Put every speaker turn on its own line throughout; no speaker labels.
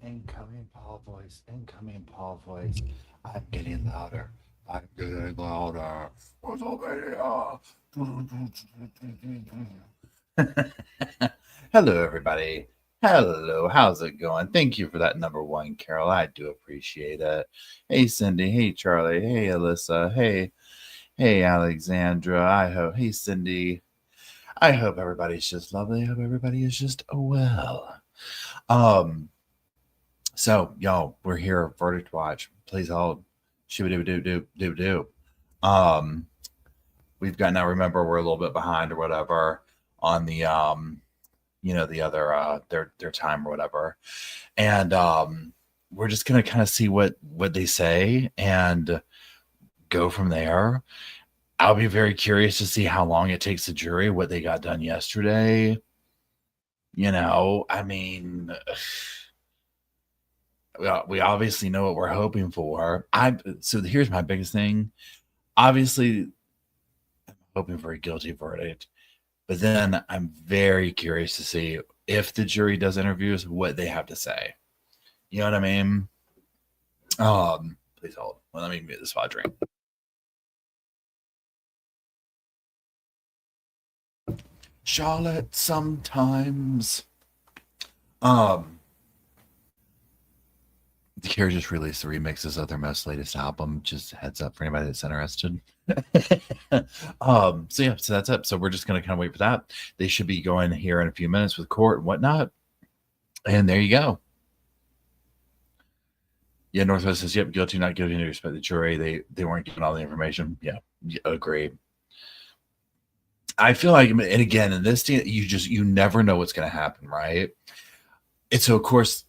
Incoming Paul voice. Incoming Paul voice. I'm getting louder. I'm getting louder. What's up, Hello, everybody. Hello. How's it going? Thank you for that number one, Carol. I do appreciate it. Hey, Cindy. Hey, Charlie. Hey, Alyssa. Hey, Alexandra. Hey, Cindy. I hope everybody's just lovely. I hope everybody is just well. So y'all, we're here, Verdict Watch. Please hold. Shoo-a-doo-doo-doo-doo-doo. Um, we've got now. Remember, we're a little bit behind or whatever on the the other their time or whatever, and we're just gonna kind of see what they say and go from there. I'll be very curious to see how long it takes the jury, what they got done yesterday. I mean, we obviously know what we're hoping for. So here's my biggest thing. Obviously, I'm hoping for a guilty verdict, but then I'm very curious to see if the jury does interviews, what they have to say. You know what I mean? Please hold. Well, let me mute this while I drink. Charlotte sometimes. The Cure just released the remixes of their most latest album. Just heads up for anybody that's interested. So that's it. So we're just gonna kind of wait for that. They should be going here in a few minutes with court and whatnot. And there you go. Yeah, Northwest says, yep, guilty, not guilty, to respect the jury. They weren't given all the information. Yeah, agree. I feel like, and again, in this, you never know what's going to happen, right? And so, of course,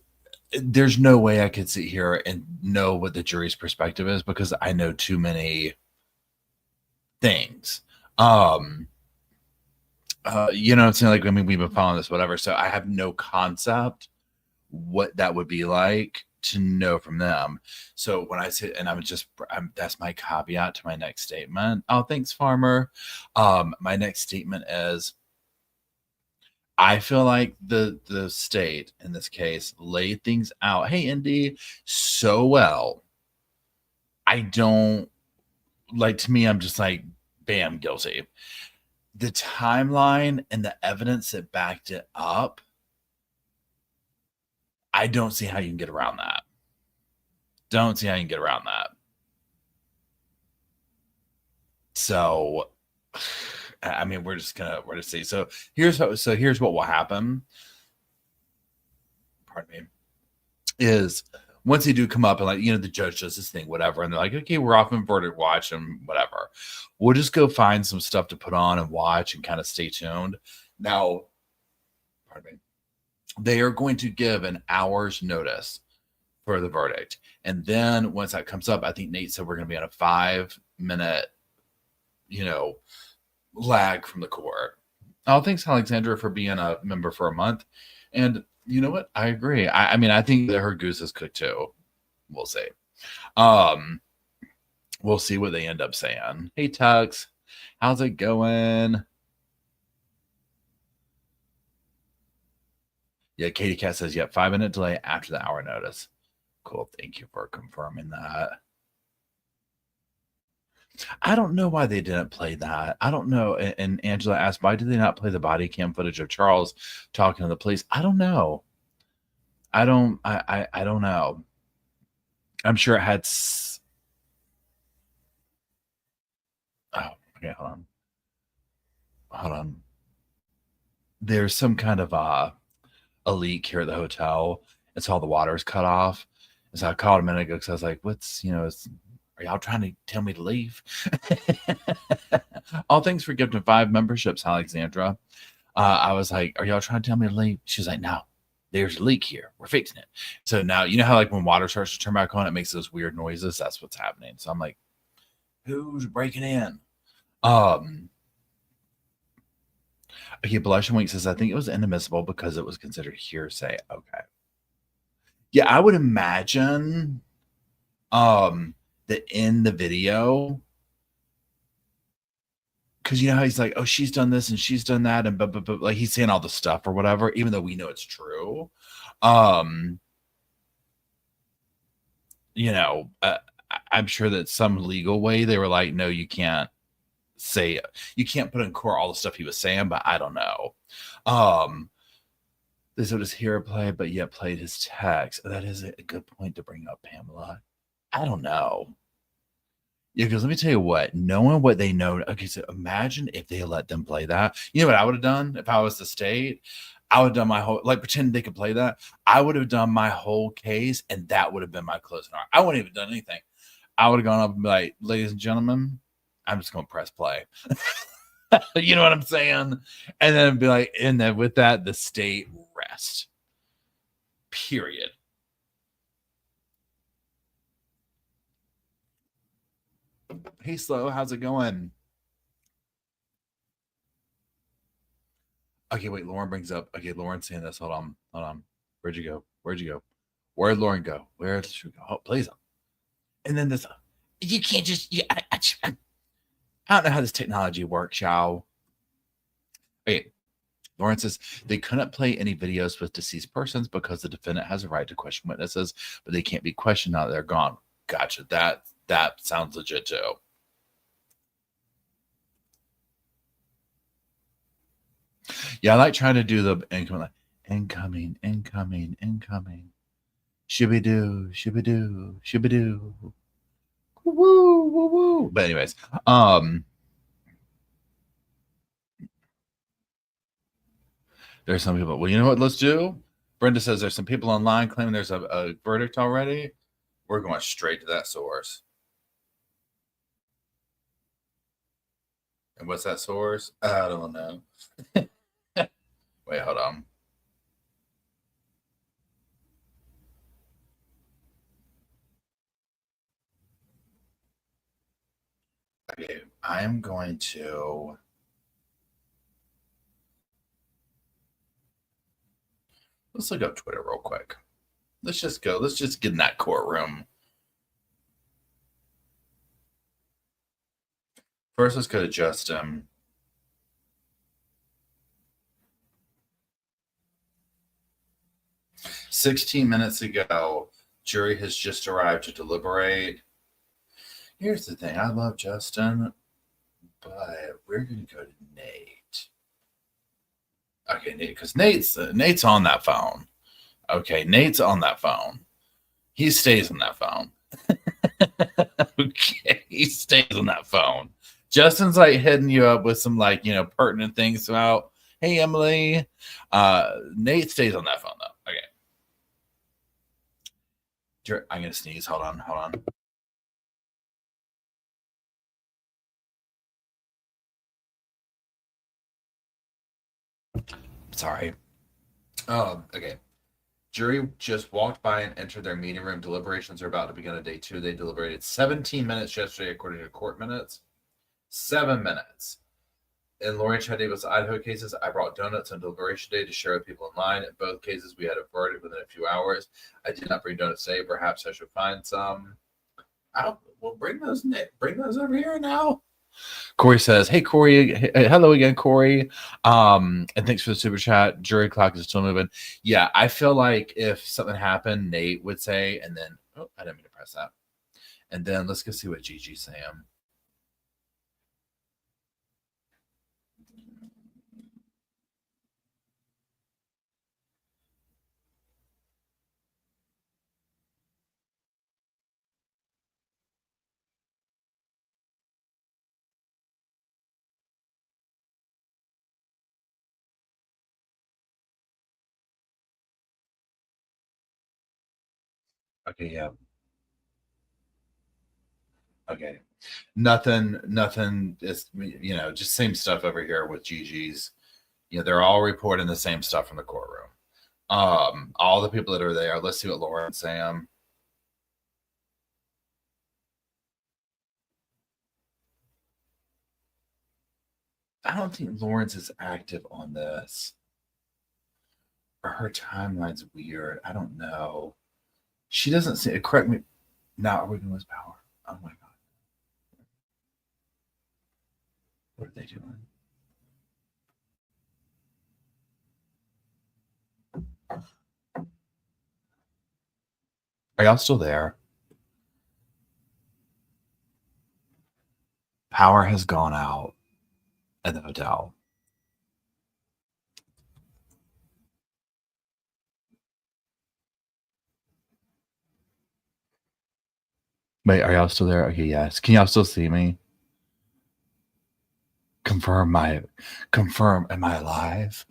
there's no way I could sit here and know what the jury's perspective is because I know too many things. You know what I'm saying? Like, I mean, we've been following this, whatever. So I have no concept what that would be like to know from them. So when I say, and that's my caveat to my next statement. Oh, thanks, Farmer. My next statement is, I feel like the state in this case laid things out. Hey, Indy, so well. I don't like, to me, I'm just like, bam, guilty. The timeline and the evidence that backed it up, I don't see how you can get around that. Don't see how you can get around that. So, I mean, we're to see. So here's what will happen. Pardon me. Is once they do come up and, like, the judge does this thing, whatever, and they're like, okay, we're off in verdict watch and whatever. We'll just go find some stuff to put on and watch and kind of stay tuned. Now, pardon me. They are going to give an hour's notice for the verdict. And then once that comes up, I think Nate said we're going to be on a 5-minute, lag from the court. Oh, thanks, Alexandra, for being a member for a month. And you know what? I agree. I mean, I think that her goose is cooked too. We'll see. We'll see what they end up saying. Hey, Tux, how's it going? Yeah, Katie Cat says, yep, 5-minute delay after the hour notice. Cool. Thank you for confirming that. I don't know why they didn't play that. I don't know. And Angela asked, why did they not play the body cam footage of Charles talking to the police? I don't know. I don't know. I'm sure it had. Oh, okay. Hold on. There's some kind of a leak here at the hotel. It's all the water's cut off. And so I called a minute ago because I was like, are y'all trying to tell me to leave? All thanks for gifting 5 memberships, Alexandra. I was like, are y'all trying to tell me to leave? She's like, no, there's a leak here. We're fixing it. So now, you know how, like, when water starts to turn back on, it makes those weird noises. That's what's happening. So I'm like, who's breaking in? Okay, Blush and Wink says, I think it was inadmissible because it was considered hearsay. Okay. Yeah, I would imagine that in the video, because you know how he's like, oh, she's done this and she's done that, and but like he's saying all the stuff or whatever, even though we know it's true. I'm sure that some legal way they were like, no, you can't put in court all the stuff he was saying, but I don't know. They sort of hear play, but yet played his text. That is a good point to bring up, Pamela. I don't know. Yeah, because let me tell you what, knowing what they know. Okay, so imagine if they let them play that. You know what I would have done if I was the state? I would have done my whole, like, pretend they could play that. I would have done my whole case, and that would have been my closing argument. I wouldn't even done anything. I would have gone up and be like, ladies and gentlemen, I'm just going to press play. You know what I'm saying? And then be like, and then with that, the state rest. Period. Hey, Slow, how's it going? Okay, wait, Lauren brings up. Okay, Lauren's saying this. Hold on. Where'd you go? Where'd Lauren go? Where did she go? Oh, please. And then this, you can't just, I don't know how this technology works, y'all. Okay, Lauren says they couldn't play any videos with deceased persons because the defendant has a right to question witnesses, but they can't be questioned now that they're gone. Gotcha. That sounds legit too. Yeah, I like trying to do the incoming. Shibby-doo. Woo. But anyways, there's some people. Well, you know what? Let's do. Brenda says there's some people online claiming there's a verdict already. We're going straight to that source. And what's that source? I don't know. Wait, hold on. Okay, I am going to. Let's look up Twitter real quick. Let's just go. Let's just get in that courtroom. First, let's go to Justin. "16 minutes ago, jury has just arrived to deliberate." Here's the thing. I love Justin, but we're going to go to Nate. Okay, Nate, because Nate's on that phone. Okay, Nate's on that phone. He stays on that phone. Okay, he stays on that phone. Justin's like hitting you up with some pertinent things about, hey, Emily. Nate stays on that phone though. Okay. I'm gonna sneeze. Hold on. Sorry. Okay. Jury just walked by and entered their meeting room. Deliberations are about to begin on day 2. They deliberated 17 minutes yesterday, according to court minutes. 7 minutes. In Lori Chadiva's Idaho cases, I brought donuts on deliberation day to share with people in line. In both cases, we had a verdict within a few hours. I did not bring donuts today. Perhaps I should find some. Well, bring those, Nick. Bring those over here now. Corey says, hey, Corey. Hello again, Corey. And thanks for the super chat. Jury clock is still moving. Yeah, I feel like if something happened, Nate would say, and then, oh, I didn't mean to press that. And then let's go see what Gigi's saying. Okay, yeah. Okay. Nothing is, just same stuff over here with Gigi's. They're all reporting the same stuff from the courtroom. All the people that are there. Let's see what Lauren's saying. I don't think Lawrence is active on this. Or her timeline's weird. I don't know. She doesn't say, correct me. Now, are we going to lose power? Oh my God. What are they doing? Are y'all still there? Power has gone out at the hotel. Wait, are y'all still there? Okay, yes. Can y'all still see me? Confirm, am I alive?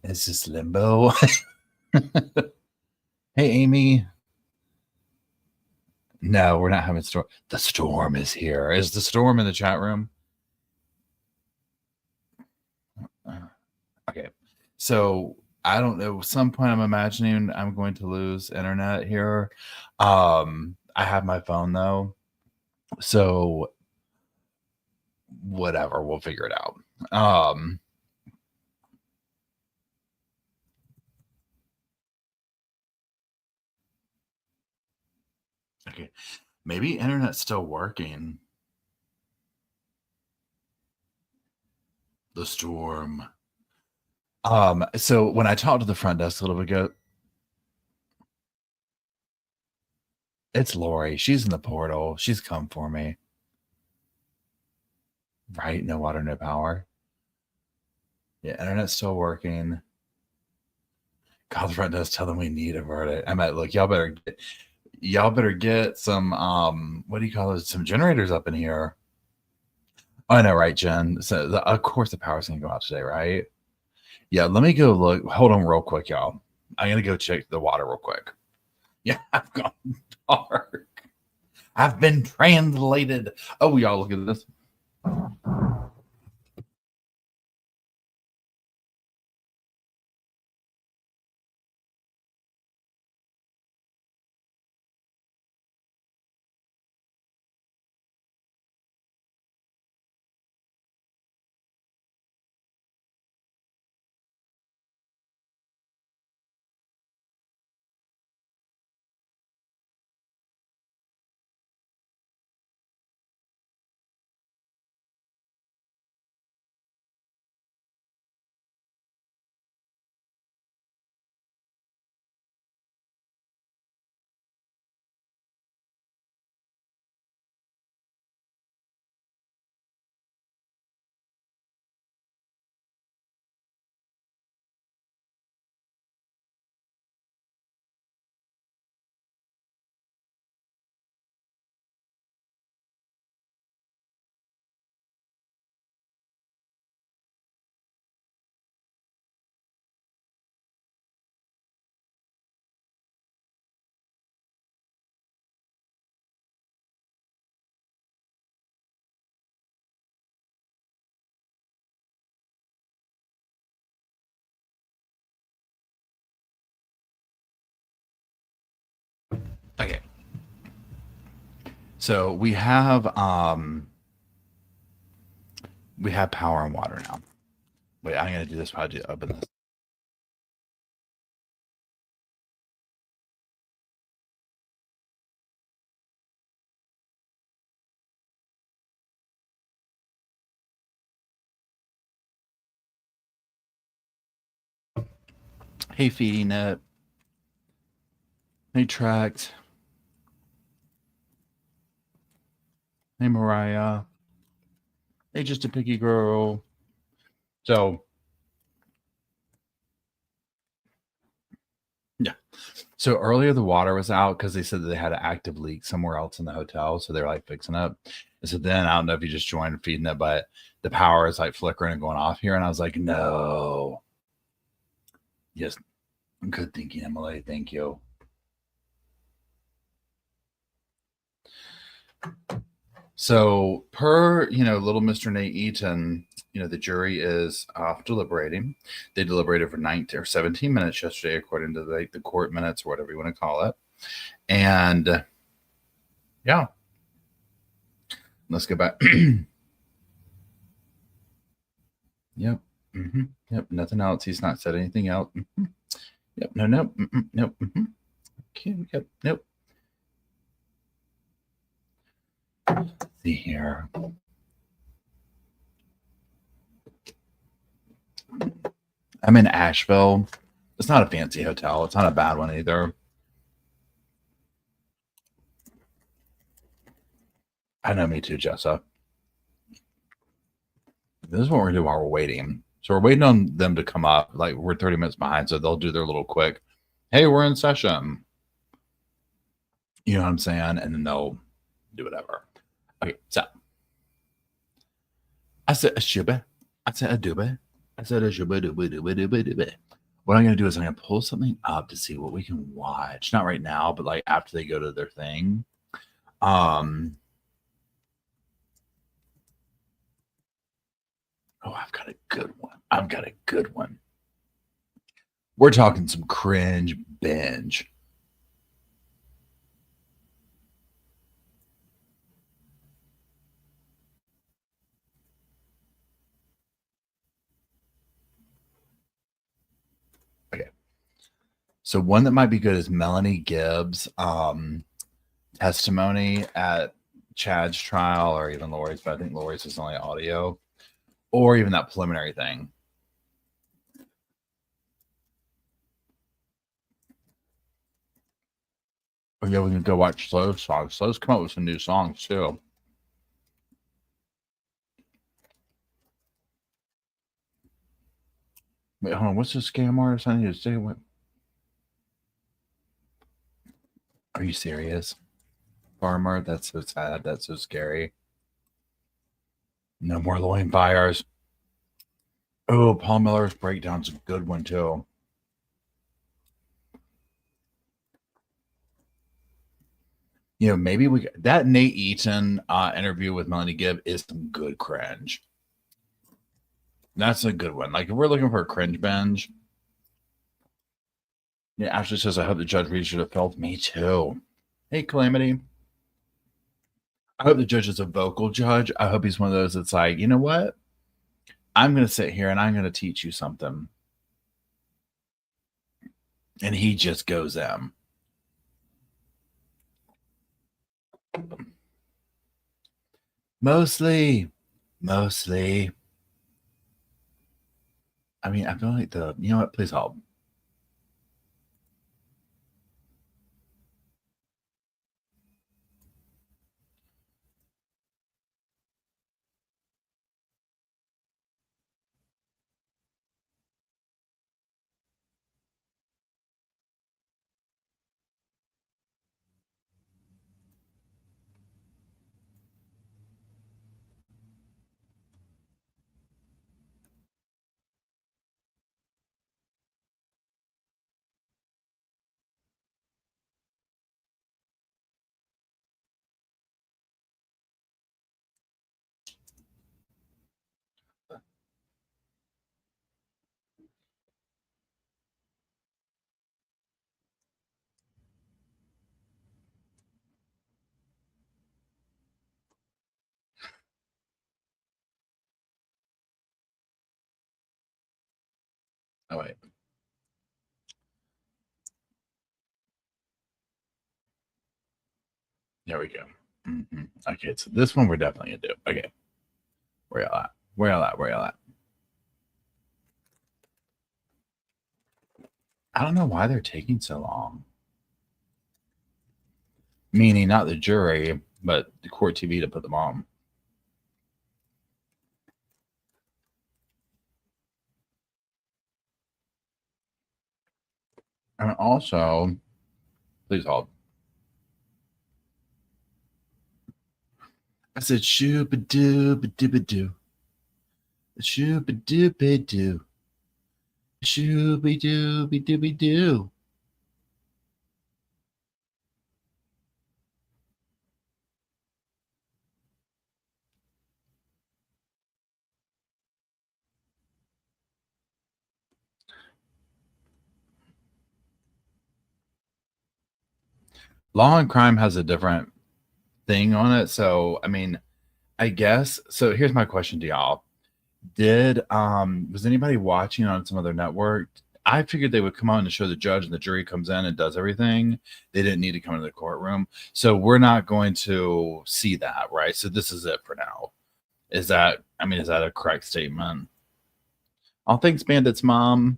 Is this limbo? Hey, Amy. No, we're not having a storm. The storm is here. Is the storm in the chat room? Okay. So I don't know. At some point, I'm imagining I'm going to lose internet here. I have my phone though. So whatever, we'll figure it out. Okay. Maybe internet's still working. The storm. So when I talked to the front desk a little bit ago, it's Lori. She's in the portal. She's come for me. Right? No water, no power. Yeah, internet's still working. God, the front desk tell them we need a verdict. I might look, y'all better get some what do you call it? Some generators up in here. Oh, I know, right, Jen? So of course the power's gonna go out today, right? Yeah, let me go look. Hold on real quick, y'all. I'm gonna go check the water real quick. Yeah, I've gone dark. I've been translated. Oh, y'all look at this. Okay. So we have power and water now. Wait, I'm gonna do this while I do open this. Hey, Feeding It. Hey, Tract. Hey, Mariah. Hey, Just a Picky Girl. So, yeah. So earlier the water was out because they said that they had an active leak somewhere else in the hotel. So they're like fixing it. And so then I don't know if you just joined Feeding It, but the power is like flickering and going off here. And I was like, no. Yes. Good thinking, Emily. Thank you. So per, little Mr. Nate Eaton, the jury is off deliberating. They deliberated for 19 or 17 minutes yesterday, according to the court minutes or whatever you want to call it. And yeah, let's go back. Yep. Mm-hmm. Yep. Nothing else. He's not said anything else. Mm-hmm. Yep. No, nope. Nope. Mm-hmm. Okay. Yep. Nope. Let's see here. I'm in Asheville. It's not a fancy hotel. It's not a bad one either. I know, me too, Jessa. This is what we're gonna do while we're waiting. So we're waiting on them to come up. Like we're 30 minutes behind, so they'll do their little quick, hey, we're in session. You know what I'm saying? And then they'll do whatever. Okay, so I said a shubba. I said a dooba. I said a shubba dooba dooba dooba dooba. What I'm gonna do is I'm gonna pull something up to see what we can watch. Not right now, but like after they go to their thing. Oh, I've got a good one. I've got a good one. We're talking some cringe binge. Okay. So one that might be good is Melanie Gibb's testimony at Chad's trial, or even Lori's, but I think Lori's is only audio, or even that preliminary thing. Oh, yeah, we can go watch Slow's songs. Slow's come up with some new songs too. Wait, hold on. What's the scam artist? I need to say what? Are you serious? Farmer? That's so sad. That's so scary. No more loin fires. Oh, Paul Miller's breakdown's a good one too. You know, maybe that Nate Eaton interview with Melanie Gibb is some good cringe. That's a good one. Like if we're looking for a cringe binge. Yeah, Ashley says, I hope the judge reads you to felt me too. Hey, Calamity. I hope the judge is a vocal judge. I hope he's one of those that's like, you know what? I'm going to sit here and I'm going to teach you something. And he just goes in. Mostly. I mean, I feel like you know what? Please hold. Oh, wait. There we go. Mm-hmm. Okay, so this one we're definitely going to do. Okay. Where y'all at? Where y'all at? I don't know why they're taking so long. Meaning not the jury, but the court TV to put them on. And also, please hold. I said shoo-ba-doo-ba-doo-ba-doo. Shoo-ba-doo-ba-doo. Shoo-be-doo-be-doo-be-doo. Law and Crime has a different thing on it. So, I mean, I guess. So here's my question to y'all. Was anybody watching on some other network? I figured they would come on to show the judge and the jury comes in and does everything. They didn't need to come into the courtroom. So we're not going to see that, right? So this is it for now. Is that a correct statement? All thanks, Bandit's mom.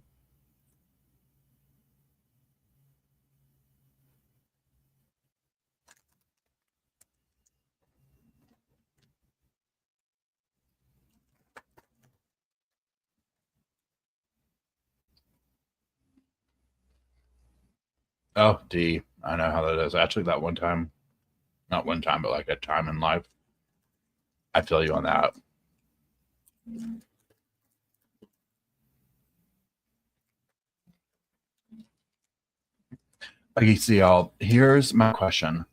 Oh, D. I know how that is. Actually, that one time, not one time, but like a time in life. I feel you on that. Okay, see, y'all. Here's my question.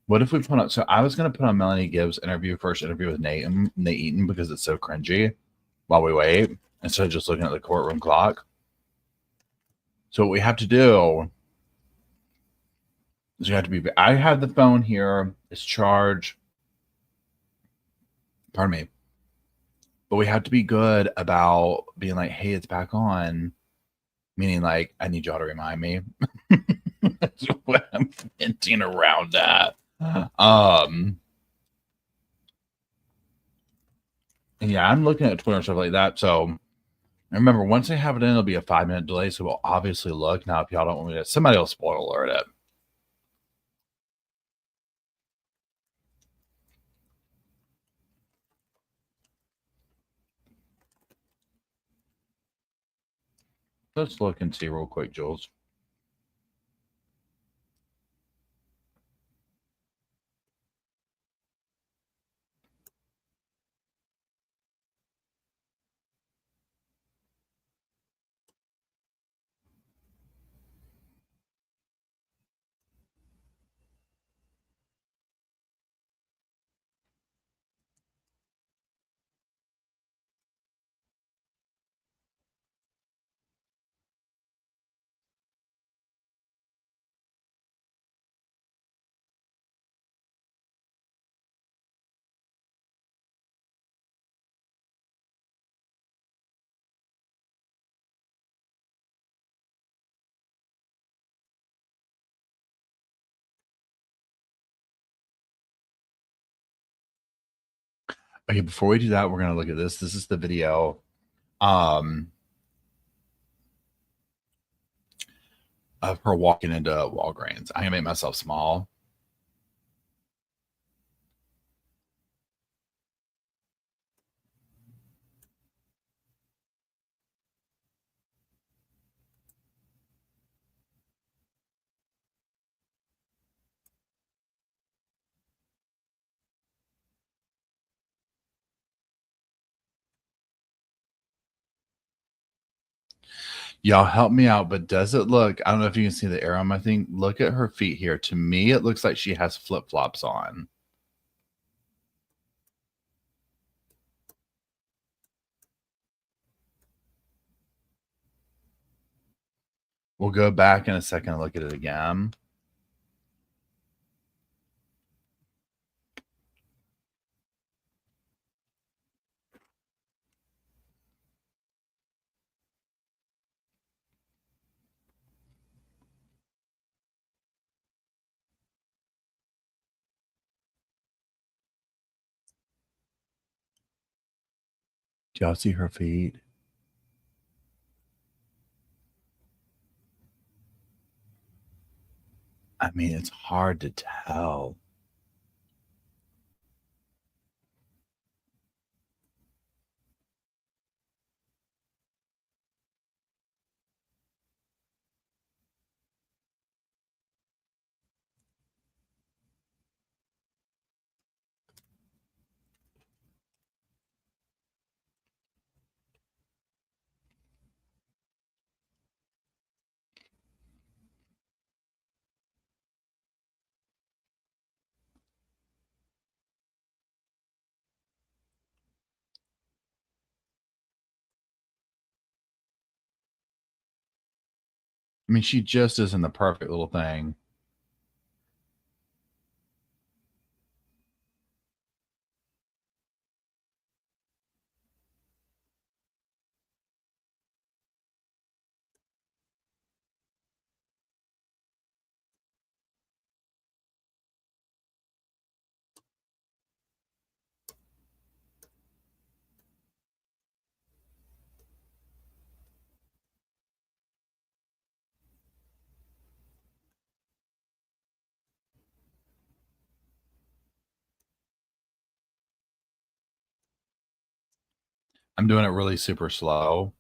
What if we put on? So I was going to put on Melanie Gibb's first interview with Nate Eaton, because it's so cringy while we wait, instead of just looking at the courtroom clock. So what we have to do is you have to be. I have the phone here. It's charged. Pardon me. But we have to be good about being like, hey, it's back on. Meaning, like, I need y'all to remind me. That's what I'm hinting around at. Yeah, I'm looking at Twitter and stuff like that. So remember, once they have it in, it'll be a 5-minute delay. So we'll obviously look. Now, if y'all don't want me to, somebody will spoil alert it. Let's look and see real quick, Jules. Okay, before we do that, we're going to look at this. This is the video of her walking into Walgreens. I'm going to make myself small. Y'all help me out, but does it look, I don't know if you can see the arrow on my thing. Look at her feet here. To me, it looks like she has flip-flops on. We'll go back in a second and look at it again. Do y'all see her feet? I mean, it's hard to tell. I mean, she just isn't the perfect little thing. I'm doing it really super slow.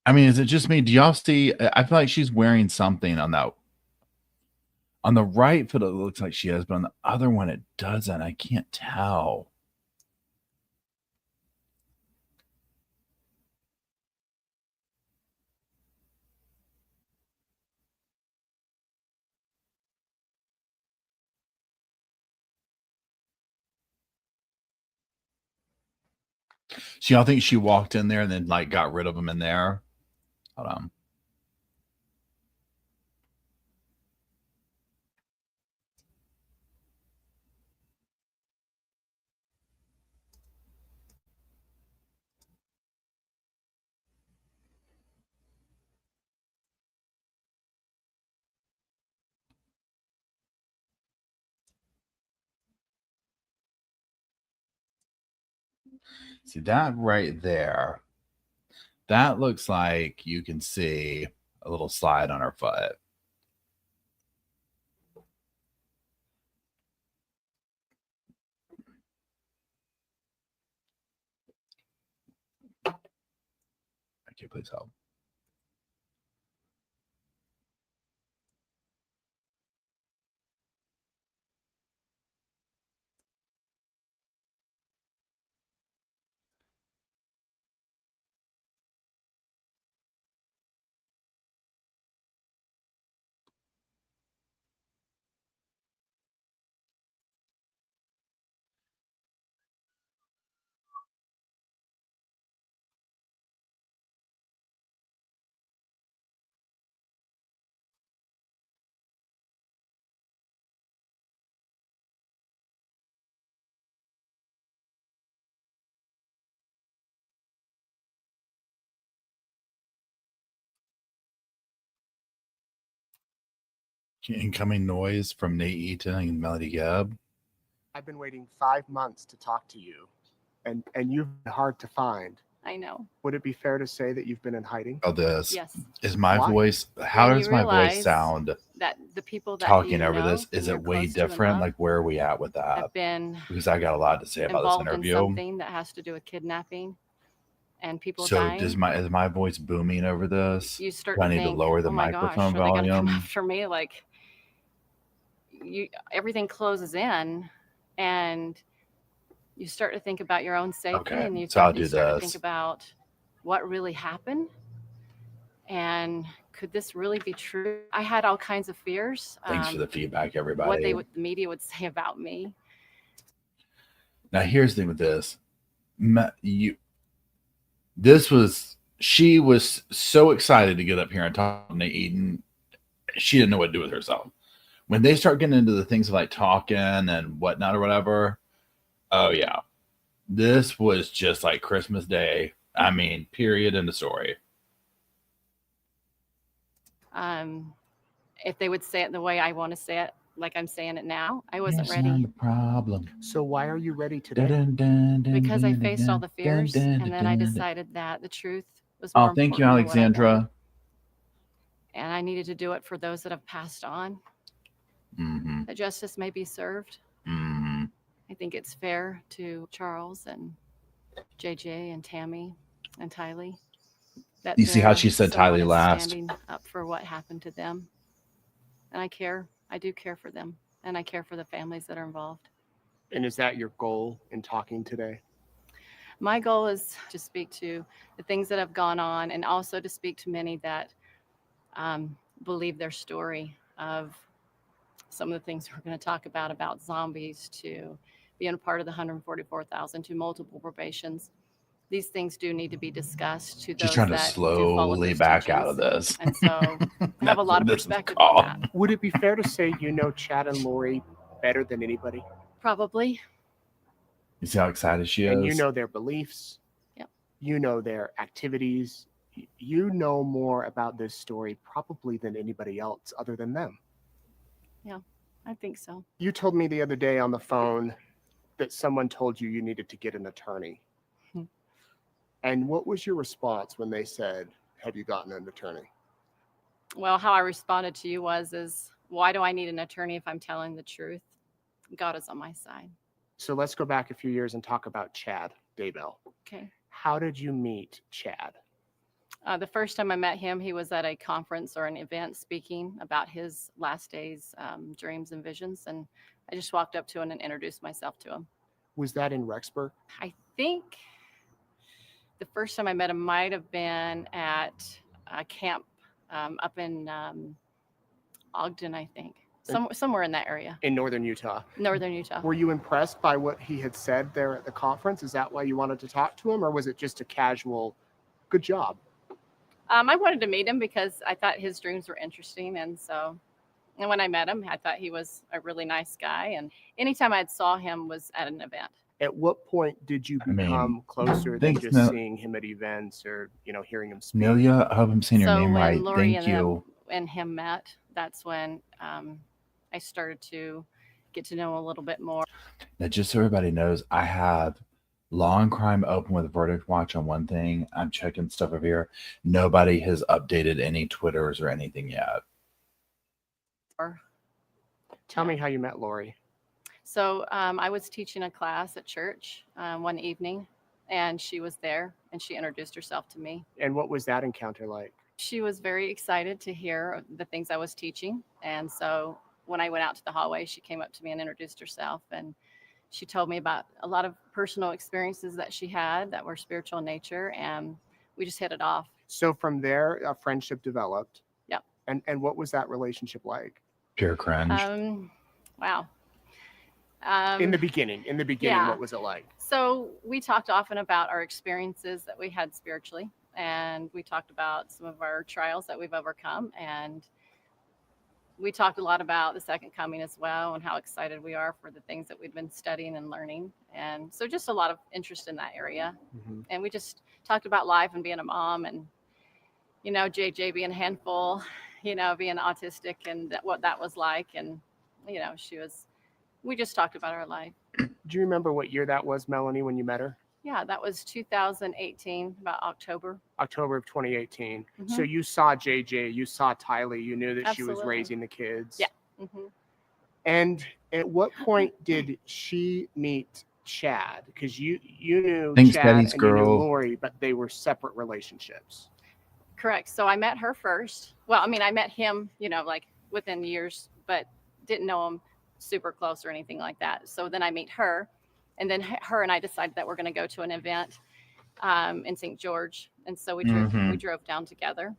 I mean, is it just me? Do y'all see? I feel like she's wearing something on that. On the right foot, it looks like she is, but on the other one, it doesn't. I can't tell. So y'all think she walked in there and then like got rid of them in there? Hold on. See that right there? That looks like you can see a little slide on her foot. Okay, please help. Incoming noise from Nate Eaton and Melanie Gibb.
I've been waiting 5 months to talk to you, and you've been hard to find.
I know.
Would it be fair to say that you've been in hiding?
Oh, this
Yes.
is my
Why?
voice. How
When
does
you
my voice
realize
sound
that the people that
talking
you
over
know
this?
and
Is
you're
it way
close to and
different?
love
Like, where are we at with that?
have been
Because I got a lot to say about this
involved in
interview.
something that has to do with kidnapping and people
So
dying.
is my voice booming over this?
You start
Do I
to
need to
think,
lower the
oh my gosh,
microphone
are they going to come
volume?
after me? Like, everything closes in, and you start to think about your own safety,
Okay,
and you
so I'll
start
do
to think
this.
about what really happened, and could this really be true? I had all kinds of fears.
Thanks for the feedback,
What
everybody.
the media would say about me.
Now, here's the thing with this. She was so excited to get up here and talk to Nate Eaton. She didn't know what to do with herself. When they start getting into the things of like talking and whatnot or whatever, oh yeah, this was just like Christmas Day. I mean, period, in the story.
If they would say it the way I want to say it, like I'm saying it now, I wasn't
Yes,
ready.
not a problem.
So why are you ready today?
Because I faced all the fears, and then I decided that the truth was more
Oh, thank you,
important than what I
Alexandra.
wanted. And I needed to do it for those that have passed on.
Mm-hmm.
That justice may be served.
Mm-hmm.
I think it's fair to Charles and JJ and Tammy and Tylee. That
You see how
there
she said
someone
Tylee
is
last?
standing up for what happened to them. And I care. I do care for them. And I care for the families that are involved.
And is that your goal in talking today?
My goal is to speak to the things that have gone on, and also to speak to many that believe their story of some of the things we're going to talk about zombies, to being a part of the 144,000, to multiple probations. These things do need to be discussed to
She's
those
trying to
that do follow
slowly
those
back out of
teachings.
this.
And so I have a lot of perspective on that.
Would it be fair to say you know Chad and Lori better than anybody?
Probably.
You see how excited she is?
And you know their beliefs.
Yep.
You know their activities. You know more about this story probably than anybody else other than them.
Yeah, I think so.
You told me the other day on the phone that someone told you needed to get an attorney. And what was your response when they said, have you gotten an attorney?
Well, how I responded to you is, why do I need an attorney if I'm telling the truth? God is on my side.
So let's go back a few years and talk about Chad Daybell.
Okay.
How did you meet Chad?
The first time I met him, he was at a conference or an event speaking about his last days dreams and visions. And I just walked up to him and introduced myself to him.
Was that in Rexburg?
I think the first time I met him might have been at a camp up in Ogden, I think. Somewhere in that area.
In northern Utah.
Northern Utah.
Were you impressed by what he had said there at the conference? Is that why you wanted to talk to him, or was it just a casual, good job?
I wanted to meet him because I thought his dreams were interesting. And when I met him, I thought he was a really nice guy. And anytime I saw him was at an event.
At what point did you become closer than just seeing him at events or, hearing him speak?
Amelia, I hope I'm saying your name
when
right.
Lori
Thank you.
And him met, that's when I started to get to know a little bit more.
Now, just so everybody knows, I have Law and Crime open with Verdict Watch on one thing. I'm checking stuff over here. Nobody has updated any Twitters or anything yet.
Tell me how you met Lori.
So I was teaching a class at church one evening, and she was there, and she introduced herself to me.
And what was that encounter like?
She was very excited to hear the things I was teaching. And so when I went out to the hallway, she came up to me and introduced herself. And she told me about a lot of personal experiences that she had that were spiritual in nature. And we just hit it off.
So from there, a friendship developed.
Yep.
And what was that relationship like?
Pure cringe.
Wow.
In the beginning,
yeah.
What was it like?
So we talked often about our experiences that we had spiritually. And we talked about some of our trials that we've overcome. And we talked a lot about the second coming as well and how excited we are for the things that we've been studying and learning. And so just a lot of interest in that area. Mm-hmm. And we just talked about life and being a mom and, JJ being a handful, being autistic and what that was like. And, we just talked about our life.
Do you remember what year that was, Melanie, when you met her?
Yeah, that was 2018, about October.
October of 2018.
Mm-hmm.
So you saw JJ, you saw Tylee, you knew that
Absolutely.
She was raising the kids.
Yeah. Mm-hmm.
And at what point did she meet Chad? Because you knew
Thanks,
Chad
Betty's
and you knew
girl.
Lori, but they were separate relationships.
Correct. So I met her first. Well, I met him, within years, but didn't know him super close or anything like that. So then I meet her. And then her and I decided that we're going to go to an event in St. George. And so we drove down together.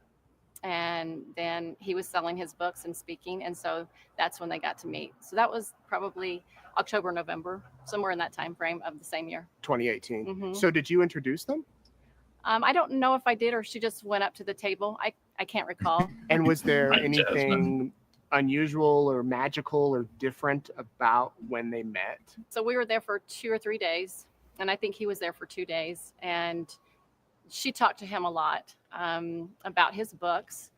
And then he was selling his books and speaking. And so that's when they got to meet. So that was probably October, November, somewhere in that time frame of the same year.
2018.
Mm-hmm.
So did you introduce them?
I don't know if I did or she just went up to the table. I can't recall.
And was there anything unusual or magical or different about when they met?
So we were there for 2 or 3 days, and I think he was there for 2 days. And she talked to him a lot about his books,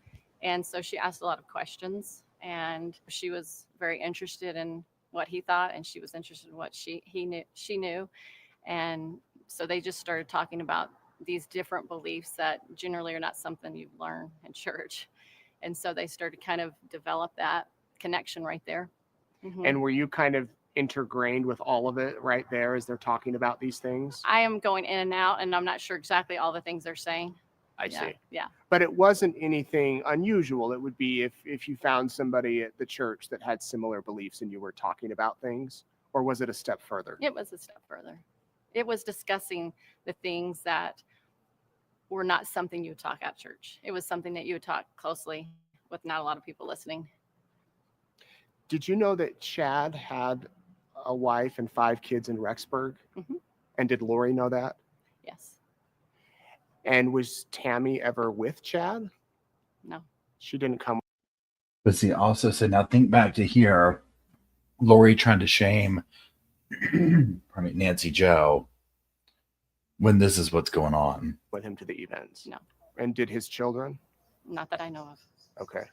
and so she asked a lot of questions. And she was very interested in what he thought, and she was interested in what she knew. And so they just started talking about these different beliefs that generally are not something you learn in church. And so they started kind of develop that connection right there. Mm-hmm.
And were you kind of intergrained with all of it right there as they're talking about these things?
I am going in and out, and I'm not sure exactly all the things they're saying.
I see.
Yeah.
But it wasn't anything unusual. It would be if you found somebody at the church that had similar beliefs and you were talking about things, or was it a step further?
It was a step further. It was discussing the things that were not something you would talk at church. It was something that you would talk closely with not a lot of people listening.
Did you know that Chad had a wife and 5 kids in Rexburg?
Mm-hmm. And
did Lori know that?
Yes.
And was Tammy ever with Chad?
No.
She didn't come.
But see, also, so now think back to here, Lori trying to shame Nancy Joe when this is what's going on.
With him to the events?
No.
And did his children?
Not that I know of.
Okay.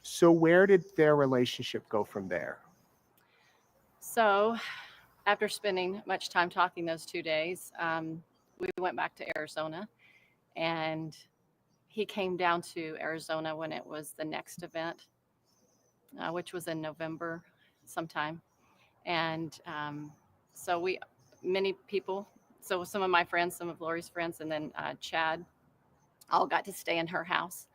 So where did their relationship go from there?
So after spending much time talking those 2 days, we went back to Arizona, and he came down to Arizona when it was the next event, which was in November sometime. And so many people, so some of my friends, some of Lori's friends, and then Chad all got to stay in her house.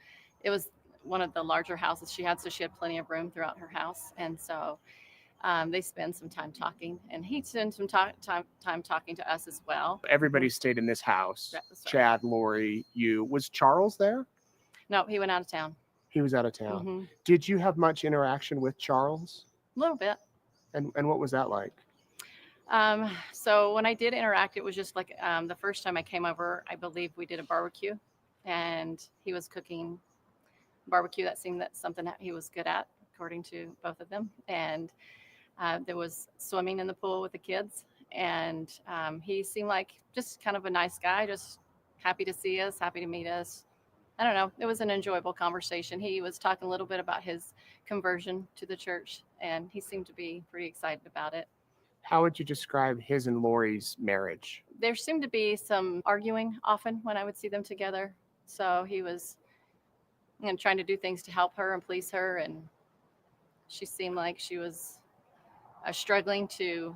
It was one of the larger houses she had, so she had plenty of room throughout her house. And so they spend some time talking, and he spent some time talking to us as well.
Everybody stayed in this house.
That's right.
Chad, Lori, you. Was Charles there?
No, he went out of town.
He was out of town.
Mm-hmm.
Did you have much interaction with Charles?
A little bit.
And what was that like?
So when I did interact, it was just like the first time I came over, I believe we did a barbecue, and he was cooking barbecue. That seemed that something that he was good at, according to both of them. And there was swimming in the pool with the kids, and he seemed like just kind of a nice guy, just happy to see us, happy to meet us. I don't know. It was an enjoyable conversation. He was talking a little bit about his conversion to the church, and he seemed to be pretty excited about it.
How would you describe his and Lori's marriage?
There seemed to be some arguing often when I would see them together. So he was trying to do things to help her and please her, and she seemed like she was struggling to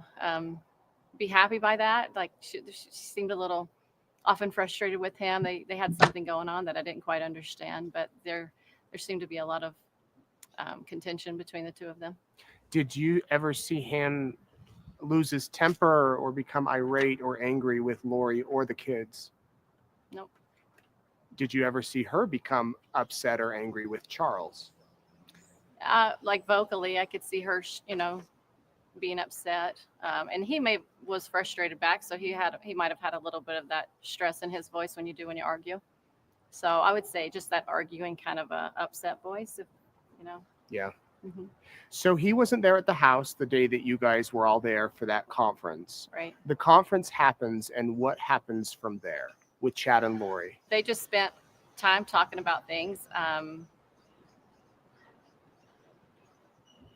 be happy by that. Like she seemed a little often frustrated with him. They had something going on that I didn't quite understand, but there seemed to be a lot of contention between the two of them.
Did you ever see him lose his temper or become irate or angry with Lori or the kids?
Nope.
Did you ever see her become upset or angry with Charles?
Like vocally, I could see her, being upset, and he was frustrated back. So he might have had a little bit of that stress in his voice when you argue. So I would say just that arguing kind of a upset voice,
Yeah.
Mm-hmm.
So he wasn't there at the house the day that you guys were all there for that conference.
Right.
The conference happens, and what happens from there with Chad and Lori?
They just spent time talking about things.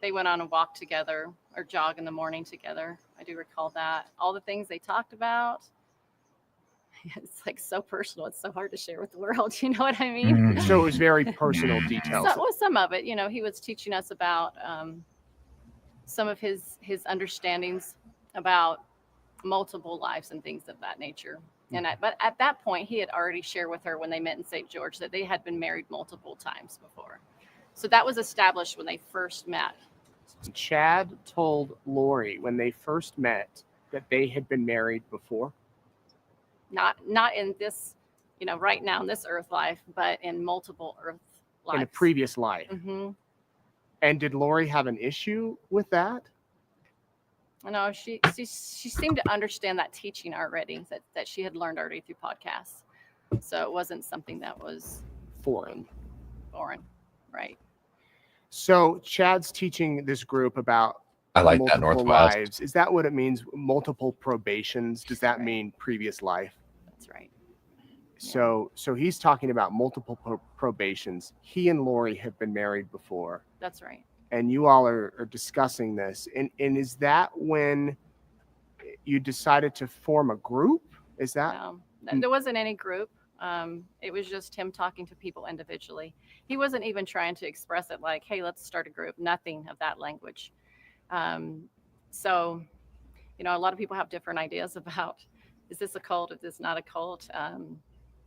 They went on a walk together or jog in the morning together. I do recall that. All the things they talked about. It's like so personal. It's so hard to share with the world. You know what I mean?
Mm.
So it was very personal details.
Some of it, he was teaching us about some of his understandings about multiple lives and things of that nature. But at that point, he had already shared with her when they met in St. George that they had been married multiple times before. So that was established when they first met.
Chad told Lori when they first met that they had been married before.
Not in this, right now in this earth life, but in multiple earth lives.
In a previous life.
Mm-hmm.
And did Lori have an issue with that?
No, she seemed to understand that teaching already, that she had learned already through podcasts. So it wasn't something that was
foreign,
right? So
Chad's teaching this group about
I like that Northwest.
Lives. Is that what it means? Multiple probations? Does that mean previous life?
That's right.
So he's talking about multiple probations. He and Lori have been married before.
That's right.
And you all are discussing this. And is that when you decided to form a group? Is that?
No, there wasn't any group. It was just him talking to people individually. He wasn't even trying to express it like, hey, let's start a group. Nothing of that language. So, a lot of people have different ideas about, is this a cult? Is this not a cult?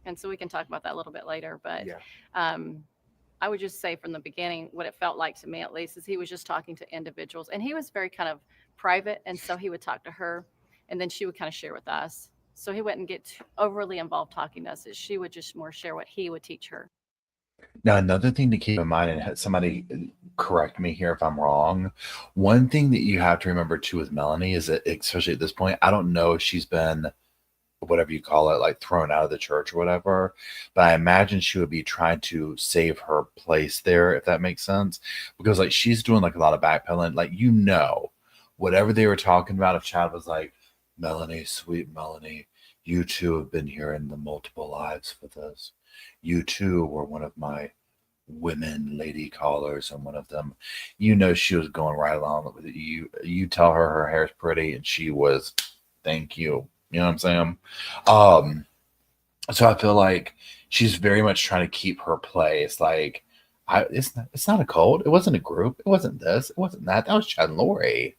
And so we can talk about that a little bit later. But I would just say from the beginning, what it felt like to me, at least, is he was just talking to individuals. And he was very kind of private. And so he would talk to her, and then she would kind of share with us. So he wouldn't get too overly involved talking to us. She would just more share what he would teach her.
Now, another thing to keep in mind, and somebody correct me here if I'm wrong, one thing that you have to remember too with Melanie is that, especially at this point, I don't know if she's been, whatever you call it, like thrown out of the church or whatever, but I imagine she would be trying to save her place there, if that makes sense, because like she's doing like a lot of backpedaling, like, whatever they were talking about, if Chad was like, Melanie, sweet Melanie, you too have been here in the multiple lives with us. You too were one of my women lady callers, and one of them, she was going right along with it. You tell her hair's pretty, and she was, thank you. You know what I'm saying? So I feel like she's very much trying to keep her place. Like, it's not a cult. It wasn't a group. It wasn't this. It wasn't that. That was Chad and Lori.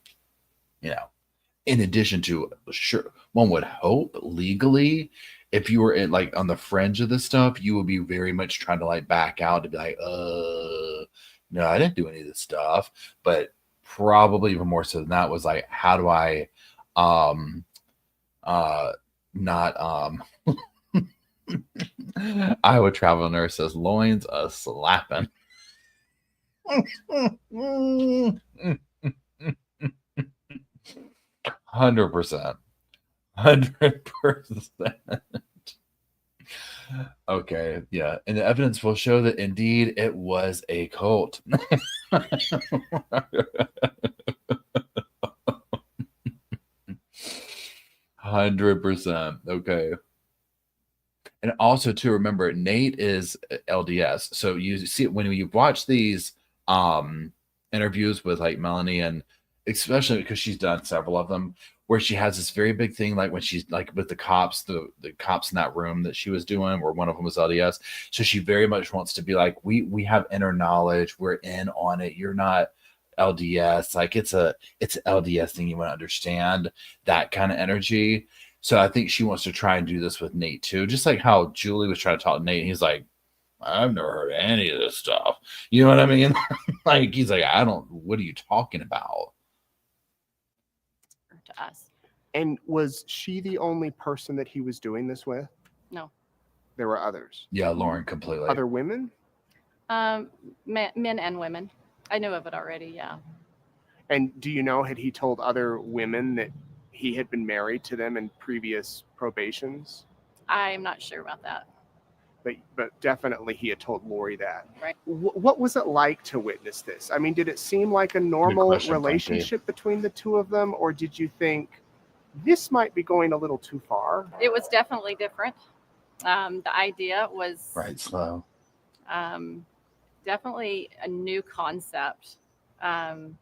In addition to, sure, one would hope legally, if you were in, like, on the fringe of this stuff, you would be very much trying to like back out to be like, no, I didn't do any of this stuff. But probably even more so than that was like, how do I not Iowa travel nurse says loins a slapping. 100%. 100%. Okay, yeah. And the evidence will show that indeed it was a cult. 100%. Okay. And also to remember, Nate is LDS. So you see when you watch these interviews with like Melanie, and especially because she's done several of them, where she has this very big thing, like when she's like with the cops, the cops in that room that she was doing, where one of them was LDS. So she very much wants to be like, we have inner knowledge, we're in on it. You're not LDS. Like it's an LDS thing. You want to understand that kind of energy. So I think she wants to try and do this with Nate too. Just like how Julie was trying to talk to Nate. And he's like, I've never heard any of this stuff. You know what I mean? Like, he's like, what are you talking about?
To us.
And was she the only person that he was doing this with?
No.
There were others.
Yeah, Lauren, completely.
Other women?
Men and women. I knew of it already, yeah.
And do you know, had he told other women that he had been married to them in previous probations?
I'm not sure about that.
But definitely he had told Lori that.
Right.
What was it like to witness this? I mean, did it seem like a normal relationship between the two of them, or did you think this might be going a little too far?
It was definitely different. The idea was
right, slow.
Definitely a new concept. I'm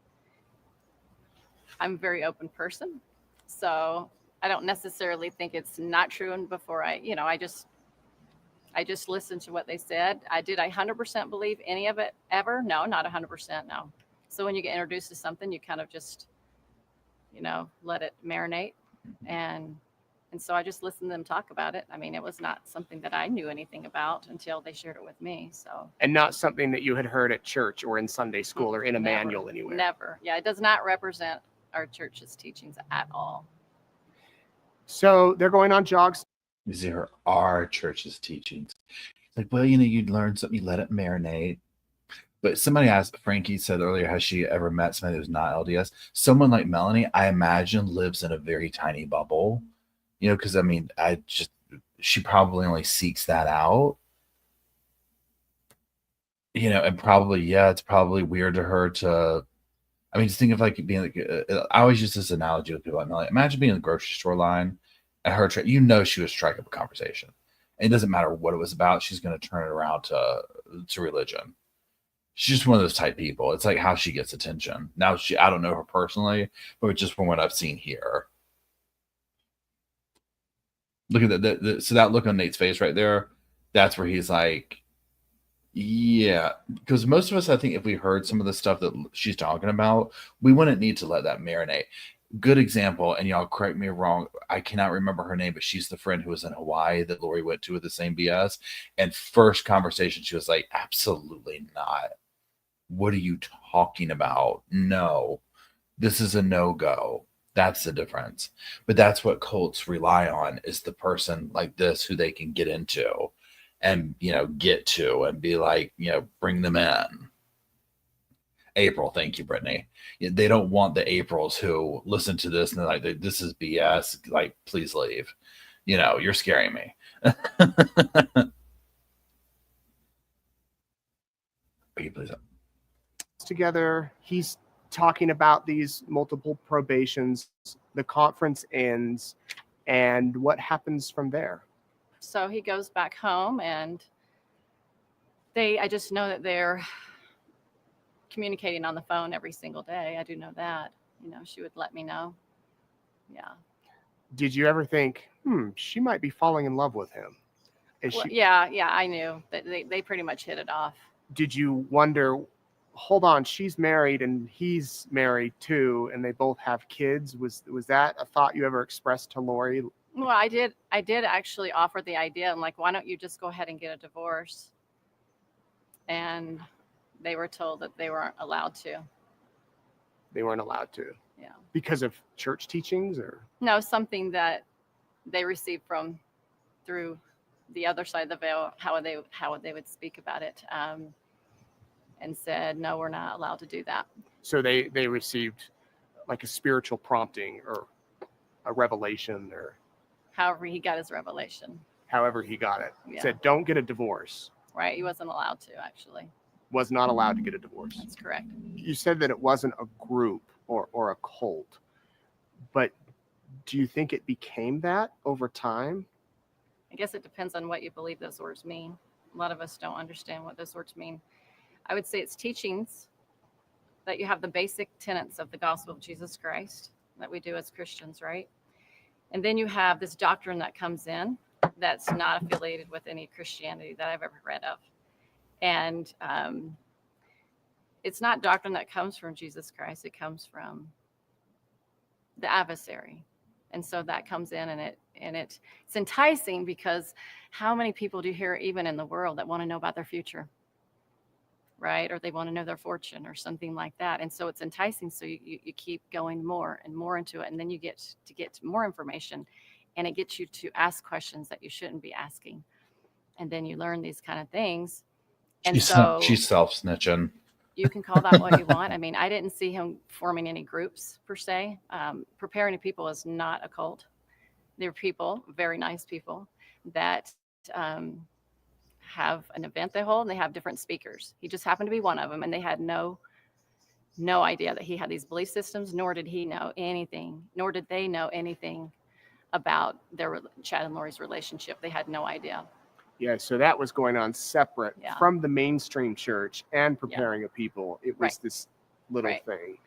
a very open person, so I don't necessarily think it's not true. And before I just listened to what they said. Did I 100% believe any of it ever? No, not 100%. No. So when you get introduced to something, you kind of just, let it marinate. And so I just listened to them talk about it. I mean, it was not something that I knew anything about until they shared it with me. So.
And not something that you had heard at church or in Sunday school or in a manual anywhere.
Never. Yeah, it does not represent our church's teachings at all.
So they're going on jogs.
These are our church's teachings. Like, well, you'd learn something, you let it marinate. But somebody asked, Frankie said earlier, has she ever met somebody who's not LDS? Someone like Melanie, I imagine, lives in a very tiny bubble. Because I mean, she probably only seeks that out. And probably, it's probably weird to her to, I mean, just think of like being like, I always use this analogy with people like Melanie. Imagine being in the grocery store line. At her, she would strike up a conversation. And it doesn't matter what it was about. She's going to turn it around to religion. She's just one of those type people. It's like how she gets attention. Now, I don't know her personally, but just from what I've seen here. Look at that. So that look on Nate's face right there, that's where he's like, yeah. Because most of us, I think, if we heard some of the stuff that she's talking about, we wouldn't need to let that marinate. Good example, and y'all correct me wrong, I cannot remember her name, but she's the friend who was in Hawaii that Lori went to with the same BS. And first conversation, she was like, absolutely not. What are you talking about? No, this is a no-go. That's the difference. But that's what cults rely on, is the person like this who they can get into and, get to and be like, bring them in. April, thank you, Brittany. They don't want the Aprils who listen to this and they're like, this is BS. Like, please leave. You're scaring me. Please.
Together, he's talking about these multiple probations. The conference ends, and what happens from there?
So he goes back home, and I just know that they're communicating on the phone every single day. I do know that. She would let me know. Yeah.
Did you ever think, she might be falling in love with him?
Yeah, I knew that they pretty much hit it off.
Did you wonder, hold on, she's married and he's married too, and they both have kids? Was that a thought you ever expressed to Lori
Well, I did actually offer the idea. I'm like, why don't you just go ahead and get a divorce? And they were told that they weren't allowed to.
They weren't allowed to.
Yeah.
Because of church teachings, or?
No, something that they received through the other side of the veil, how they would speak about it, and said, no, we're not allowed to do that.
So they received like a spiritual prompting or a revelation, or
However he got his revelation.
however he got it.
Yeah.
Said, don't get a divorce.
Right. He wasn't allowed to, actually.
Was not allowed to get a divorce.
That's correct.
You said that it wasn't a group or a cult, but do you think it became that over time?
I guess it depends on what you believe those words mean. A lot of us don't understand what those words mean. I would say it's teachings that you have the basic tenets of the gospel of Jesus Christ that we do as Christians, right? And then you have this doctrine that comes in that's not affiliated with any Christianity that I've ever read of. And it's not doctrine that comes from Jesus Christ. It comes from the adversary. And so that comes in, and it's enticing, because how many people do you hear even in the world that want to know about their future, right? Or they want to know their fortune or something like that. And so it's enticing. So you keep going more and more into it. And then you get more information, and it gets you to ask questions that you shouldn't be asking. And then you learn these kind of things. And
She's self-snitching.
You can call that what you want. I mean, I didn't see him forming any groups per se. Preparing people is not a cult. They're people, very nice people, that have an event they hold, and they have different speakers. He just happened to be one of them, and they had no idea that he had these belief systems, nor did they know anything about Chad and Lori's relationship. They had no idea.
Yeah, so that was going on separate from the mainstream church and preparing a people. It was this little thing.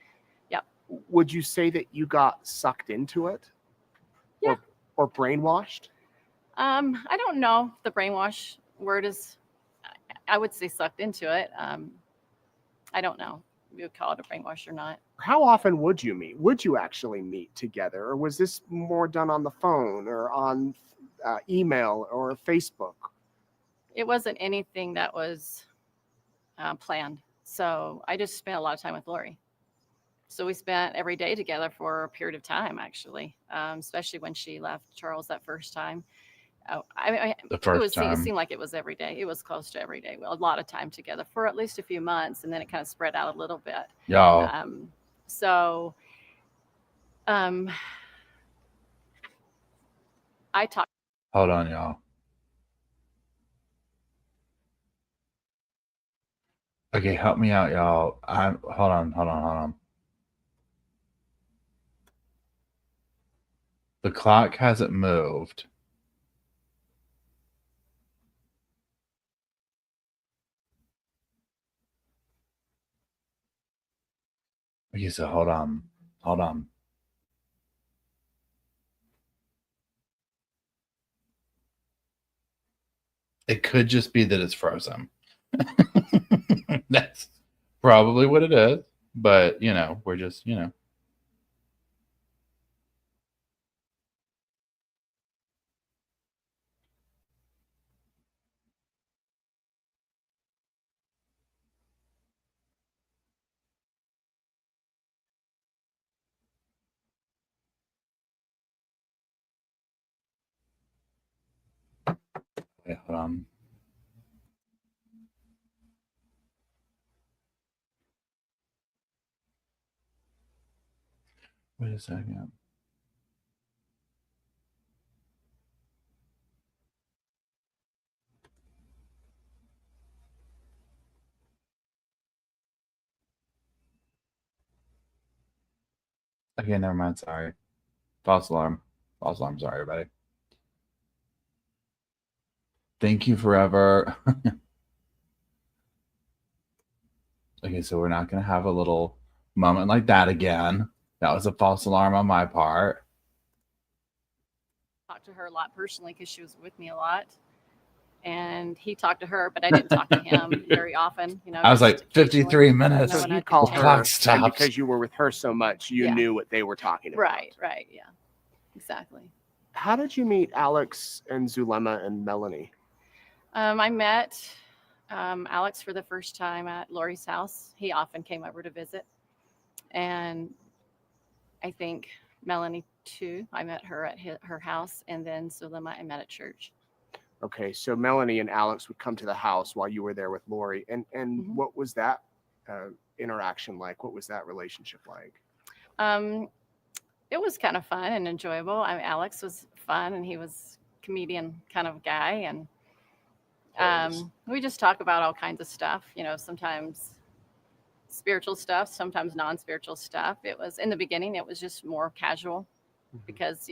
Yeah.
Would you say that you got sucked into it?
Yeah.
Or brainwashed?
I don't know if the brainwash word is, I would say sucked into it. I don't know if you would call it a brainwash or not.
How often would you meet? Would you actually meet together? Or was this more done on the phone or on email or Facebook?
It wasn't anything that was planned. So I just spent a lot of time with Lori. So we spent every day together for a period of time, actually, especially when she left Charles that first time. It seemed like it was every day. It was close to every day. A lot of time together for at least a few months, and then it kind of spread out a little bit.
Yeah.
I talked.
Hold on, y'all. Okay, help me out, y'all. Hold on. The clock hasn't moved. Okay, so hold on. It could just be that it's frozen. That's probably what it is. But, we're just, Yeah, hold on. Wait a second. Okay, never mind. Sorry. False alarm. Sorry, everybody. Thank you forever. Okay, so we're not going to have a little moment like that again. That was a false alarm on my part.
Talked to her a lot personally because she was with me a lot. And he talked to her, but I didn't talk to him very often.
I was like 53 minutes.
So you called her,
and
because you were with her so much, you knew what they were talking about.
Right, yeah, exactly.
How did you meet Alex and Zulema and Melanie?
I met Alex for the first time at Lori's house. He often came over to visit. And I think Melanie too. I met her at her house, and then Zulema I met at church.
Okay, so Melanie and Alex would come to the house while you were there with Lori. And
Mhm.
what was that interaction like? What was that relationship like?
It was kind of fun and enjoyable. Alex was fun, and he was comedian kind of guy, and we just talk about all kinds of stuff. Sometimes spiritual stuff, sometimes non-spiritual stuff. It was in the beginning, it was just more casual because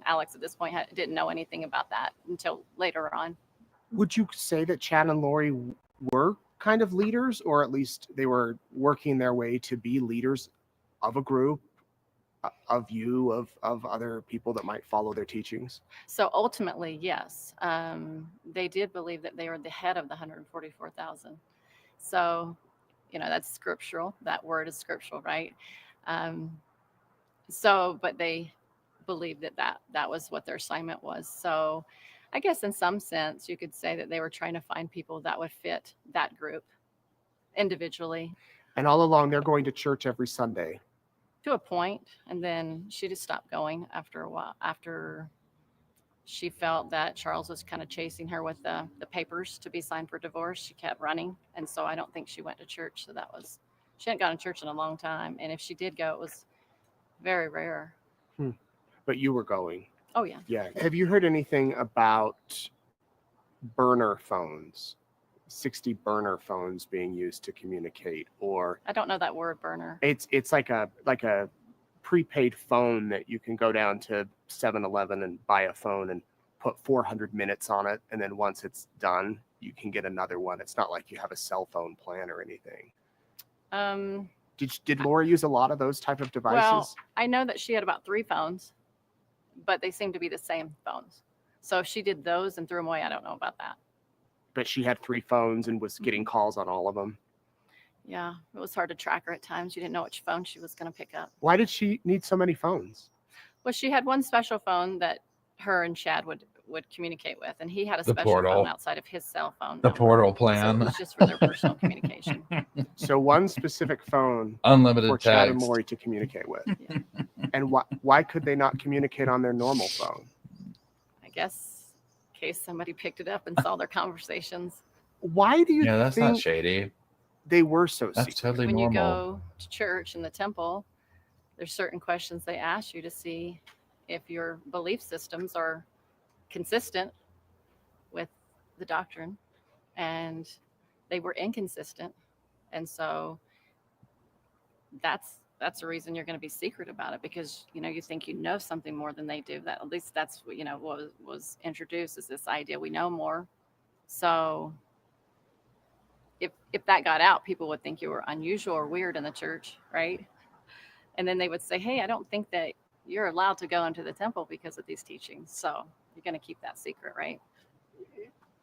Alex at this point didn't know anything about that until later on.
Would you say that Chad and Lori were kind of leaders, or at least they were working their way to be leaders of a group, of you, of other people that might follow their teachings?
So ultimately, yes, they did believe that they were the head of the 144,000. So, that's scriptural. That word is scriptural, right? But they believed that was what their assignment was. So I guess in some sense, you could say that they were trying to find people that would fit that group individually.
And all along, they're going to church every Sunday.
To a point, and then she just stopped going after a while, after she felt that Charles was kind of chasing her with the papers to be signed for divorce. She kept running, and so I don't think she went to church. So she hadn't gone to church in a long time, and if she did go, it was very rare.
But you were going.
Oh yeah.
Yeah. Have you heard anything about burner phones? 60 burner phones being used to communicate, or
I don't know that word, burner.
It's like a prepaid phone that you can go down to 7-Eleven and buy a phone and put 400 minutes on it, and then once it's done, you can get another one. It's not like you have a cell phone plan or anything. Did Laura use a lot of those type of devices?
Well, I know that she had about 3 phones, but they seem to be the same phones. So if she did those and threw them away, I don't know about that.
But she had 3 phones and was getting calls on all of them.
Yeah, it was hard to track her at times. You didn't know which phone she was going to pick up.
Why did she need so many phones?
Well, she had one special phone that her and Chad would communicate with, and he had a special
portal.
phone outside of his cell phone.
The
number.
portal
So
plan.
it was just for their personal communication.
So one specific phone
Unlimited
for Chad and
text.
Lori to communicate with.
Yeah.
And why could they not communicate on their normal phone?
I guess in case somebody picked it up and saw their conversations.
Why do you
Yeah, that's not
think
shady.
they were so
That's
secret?
totally
When
normal.
you go to church in the temple, there's certain questions they ask you to see if your belief systems are consistent with the doctrine, and they were inconsistent, and so that's the reason you're going to be secret about it, because you think you know something more than they do. That at least that's what was introduced, is this idea we know more. So if that got out, people would think you were unusual or weird in the church, right? And then they would say, hey, I don't think that you're allowed to go into the temple because of these teachings. So you're going to keep that secret, right?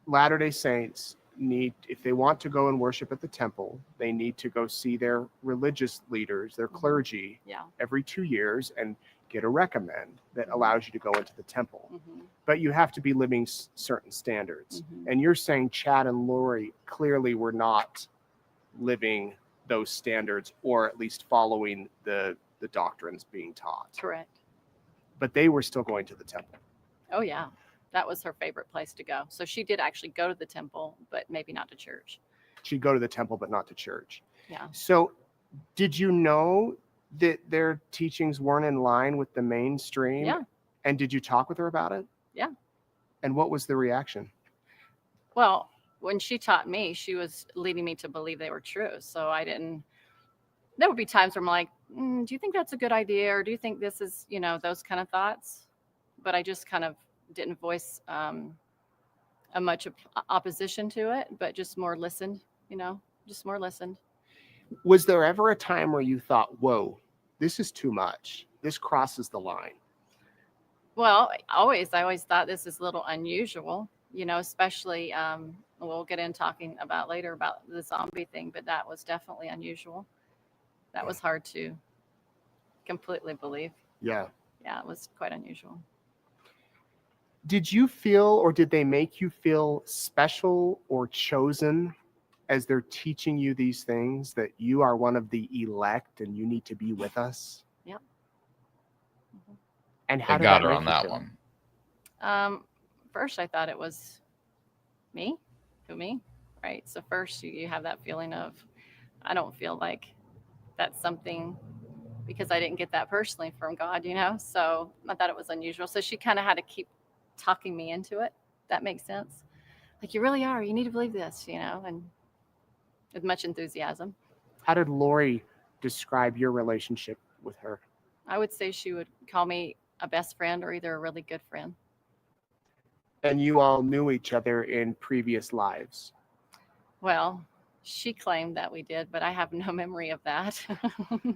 Latter-day Saints need, if they want to go and worship at the temple, they need to go see their religious leaders, their clergy,
Yeah.
every 2 years and get a recommend that allows you to go into the temple.
Mm-hmm.
But you have to be living certain standards.
Mm-hmm.
And you're saying Chad and Lori clearly were not living those standards, or at least following the doctrines being taught.
Correct.
But they were still going to the temple.
Oh, yeah. That was her favorite place to go. So she did actually go to the temple, but maybe not to church.
She'd go to the temple, but not to church.
Yeah.
So did you know that their teachings weren't in line with the mainstream?
Yeah.
And did you talk with her about it?
Yeah.
And what was the reaction?
Well, when she taught me, she was leading me to believe they were true. So there would be times where I'm like, do you think that's a good idea? Or do you think this is, those kind of thoughts? But I just kind of didn't voice a much opposition to it, but just more listened, just more listened.
Was there ever a time where you thought, whoa, this is too much? This crosses the line.
Well, I always thought this is a little unusual, especially, we'll get in talking about later about the zombie thing, but that was definitely unusual. That was hard to completely believe.
Yeah.
Yeah, it was quite unusual.
Did you feel, or did they make you feel special or chosen as they're teaching you these things, that you are one of the elect and you need to be with us?
Yep. Mhm.
And how
They
did
got
that
her
make
on
you
that
feel?
one.
First I thought it was me. Who, me? Right. So first you have that feeling of, I don't feel like that's something, because I didn't get that personally from God, so I thought it was unusual. So she kind of had to keep talking me into it. That makes sense. Like, you really are, you need to believe this, and with much enthusiasm.
How did Lori describe your relationship with her?
I would say she would call me a best friend or either a really good friend.
And you all knew each other in previous lives?
Well, she claimed that we did, but I have no memory of that.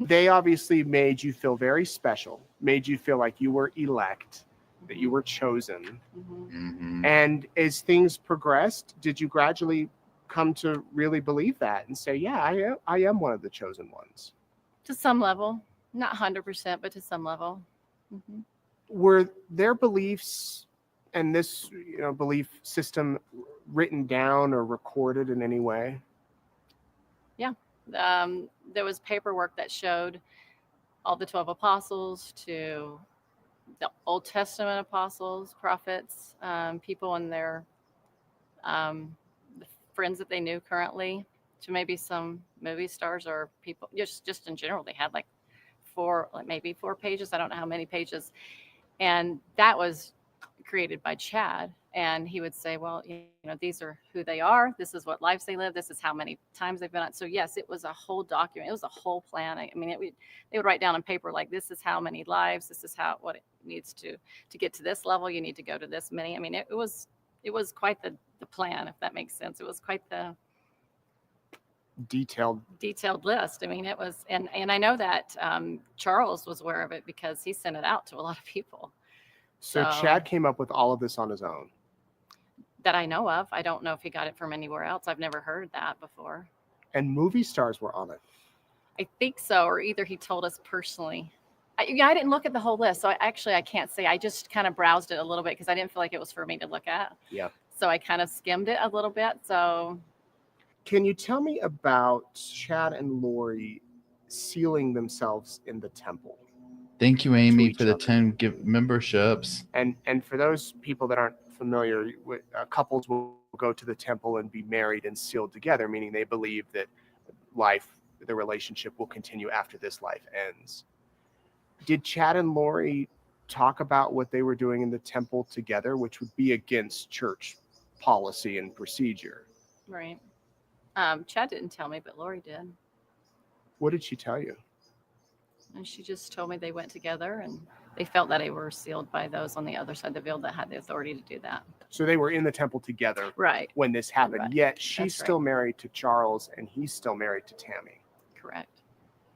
They obviously made you feel very special, made you feel like you were elect, that you were chosen.
Mhm.
And as things progressed, did you gradually come to really believe that and say, yeah, I am one of the chosen ones?
To some level, not 100%, but to some level. Mhm.
Were their beliefs and this belief system written down or recorded in any way?
Yeah. There was paperwork that showed all the 12 apostles to the Old Testament apostles, prophets, people and their the friends that they knew currently, to maybe some movie stars or people just in general. They had like maybe 4 pages. I don't know how many pages. And that was created by Chad. And he would say, well, these are who they are. This is what lives they live. This is how many times they've been on. So yes, it was a whole document. It was a whole plan. I mean, they would write down on paper, like, this is how many lives, this is what it needs to get to this level. You need to go to this many. I mean, it was quite the plan, if that makes sense. It was quite the
detailed
list. I mean, it was, and I know that Charles was aware of it because he sent it out to a lot of people.
So Chad came up with all of this on his own?
That I know of. I don't know if he got it from anywhere else. I've never heard that before.
And movie stars were on it?
I think so, or either he told us personally. I didn't look at the whole list, so I can't say. I just kind of browsed it a little bit because I didn't feel like it was for me to look at.
Yeah.
So I kind of skimmed it a little bit. So,
can you tell me about Chad and Lori sealing themselves in the temple?
Thank you, Amy, for the 10 memberships.
And for those people that aren't familiar, couples will go to the temple and be married and sealed together, meaning they believe that the relationship will continue after this life ends. Did Chad and Lori talk about what they were doing in the temple together, which would be against church policy and procedure?
Right. Chad didn't tell me, but Lori did.
What did she tell you?
And she just told me they went together and they felt that they were sealed by those on the other side of the veil that had the authority to do that.
So they were in the temple together,
right,
when this happened,
right.
Yet she's
That's
still
right.
married to Charles and he's still married to Tammy.
Correct.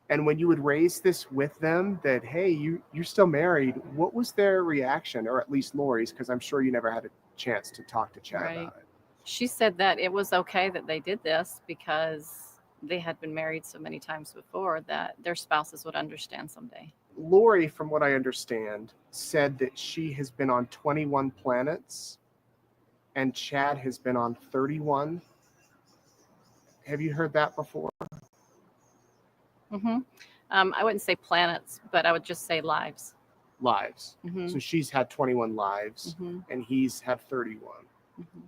And when you would raise this with them that, hey, you're still married, what was their reaction, or at least Lori's, because I'm sure you never had a chance to talk to Chad about it?
She said that it was okay that they did this because they had been married so many times before that their spouses would understand someday.
Lori, from what I understand, said that she has been on 21 planets and Chad has been on 31. Have you heard that before?
Mm-hmm. I wouldn't say planets, but I would just say lives.
Lives.
Mm-hmm.
So she's had 21 lives,
mm-hmm.
and he's had 31.
Mm-hmm.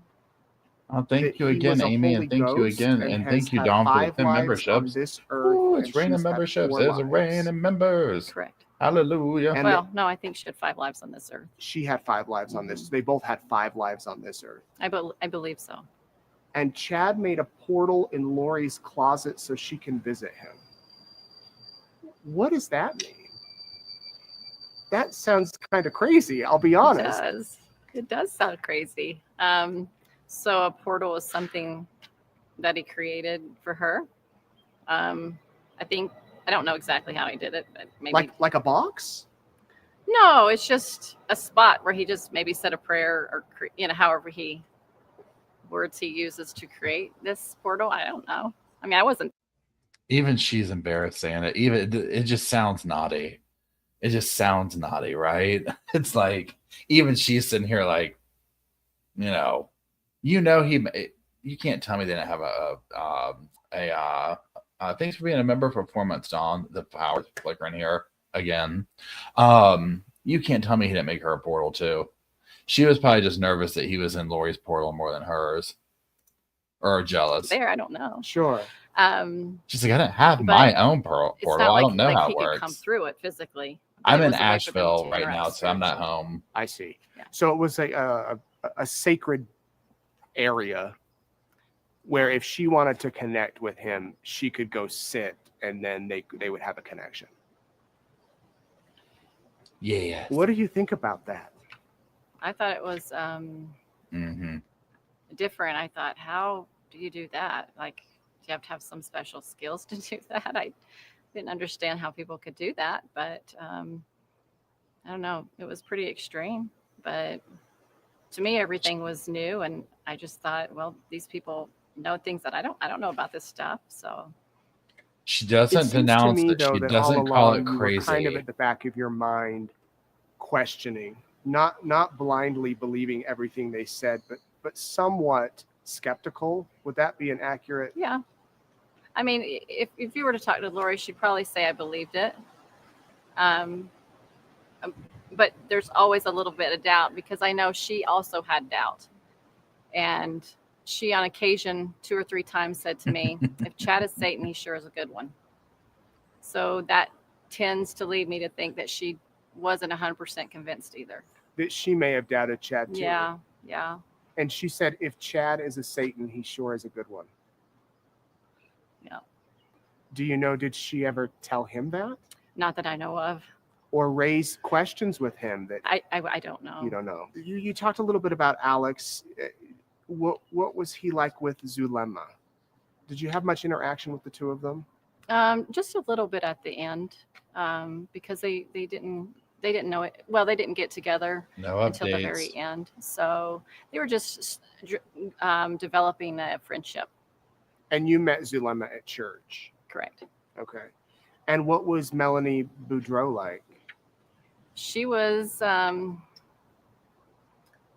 Oh, thank you again, Amy, and thank you again, and thank you, Don, for the 10 memberships.
Ooh,
it's raining memberships. There's a rain of members.
Correct.
Hallelujah.
And
well, no, I think she had 5 lives on this earth.
She had 5 lives on this. They both had 5 lives on this earth.
I believe so.
And Chad made a portal in Lori's closet so she can visit him. What does that mean? That sounds kind of crazy, I'll be honest.
It does sound crazy. So a portal is something that he created for her. I don't know exactly how he did it, but maybe
like a box?
No, it's just a spot where he just maybe said a prayer or however words he uses to create this portal. I don't know. I mean, I wasn't.
Even she's embarrassed saying it. Even it just sounds naughty. It just sounds naughty, right? It's like, even she's sitting here like, you can't tell me they didn't have thanks for being a member for 4 months, Dawn. The power's flickering here again. You can't tell me he didn't make her a portal too. She was probably just nervous that he was in Lori's portal more than hers, or jealous.
There, I don't know.
Sure.
She's like, I didn't have my own portal. I don't know how it works.
Come through it physically.
I'm in Asheville right now, so I'm not home.
I see.
Yeah.
So it was a sacred area where if she wanted to connect with him, she could go sit, and then they would have a connection.
Yeah.
What do you think about that?
I thought it was different. I thought, how do you do that? Like, do you have to have some special skills to do that? I didn't understand how people could do that, but I don't know. It was pretty extreme, but to me, everything was new, and I just thought, well, these people know things that I don't know about this stuff. So
she doesn't denounce it. She doesn't call it crazy.
You were kind of at the back of your mind questioning, not blindly believing everything they said, but somewhat skeptical. Would that be an accurate?
Yeah. I mean, if you were to talk to Lori, she'd probably say I believed it. But there's always a little bit of doubt, because I know she also had doubt. And she, on occasion, 2 or 3 times said to me, if Chad is Satan, he sure is a good one. So that tends to lead me to think that she wasn't 100% convinced either.
That she may have doubted Chad too.
Yeah.
And she said, if Chad is a Satan, he sure is a good one.
Yeah.
Do you know, did she ever tell him that?
Not that I know of.
Or raise questions with him that
I don't know.
You don't know. You talked a little bit about Alex. What was he like with Zulema? Did you have much interaction with the two of them?
Just a little bit at the end, because they didn't know it. Well, they didn't get together until the very end. So they were just developing a friendship. And
you met Zulema at church?
Correct.
Okay. And what was Melanie Boudreau like?
She was,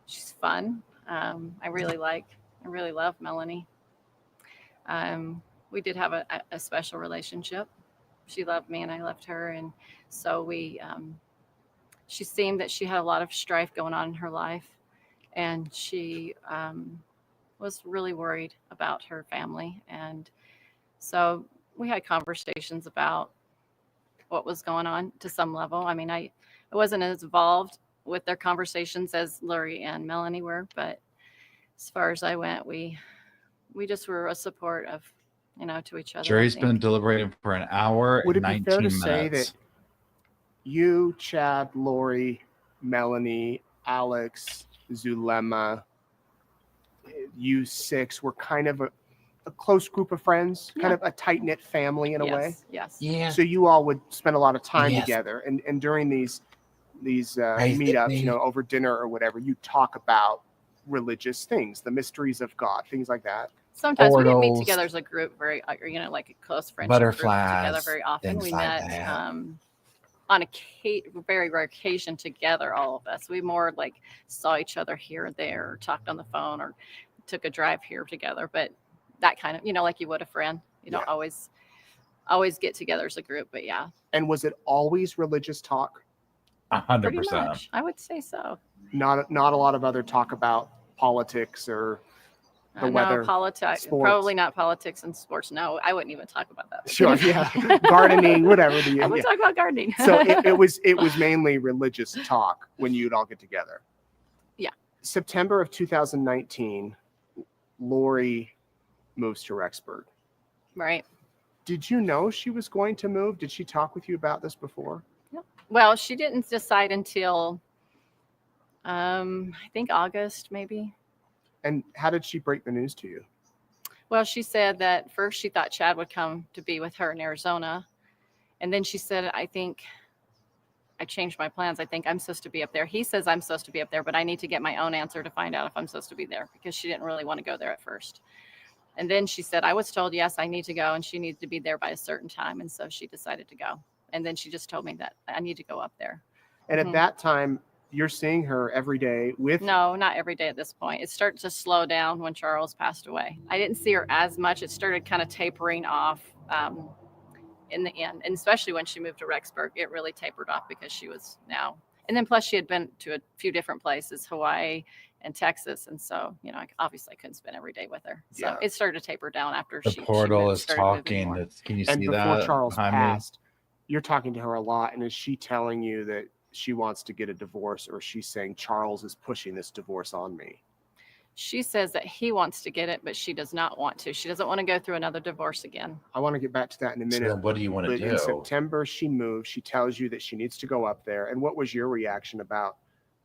she's fun. I really love Melanie. We did have a special relationship. She loved me and I loved her. And so she seemed that she had a lot of strife going on in her life. And she was really worried about her family. And so we had conversations about what was going on to some level. I mean, I wasn't as involved with their conversations as Lori and Melanie were, but as far as I went, we just were a support of, to each other.
Jury's been deliberating for an hour and 19 minutes. Would it be fair to say that
you, Chad, Lori, Melanie, Alex, Zulema, you 6 were kind of a close group of friends, kind of a tight-knit family in a way?
Yes.
Yeah.
So you all would spend a lot of time together, and during these meetups, over dinner or whatever, you talk about religious things, the mysteries of God, things like that.
Sometimes we didn't meet together as a group like a close friendship
butterflies,
group together very often. We met on a very rare occasion together, all of us. We more like saw each other here and there, or talked on the phone, or took a drive here together. But that kind of, like you would a friend. You don't always get together as a group, but yeah.
And was it always religious talk?
100%.
I would say so.
Not a lot of other talk about politics or the weather.
No, politics.
Sports.
Probably not politics and sports. No, I wouldn't even talk about that.
Sure, yeah. Gardening, whatever.
I would talk about gardening.
So it was mainly religious talk when you'd all get together.
Yeah.
September of 2019, Lori moves to Rexburg.
Right.
Did you know she was going to move? Did she talk with you about this before?
No. Well, she didn't decide until I think August, maybe.
And how did she break the news to you?
Well, she said that first she thought Chad would come to be with her in Arizona. And then she said, I think I changed my plans. I think I'm supposed to be up there. He says I'm supposed to be up there, but I need to get my own answer to find out if I'm supposed to be there, because she didn't really want to go there at first. And then she said, I was told, yes, I need to go, and she needed to be there by a certain time. And so she decided to go. And then she just told me that I need to go up there.
And
Mhm.
at that time, you're seeing her every day with.
No, not every day at this point. It started to slow down when Charles passed away. I didn't see her as much. It started kind of tapering off in the end. And especially when she moved to Rexburg, it really tapered off because she was now. And then plus she had been to a few different places, Hawaii and Texas. And so, you know, obviously I couldn't spend every day with her. So
Yeah.
it started to taper down after
The
she
portal is
started moving
talking.
more.
Can you
And
see
before
that
Charles
behind
passed, you're talking to her a lot. And is she telling you that she wants to get a divorce, or she's saying Charles is pushing this divorce on me?
She says that he wants to get it, but she does not want to. She doesn't want to go through another divorce again.
I want to get back to that in a
me? So
minute.
then what do you want to
But
do?
in September, she moved. She tells you that she needs to go up there. And what was your reaction about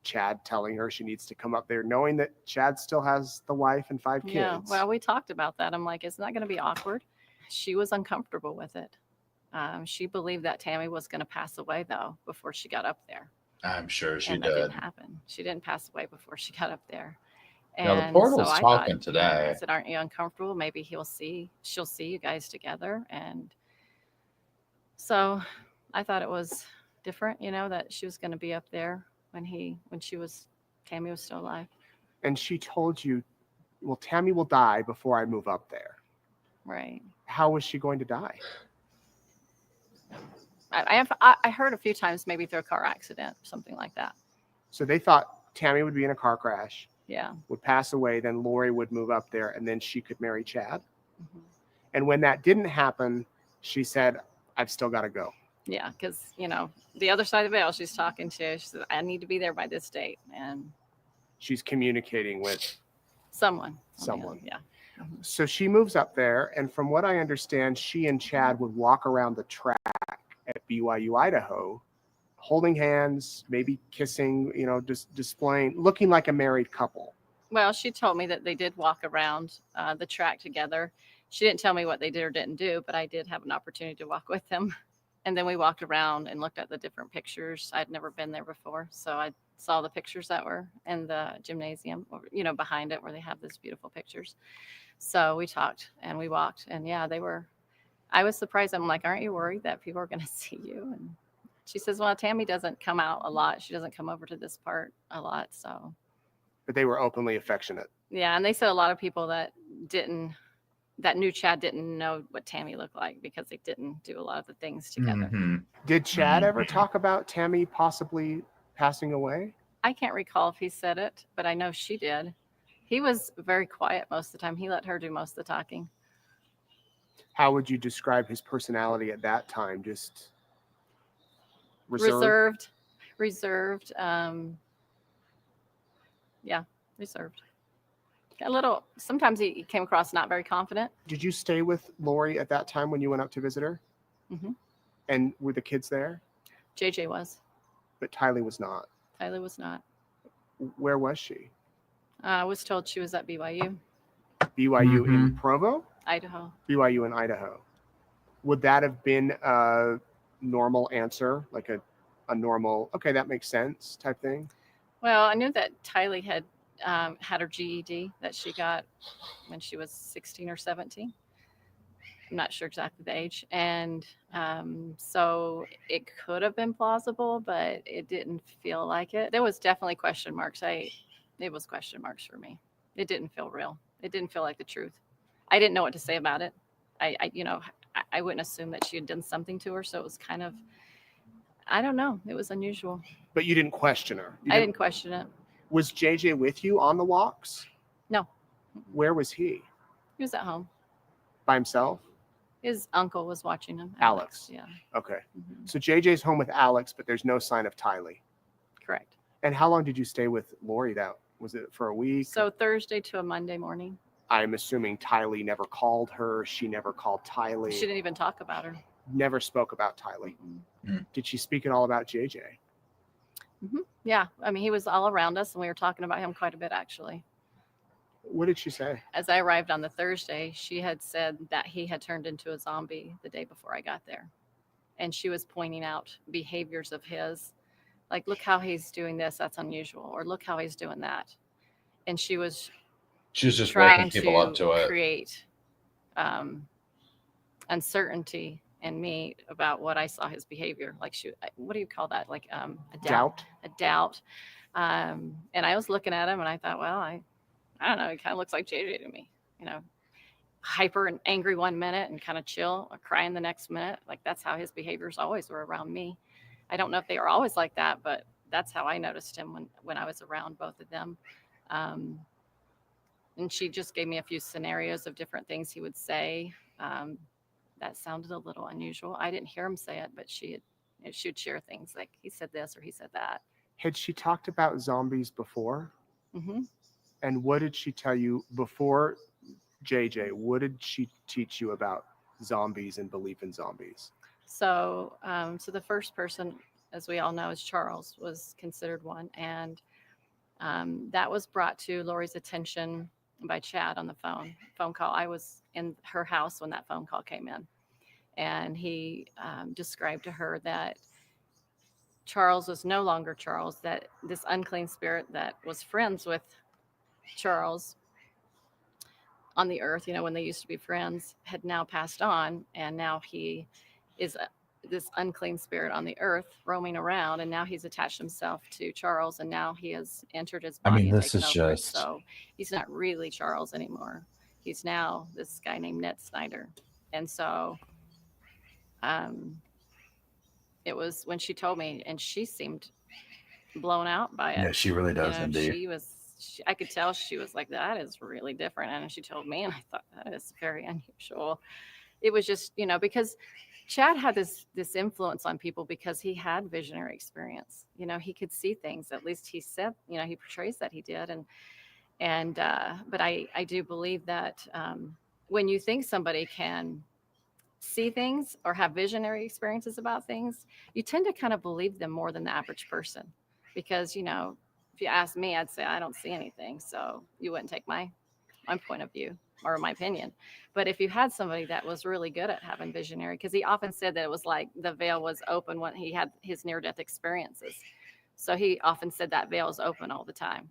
Chad telling her she needs to come up there, knowing that Chad still has the wife and 5 kids?
Yeah, well, we talked about that. I'm like, isn't that going to be awkward? She was uncomfortable with it. She believed that Tammy was going to pass away, though, before she got up there.
I'm sure she
And that
did.
didn't happen. She didn't pass away before she got up there.
Now, the
And
portal's
so I
talking
thought,
today.
I said, aren't you uncomfortable? Maybe she'll see you guys together. And so I thought it was different, you know, that she was going to be up there when Tammy was still alive.
And she told you, well, Tammy will die before I move up there.
Right.
How was she going to die?
I heard a few times maybe through a car accident, something like that.
So they thought Tammy would be in a car crash,
Yeah.
would pass away, then Lori would move up there, and then she could marry Chad.
Mhm.
And when that didn't happen, she said, I've still got to go.
Yeah, because, you know, the other side of the veil she's talking to, she said, I need to be there by this date. And
She's communicating with
someone. Yeah.
So she moves up there, and from what I understand, she and Chad would walk around the track at BYU, Idaho, holding hands, maybe kissing, you know, just displaying, looking like a married couple.
Well, she told me that they did walk around the track together. She didn't tell me what they did or didn't do, but I did have an opportunity to walk with them. And then we walked around and looked at the different pictures. I'd never been there before, so I saw the pictures that were in the gymnasium, or, you know, behind it where they have those beautiful pictures. So we talked and we walked, and yeah, I was surprised. I'm like, aren't you worried that people are going to see you? And she says, well, Tammy doesn't come out a lot. She doesn't come over to this part a lot. So,
But they were openly affectionate.
yeah. And they said a lot of people that knew Chad didn't know what Tammy looked like because they didn't do a lot of the things together.
Mhm.
Did Chad ever talk about Tammy possibly passing away?
I can't recall if he said it, but I know she did. He was very quiet most of the time. He let her do most of the talking.
How would you describe his personality at that time? Just reserved?
Reserved. Yeah, reserved. A little, sometimes he came across not very confident.
Did you stay with Lori at that time when you went up to visit her?
Mhm.
And were the kids there?
JJ was.
But Tylee was not.
Tyler was not.
Where was she?
I was told she was at BYU,
BYU in Provo?
Idaho.
BYU in Idaho. Would that have been a normal answer? Like a normal, okay, that makes sense type thing?
Well, I knew that Tylee had had her GED that she got when she was 16 or 17. I'm not sure exactly the age. And so it could have been plausible, but it didn't feel like it. There was definitely question marks. It was question marks for me. It didn't feel real. It didn't feel like the truth. I didn't know what to say about it. I wouldn't assume that she had done something to her. So it was kind of, I don't know. It was unusual.
But you didn't question her?
I didn't question it.
Was JJ with you on the walks?
No.
Where was he?
He was at home.
By himself?
His uncle was watching him.
Alex.
Yeah.
Okay.
Mm-hmm.
So JJ's home with Alex, but there's no sign of Tylee.
Correct.
And how long did you stay with Lori? Was it for a week?
So Thursday to a Monday morning.
I'm assuming Tylee never called her. She never called Tylee.
She didn't even talk about her.
Never spoke about Tylee.
Mm-hmm.
Did she speak at all about JJ?
Mm-hmm. Yeah. I mean, he was all around us and we were talking about him quite a bit, actually.
What did she say?
As I arrived on the Thursday, she had said that he had turned into a zombie the day before I got there. And she was pointing out behaviors of his, like, look how he's doing this. That's unusual. Or look how he's doing that. And she was
just
trying
waking people up to it.
Create uncertainty and me about what I saw his behavior. Like, what do you call that? Like a
Doubt.
A doubt. And I was looking at him and I thought, well, I don't know. He kind of looks like JJ to me, you know, hyper and angry one minute and kind of chill or crying the next minute. Like, that's how his behaviors always were around me. I don't know if they were always like that, but that's how I noticed him when I was around both of them. And she just gave me a few scenarios of different things he would say. That sounded a little unusual. I didn't hear him say it, but she would share things like he said this or he said that.
Had she talked about zombies before?
Mm-hmm.
And what did she tell you before JJ? What did she teach you about zombies and belief in zombies?
So the first person, as we all know, is Charles, was considered one. And that was brought to Lori's attention by Chad on the phone call. I was in her house when that phone call came in. And he described to her that Charles was no longer Charles, that this unclean spirit that was friends with Charles on the earth, you know, when they used to be friends, had now passed on. And now he is this unclean spirit on the earth roaming around. And now he's attached himself to Charles. And now he has entered his body.
I mean,
and
this
taken
is
over it.
just.
So he's not really Charles anymore. He's now this guy named Ned Snyder. And so it was when she told me, and she seemed blown out by it.
Yeah, she really does,
you know,
indeed.
I could tell she was like, that is really different. And she told me, and I thought, that is very unusual. It was just, you know, because Chad had this influence on people because he had visionary experience. You know, he could see things. At least he said, you know, he portrays that he did. But I do believe that when you think somebody can see things or have visionary experiences about things, you tend to kind of believe them more than the average person. Because, you know, if you ask me, I'd say I don't see anything. So you wouldn't take my point of view or my opinion. But if you had somebody that was really good at having visionary, because he often said that it was like the veil was open when he had his near-death experiences. So he often said that veil is open all the time.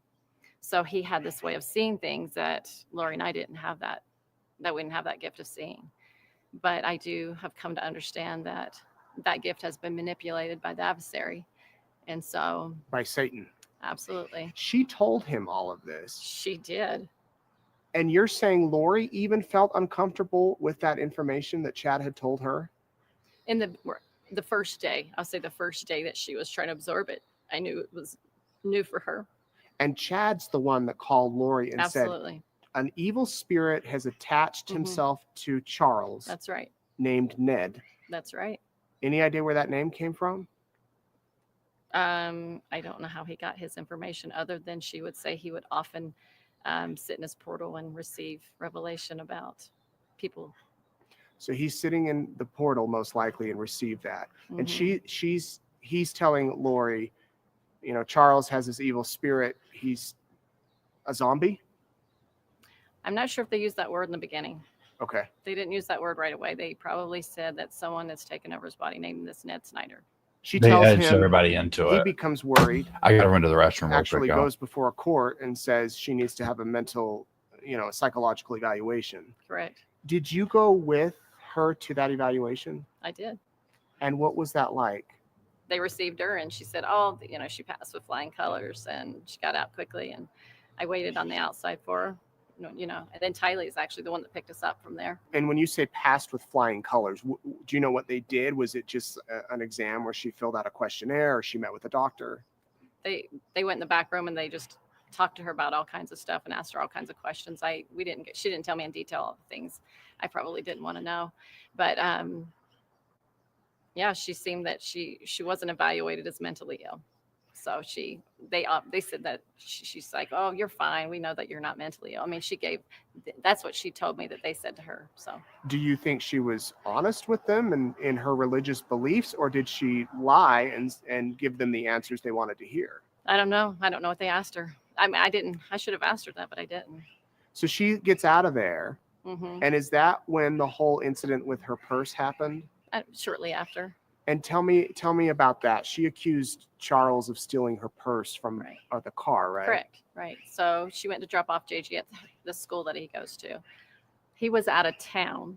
So he had this way of seeing things that Lori and I didn't have that we didn't have that gift of seeing. But I do have come to understand that that gift has been manipulated by the adversary. And so.
By Satan.
Absolutely.
She told him all of this.
She did.
And you're saying Lori even felt uncomfortable with that information that Chad had told her?
In the first day, I'll say the first day that she was trying to absorb it, I knew it was new for her.
And Chad's the one that called Lori and
Absolutely.
said, an evil spirit has attached himself to Charles.
That's right.
Named Ned.
That's right.
Any idea where that name came from?
I don't know how he got his information other than she would say he would often sit in his portal and receive revelation about people.
So he's sitting in the portal most likely and received that. Mm-hmm. And he's telling Lori, you know, Charles has this evil spirit. He's a zombie.
I'm not sure if they used that word in the beginning.
Okay.
They didn't use that word right away. They probably said that someone has taken over his body, named this Ned Snyder.
She tells him
everybody into it.
He becomes worried.
I got to run to the restroom.
Actually goes before a court and says she needs to have a mental, you know, psychological evaluation.
Correct.
Did you go with her to that evaluation?
I did.
And what was that like?
They received her and she said, oh, you know, she passed with flying colors and she got out quickly. And I waited on the outside for her. You know, and then Tylee is actually the one that picked us up from there.
And when you say passed with flying colors, do you know what they did? Was it just an exam where she filled out a questionnaire or she met with a doctor?
They went in the back room and they just talked to her about all kinds of stuff and asked her all kinds of questions. She didn't tell me in detail all the things I probably didn't want to know. But yeah, she seemed that she wasn't evaluated as mentally ill. So they said that she's like, oh, you're fine. We know that you're not mentally ill. I mean, that's what she told me that they said to her. So
do you think she was honest with them and in her religious beliefs, or did she lie and give them the answers they wanted to hear?
I don't know. I don't know what they asked her. I mean, I should have asked her that, but I didn't.
So she gets out of there.
Mm-hmm.
And is that when the whole incident with her purse happened?
Shortly after.
And tell me about that. She accused Charles of stealing her purse from the car, right?
Correct, right. So she went to drop off JG at the school that he goes to. He was out of town,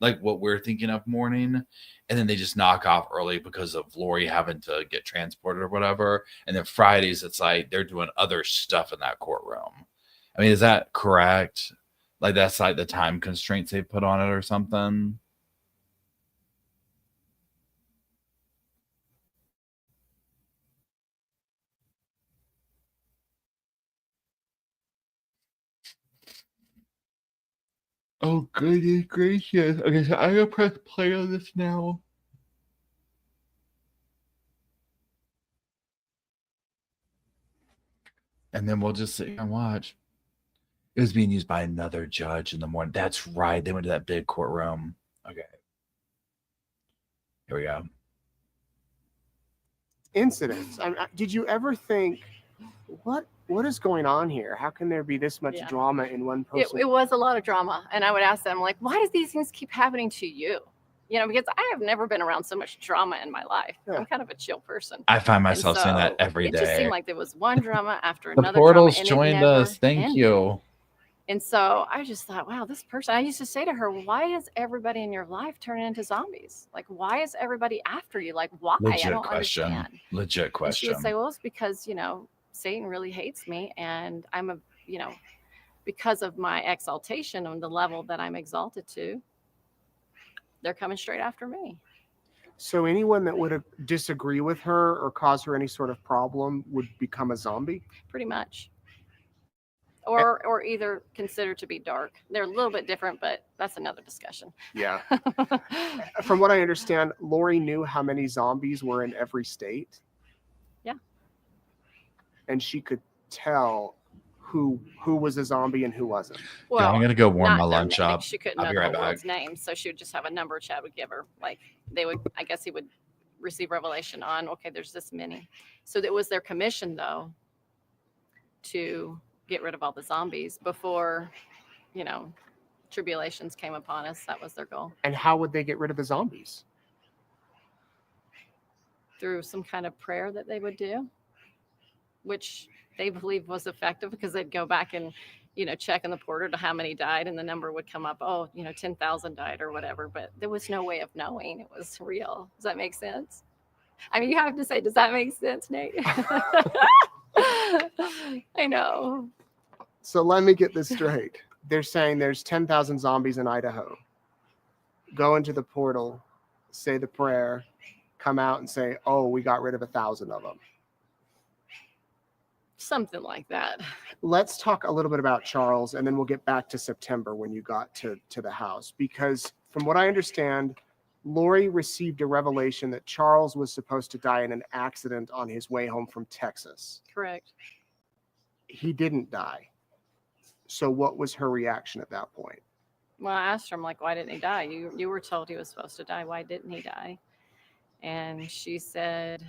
like what we're thinking of morning, and then they just knock off early because of Lori having to get transported or whatever. And then Fridays, it's like they're doing other stuff in that courtroom. I mean, is that correct? Like that's like the time constraints they put on it or something? Oh, goodness gracious. Okay, so I'm going to press play on this now. And then we'll just sit here and watch. It was being used by another judge in the morning. That's right. They went to that big courtroom. Okay. Here we go.
Incidents. Did you ever think, what is going on here? How can there be this much drama in one person?
It was a lot of drama. And I would ask them, like, why does these things keep happening to you? You know, because I have never been around so much drama in my life. Yeah. I'm kind of a chill person.
I find myself saying that every day.
It just seemed like there was one drama after
the
another.
Portals joined us. Thank you.
And so I just thought, wow, this person, I used to say to her, why is everybody in your life turning into zombies? Like, why is everybody after you? Like, why?
Legit
I don't
question.
understand.
Legit question.
And she would say, well, it's because, you know, Satan really hates me. And I'm because of my exaltation on the level that I'm exalted to, they're coming straight after me.
So anyone that would disagree with her or cause her any sort of problem would become a zombie?
Pretty much. Or either considered to be dark. They're a little bit different, but that's another discussion.
Yeah. From what I understand, Lori knew how many zombies were in every state.
Yeah.
And she could tell who was a zombie and who wasn't.
Well, I'm gonna go warm my lunch up.
She couldn't know the whole world's name, so she would just have a number Chad would give her. Like I guess he would receive revelation on, okay, there's this many. So it was their commission though to get rid of all the zombies before, tribulations came upon us. That was their goal.
And how would they get rid of the zombies?
Through some kind of prayer that they would do, which they believed was effective because they'd go back and, check in the portal to how many died, and the number would come up, 10,000 died or whatever, but there was no way of knowing it was real. Does that make sense? I mean, you have to say, does that make sense, Nate? I know.
So let me get this straight. They're saying there's 10,000 zombies in Idaho. Go into the portal, say the prayer, come out and say, oh, we got rid of 1,000 of them.
Something like that.
Let's talk a little bit about Charles, and then we'll get back to September when you got to the house. Because from what I understand, Lori received a revelation that Charles was supposed to die in an accident on his way home from Texas.
Correct.
He didn't die. So what was her reaction at that point?
Well, I asked her, I'm like, why didn't he die? You were told he was supposed to die. Why didn't he die? And she said,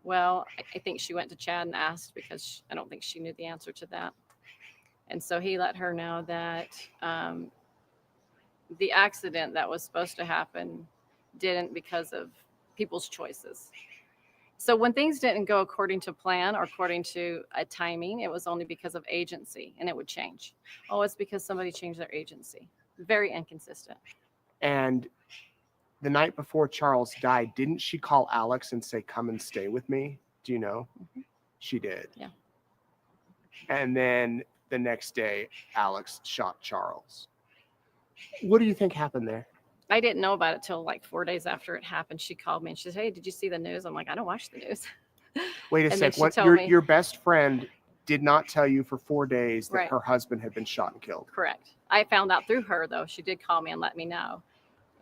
well, I think she went to Chad and asked because I don't think she knew the answer to that. And so he let her know that the accident that was supposed to happen didn't because of people's choices. So when things didn't go according to plan or according to a timing, it was only because of agency, and it would change. Oh, it's because somebody changed their agency. Very inconsistent.
And the night before Charles died, didn't she call Alex and say, come and stay with me? Do you know? Mm-hmm. She did.
Yeah.
And then the next day, Alex shot Charles. What do you think happened there?
I didn't know about it till like 4 days after it happened. She called me and she said, hey, did you see the news? I'm like, I don't watch the news.
Wait a sec. What your best friend did not tell you for 4 days that her husband had been shot and killed?
Correct. I found out through her, though. She did call me and let me know.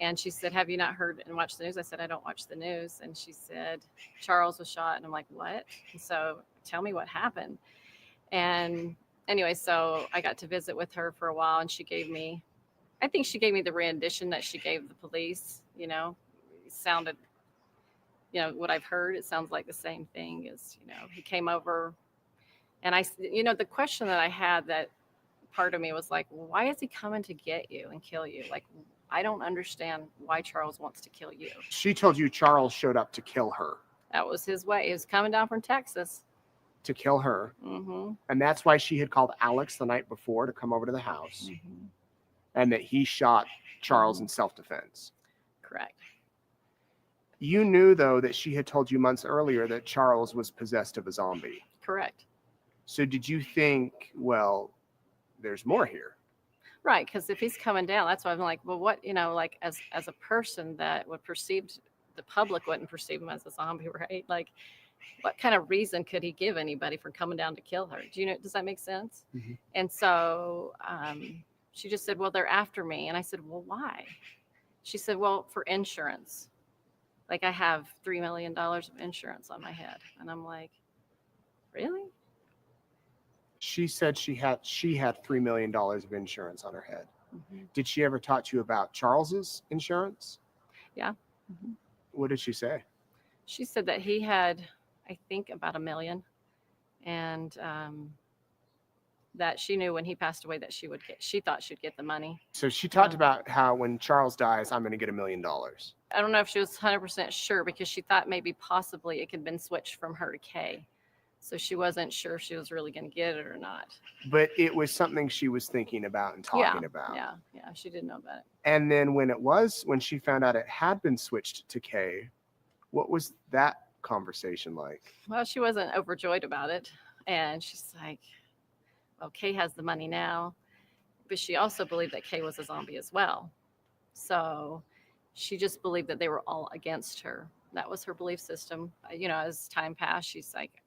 And she said, have you not heard and watched the news? I said, I don't watch the news. And she said, Charles was shot. And I'm like, what? And so tell me what happened. And anyway, so I got to visit with her for a while, and I think she gave me the rendition that she gave the police. It sounded, what I've heard, it sounds like the same thing as, he came over, and the question that I had, that part of me was like, well, why is he coming to get you and kill you? Like, I don't understand why Charles wants to kill you.
She told you Charles showed up to kill her.
That was his way. He was coming down from Texas
to kill her.
Mm-hmm.
And that's why she had called Alex the night before to come over to the house. Mm-hmm. And that he shot Charles in self-defense.
Correct.
You knew, though, that she had told you months earlier that Charles was possessed of a zombie.
Correct.
So did you think, well, there's more here?
Right, because if he's coming down, that's why I'm like, well, what, like as a person that would perceive, the public wouldn't perceive him as a zombie, right? Like, what kind of reason could he give anybody for coming down to kill her? Does that make sense?
Mm-hmm.
And so she just said, well, they're after me. And I said, well, why? She said, well, for insurance. Like, I have $3 million of insurance on my head. And I'm like, really?
She said she had $3 million of insurance on her head.
Mm-hmm.
Did she ever talk to you about Charles's insurance?
Yeah. Mm-hmm.
What did she say?
She said that he had, I think, about $1 million, and that she knew when he passed away that she thought she'd get the money.
So she talked about how when Charles dies, I'm going to get $1 million.
I don't know if she was 100% sure, because she thought maybe possibly it could have been switched from her to Kay. So she wasn't sure if she was really going to get it or not.
But it was something she was thinking about and talking about.
Yeah, she didn't know about it.
And then when she found out it had been switched to Kay, what was that conversation like?
Well, she wasn't overjoyed about it. And she's like, well, Kay has the money now. But she also believed that Kay was a zombie as well. So she just believed that they were all against her. That was her belief system. As time passed, she's like,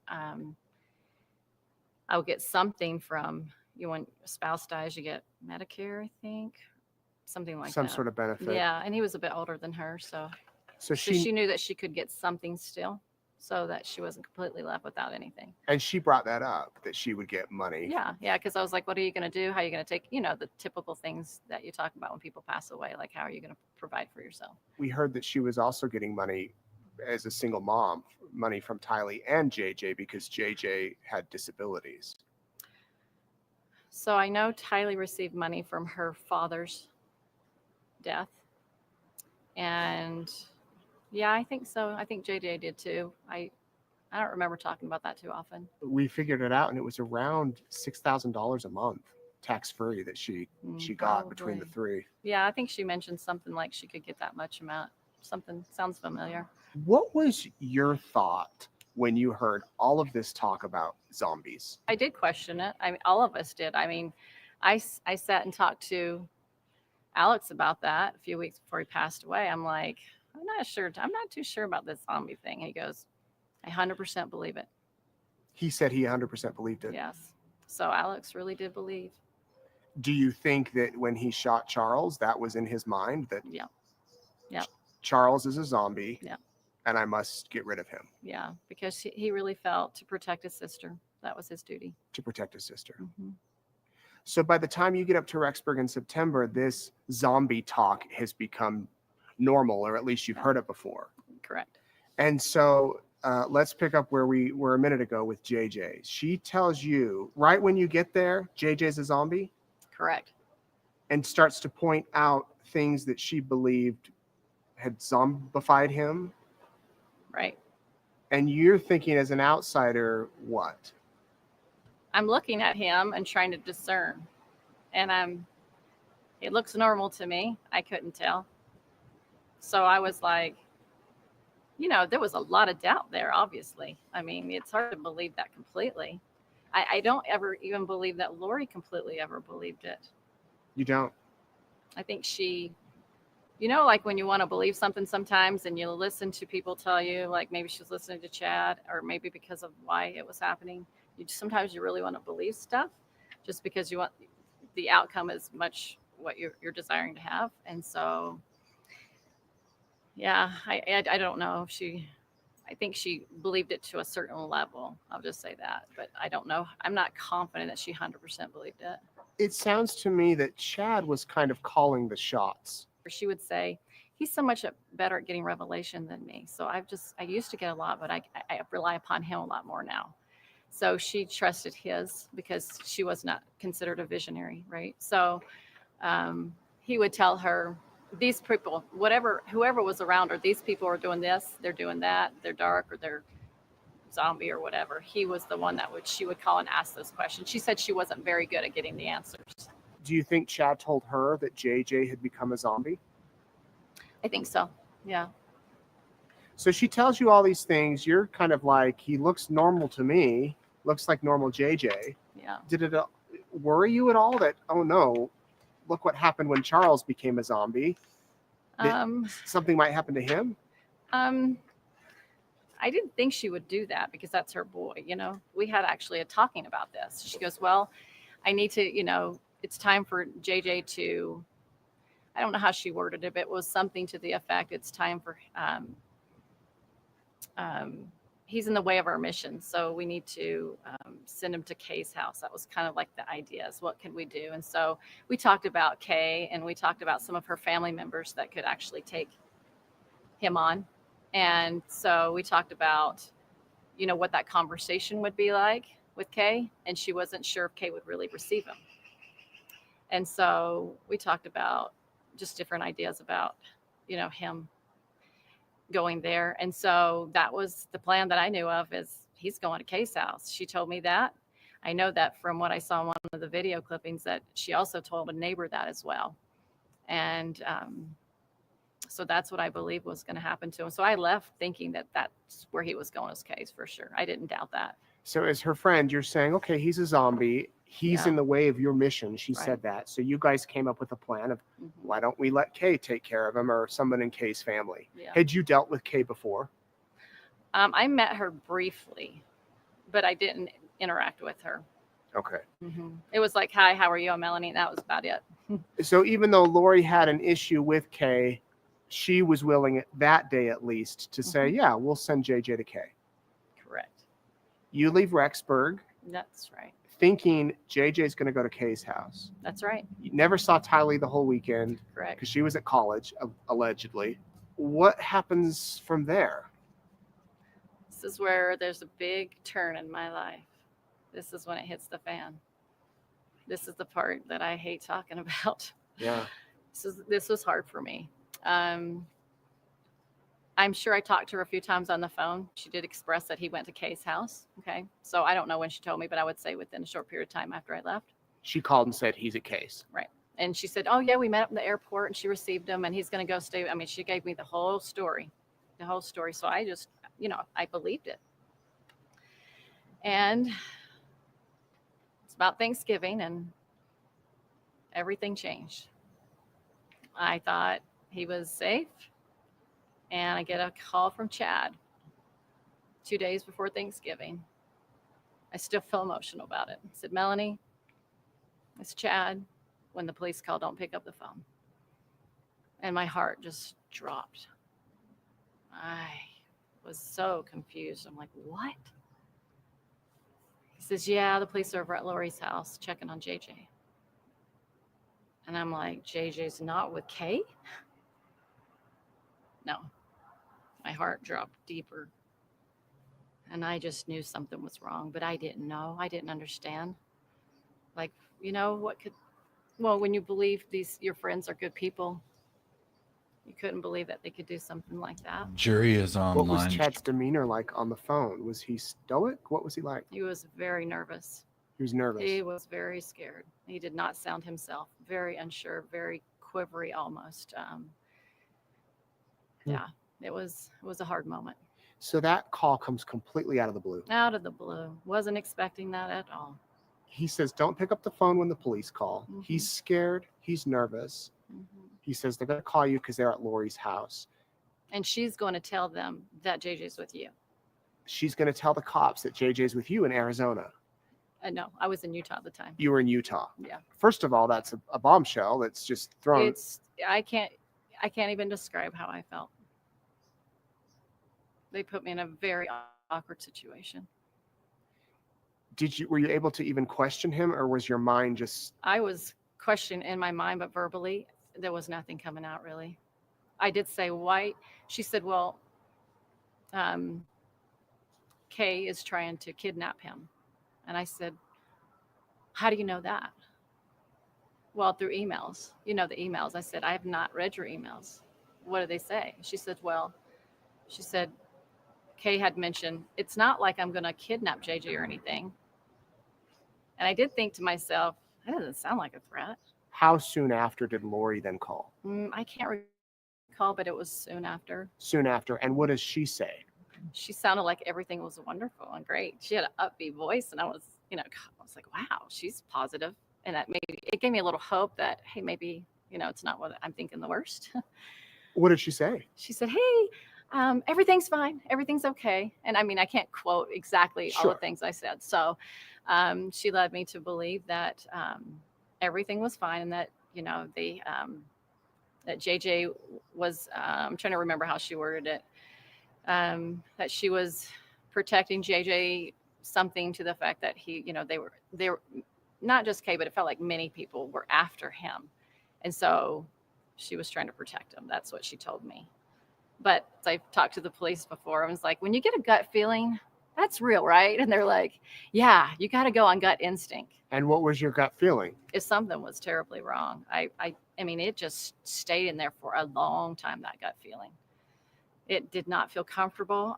I'll get something from you. When a spouse dies, you get Medicare, I think, something like that.
Some sort of benefit.
Yeah, and he was a bit older than her, so
she
she knew that she could get something still, so that she wasn't completely left without anything.
And she brought that up, that she would get money.
Yeah, because I was like, what are you going to do? How are you going to take, the typical things that you talk about when people pass away, like how are you going to provide for yourself?
We heard that she was also getting money as a single mom, money from Tylee and JJ, because JJ had disabilities.
So I know Tylee received money from her father's death. And yeah, I think so. I think JJ did too. I don't remember talking about that too often.
We figured it out, and it was around $6,000 a month, tax-free, that she got between the three.
Yeah, I think she mentioned something like she could get that much amount. Something sounds familiar.
What was your thought when you heard all of this talk about zombies?
I did question it. I mean, all of us did. I mean, I sat and talked to Alex about that a few weeks before he passed away. I'm like, I'm not too sure about this zombie thing. He goes, I 100% believe it.
He said he 100% believed it.
Yes. So Alex really did believe.
Do you think that when he shot Charles, that was in his mind, that Charles is a zombie, and I must get rid of him?
Yeah, because he really felt to protect his sister. That was his duty.
To protect his sister.
Mm-hmm.
So by the time you get up to Rexburg in September, this zombie talk has become normal, or at least you've heard it before.
Correct.
And so let's pick up where we were a minute ago with JJ. She tells you right when you get there, JJ's a zombie?
Correct.
And starts to point out things that she believed had zombified him.
Right.
And you're thinking, as an outsider, what?
I'm looking at him and trying to discern. And it looks normal to me. I couldn't tell. So I was like, there was a lot of doubt there, obviously. I mean, it's hard to believe that completely. I don't ever even believe that Lori completely ever believed it.
You don't?
I think she, like when you want to believe something sometimes and you listen to people tell you, like maybe she's listening to Chad, or maybe because of why it was happening. Sometimes you really want to believe stuff just because you want the outcome as much what you're desiring to have. And so, yeah, I don't know if I think she believed it to a certain level. I'll just say that, but I don't know. I'm not confident that she 100% believed it.
It sounds to me that Chad was kind of calling the shots.
She would say, he's so much better at getting revelation than me. So I used to get a lot, but I rely upon him a lot more now. So she trusted his because she was not considered a visionary, right? So he would tell her, these people, whoever was around her, these people are doing this, they're doing that, they're dark or they're zombie or whatever. He was the one she would call and ask those questions. She said she wasn't very good at getting the answers.
Do you think Chad told her that JJ had become a zombie?
I think so. Yeah.
So she tells you all these things. You're kind of like, he looks normal to me, looks like normal JJ.
Yeah.
Did it worry you at all that, oh no, look what happened when Charles became a zombie? That something might happen to him?
I didn't think she would do that because that's her boy. You know, we had actually a talking about this. She goes, well, I need to, you know, it's time for JJ to, I don't know how she worded it, but it was something to the effect, it's time for, he's in the way of our mission. So we need to send him to Kay's house. That was kind of like the idea is what could we do? And so we talked about Kay and we talked about some of her family members that could actually take him on. And so we talked about, you know, what that conversation would be like with Kay. And she wasn't sure if Kay would really receive him. And so we talked about just different ideas about, you know, him going there. And so that was the plan that I knew of, is he's going to Kay's house. She told me that. I know that from what I saw in one of the video clippings, that she also told a neighbor that as well. And so that's what I believe was going to happen to him. So I left thinking that that's where he was going, as Kay's, for sure. I didn't doubt that.
So as her friend, you're saying, okay, he's a zombie. He's in the way of your mission. She said that. So you guys came up with a plan of, why don't we let Kay take care of him, or someone in Kay's family? Yeah. Had you dealt with Kay before?
I met her briefly, but I didn't interact with her.
Okay.
It was like, hi, how are you? I'm Melanie. And that was about it.
So even though Lori had an issue with Kay, she was willing that day at least to say, yeah, we'll send JJ to Kay.
Correct.
You leave Rexburg.
That's right.
Thinking JJ's going to go to Kay's house.
That's right.
You never saw Tylee the whole weekend.
Correct.
Because she was at college, allegedly. What happens from there?
This is where there's a big turn in my life. This is when it hits the fan. This is the part that I hate talking about.
Yeah.
This was hard for me. I'm sure I talked to her a few times on the phone. She did express that he went to Kay's house. Okay. So I don't know when she told me, but I would say within a short period of time after I left.
She called and said he's at Kay's.
Right. And she said, oh, yeah, we met up in the airport and she received him and he's going to go stay. I mean, she gave me the whole story. So I just, you know, I believed it. And it's about Thanksgiving and everything changed. I thought he was safe. And I get a call from Chad 2 days before Thanksgiving. I still feel emotional about it. I said, Melanie, it's Chad. When the police call, don't pick up the phone. And my heart just dropped. I was so confused. I'm like, what? He says, yeah, the police are over at Lori's house checking on JJ. And I'm like, JJ's not with Kay? No. My heart dropped deeper. And I just knew something was wrong, but I didn't know. I didn't understand. Like, you know, when you believe your friends are good people, you couldn't believe that they could do something like that.
Jury is online.
What was Chad's demeanor like on the phone? Was he stoic? What was he like?
He was very nervous.
He was nervous.
He was very scared. He did not sound himself. Very unsure, very quivery almost. Yeah, it was a hard moment.
So that call comes completely out of the blue.
Out of the blue. Wasn't expecting that at all.
He says, don't pick up the phone when the police call. He's scared. He's nervous. He says, they're going to call you because they're at Lori's house.
And she's going to tell them that JJ's with you.
She's going to tell the cops that JJ's with you in Arizona.
No, I was in Utah at the time.
You were in Utah.
Yeah.
First of all, that's a bombshell that's just thrown.
I can't even describe how I felt. They put me in a very awkward situation.
Were you able to even question him, or was your mind just?
I was questioning in my mind, but verbally, there was nothing coming out really. I did say, why? She said, well, Kay is trying to kidnap him. And I said, how do you know that? Well, through emails. You know the emails. I said, I have not read your emails. What do they say? She said, Kay had mentioned, it's not like I'm going to kidnap JJ or anything. And I did think to myself, that doesn't sound like a threat.
How soon after did Lori then call?
I can't recall, but it was soon after.
Soon after. And what does she say?
She sounded like everything was wonderful and great. She had an upbeat voice, and I was like, wow, she's positive. And that maybe it gave me a little hope that, hey, maybe, it's not what I'm thinking the worst.
What did she say?
She said, hey, everything's fine. Everything's okay. And I mean, I can't quote exactly all the things I said. So she led me to believe that everything was fine, and that, that JJ was, I'm trying to remember how she worded it, that she was protecting JJ, something to the fact that he, they were not just Kay, but it felt like many people were after him. And so she was trying to protect him. That's what she told me. But I've talked to the police before. I was like, when you get a gut feeling, that's real, right? And they're like, yeah, you got to go on gut instinct.
And what was your gut feeling?
If something was terribly wrong. I mean, it just stayed in there for a long time, that gut feeling. It did not feel comfortable.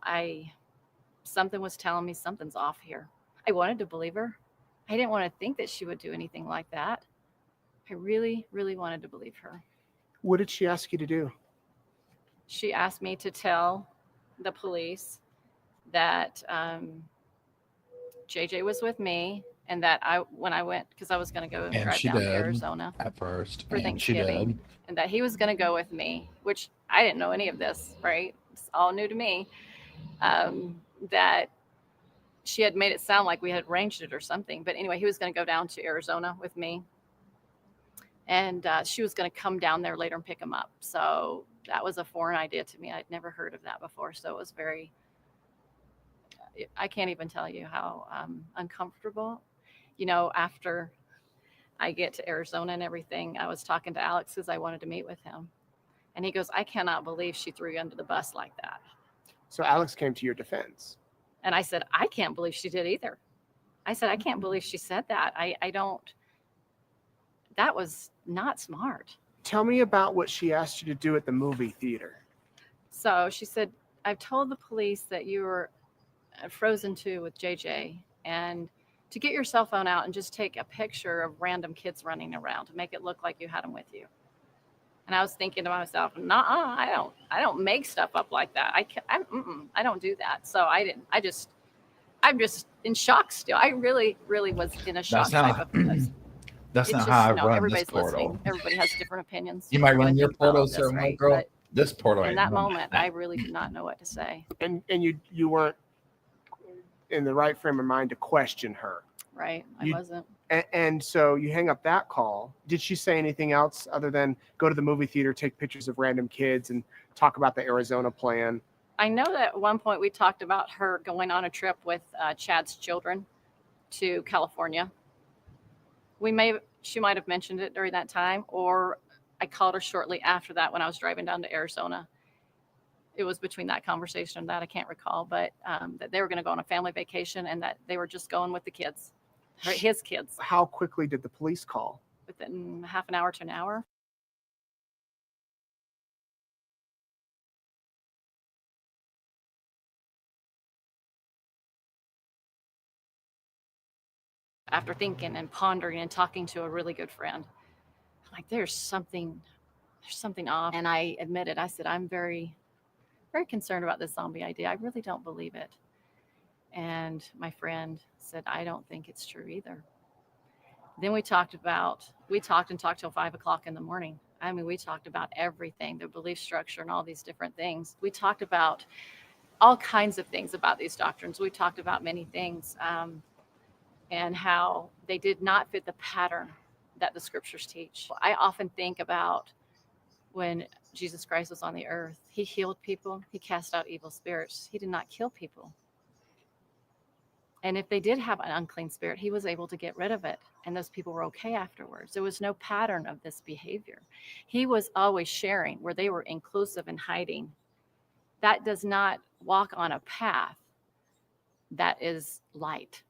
Something was telling me something's off here. I wanted to believe her. I didn't want to think that she would do anything like that. I really, really wanted to believe her.
What did she ask you to do?
She asked me to tell the police that JJ was with me, and that when I went, because I was going to go and drive down to Arizona
at first
for Thanksgiving, and that he was going to go with me, which I didn't know any of this, right? It's all new to me. That she had made it sound like we had arranged it or something. But anyway, he was going to go down to Arizona with me, and she was going to come down there later and pick him up. So that was a foreign idea to me. I'd never heard of that before. So it was I can't even tell you how uncomfortable, after I get to Arizona and everything. I was talking to Alex because I wanted to meet with him. And he goes, I cannot believe she threw you under the bus like that.
So Alex came to your defense.
And I said, I can't believe she did either. I said, I can't believe she said that. That was not smart.
Tell me about what she asked you to do at the movie theater.
So she said, I've told the police that you were at Frozen 2 with JJ, and to get your cell phone out and just take a picture of random kids running around to make it look like you had them with you. And I was thinking to myself, nah, I don't make stuff up like that. I don't do that. So I'm just in shock still. I really, really was in a shock type of because
that's not how I run this portal.
Listening. Everybody has different opinions.
You might run your portal a certain way, girl. This portal.
In that moment, I really did not know what to say.
And you weren't in the right frame of mind to question her.
Right. I wasn't.
And so you hang up that call. Did she say anything else other than go to the movie theater, take pictures of random kids, and talk about the Arizona plan?
I know that at one point we talked about her going on a trip with Chad's children to California. She might have mentioned it during that time, or I called her shortly after that when I was driving down to Arizona. It was between that conversation and that, I can't recall, but that they were going to go on a family vacation and that they were just going with the kids, his kids.
How quickly did the police call?
Within half an hour to an hour. After thinking and pondering and talking to a really good friend, I'm like, there's something off. And I admitted, I said, I'm very, very concerned about this zombie idea. I really don't believe it. And my friend said, I don't think it's true either. Then we talked and talked till 5 o'clock in the morning. I mean, we talked about everything, the belief structure and all these different things. We talked about all kinds of things about these doctrines. We talked about many things. And how they did not fit the pattern that the scriptures teach. I often think about when Jesus Christ was on the earth. He healed people. He cast out evil spirits. He did not kill people. And if they did have an unclean spirit, he was able to get rid of it. And those people were okay afterwards. There was no pattern of this behavior. He was always sharing where they were inclusive and hiding. That does not walk on a path that is light.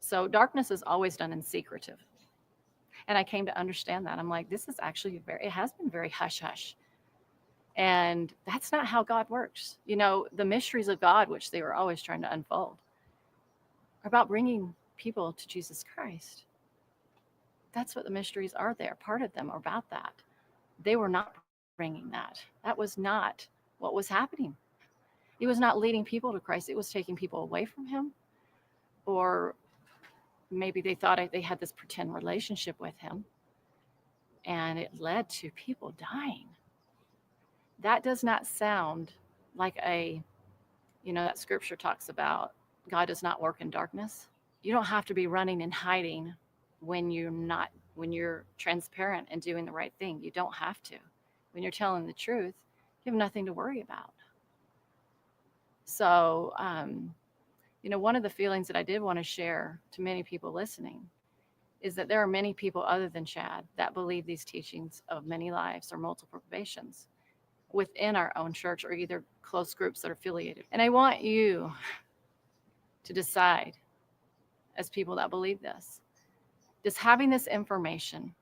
So darkness is always done in secretive. And I came to understand that. I'm like, this is actually it has been very hush-hush. And that's not how God works. The mysteries of God, which they were always trying to unfold, are about bringing people to Jesus Christ. That's what the mysteries are there. Part of them are about that. They were not bringing that. That was not what was happening. It was not leading people to Christ. It was taking people away from him. Or maybe they thought they had this pretend relationship with him, and it led to people dying. That does not sound like that scripture talks about God does not work in darkness. You don't have to be running and hiding when you're transparent and doing the right thing. You don't have to. When you're telling the truth, you have nothing to worry about. So, one of the feelings that I did want to share to many people listening is that there are many people other than Chad that believe these teachings of many lives or multiple probations within our own church or either close groups that are affiliated. And I want you to decide, as people that believe this, does having this information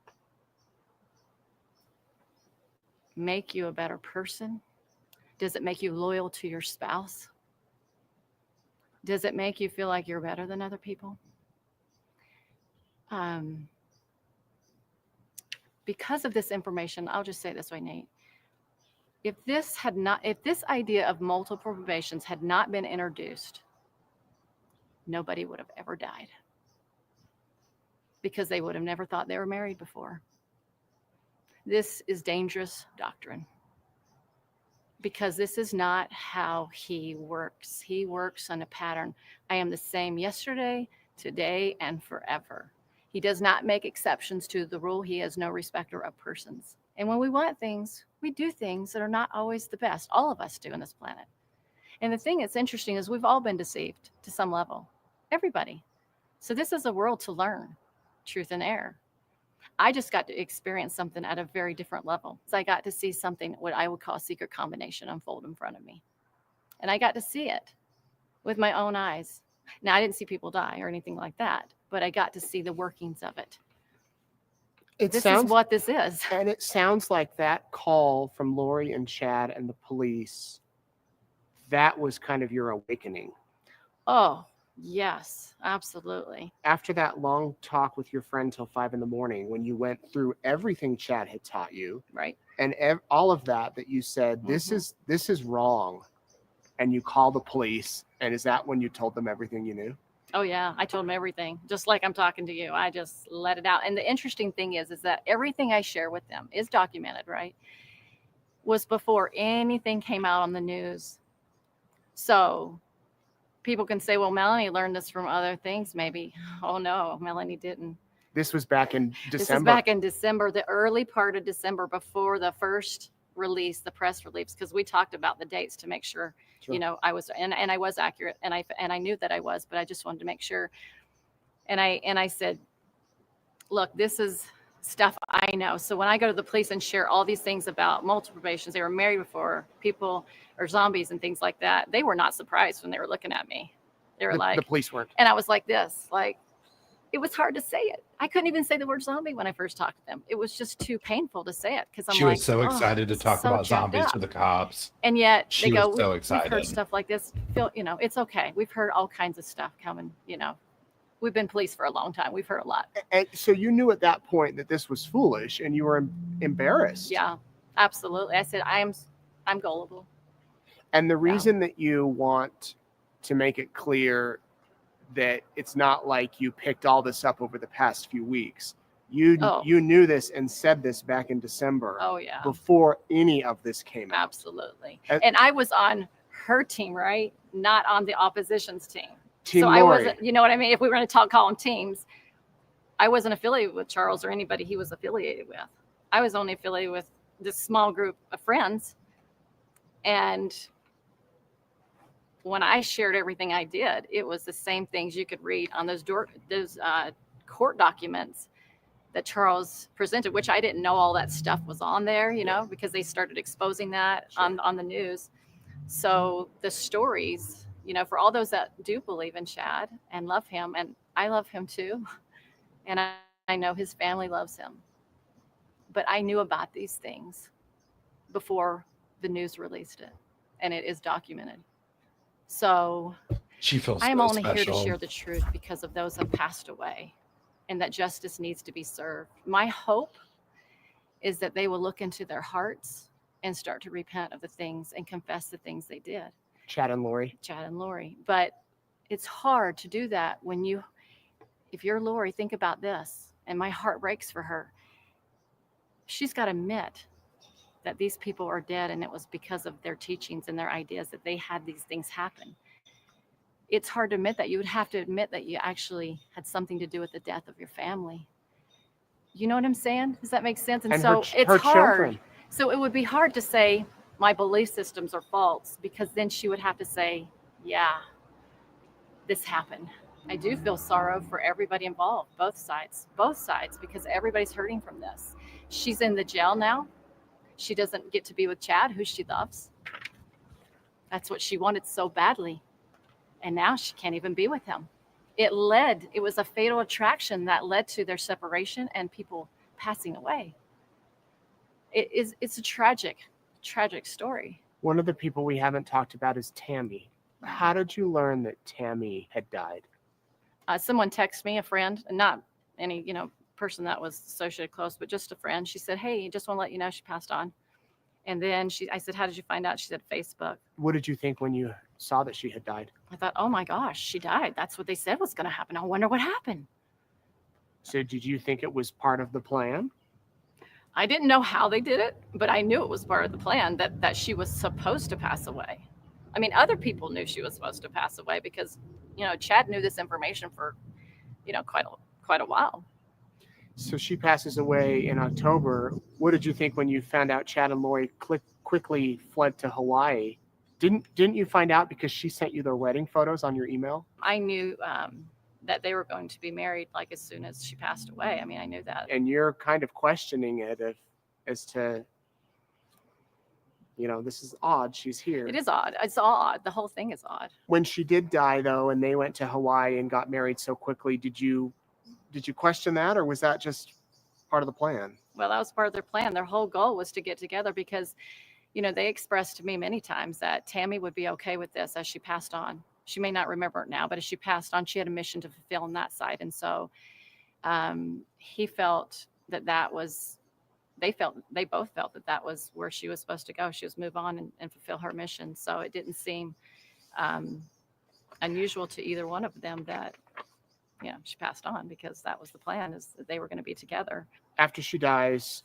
make you a better person? Does it make you loyal to your spouse? Does it make you feel like you're better than other people? Because of this information, I'll just say it this way, Nate. If this idea of multiple probations had not been introduced, nobody would have ever died, because they would have never thought they were married before. This is dangerous doctrine, because this is not how he works. He works on a pattern. I am the same yesterday, today, and forever. He does not make exceptions to the rule. He has no respecter of persons. And when we want things, we do things that are not always the best. All of us do on this planet. And the thing that's interesting is we've all been deceived to some level. Everybody. So this is a world to learn truth and error. I just got to experience something at a very different level. So I got to see something, what I would call a secret combination, unfold in front of me. And I got to see it with my own eyes. Now, I didn't see people die or anything like that, but I got to see the workings of it. This is what this is.
And it sounds like that call from Lori and Chad and the police, that was kind of your awakening.
Oh, yes, absolutely.
After that long talk with your friend till 5 a.m, when you went through everything Chad had taught you,
right,
and all of that you said, this is wrong, and you called the police, and is that when you told them everything you knew?
Oh yeah, I told them everything, just like I'm talking to you. I just let it out. And the interesting thing is that everything I share with them is documented, right? Was before anything came out on the news. So people can say, well, Melanie learned this from other things, maybe. Oh no, Melanie didn't.
This was back in December.
This is back in December, the early part of December, before the first release, the press release, because we talked about the dates to make sure, I was, and I was accurate, and I knew that I was, but I just wanted to make sure. And I said, look, this is stuff I know. So when I go to the police and share all these things about multiple probations, they were married before, people or zombies and things like that, they were not surprised when they were looking at me. They were like,
the police weren't.
And I was like this, like, it was hard to say it. I couldn't even say the word zombie when I first talked to them. It was just too painful to say it, because
she was so excited to talk about zombies to the cops.
And yet
she
they go,
was so excited.
We've heard stuff like this. It's okay. We've heard all kinds of stuff coming. We've been police for a long time. We've heard a lot.
And so you knew at that point that this was foolish, and you were embarrassed.
Yeah, absolutely. I said, I'm gullible.
And the reason that you want to make it clear that it's not like you picked all this up over the past few weeks. You knew this and said this back in December.
Oh yeah.
Before any of this came out.
Absolutely. And I was on her team, right? Not on the opposition's team.
Team
so
Lori.
I wasn't, you know what I mean? If we were going to call them teams, I wasn't affiliated with Charles or anybody he was affiliated with. I was only affiliated with this small group of friends. And when I shared everything I did, it was the same things you could read on those court documents that Charles presented, which I didn't know all that stuff was on there, because they started exposing that on the news. So the stories, for all those that do believe in Chad and love him, and I love him too, and I know his family loves him, but I knew about these things before the news released it, and it is documented. So
she feels
I am
so
only
special.
Here to share the truth because of those that passed away. and that justice needs to be served. My hope is that they will look into their hearts and start to repent of the things and confess the things they did.
Chad and Lori. But it's hard to do that when if you're Lori, think about this, and my heart breaks for her. She's got to admit that these people are dead, and it was because of their teachings and their ideas that they had these things happen. It's hard to admit that. You would have to admit that you actually had something to do with the death of your family. You know what I'm saying? Does that make sense? And so it's her
hard.
Children.
So it would be hard to say my belief systems are false, because then she would have to say, yeah, this happened. I do feel sorrow for everybody involved, both sides, because everybody's hurting from this. She's in the jail now. She doesn't get to be with Chad, who she loves. That's what she wanted so badly. And now she can't even be with him. It was a fatal attraction that led to their separation and people passing away. It's a tragic story.
One of the people we haven't talked about is Tammy. How did you learn that Tammy had died?
Someone texted me, a friend, not any, person that was associated close, but just a friend. She said, hey, just want to let you know she passed on. And then I said, how did you find out? She said, Facebook.
What did you think when you saw that she had died?
I thought, oh my gosh, she died. That's what they said was going to happen. I wonder what happened.
So did you think it was part of the plan?
I didn't know how they did it, but I knew it was part of the plan that she was supposed to pass away. I mean, other people knew she was supposed to pass away because, Chad knew this information for, quite a while.
So she passes away in October. What did you think when you found out Chad and Lori quickly fled to Hawaii? Didn't you find out because she sent you their wedding photos on your email?
I knew that they were going to be married like as soon as she passed away. I mean, I knew that.
And you're kind of questioning it as to, this is odd. She's here.
It is odd. It's all odd. The whole thing is odd.
When she did die, though, and they went to Hawaii and got married so quickly, did you question that, or was that just part of the plan?
Well, that was part of their plan. Their whole goal was to get together because, they expressed to me many times that Tammy would be okay with this as she passed on. She may not remember it now, but as she passed on, she had a mission to fulfill on that side. And so he felt they both felt that was where she was supposed to go. She was move on and fulfill her mission. So it didn't seem unusual to either one of them that, she passed on, because that was the plan, is that they were going to be together.
After she dies,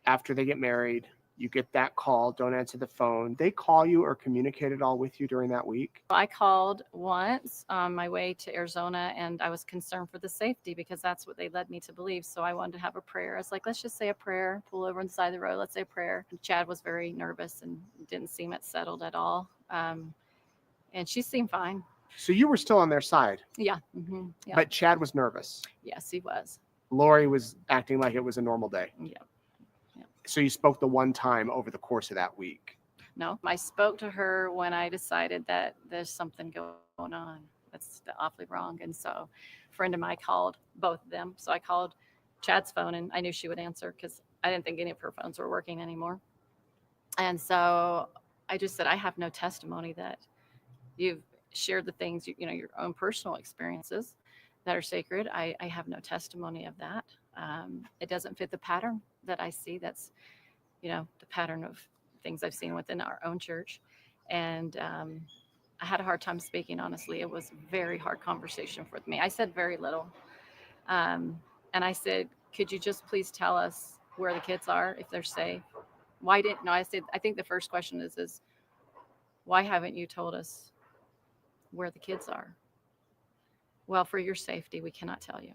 after they get married, you get that call, don't answer the phone. They call you or communicate at all with you during that week?
I called once on my way to Arizona, and I was concerned for the safety because that's what they led me to believe. So I wanted to have a prayer. I was like, let's just say a prayer, pull over on the side of the road, let's say a prayer. And Chad was very nervous and didn't seem settled at all. And she seemed fine.
So you were still on their side?
Yeah. Mm-hmm. Yeah.
But Chad was nervous?
Yes, he was.
Lori was acting like it was a normal day?
Yeah.
So you spoke the one time over the course of that week?
No, I spoke to her when I decided that there's something going on that's awfully wrong. And so a friend of mine called both of them. So I called Chad's phone, and I knew she would answer because I didn't think any of her phones were working anymore. And so I just said, I have no testimony that you've shared the things, your own personal experiences that are sacred. I have no testimony of that. It doesn't fit the pattern that I see. That's, the pattern of things I've seen within our own church. And I had a hard time speaking, honestly. It was a very hard conversation for me. I said very little. And I said, could you just please tell us where the kids are, if they're safe? I said, I think the first question is why haven't you told us where the kids are? Well, for your safety, we cannot tell you.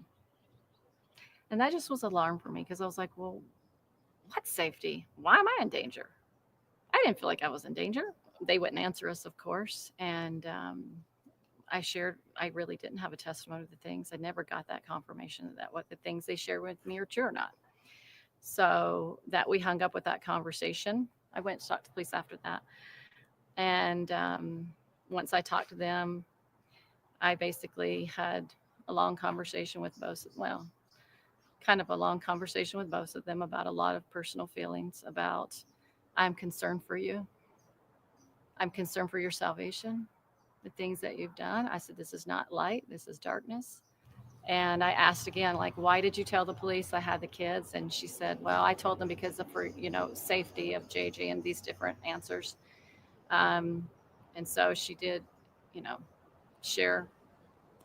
And that just was alarm for me, because I was like, well, what safety? Why am I in danger? I didn't feel like I was in danger. They wouldn't answer us, of course. And I really didn't have a testimony of the things. I never got that confirmation that what the things they shared with me are true or not. So that we hung up with that conversation. I went to talk to the police after that. And once I talked to them, I basically had a long conversation with both of them about a lot of personal feelings about, I'm concerned for you. I'm concerned for your salvation, the things that you've done. I said, this is not light, this is darkness. And I asked again, like, why did you tell the police I had the kids? And she said, well, I told them because of, for, safety of JJ and these different answers. And so she did, share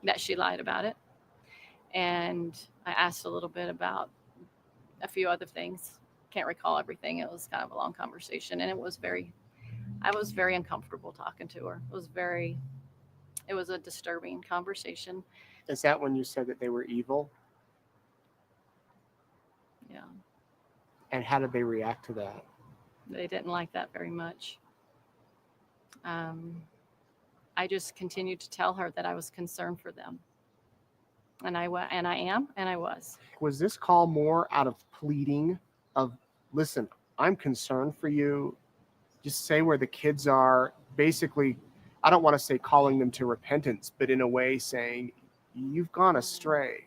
that she lied about it. And I asked a little bit about a few other things. Can't recall everything. It was kind of a long conversation, and I was very uncomfortable talking to her. It was a disturbing conversation.
Is that when you said that they were evil?
Yeah.
And how did they react to that?
They didn't like that very much. I just continued to tell her that I was concerned for them. And I am, and I was.
Was this call more out of pleading of, listen, I'm concerned for you. Just say where the kids are. Basically, I don't want to say calling them to repentance, but in a way saying, you've gone astray.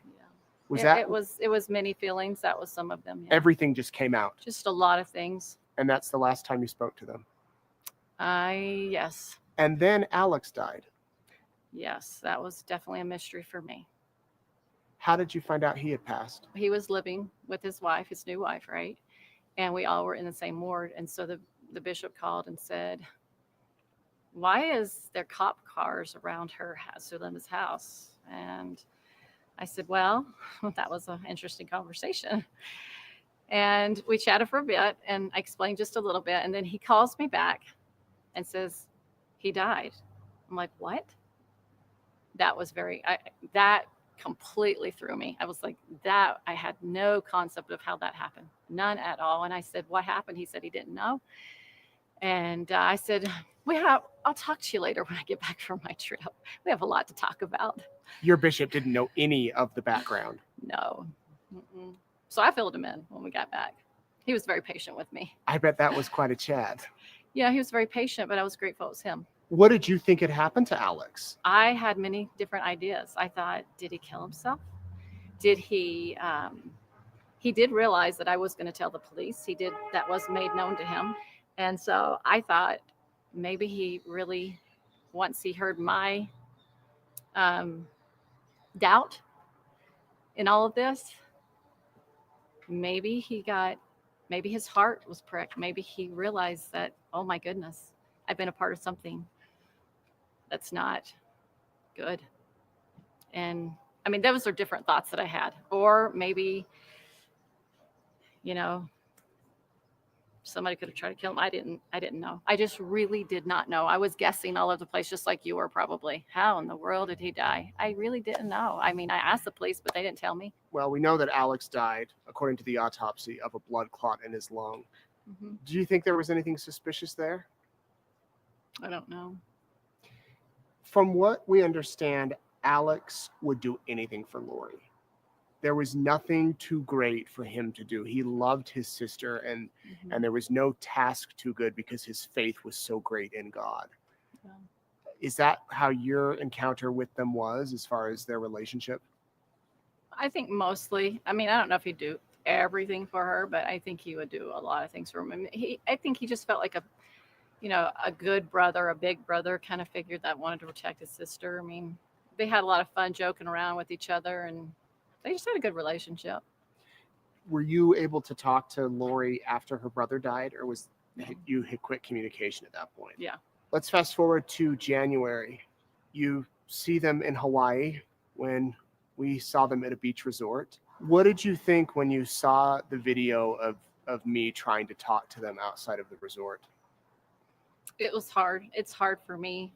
Yeah. It was many feelings. That was some of them. Yeah.
Everything just came out.
Just a lot of things.
And that's the last time you spoke to them?
Yes.
And then Alex died.
Yes, that was definitely a mystery for me.
How did you find out he had passed?
He was living with his wife, his new wife, right? And we all were in the same ward. And so the bishop called and said, why is there cop cars around Zulema's house? And I said, well, that was an interesting conversation. And we chatted for a bit, and I explained just a little bit. And then he calls me back and says, he died. I'm like, what? That was that completely threw me. I was like, that, I had no concept of how that happened. None at all. And I said, what happened? He said he didn't know. And I said, I'll talk to you later when I get back from my trip. We have a lot to talk about.
Your bishop didn't know any of the background?
No. Mm-mm. So I filled him in when we got back. He was very patient with me.
I bet that was quite a chat.
Yeah, he was very patient, but I was grateful it was him.
What did you think had happened to Alex?
I had many different ideas. I thought, did he kill himself? Did he did realize that I was going to tell the police. That was made known to him. And so I thought maybe he really, once he heard my doubt in all of this, maybe his heart was pricked. Maybe he realized that, oh my goodness, I've been a part of something that's not good. And I mean, those are different thoughts that I had. Or maybe, somebody could have tried to kill him. I didn't know. I just really did not know. I was guessing all over the place, just like you were probably. How in the world did he die? I really didn't know. I mean, I asked the police, but they didn't tell me.
Well, we know that Alex died, according to the autopsy, of a blood clot in his lung. Mm-hmm. Do you think there was anything suspicious there?
I don't know.
From what we understand, Alex would do anything for Lori. There was nothing too great for him to do. He loved his sister, and there was no task too good because his faith was so great in God. Yeah. Is that how your encounter with them was as far as their relationship?
I think mostly. I mean, I don't know if he'd do everything for her, but I think he would do a lot of things for him. I think he just felt like a good brother, a big brother kind of figure that wanted to protect his sister. I mean, they had a lot of fun joking around with each other, and they just had a good relationship.
Were you able to talk to Lori after her brother died, or you had quit communication at that point?
Yeah.
Let's fast forward to January. You see them in Hawaii when we saw them at a beach resort. What did you think when you saw the video of me trying to talk to them outside of the resort?
It was hard. It's hard for me.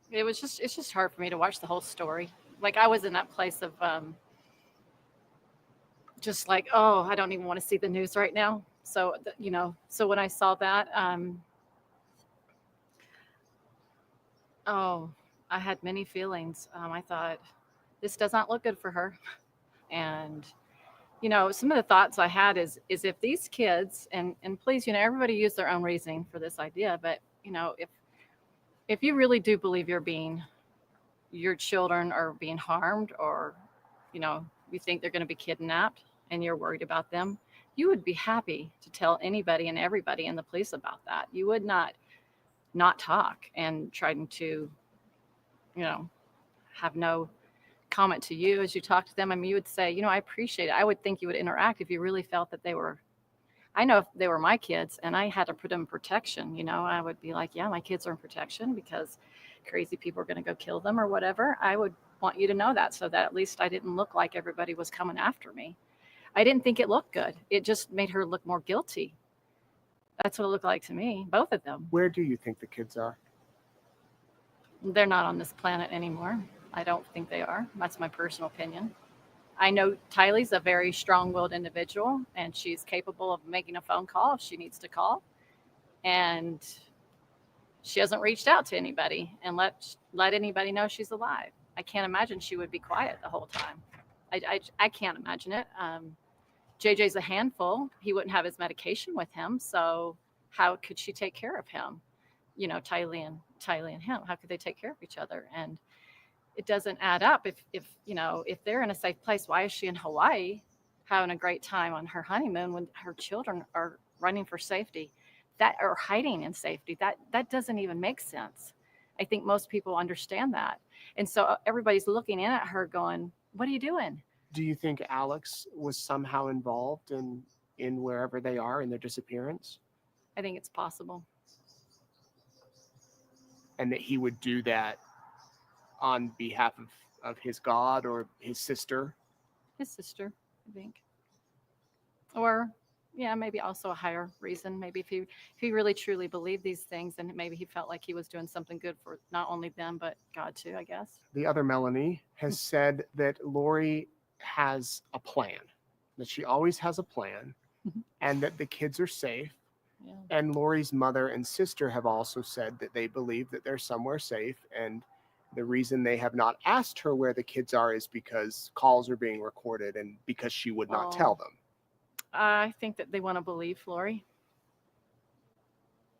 It's just hard for me to watch the whole story. Like, I was in that place of just like, oh, I don't even want to see the news right now. So, so when I saw that, I had many feelings. I thought, this does not look good for her. And, some of the thoughts I had is if these kids, and please, everybody use their own reasoning for this idea, but, if you really do believe your children are being harmed, or, you think they're going to be kidnapped and you're worried about them, you would be happy to tell anybody and everybody in the police about that. You would not talk and trying to, have no comment to you as you talk to them. I mean, you would say, you know, I appreciate it. I would think you would interact if you really felt that they were, I know if they were my kids and I had to put them in protection, you know, I would be like, yeah, my kids are in protection because crazy people are going to go kill them or whatever. I would want you to know that, so that at least I didn't look like everybody was coming after me. I didn't think it looked good. It just made her look more guilty. That's what it looked like to me, both of them.
Where do you think the kids are?
They're not on this planet anymore. I don't think they are. That's my personal opinion. I know Tylee's a very strong-willed individual, and she's capable of making a phone call if she needs to call. And she hasn't reached out to anybody and let anybody know she's alive. I can't imagine she would be quiet the whole time. I can't imagine it. JJ's a handful. He wouldn't have his medication with him, so how could she take care of him? You know, Tylee and him. How could they take care of each other? And it doesn't add up. If you know, if they're in a safe place, why is she in Hawaii having a great time on her honeymoon when her children are running for safety, that or hiding in safety? That doesn't even make sense. I think most people understand that, and so everybody's looking in at her, going, "What are you doing?"
Do you think Alex was somehow involved in wherever they are in their disappearance,
I think it's possible.
and that he would do that on behalf of his God or his sister?
His sister, I think, or yeah, maybe also a higher reason. Maybe if he really truly believed these things, and maybe he felt like he was doing something good for not only them but God too, I guess.
The other Melanie has said that Lori has a plan, that she always has a plan, and that the kids are safe.
Yeah.
And Lori's mother and sister have also said that they believe that they're somewhere safe. And the reason they have not asked her where the kids are is because calls are being recorded and because she would not tell them.
I think that they want to believe Lori,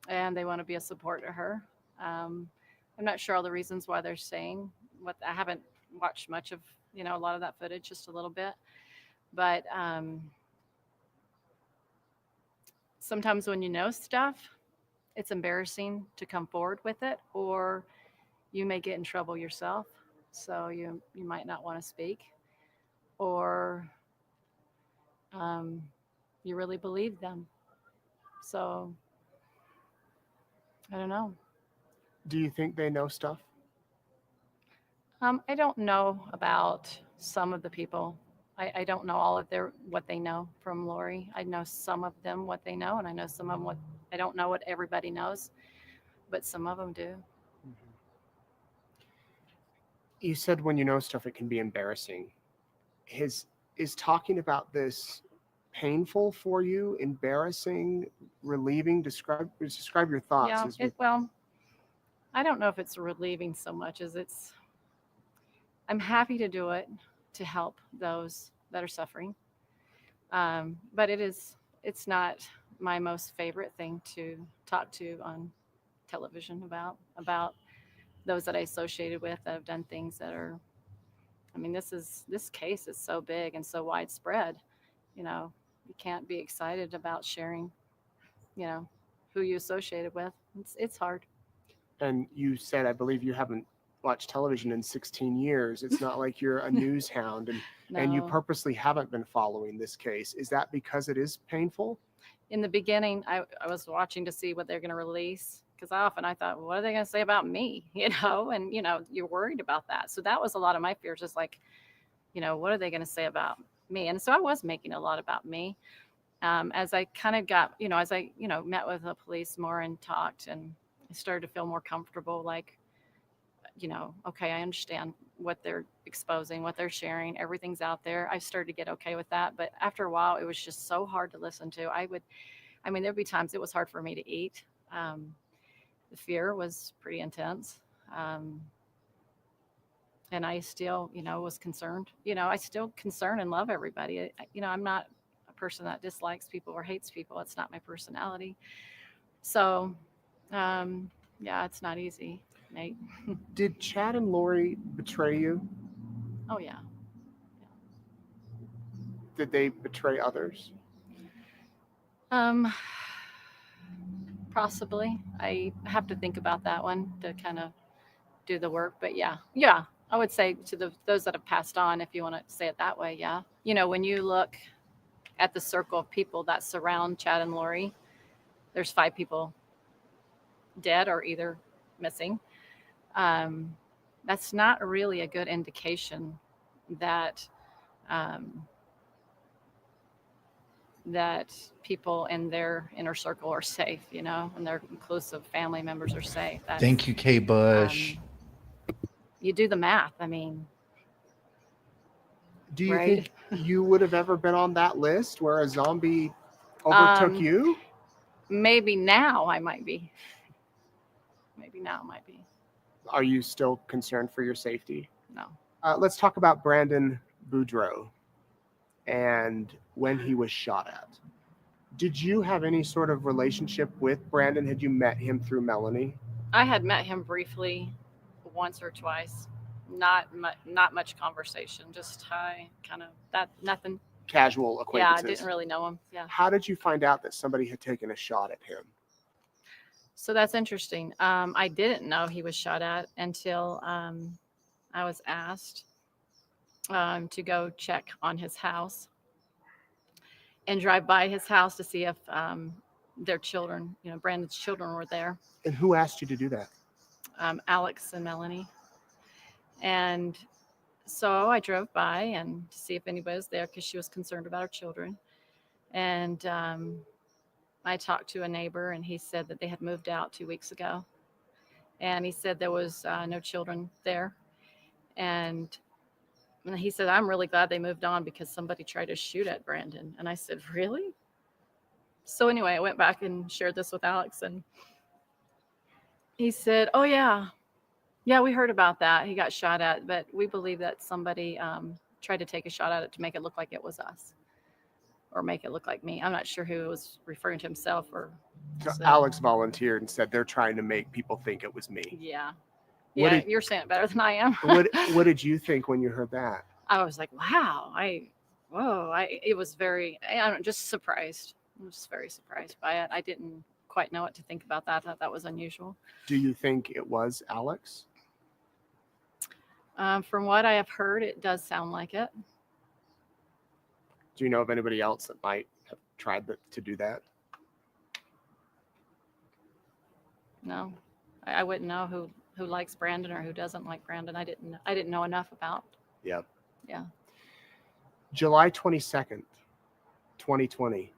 and they want to be a support to her. I'm not sure all the reasons why they're saying what. I haven't watched much of, you know, a lot of that footage, just a little bit. But sometimes when you know stuff, it's embarrassing to come forward with it, or you may get in trouble yourself. So you might not want to speak, or you really believe them. So I don't know.
Do you think they know stuff?
I don't know about some of the people. I don't know all of what they know from Lori. I know some of them what they know, and I know some of them what I don't know what everybody knows, but some of them do.
You said when you know stuff, it can be embarrassing. Is talking about this painful for you? Embarrassing? Relieving? Describe your thoughts.
Yeah. Well, I don't know if it's relieving so much as I'm happy to do it to help those that are suffering. But it's not my most favorite thing to talk to on television about those that I associated with that have done things that are, I mean, this case is so big and so widespread, you know, you can't be excited about sharing, you know, who you associated with. It's hard.
And you said, I believe you haven't watched television in 16 years. It's not like you're a news hound, and you
No.
purposely haven't been following this case. Is that because it is painful?
In the beginning, I was watching to see what they're going to release, because I thought, well, what are they going to say about me? You know, and, you know, you're worried about that. So that was a lot of my fears, just like, you know, what are they going to say about me? And so I was making a lot about me. As I kind of got, you know, as I, you know, met with the police more and talked, and I started to feel more comfortable, like, you know, okay, I understand what they're exposing, what they're sharing, everything's out there. I started to get okay with that. But after a while, it was just so hard to listen to. There'd be times it was hard for me to eat. The fear was pretty intense. And I still, you know, was concerned. You know, I still concern and love everybody. You know, I'm not a person that dislikes people or hates people. It's not my personality. So, yeah, it's not easy, Nate.
Did Chad and Lori betray you?
Oh, yeah.
Did they betray others?
Possibly. I have to think about that one to kind of do the work. But yeah. I would say to those that have passed on, if you want to say it that way, yeah. When you look at the circle of people that surround Chad and Lori, there's 5 people dead or either missing. That's not really a good indication that that people in their inner circle are safe, and their inclusive family members are safe.
Thank you, Kay Bush.
You do the math. I mean,
Do you
right?
think you would have ever been on that list where a zombie overtook you?
Maybe now I might be.
Are you still concerned for your safety?
No.
Let's talk about Brandon Boudreaux and when he was shot at. Did you have any sort of relationship with Brandon? Had you met him through Melanie?
I had met him briefly once or twice. Not much conversation. Just hi, kind of that, nothing.
Casual acquaintances.
Yeah, I didn't really know him. Yeah.
How did you find out that somebody had taken a shot at him?
So that's interesting. I didn't know he was shot at until I was asked to go check on his house and drive by his house to see if their children, Brandon's children, were there.
And who asked you to do that?
Alex and Melanie. And so I drove by and to see if anybody was there because she was concerned about her children. And I talked to a neighbor, and he said that they had moved out 2 weeks ago. And he said there was no children there. And he said, I'm really glad they moved on because somebody tried to shoot at Brandon. And I said, really? So anyway, I went back and shared this with Alex, and he said, oh, yeah, we heard about that. He got shot at, but we believe that somebody tried to take a shot at it to make it look like it was us or make it look like me. I'm not sure who was referring to himself or.
So Alex volunteered and said they're trying to make people think it was me.
Yeah. Yeah, you're saying it better than I am.
What did you think when you heard that?
I was like, wow. It was very, I'm just surprised. I was very surprised by it. I didn't quite know what to think about that. I thought that was unusual.
Do you think it was Alex?
From what I have heard, it does sound like it.
Do you know of anybody else that might have tried to do that?
No, I wouldn't know who likes Brandon or who doesn't like Brandon. I didn't know enough about.
Yeah.
Yeah.
July 22nd, 2020.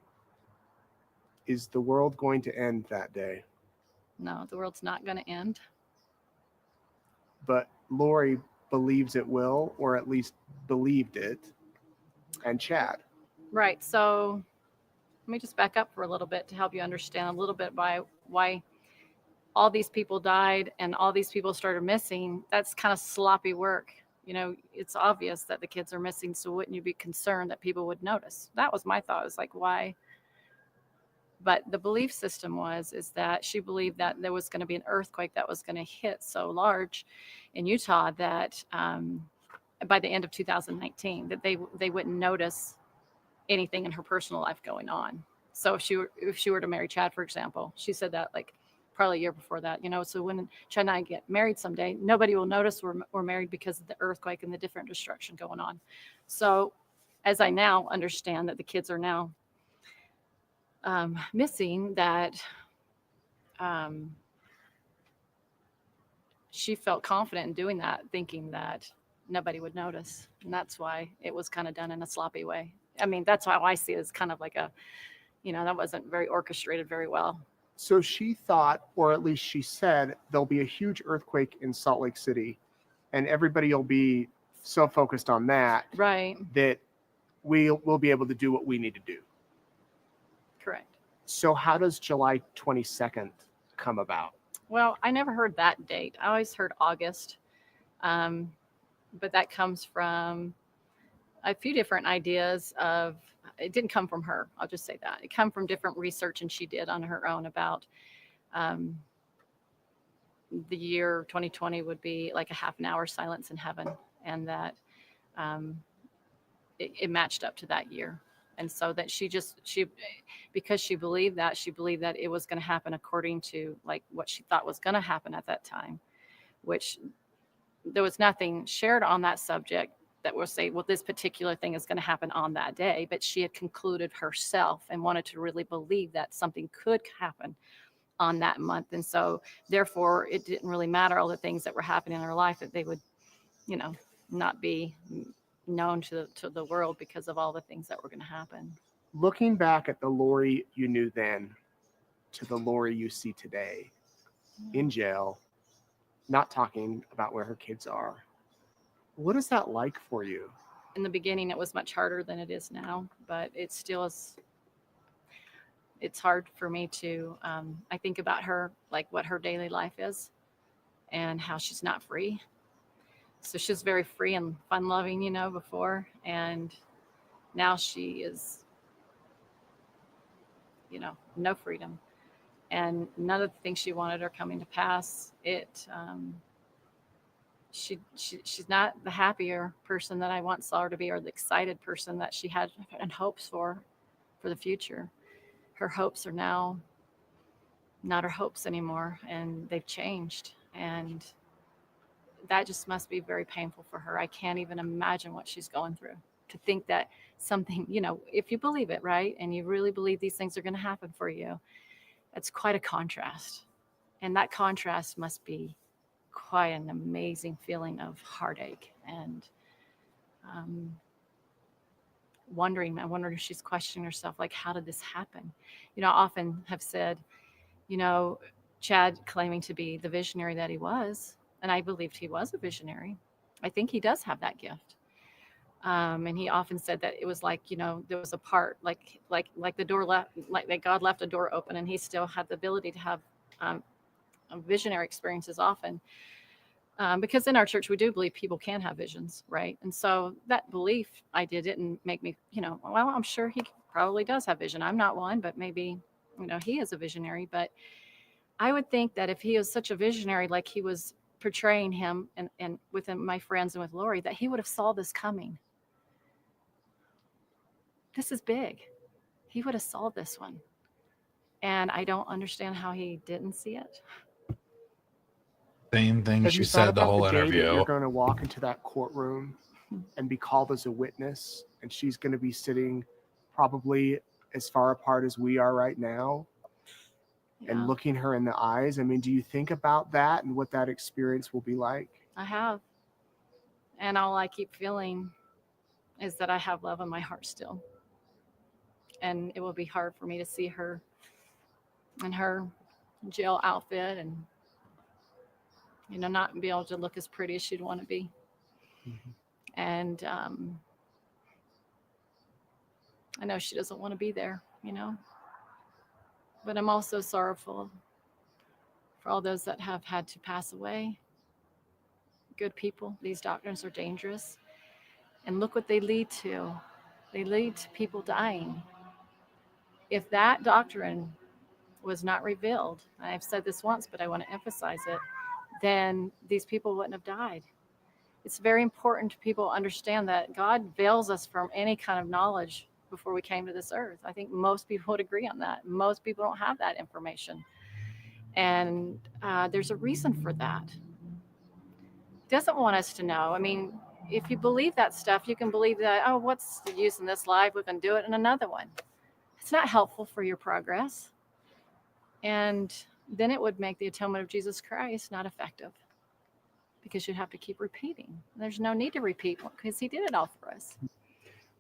Is the world going to end that day?
No, the world's not going to end.
But Lori believes it will, or at least believed it, and Chad.
Right. So let me just back up for a little bit to help you understand a little bit why all these people died and all these people started missing. That's kind of sloppy work. It's obvious that the kids are missing. So wouldn't you be concerned that people would notice? That was my thought. It was like, why? But the belief system is that she believed that there was going to be an earthquake that was going to hit so large in Utah that by the end of 2019, that they wouldn't notice anything in her personal life going on. So if she were to marry Chad, for example, she said that like probably a year before that, so when Chad and I get married someday, nobody will notice we're married because of the earthquake and the different destruction going on. So as I now understand that the kids are now missing, that she felt confident in doing that, thinking that nobody would notice. And that's why it was kind of done in a sloppy way. I mean, that's how I see it, as kind of like a, that wasn't very orchestrated very well.
So she thought, or at least she said, there'll be a huge earthquake in Salt Lake City and everybody will be so focused on that,
right,
that we'll be able to do what we need to do.
Correct.
So how does July 22nd come about?
Well, I never heard that date. I always heard August. But that comes from a few different ideas it didn't come from her. I'll just say that. It came from different research and she did on her own about the year 2020 would be like a half an hour silence in heaven. And that it matched up to that year. And so that because she believed that it was going to happen according to like what she thought was going to happen at that time, which there was nothing shared on that subject that will say, well, this particular thing is going to happen on that day. But she had concluded herself and wanted to really believe that something could happen on that month. And so therefore, it didn't really matter all the things that were happening in her life, that they would, not be known to the world because of all the things that were going to happen.
Looking back at the Lori you knew then to the Lori you see today in jail, not talking about where her kids are, what is that like for you?
In the beginning, it was much harder than it is now, but it still is. It's hard for me to, I think about her, like what her daily life is and how she's not free. So she was very free and fun loving, before. And now she is, no freedom. And none of the things she wanted are coming to pass. She's not the happier person that I once saw her to be, or the excited person that she had and hopes for the future. Her hopes are now not her hopes anymore, and they've changed. And that just must be very painful for her. I can't even imagine what she's going through, to think that something, if you believe it, right, and you really believe these things are going to happen for you, it's quite a contrast. And that contrast must be quite an amazing feeling of heartache and wondering. I wonder if she's questioning herself, like, how did this happen? I often have said, Chad claiming to be the visionary that he was, and I believed he was a visionary. I think he does have that gift. And he often said that it was like, there was a part, like the door left, like that God left a door open, and he still had the ability to have visionary experiences often. Because in our church, we do believe people can have visions, right? And so that belief idea didn't make me, well, I'm sure he probably does have vision. I'm not one, but maybe, he is a visionary. But I would think that if he was such a visionary, like he was portraying him and with my friends and with Lori, that he would have saw this coming. This is big. He would have saw this one. And I don't understand how he didn't see it.
Same thing
Have
she
you thought
said the
about
whole
the day that
interview.
you're going to walk into that courtroom and be called as a witness, and she's going to be sitting probably as far apart as we are right now, and looking her in the eyes? I mean, do you think about that and what that experience will be like?
I have. And all I keep feeling is that I have love in my heart still. And it will be hard for me to see her in her jail outfit and, not be able to look as pretty as she'd want to be. Mm-hmm. And I know she doesn't want to be there, but I'm also sorrowful for all those that have had to pass away. Good people. These doctrines are dangerous. And look what they lead to. They lead to people dying. If that doctrine was not revealed, I've said this once, but I want to emphasize it, then these people wouldn't have died. It's very important to people understand that God veils us from any kind of knowledge before we came to this earth. I think most people would agree on that. Most people don't have that information. And there's a reason for that. He doesn't want us to know. I mean, if you believe that stuff, you can believe that, oh, what's the use in this life? We can do it in another one. It's not helpful for your progress. And then it would make the atonement of Jesus Christ not effective, because you'd have to keep repeating. There's no need to repeat because he did it all for us.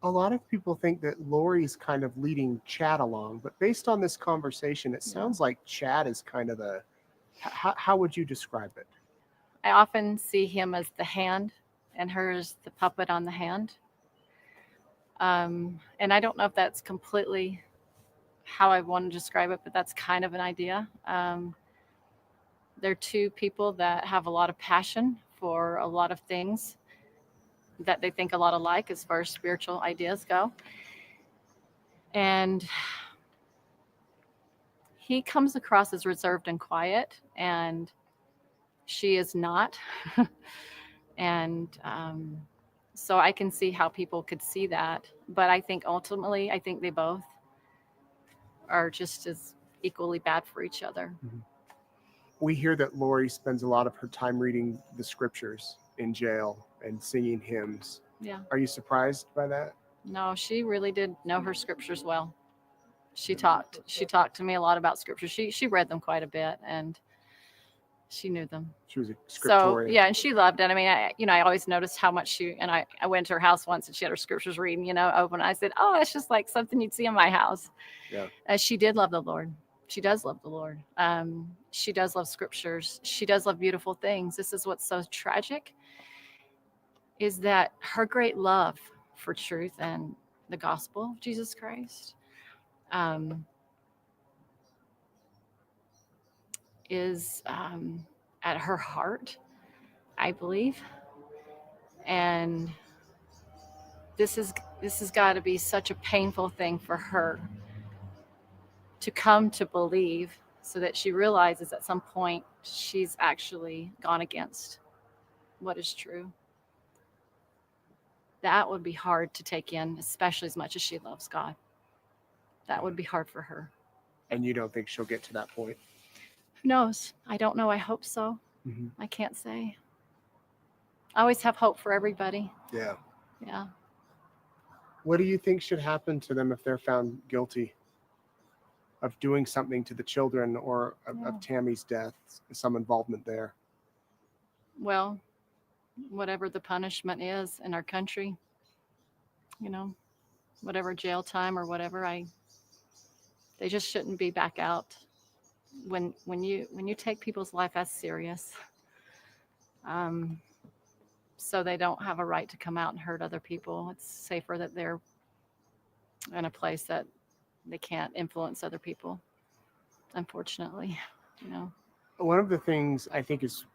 A lot of people think that Lori's kind of leading Chad along, but based on this conversation, it sounds like Chad is kind of how would you describe it?
I often see him as the hand and her as the puppet on the hand. And I don't know if that's completely how I want to describe it, but that's kind of an idea. They're two people that have a lot of passion for a lot of things that they think a lot alike as far as spiritual ideas go. And he comes across as reserved and quiet, and she is not. And so I can see how people could see that. But I think ultimately, I think they both are just as equally bad for each other.
Mm-hmm. We hear that Lori spends a lot of her time reading the scriptures. in jail and singing hymns.
Yeah.
Are you surprised by that?
No, she really did know her scriptures well. She talked to me a lot about scripture. She read them quite a bit, and she knew them.
She was a
So
scriptorian.
yeah, and she loved it. I mean, I always noticed how much I went to her house once and she had her scriptures reading, open. I said, oh, it's just like something you'd see in my house.
Yeah.
She did love the Lord. She does love the Lord. She does love scriptures. She does love beautiful things. This is what's so tragic, is that her great love for truth and the gospel of Jesus Christ is at her heart, I believe. And this has got to be such a painful thing for her to come to believe, so that she realizes at some point she's actually gone against what is true. That would be hard to take in, especially as much as she loves God. That would be hard for her.
And you don't think she'll get to that point?
Who knows? I don't know. I hope so.
Mm-hmm.
I can't say. I always have hope for everybody.
Yeah.
Yeah.
What do you think should happen to them if they're found guilty of doing something to the children, or of Tammy's death, some involvement there?
Well, whatever the punishment is in our country, whatever jail time or whatever, they just shouldn't be back out. When you take people's life as serious, so they don't have a right to come out and hurt other people. It's safer that they're in a place that they can't influence other people, unfortunately.
One of the things I think is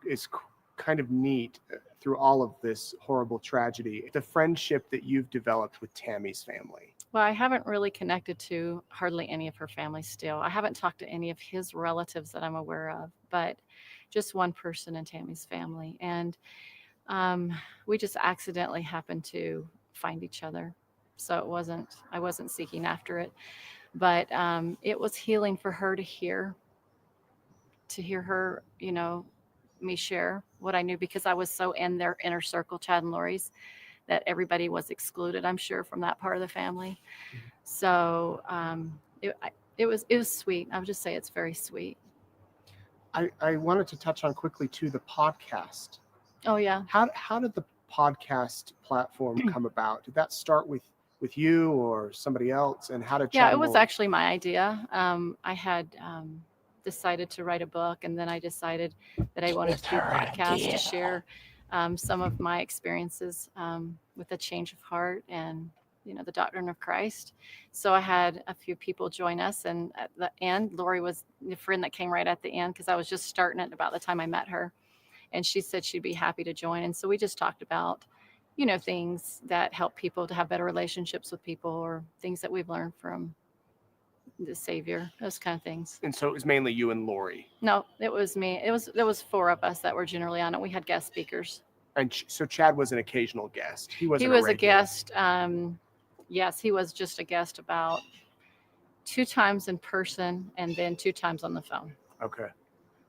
kind of neat through all of this horrible tragedy, the friendship that you've developed with Tammy's family.
Well, I haven't really connected to hardly any of her family still. I haven't talked to any of his relatives that I'm aware of, but just one person in Tammy's family. And we just accidentally happened to find each other. So I wasn't seeking after it, but it was healing for her to hear her, me share what I knew, because I was so in their inner circle, Chad and Lori's, that everybody was excluded, I'm sure, from that part of the family. So it was sweet. I would just say it's very sweet.
I wanted to touch on quickly too the podcast.
Oh yeah.
How did the podcast platform come about? Did that start with you or somebody else? And how did
it was actually my idea. I had decided to write a book, and then I decided that I wanted to do a podcast to share some of my experiences with a change of heart and the doctrine of Christ. So I had a few people join us, and at the end, Lori was the friend that came right at the end, because I was just starting it about the time I met her, and she said she'd be happy to join. And so we just talked about things that help people to have better relationships with people, or things that we've learned from the Savior, those kind of things.
And so it was mainly you and Lori?
No, it was me. There was four of us that were generally on it. We had guest speakers.
And so Chad was an occasional guest. He was
a guest. Yes, he was just a guest about 2 times in person and then 2 times on the phone.
Okay.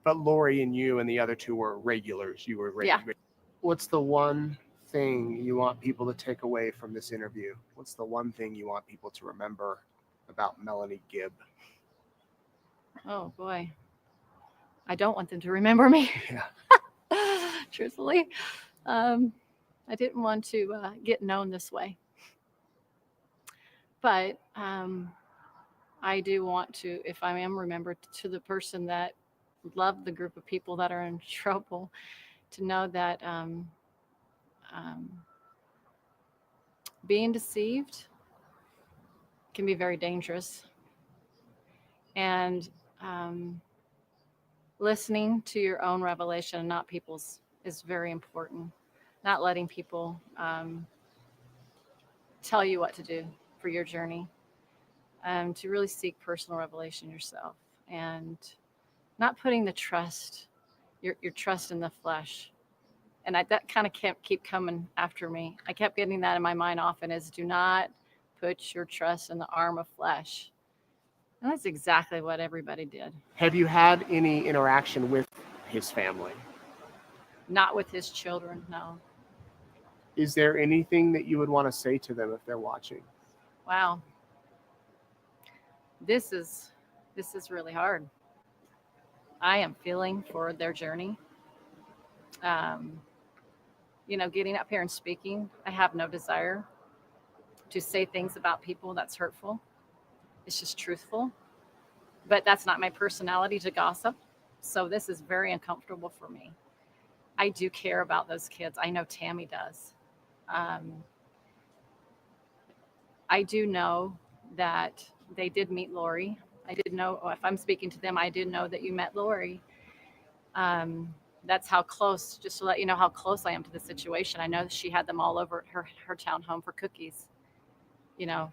But Lori and you and the other 2 were regulars. You were regulars. Yeah. What's the one thing you want people to take away from this interview? What's the one thing you want people to remember about Melanie Gibb?
Oh boy, I don't want them to remember me.
Yeah.
Truthfully, I didn't want to get known this way, but I do want to, if I am remembered, to the person that loved the group of people that are in trouble, to know that being deceived can be very dangerous, and listening to your own revelation and not people's is very important. Not letting people tell you what to do for your journey, to really seek personal revelation yourself, and not putting the trust, your trust in the flesh. And that kind of keep coming after me. I kept getting that in my mind often, is do not put your trust in the arm of flesh. And that's exactly what everybody did.
Have you had any interaction with his family?
Not with his children, no.
Is there anything that you would want to say to them if they're watching?
Wow. This is really hard. I am feeling for their journey. Getting up here and speaking, I have no desire to say things about people that's hurtful. It's just truthful. But that's not my personality to gossip. So this is very uncomfortable for me. I do care about those kids. I know Tammy does. I do know that they did meet Lori. I did know, if I'm speaking to them, I did know that you met Lori. That's how close, just to let you know how close I am to the situation. I know she had them all over at her townhome for cookies,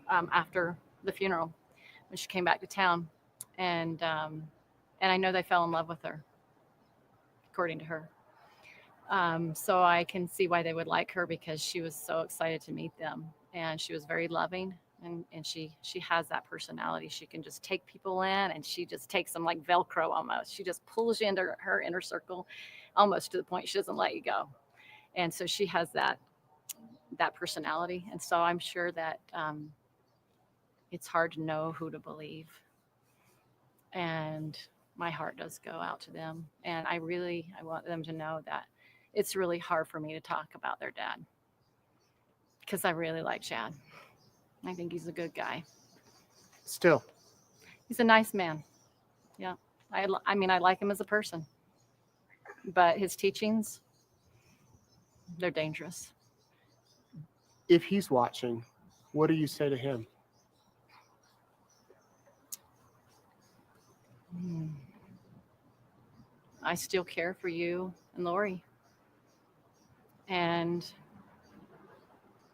after the funeral when she came back to town. And I know they fell in love with her, according to her. So I can see why they would like her, because she was so excited to meet them, and she was very loving, and she has that personality. She can just take people in, and she just takes them like Velcro almost. She just pulls you into her inner circle almost to the point she doesn't let you go. And so she has that personality. And so I'm sure that it's hard to know who to believe. And my heart does go out to them. And I want them to know that it's really hard for me to talk about their dad, because I really like Chad. I think he's a good guy.
Still,
He's a nice man. Yeah. I like him as a person, but his teachings, they're dangerous.
if he's watching, what do you say to him?
I still care for you and Lori. And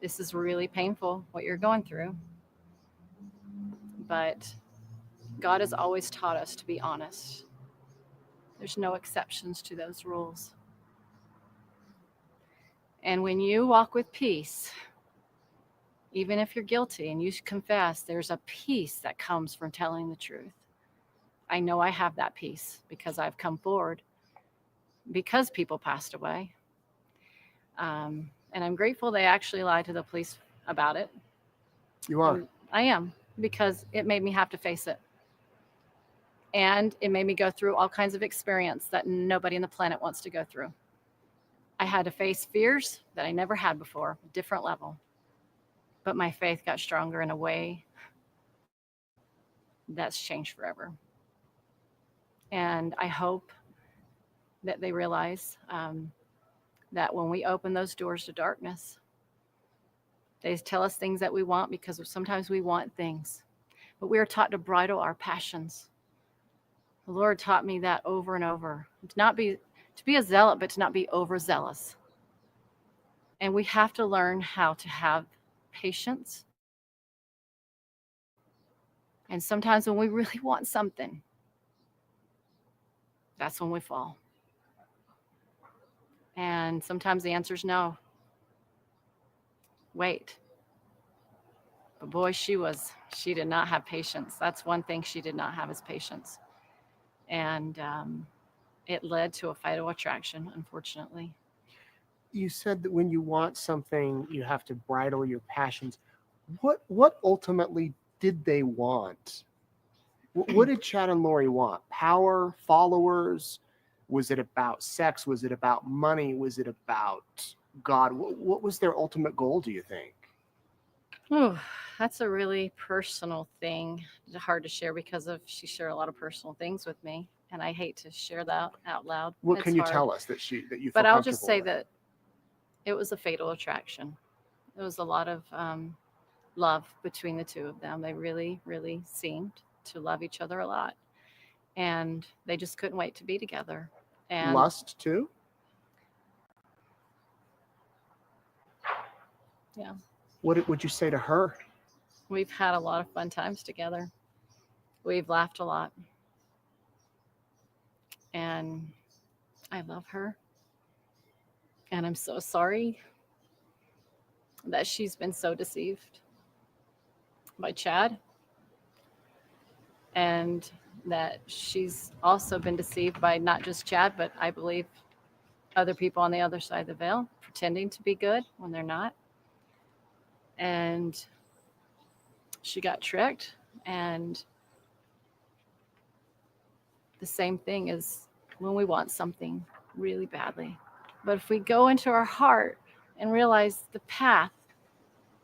this is really painful, what you're going through. But God has always taught us to be honest. There's no exceptions to those rules. And when you walk with peace, even if you're guilty and you confess, there's a peace that comes from telling the truth. I know I have that peace because I've come forward, because people passed away. And I'm grateful they actually lied to the police about it.
You are.
I am, because it made me have to face it. And it made me go through all kinds of experience that nobody on the planet wants to go through. I had to face fears that I never had before, a different level. But my faith got stronger in a way that's changed forever. And I hope that they realize that when we open those doors to darkness, they tell us things that we want, because sometimes we want things, but we are taught to bridle our passions. The Lord taught me that over and over, to be a zealot, but to not be overzealous. And we have to learn how to have patience. And sometimes when we really want something, that's when we fall. And sometimes the answer is no. Wait. But boy, she did not have patience. That's one thing she did not have, is patience. And it led to a fatal attraction, unfortunately.
You said that when you want something, you have to bridle your passions. What ultimately did they want? What did Chad and Lori want? Power, followers? Was it about sex? Was it about money? Was it about God? What was their ultimate goal, do you think?
Oh, that's a really personal thing. It's hard to share, because she shared a lot of personal things with me, and I hate to share that out loud.
What
It's
can you
hard.
tell us that you feel
But I'll just
comfortable
say
with?
that it was a fatal attraction. It was a lot of love between the two of them. They really, really seemed to love each other a lot, and they just couldn't wait to be together. And
Lust too?
yeah,
What would you say to her?
we've had a lot of fun times together. We've laughed a lot, and I love her. And I'm so sorry that she's been so deceived by Chad, and that she's also been deceived by not just Chad, but I believe other people on the other side of the veil pretending to be good when they're not. And she got tricked. And the same thing is when we want something really badly. But if we go into our heart and realize the path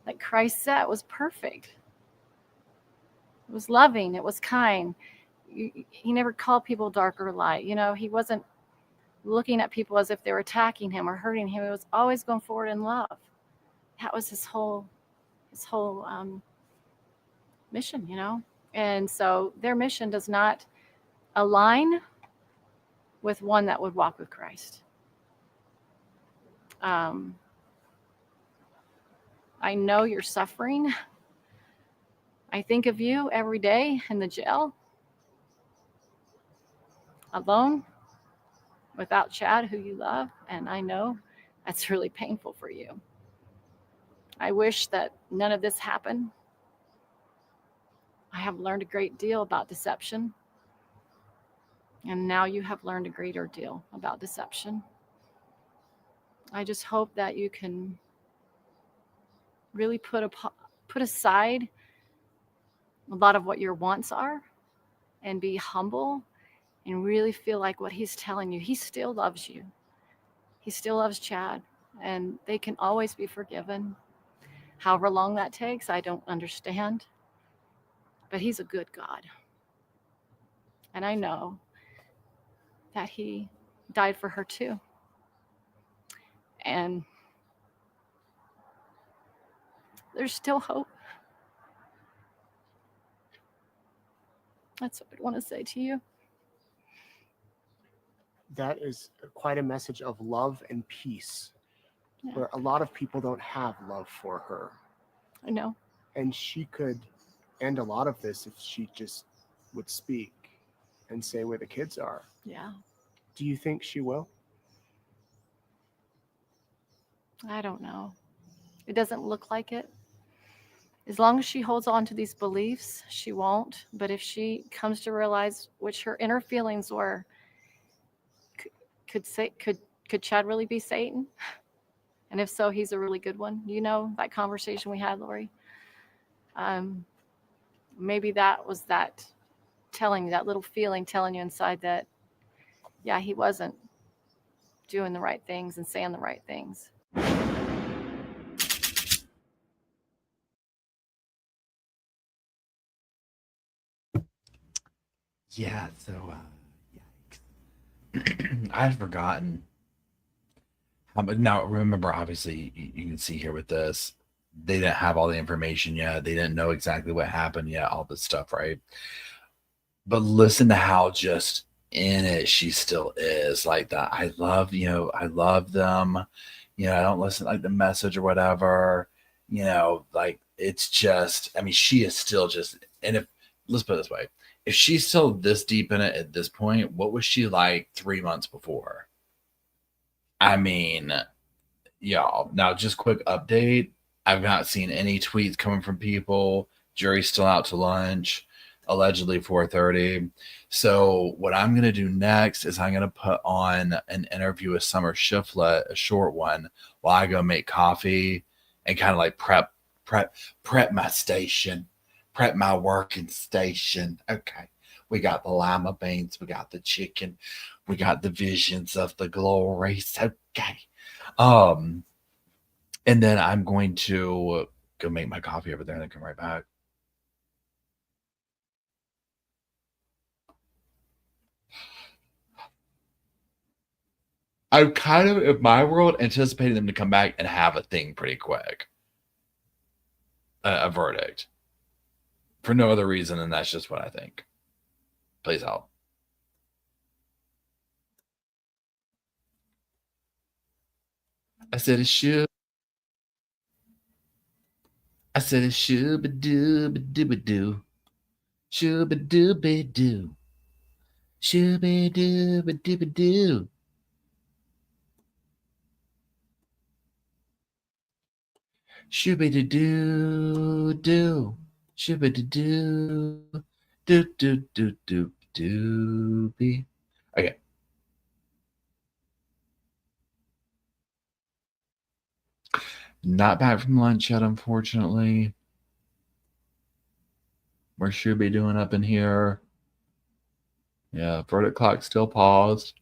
that Christ set was perfect, it was loving, it was kind. He never called people dark or light. He wasn't looking at people as if they were attacking him or hurting him. He was always going forward in love. That was his whole mission, And so their mission does not align with one that would walk with Christ. I know you're suffering. I think of you every day in the jail, alone, without Chad, who you love, and I know that's really painful for you. I wish that none of this happened. I have learned a great deal about deception, and now you have learned a greater deal about deception. I just hope that you can really put aside a lot of what your wants are and be humble and really feel like what he's telling you. He still loves you. He still loves Chad, and they can always be forgiven. However long that takes, I don't understand. But he's a good God. And I know that he died for her too. And there's still hope. That's what I want to say to you.
That is quite a message of love and peace,
Yeah.
where a lot of people don't have love for her.
I know.
And she could end a lot of this if she just would speak and say where the kids are.
Yeah.
Do you think she will?
I don't know. It doesn't look like it. As long as she holds on to these beliefs, she won't. But if she comes to realize which her inner feelings were, could Chad really be Satan? And if so, he's a really good one. You know that conversation we had, Lori? Maybe that was that telling you, that little feeling telling you inside that, yeah, he wasn't doing the right things and saying the right things.
Yeah, so yikes. I had forgotten. Now remember, obviously, you can see here with this, they didn't have all the information yet. They didn't know exactly what happened yet, all this stuff, right? But listen to how just in it she still is. Like that, I love them. I don't listen like the message or whatever. Like it's just, I mean, she is still just, and if, let's put it this way, if she's still this deep in it at this point, what was she like 3 months before? I mean, y'all, now just quick update. I've not seen any tweets coming from people. Jury's still out to lunch, allegedly 4:30. So what I'm going to do next is I'm going to put on an interview with Summer Shiflet, a short one, while I go make coffee and kind of like prep my station, prep my working station. Okay. We got the lima beans, we got the chicken, we got the visions of the glories. Okay. And then I'm going to go make my coffee over there and then come right back. I'm kind of, in my world, anticipating them to come back and have a thing pretty quick. A verdict. For no other reason than that's just what I think. Please help. I said it should. I said it should be do. Should be do. Should be do. Should be do. Should be do. Be. Okay. Not back from lunch yet, unfortunately. Where should be doing up in here? Yeah, verdict clock still paused.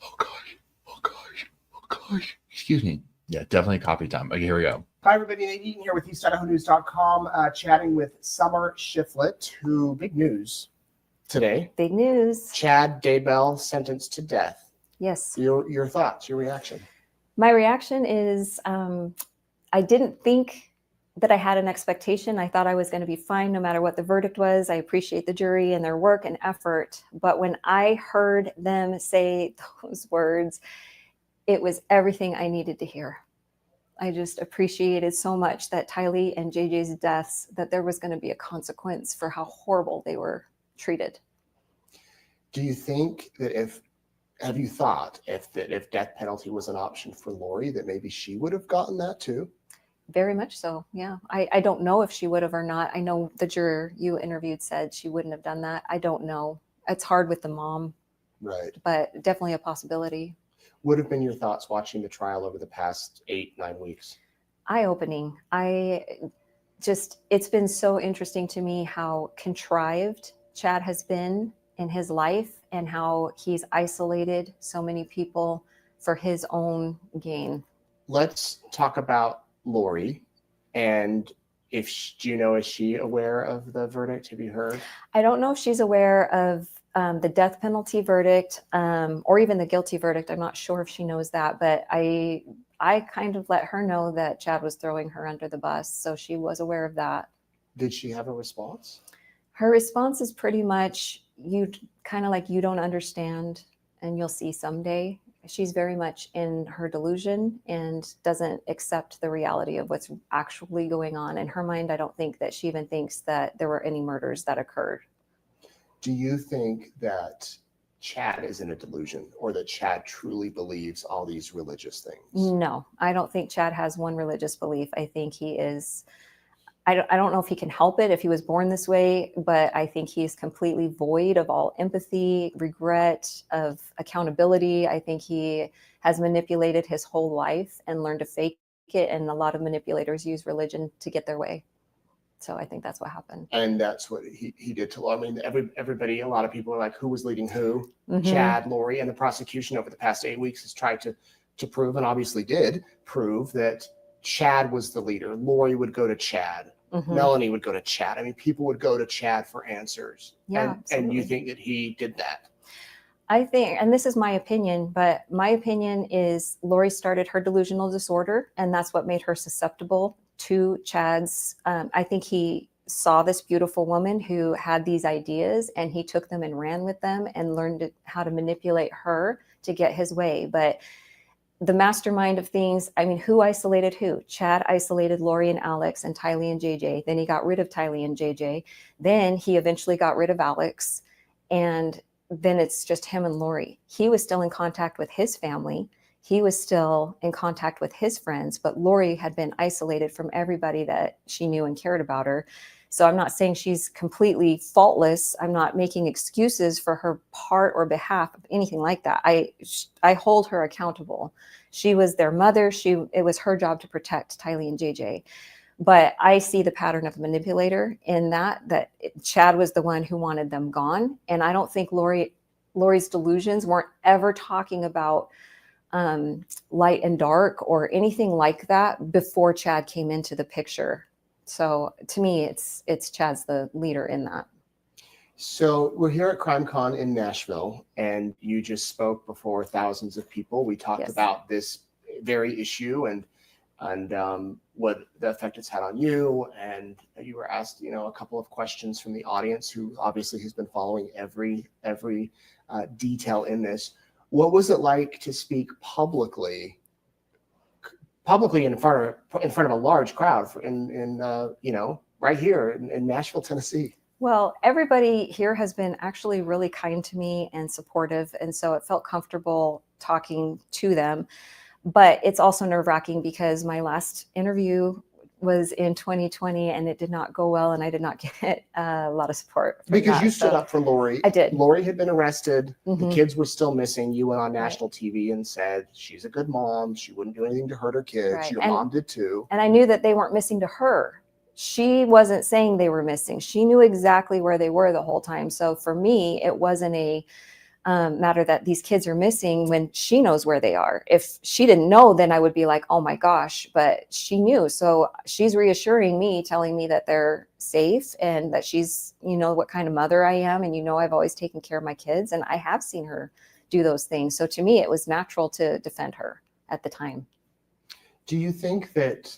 Oh gosh, oh gosh, oh gosh. Excuse me. Yeah, definitely coffee time. Okay, here we go.
Hi, everybody. Nate Eaton here with HoustonIdahoNews.com, chatting with Summer Shiflet, who, big news today.
Big news.
Chad Daybell sentenced to death.
Yes.
Your thoughts, your reaction?
My reaction is I didn't think that I had an expectation. I thought I was going to be fine no matter what the verdict was. I appreciate the jury and their work and effort. But when I heard them say those words, it was everything I needed to hear. I just appreciated so much that Tylee and JJ's deaths, that there was going to be a consequence for how horrible they were treated.
Do you think that have you thought if death penalty was an option for Lori, that maybe she would have gotten that too?
Very much so. Yeah. I don't know if she would have or not. I know the juror you interviewed said she wouldn't have done that. I don't know. It's hard with the mom. Right. But definitely a possibility.
What have been your thoughts watching the trial over the past 8-9 weeks?
Eye-opening. It's been so interesting to me how contrived Chad has been in his life and how he's isolated so many people for his own gain. Let's talk about Lori. And do you know, is she aware of the verdict? Have you heard? I don't know if she's aware of the death penalty verdict or even the guilty verdict. I'm not sure if she knows that, but I kind of let her know that Chad was throwing her under the bus. So she was aware of that. Did she have a response? Her response is pretty much, you don't understand and you'll see someday. She's very much in her delusion and doesn't accept the reality of what's actually going on. In her mind, I don't think that she even thinks that there were any murders that occurred. Do you think that Chad is in a delusion, or that Chad truly believes all these religious things? No, I don't think Chad has one religious belief. I think he is, I don't know if he can help it, if he was born this way, but I think he's completely void of all empathy, regret, of accountability. I think he has manipulated his whole life and learned to fake it. And a lot of manipulators use religion to get their way. So I think that's what happened. And that's what he did to, I mean, everybody, a lot of people are like, who was leading who? Mm-hmm. Chad, Lori, and the prosecution over the past 8 weeks has tried to prove, and obviously did prove, that Chad was the leader. Lori would go to Chad. Mm-hmm. Melanie would go to Chad. I mean, people would go to Chad for answers. Yeah, and you think that he did that? I think, and this is my opinion, but my opinion is Lori started her delusional disorder, and that's what made her susceptible to Chad's. I think he saw this beautiful woman who had these ideas, and he took them and ran with them and learned how to manipulate her to get his way. But the mastermind of things, I mean, who isolated who? Chad isolated Lori and Alex and Tylee and JJ. Then he got rid of Tylee and JJ. Then he eventually got rid of Alex. And then it's just him and Lori. He was still in contact with his family. He was still in contact with his friends, but Lori had been isolated from everybody that she knew and cared about her. So I'm not saying she's completely faultless. I'm not making excuses for her part or behalf of anything like that. I hold her accountable. She was their mother. It was her job to protect Tylee and JJ. But I see the pattern of a manipulator in that Chad was the one who wanted them gone. And I don't think Lori's delusions weren't ever talking about light and dark or anything like that before Chad came into the picture. So to me, it's Chad's the leader in that. So we're here at CrimeCon in Nashville, and you just spoke before thousands of people. We talked about this very issue and what the effect it's had on you. And you were asked, a couple of questions from the audience, who obviously has been following every detail in this. What was it like to speak publicly in front of a large crowd right here in Nashville, Tennessee? Well, everybody here has been actually really kind to me and supportive. And so it felt comfortable talking to them. But it's also nerve-wracking because my last interview was in 2020 and it did not go well, and I did not get a lot of support.
Because
that,
you stood up for Lori.
I did.
Lori had been arrested. The
Mhm.
kids were still missing. You went on
Right.
national TV and said, she's a good mom. She wouldn't do anything to hurt her kids.
Right.
Your
And-
mom did too.
And I knew that they weren't missing to her. She wasn't saying they were missing. She knew exactly where they were the whole time. So for me, it wasn't a matter that these kids are missing when she knows where they are. If she didn't know, then I would be like, oh my gosh, but she knew. So she's reassuring me, telling me that they're safe and that she's, you know, what kind of mother I am. And, you know, I've always taken care of my kids, and I have seen her do those things. So to me, it was natural to defend her at the time.
Do you think that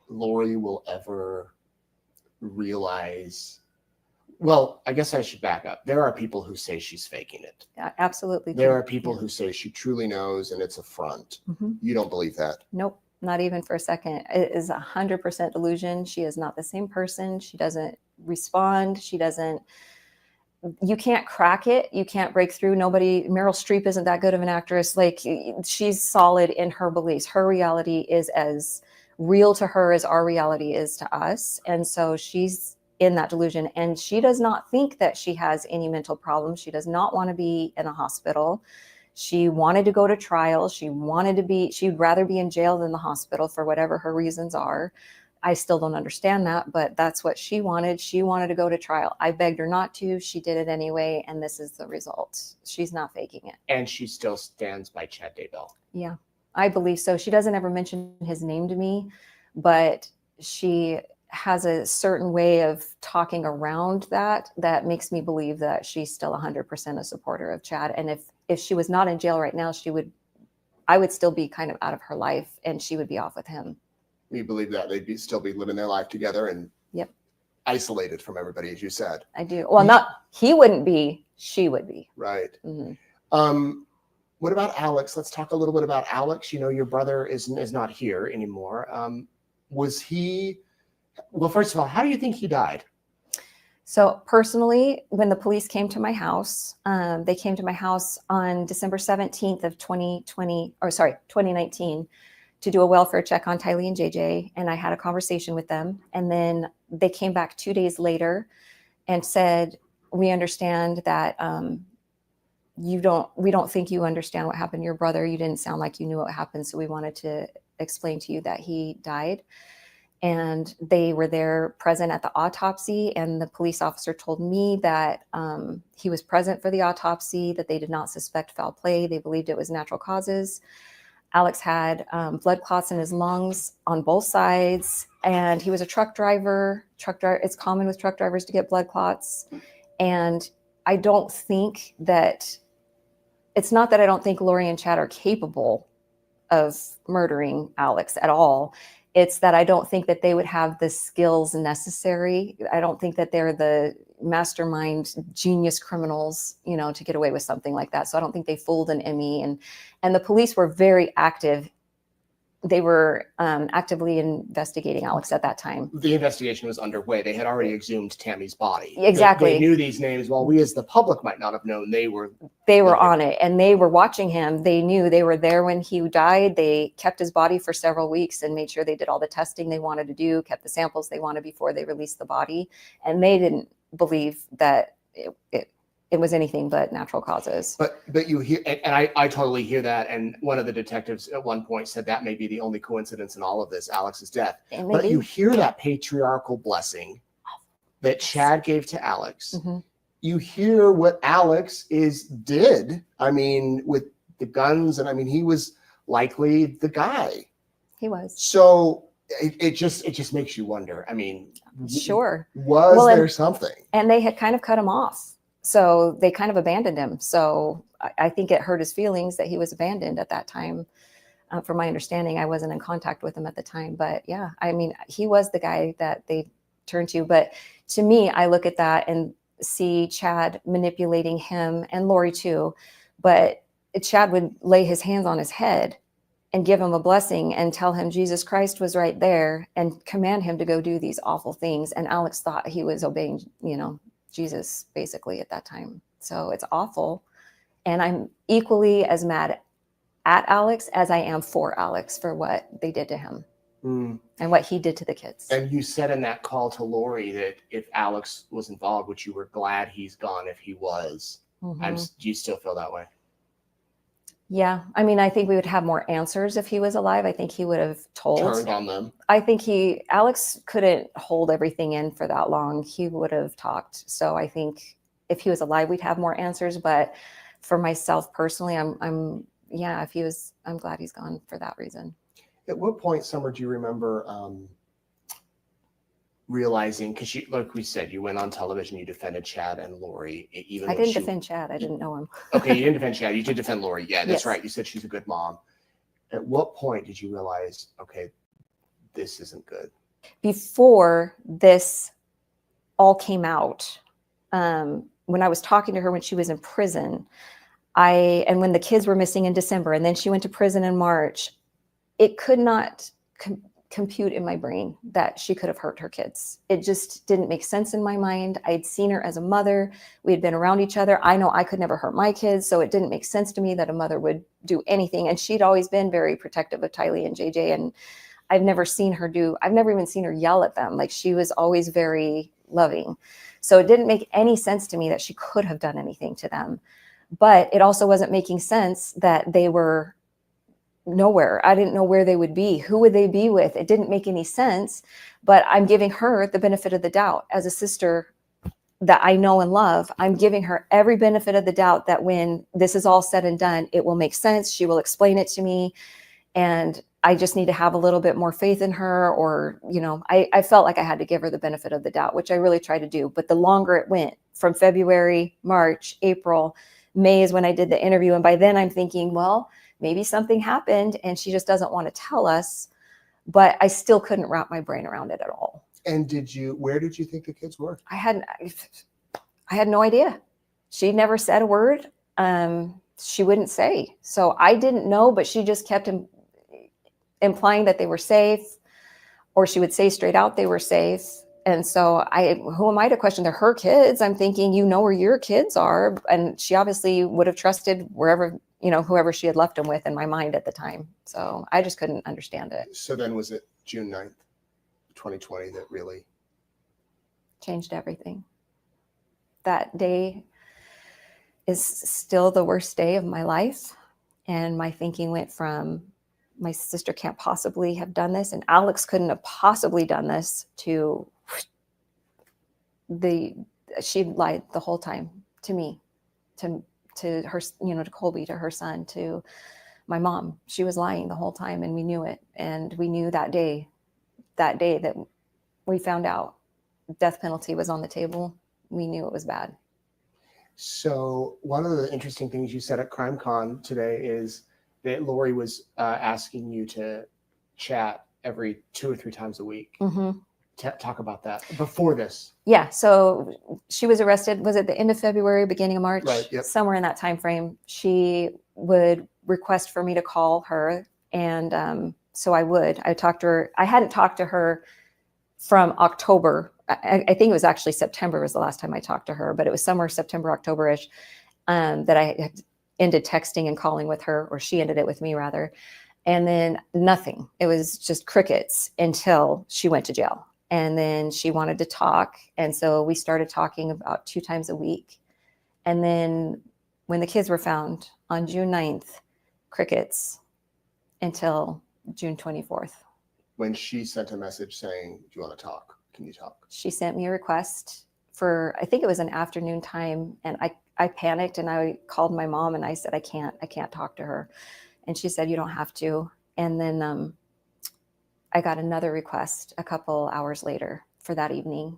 Lori will ever realize? Well, I guess I should back up. There are people who say she's faking it.
Absolutely.
There
true.
are people
Yeah.
who say she truly knows and it's a front.
Mhm.
You don't believe that?
Nope, not even for a second. It is 100% delusion. She is not the same person. She doesn't respond. She doesn't, you can't crack it. You can't break through. Meryl Streep isn't that good of an actress. Like, she's solid in her beliefs. Her reality is as real to her as our reality is to us. And so she's in that delusion, and she does not think that she has any mental problems. She does not want to be in a hospital. She wanted to go to trial. She'd rather be in jail than the hospital for whatever her reasons are. I still don't understand that, but that's what she wanted. She wanted to go to trial. I begged her not to. She did it anyway, and this is the result. She's not faking it.
And she still stands by Chad Daybell.
Yeah, I believe so. She doesn't ever mention his name to me, but she has a certain way of talking around that makes me believe that she's still 100% a supporter of Chad. And if she was not in jail right now, I would still be kind of out of her life, and she would be off with him.
You believe that they'd still be living their life together and
Yep.
isolated from everybody, as you said.
I do. Well, he wouldn't be, she would be.
Right.
Mm-hmm.
What about Alex? Let's talk a little bit about Alex. You know, your brother is not here anymore. Was he? Well, first of all, how do you think he died?
So personally, when the police came to my house, they came to my house on December 17th of 2019 to do a welfare check on Tylee and JJ. And I had a conversation with them. And then they came back 2 days later and said, we understand that we don't think you understand what happened to your brother. You didn't sound like you knew what happened. So we wanted to explain to you that he died. And they were there present at the autopsy. And the police officer told me that he was present for the autopsy, that they did not suspect foul play. They believed it was natural causes. Alex had blood clots in his lungs on both sides. And he was a truck driver. It's common with truck drivers to get blood clots. And I don't think that, it's not that I don't think Lori and Chad are capable of murdering Alex at all. It's that I don't think that they would have the skills necessary. I don't think that they're the mastermind genius criminals, to get away with something like that. So I don't think they fooled an Emmy. And the police were very active. They were actively investigating Alex at that time.
The investigation was underway. They had already exhumed Tammy's body.
Exactly.
They knew these names. While we as the public might not have known, they were
on it, and they were watching him. They knew, they were there when he died. They kept his body for several weeks and made sure they did all the testing they wanted to do, kept the samples they wanted before they released the body. And they didn't believe that it was anything but natural causes.
But you hear, and I totally hear that. And one of the detectives at one point said that may be the only coincidence in all of this, Alex's death. But you hear that patriarchal blessing that Chad gave to Alex.
Mm-hmm.
You hear what Alex did. I mean, with the guns, and I mean, he was likely the guy.
He was.
So it just makes you wonder. I mean,
sure.
Was there something?
And they had kind of cut him off. So they kind of abandoned him. So I think it hurt his feelings that he was abandoned at that time. From my understanding, I wasn't in contact with him at the time. But yeah, I mean, he was the guy that they turned to. But to me, I look at that and see Chad manipulating him, and Lori too. But Chad would lay his hands on his head and give him a blessing and tell him Jesus Christ was right there and command him to go do these awful things. And Alex thought he was obeying, Jesus basically at that time. So it's awful. And I'm equally as mad at Alex as I am for Alex for what they did to him.
Mm.
and what he did to the kids.
And you said in that call to Lori that if Alex was involved, which you were glad he's gone if he was.
Mhm.
Do you still feel that way?
Yeah. I mean, I think we would have more answers if he was alive. I think he would have told.
Turned on them.
I think Alex couldn't hold everything in for that long. He would have talked. So I think if he was alive, we'd have more answers. But for myself personally, if he was, I'm glad he's gone for that reason.
At what point, Summer, do you remember realizing, because you, like we said, you went on television, you defended Chad and Lori. Even
I
though
didn't defend Chad. I didn't know him.
Okay, you didn't defend Chad. You did defend Lori. Yeah, that's
Yes.
right. You said she's a good mom. At what point did you realize, okay, this isn't good?
Before this all came out, when I was talking to her when she was in prison, and when the kids were missing in December, and then she went to prison in March, it could not compute in my brain that she could have hurt her kids. It just didn't make sense in my mind. I'd seen her as a mother. We had been around each other. I know I could never hurt my kids, so it didn't make sense to me that a mother would do anything. And she'd always been very protective of Tylee and JJ, and I've never even seen her yell at them. Like, she was always very loving. So it didn't make any sense to me that she could have done anything to them. But it also wasn't making sense that they were nowhere. I didn't know where they would be. Who would they be with? It didn't make any sense. But I'm giving her the benefit of the doubt as a sister that I know and love. I'm giving her every benefit of the doubt that when this is all said and done, it will make sense. She will explain it to me. And I just need to have a little bit more faith in her, or, I felt like I had to give her the benefit of the doubt, which I really tried to do. But the longer it went, from February, March, April, May is when I did the interview. And by then I'm thinking, well, maybe something happened and she just doesn't want to tell us. But I still couldn't wrap my brain around it at all.
And where did you think the kids were?
I had no idea. She never said a word. She wouldn't say. So I didn't know, but she just kept implying that they were safe, or she would say straight out they were safe. And so who am I to question? They're her kids. I'm thinking, where your kids are. And she obviously would have trusted whoever she had left them with, in my mind at the time. So I just couldn't understand it.
So then was it June 9th, 2020 that really
changed everything? That day is still the worst day of my life. And my thinking went from, my sister can't possibly have done this, and Alex couldn't have possibly done this, to she lied the whole time to me, to her, to Colby, to her son, to my mom. She was lying the whole time, and we knew it. And we knew that day that we found out death penalty was on the table, we knew it was bad.
So one of the interesting things you said at CrimeCon today is that Lori was asking you to chat every 2 or 3 times a week.
Mm-hmm.
Talk about that before this.
Yeah. So she was arrested. Was it the end of February, beginning of March?
Right. Yep.
Somewhere in that time frame. She would request for me to call her, and so I would. I talked to her. I hadn't talked to her from October. I think it was actually September was the last time I talked to her, but it was somewhere September, October-ish, that I had ended texting and calling with her, or she ended it with me rather. And then nothing. It was just crickets until she went to jail. And then she wanted to talk. And so we started talking about 2 times a week. And then when the kids were found on June 9th, crickets until June 24th.
When she sent a message saying, do you want to talk? Can you talk?
She sent me a request for, I think it was an afternoon time. And I panicked, and I called my mom, and I said, I can't talk to her. And she said, you don't have to. And then I got another request a couple hours later for that evening.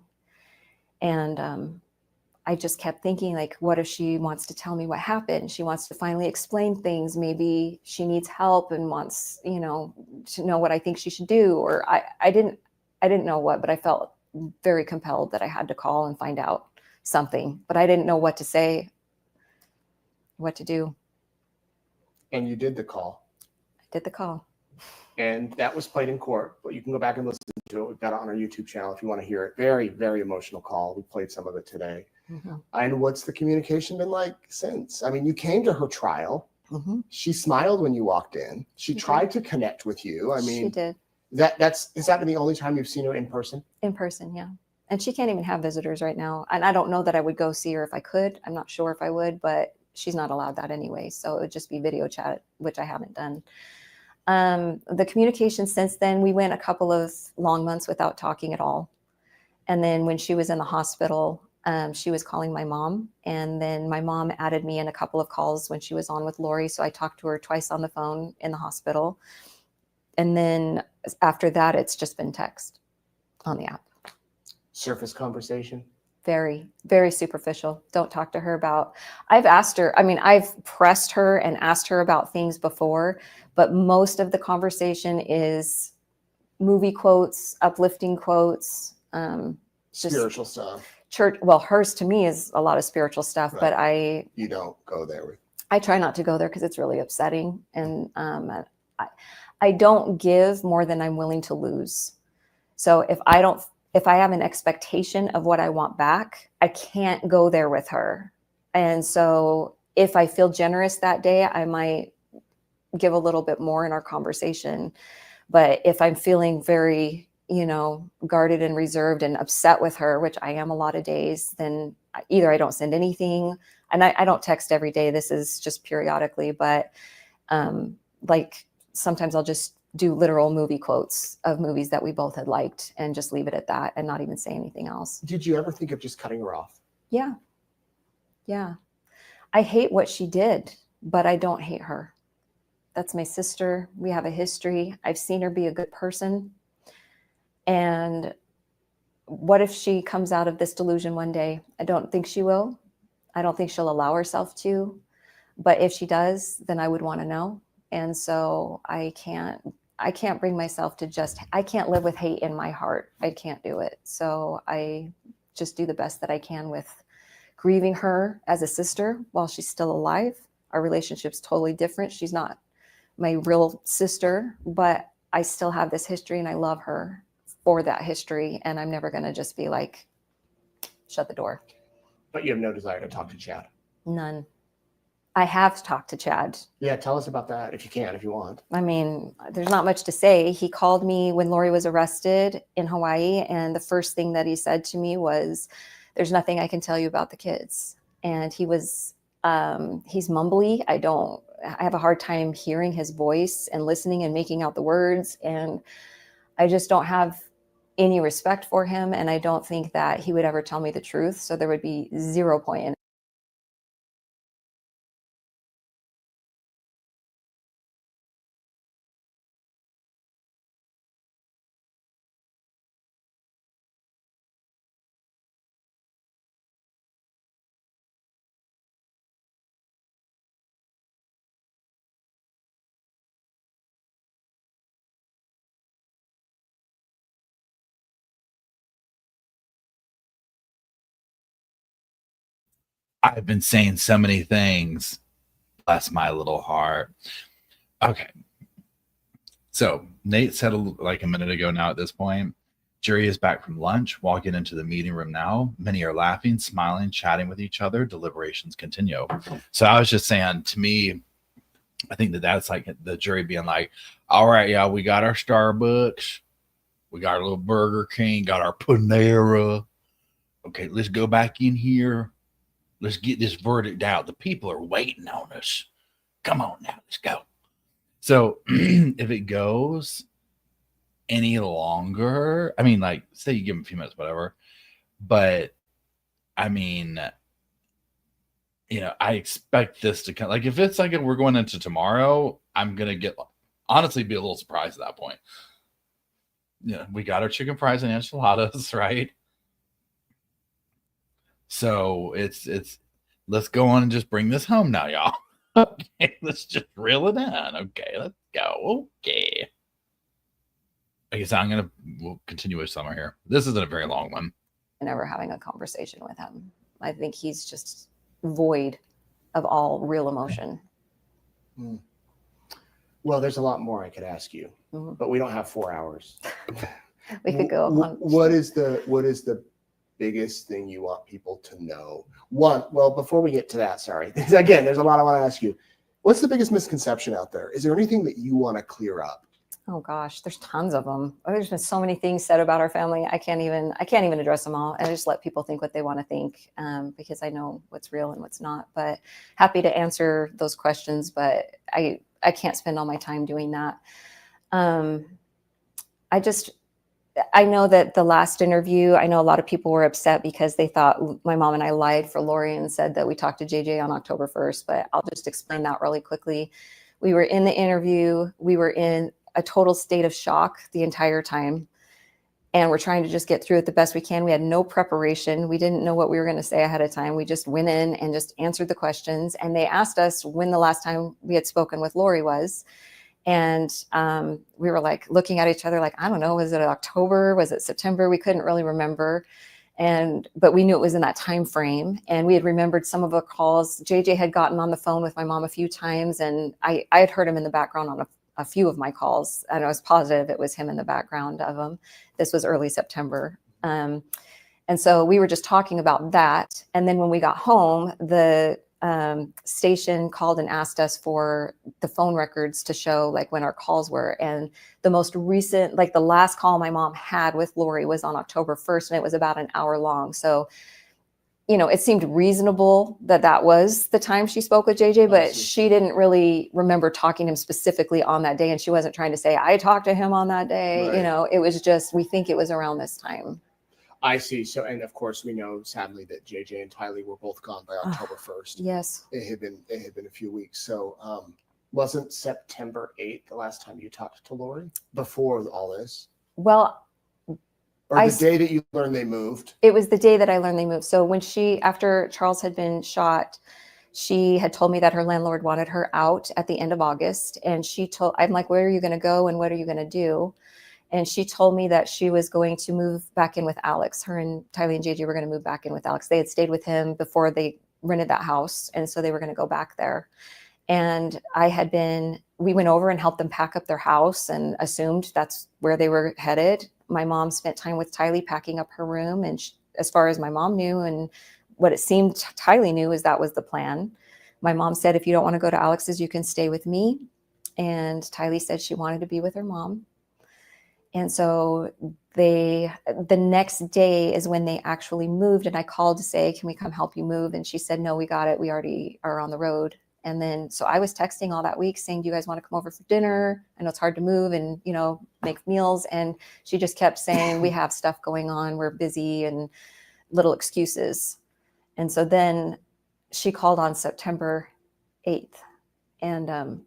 And I just kept thinking, like, what if she wants to tell me what happened? She wants to finally explain things. Maybe she needs help and wants, to know what I think she should do. Or I didn't know what, but I felt very compelled that I had to call and find out something, but I didn't know what to say, what to do.
And you did the call.
I did the call.
And that was played in court, but you can go back and listen to it. We've got it on our YouTube channel if you want to hear it. Very, very emotional call. We played some of it today.
Mm-hmm.
And what's the communication been like since? I mean, you came to her trial.
Mm-hmm.
She smiled when you walked in. She tried to connect with you. I mean,
she did.
Has that been the only time you've seen her in person?
In person, yeah. And she can't even have visitors right now. And I don't know that I would go see her if I could. I'm not sure if I would, but she's not allowed that anyway. So it would just be video chat, which I haven't done. The communication since then, we went a couple of long months without talking at all. And then when she was in the hospital, she was calling my mom. And then my mom added me in a couple of calls when she was on with Lori. So I talked to her twice on the phone in the hospital. And then after that, it's just been text on the app.
Surface conversation?
Very, very superficial. Don't talk to her about, I've asked her, I mean, I've pressed her and asked her about things before, but most of the conversation is movie quotes, uplifting quotes, just
spiritual stuff.
Church. Well, hers to me is a lot of spiritual stuff,
Right.
but
you don't go there with.
I try not to go there because it's really upsetting. And I don't give more than I'm willing to lose. So if I have an expectation of what I want back, I can't go there with her. And so if I feel generous that day, I might give a little bit more in our conversation. But if I'm feeling very, guarded and reserved and upset with her, which I am a lot of days, then either I don't send anything, and I don't text every day. This is just periodically, but like sometimes I'll just do literal movie quotes of movies that we both had liked and just leave it at that and not even say anything else.
Did you ever think of just cutting her off?
Yeah. Yeah. I hate what she did, but I don't hate her. That's my sister. We have a history. I've seen her be a good person. And what if she comes out of this delusion one day? I don't think she will. I don't think she'll allow herself to. But if she does, then I would want to know. And so I can't bring myself to I can't live with hate in my heart. I can't do it. So I just do the best that I can with grieving her as a sister while she's still alive. Our relationship's totally different. She's not my real sister, but I still have this history and I love her for that history. And I'm never going to just be like, shut the door.
But you have no desire to talk to Chad?
None. I have talked to Chad.
Yeah, tell us about that if you want.
I mean, there's not much to say. He called me when Lori was arrested in Hawaii. And the first thing that he said to me was, there's nothing I can tell you about the kids. And he was, he's mumbly. I have a hard time hearing his voice and listening and making out the words. And I just don't have any respect for him. And I don't think that he would ever tell me the truth. So there would be 0 point in it.
I've been saying so many things. Bless my little heart. Okay. So Nate said like a minute ago now at this point, jury is back from lunch, walking into the meeting room now. Many are laughing, smiling, chatting with each other. Deliberations continue. So I was just saying, to me, I think that's like the jury being like, all right, y'all, we got our Starbucks. We got our little Burger King, got our Panera. Okay, let's go back in here. Let's get this verdict out. The people are waiting on us. Come on now, let's go. So if it goes any longer, I mean, like, say you give them a few minutes, whatever. But I mean, I expect this to come. Like, if it's like we're going into tomorrow, I'm going to honestly be a little surprised at that point. Yeah, we got our chicken fries and enchiladas, right? So it's let's go on and just bring this home now, y'all. Okay, let's just reel it in. Okay, let's go. Okay. I guess we'll continue with summer here. This isn't a very long one.
Never having a conversation with him. I think he's just void of all real emotion.
Well, there's a lot more I could ask you, but we don't have 4 hours.
We could go on.
What is the biggest thing you want people to know? Well, before we get to that, sorry. Again, there's a lot I want to ask you. What's the biggest misconception out there? Is there anything that you want to clear up?
Oh gosh, there's tons of them. There's been so many things said about our family. I can't even address them all. I just let people think what they want to think, because I know what's real and what's not. But happy to answer those questions. But I can't spend all my time doing that. I know that the last interview, I know a lot of people were upset because they thought my mom and I lied for Lori and said that we talked to JJ on October 1st. But I'll just explain that really quickly. We were in the interview. We were in a total state of shock the entire time. And we're trying to just get through it the best we can. We had no preparation. We didn't know what we were going to say ahead of time. We just went in and just answered the questions. And they asked us when the last time we had spoken with Lori was. And we were like looking at each other like, I don't know, was it October? Was it September? We couldn't really remember. But we knew it was in that time frame. And we had remembered some of the calls. JJ had gotten on the phone with my mom a few times. And I had heard him in the background on a few of my calls. And I was positive it was him in the background of them. This was early September. And so we were just talking about that. And then when we got home, the station called and asked us for the phone records to show like when our calls were. And the most recent, like the last call my mom had with Lori was on October 1st, and it was about an hour long. So, it seemed reasonable that was the time she spoke with JJ, but she didn't really remember talking to him specifically on that day. And she wasn't trying to say, I talked to him on that day. Right. It was just, we think it was around this time.
I see. So, and of course we know sadly that JJ and Tylee were both gone by October 1st.
Yes.
It had been a few weeks. So, wasn't September 8th the last time you talked to Lori before all this?
Well,
or the day that you learned they moved?
It was the day that I learned they moved. So when after Charles had been shot, she had told me that her landlord wanted her out at the end of August. And I'm like, where are you going to go? And what are you going to do? And she told me that she was going to move back in with Alex. Her and Tylee and JJ were going to move back in with Alex. They had stayed with him before they rented that house. And so they were going to go back there. And we went over and helped them pack up their house and assumed that's where they were headed. My mom spent time with Tylee packing up her room. And as far as my mom knew and what it seemed Tylee knew is that was the plan. My mom said, if you don't want to go to Alex's, you can stay with me. And Tylee said she wanted to be with her mom. And so the next day is when they actually moved. And I called to say, can we come help you move? And she said, no, we got it. We already are on the road. And then, so I was texting all that week saying, do you guys want to come over for dinner? I know it's hard to move and, make meals. And she just kept saying, we have stuff going on. We're busy, and little excuses. And so then she called on September 8th and,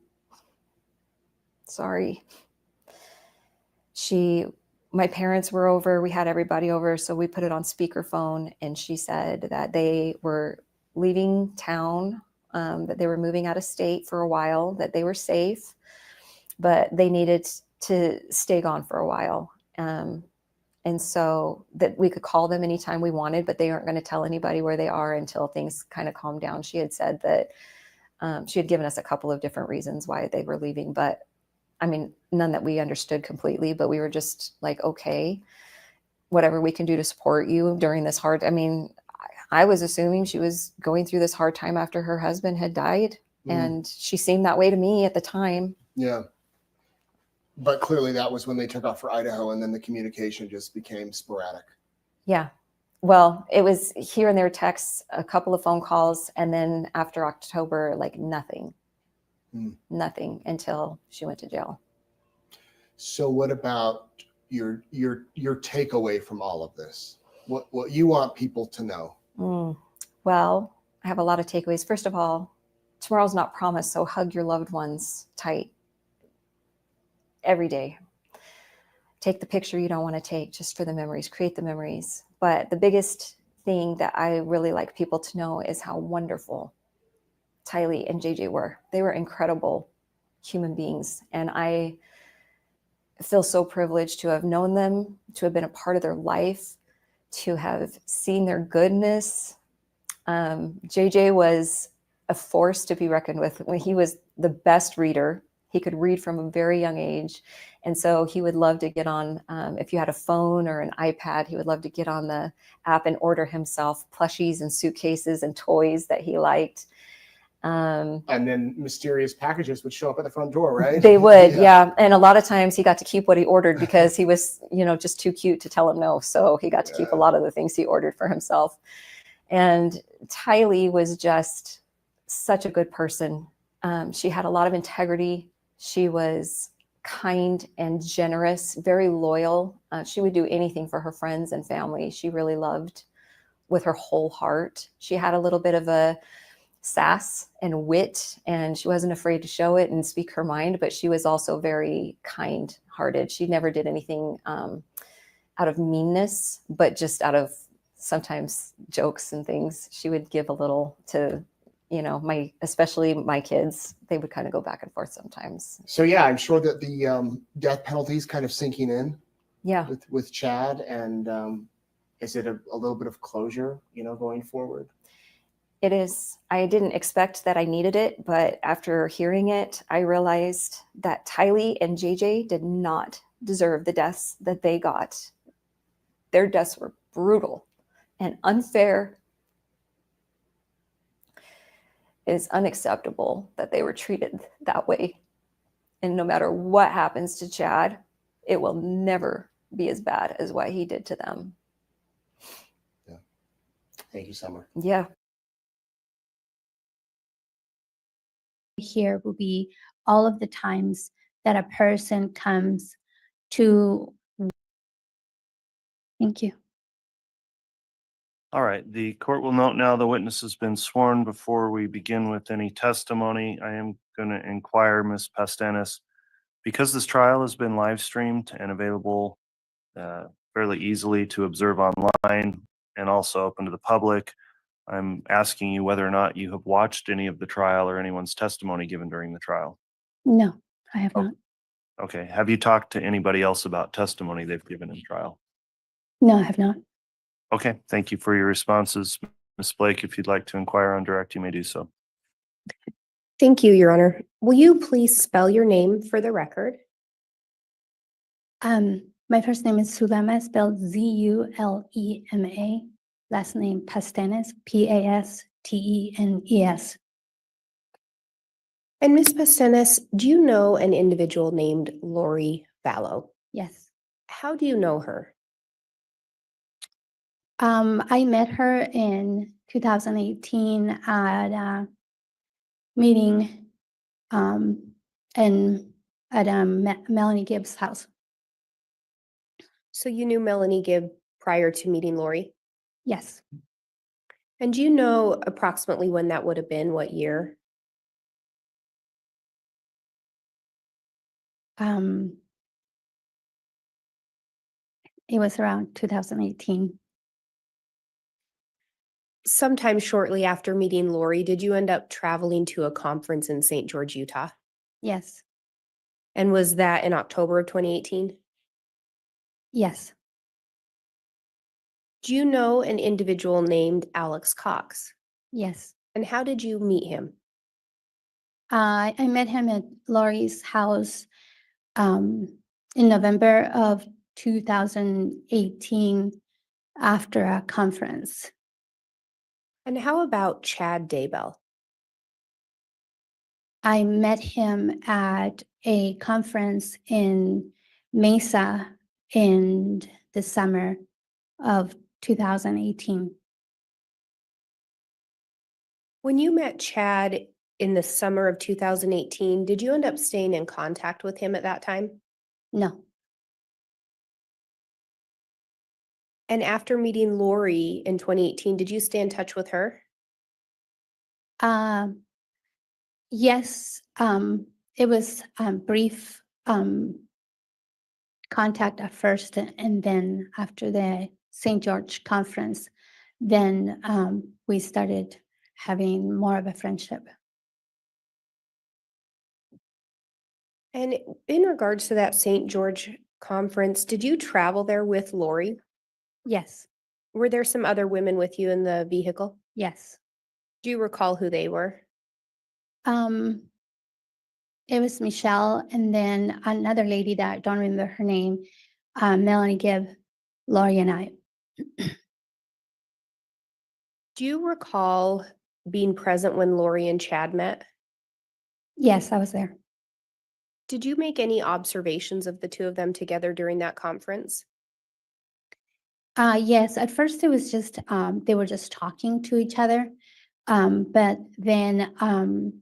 my parents were over, we had everybody over. So we put it on speakerphone, and she said that they were leaving town, that they were moving out of state for a while, that they were safe, but they needed to stay gone for a while. And so that we could call them anytime we wanted, but they aren't going to tell anybody where they are until things kind of calm down. She had said that she had given us a couple of different reasons why they were leaving, but none that we understood completely, but we were just like, okay, whatever we can do to support you during this hard, I was assuming she was going through this hard time after her husband had died. And she seemed that way to me at the time.
Yeah. But clearly that was when they took off for Idaho, and then the communication just became sporadic.
Yeah. Well, it was here and there texts, a couple of phone calls. And then after October, like nothing until she went to jail.
So what about your takeaway from all of this? What you want people to know?
Well, I have a lot of takeaways. First of all, tomorrow's not promised, so hug your loved ones tight every day. Take the picture you don't want to take just for the memories, create the memories. But the biggest thing that I really like people to know is how wonderful Tylee and JJ were. They were incredible human beings. And I feel so privileged to have known them, to have been a part of their life, to have seen their goodness. JJ was a force to be reckoned with. When he was the best reader, he could read from a very young age. And so he would love to get on, if you had a phone or an iPad, he would love to get on the app and order himself plushies and suitcases and toys that he liked. Um,
And then mysterious packages would show up at the front door, right?
They would, yeah. And a lot of times he got to keep what he ordered because he was, just too cute to tell him no. So he got to keep a lot of the things he ordered for himself. And Tylee was just such a good person. She had a lot of integrity. She was kind and generous, very loyal. She would do anything for her friends and family. She really loved with her whole heart. She had a little bit of a sass and wit, and she wasn't afraid to show it and speak her mind, but she was also very kind-hearted. She never did anything out of meanness, but just out of sometimes jokes and things. She would give a little to, especially my kids. They would kind of go back and forth sometimes.
So yeah, I'm sure that the death penalty is kind of sinking in.
Yeah.
With Chad, and is it a little bit of closure, going forward?
It is. I didn't expect that I needed it, but after hearing it, I realized that Tylee and JJ did not deserve the deaths that they got. Their deaths were brutal and unfair. It is unacceptable that they were treated that way. And no matter what happens to Chad, it will never be as bad as what he did to them.
Yeah. Thank you, Summer.
Yeah.
Here will be all of the times that a person comes to. Thank you.
All right, the court will note now the witness has been sworn. Before we begin with any testimony, I am going to inquire, Ms. Pastenes, because this trial has been live streamed and available fairly easily to observe online and also open to the public, I'm asking you whether or not you have watched any of the trial or anyone's testimony given during the trial.
No, I have not.
Okay, have you talked to anybody else about testimony they've given in trial?
No, I have not.
Okay, thank you for your responses. Ms. Blake, if you'd like to inquire on direct, you may do so.
Thank you, Your Honor. Will you please spell your name for the record?
My first name is Zulema, spelled Zulema. Last name Pastenes, Pastenes.
And Ms. Pastenes, do you know an individual named Lori Vallow?
Yes.
How do you know her?
I met her in 2018 at a meeting and at Melanie Gibb's house.
So you knew Melanie Gibb prior to meeting Lori?
Yes.
And do you know approximately when that would have been, what year?
It was around 2018.
Sometime shortly after meeting Lori, did you end up traveling to a conference in St. George, Utah?
Yes.
And was that in October of 2018?
Yes.
Do you know an individual named Alex Cox?
Yes.
And how did you meet him?
I met him at Lori's house in November of 2018 after a conference.
And how about Chad Daybell?
I met him at a conference in Mesa in the summer of 2018.
When you met Chad in the summer of 2018, did you end up staying in contact with him at that time?
No.
And after meeting Lori in 2018, did you stay in touch with her?
Yes. It was brief contact at first, and then after the St. George conference, then we started having more of a friendship.
And in regards to that St. George conference, did you travel there with Lori?
Yes.
Were there some other women with you in the vehicle?
Yes.
Do you recall who they were?
It was Michelle, and then another lady that I don't remember her name, Melanie Gibb, Lori, and I.
Do you recall being present when Lori and Chad met?
Yes, I was there.
Did you make any observations of the two of them together during that conference?
Yes, at first it was just, they were just talking to each other. But then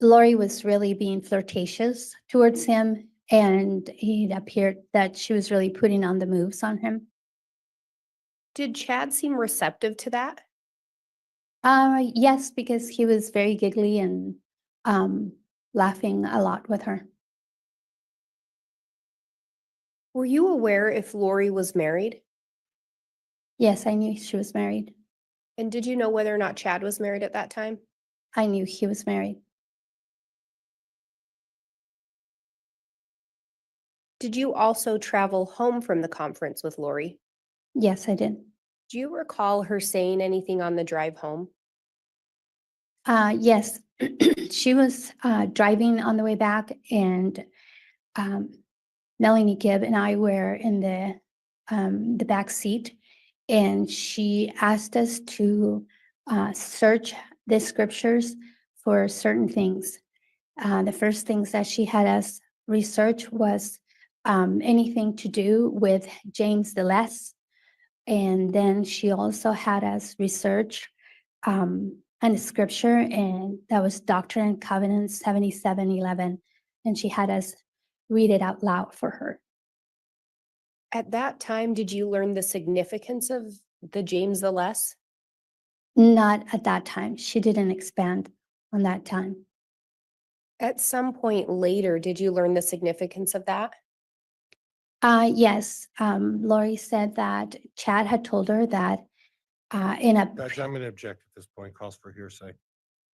Lori was really being flirtatious towards him, and it appeared that she was really putting on the moves on him.
Did Chad seem receptive to that?
Yes, because he was very giggly and laughing a lot with her.
Were you aware if Lori was married?
Yes, I knew she was married.
And did you know whether or not Chad was married at that time?
I knew he was married.
Did you also travel home from the conference with Lori?
Yes, I did.
Do you recall her saying anything on the drive home?
Yes, she was driving on the way back, and Melanie Gibb and I were in the back seat, and she asked us to search the scriptures for certain things. The first things that she had us research was anything to do with James the Less, and then she also had us research a scripture, and that was Doctrine and Covenants 77:11, and she had us read it out loud for her.
At that time, did you learn the significance of the James the Less?
Not at that time. She didn't expand on that time.
At some point later, did you learn the significance of that?
Yes, Lori said that Chad had told her that in a
Judge, I'm going to object at this point. Calls for hearsay.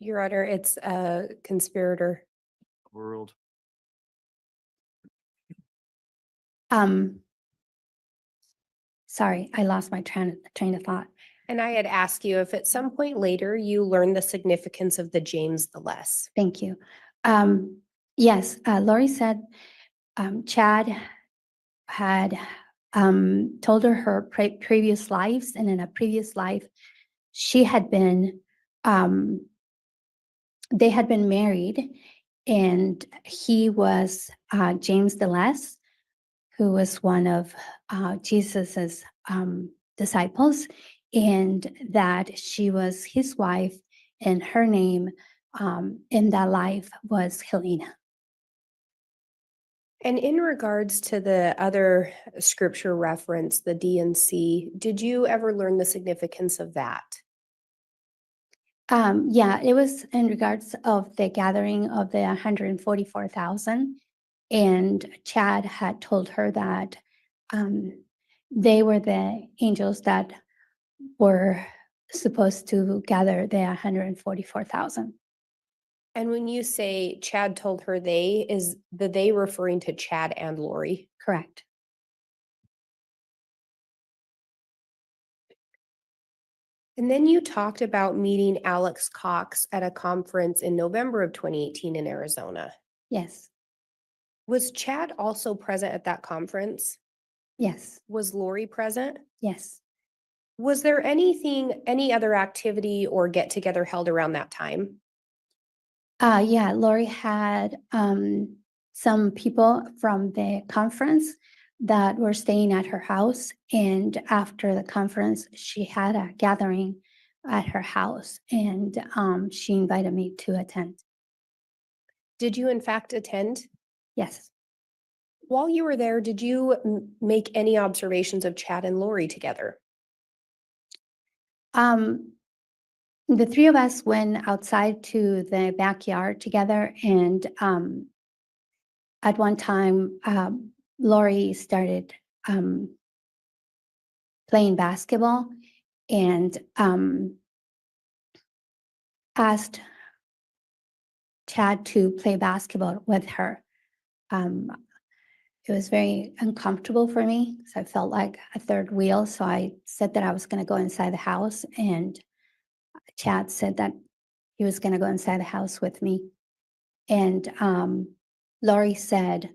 Your Honor, it's a conspirator.
World.
Sorry, I lost my train of thought.
And I had asked you if at some point later you learned the significance of the James the Less.
Thank you. Yes, Lori said Chad had told her her previous lives, and in a previous life, she had been, they had been married, and he was James the Less, who was one of Jesus's disciples, and that she was his wife, and her name in that life was Helena.
And in regards to the other scripture reference, the D&C, did you ever learn the significance of that?
Yeah, it was in regards of the gathering of the 144,000, and Chad had told her that they were the angels that were supposed to gather the 144,000.
And when you say Chad told her they, is the they referring to Chad and Lori?
Correct.
And then you talked about meeting Alex Cox at a conference in November of 2018 in Arizona.
Yes.
Was Chad also present at that conference?
Yes.
Was Lori present?
Yes.
Was there any other activity or get together held around that time?
Yeah, Lori had some people from the conference that were staying at her house, and after the conference, she had a gathering at her house, and she invited me to attend.
Did you in fact attend?
Yes.
While you were there, did you make any observations of Chad and Lori together?
The three of us went outside to the backyard together, and at one time, Lori started playing basketball and asked Chad to play basketball with her. It was very uncomfortable for me because I felt like a third wheel. So I said that I was going to go inside the house, and Chad said that he was going to go inside the house with me. And Lori said,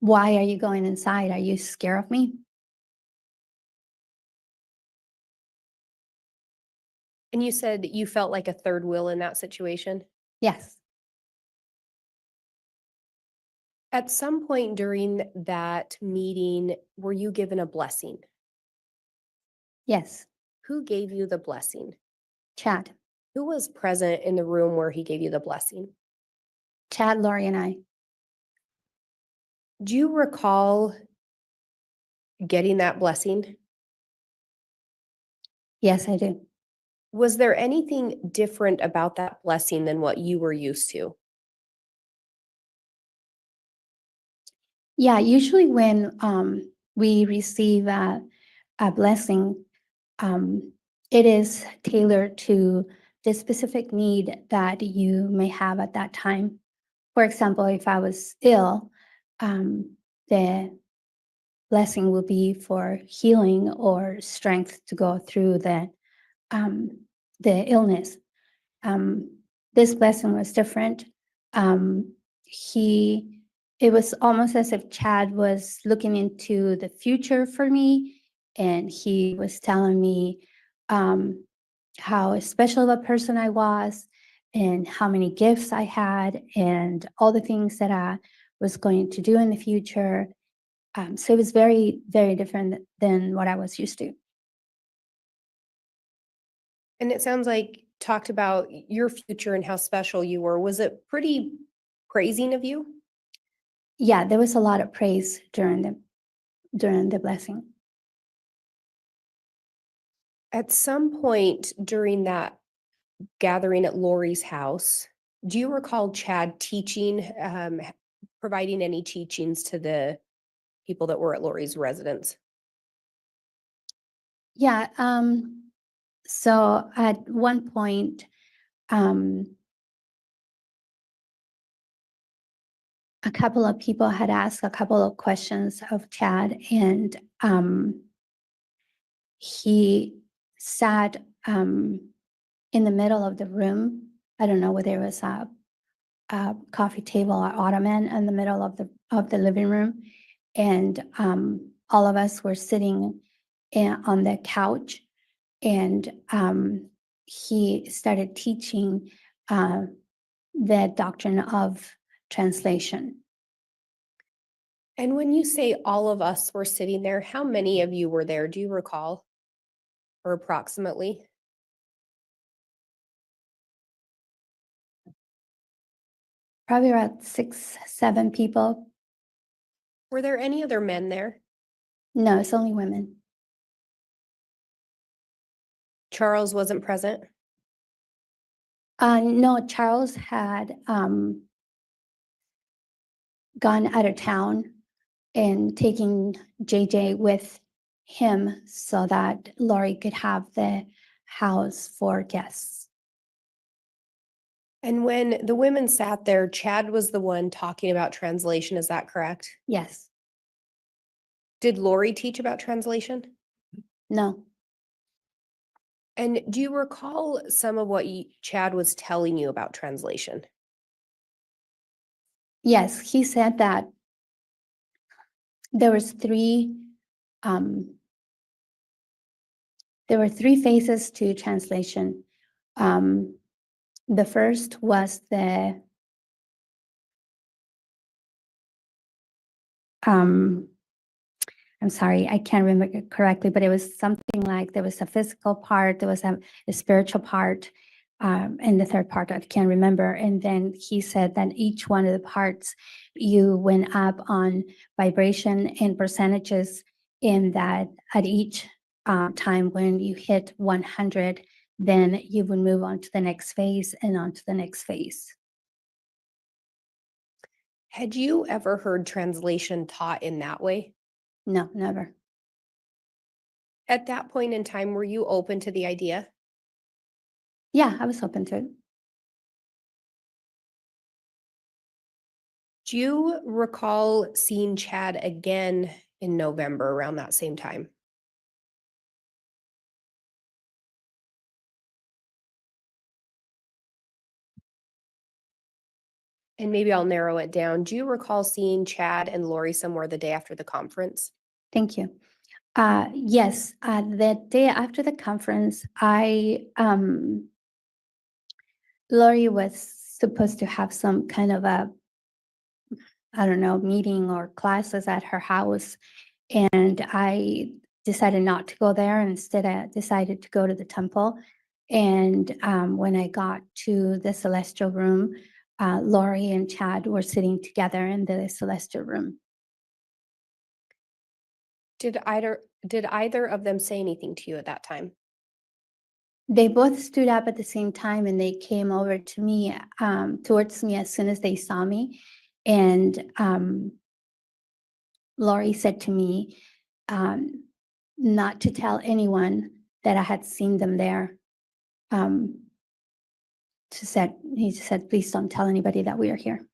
why are you going inside? Are you scared of me?
And you said you felt like a third wheel in that situation?
Yes.
At some point during that meeting, were you given a blessing?
Yes.
Who gave you the blessing?
Chad.
Who was present in the room where he gave you the blessing?
Chad, Lori, and I.
Do you recall getting that blessing?
Yes, I do.
Was there anything different about that blessing than what you were used to?
Yeah, usually when we receive a blessing, it is tailored to the specific need that you may have at that time. For example, if I was ill, the blessing will be for healing or strength to go through the illness. This blessing was different. It was almost as if Chad was looking into the future for me, and he was telling me how special of a person I was, and how many gifts I had, and all the things that I was going to do in the future. So it was very, very different than what I was used to.
And it sounds like talked about your future and how special you were. Was it pretty praising of you?
Yeah, there was a lot of praise during the blessing.
At some point during that gathering at Lori's house, do you recall Chad teaching, providing any teachings to the people that were at Lori's residence?
Yeah, so at one point, a couple of people had asked a couple of questions of Chad, and he sat in the middle of the room. I don't know whether it was a coffee table or ottoman in the middle of the living room, and all of us were sitting on the couch, and he started teaching the doctrine of translation.
And when you say all of us were sitting there, how many of you were there? Do you recall? Or approximately?
Probably around 6, 7 people.
Were there any other men there?
No, it's only women.
Charles wasn't present?
No, Charles had gone out of town and taking JJ with him so that Lori could have the house for guests.
And when the women sat there, Chad was the one talking about translation, is that correct?
Yes.
Did Lori teach about translation?
No.
And do you recall some of what Chad was telling you about translation?
Yes, he said that there was three phases to translation. The first was I'm sorry, I can't remember it correctly, but it was something like there was a physical part, there was a spiritual part, and the third part I can't remember. And then he said that each one of the parts, you went up on vibration and percentages, in that at each time when you hit 100, then you would move on to the next phase and on to the next phase.
Had you ever heard translation taught in that way?
No, never.
At that point in time, were you open to the idea?
Yeah, I was open to it.
Do you recall seeing Chad again in November around that same time? And maybe I'll narrow it down. Do you recall seeing Chad and Lori somewhere the day after the conference?
Thank you. Yes, the day after the conference, Lori was supposed to have some kind of a, I don't know, meeting or classes at her house. And I decided not to go there. Instead, I decided to go to the temple. And when I got to the celestial room, Lori and Chad were sitting together in the celestial room.
Did either of them say anything to you at that time?
They both stood up at the same time and they came over to me, towards me as soon as they saw me. And Lori said to me not to tell anyone that I had seen them there. He said, please don't tell anybody that we are here.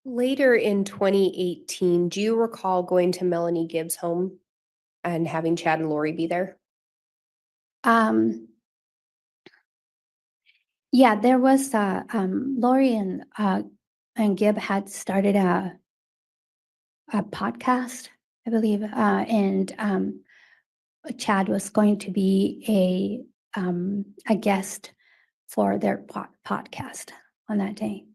Later in 2018, do you recall going to Melanie Gibb's home and having Chad and Lori be there?
Yeah, there was Lori and Gibb had started a podcast, I believe, and Chad was going to be a guest for their podcast on that day.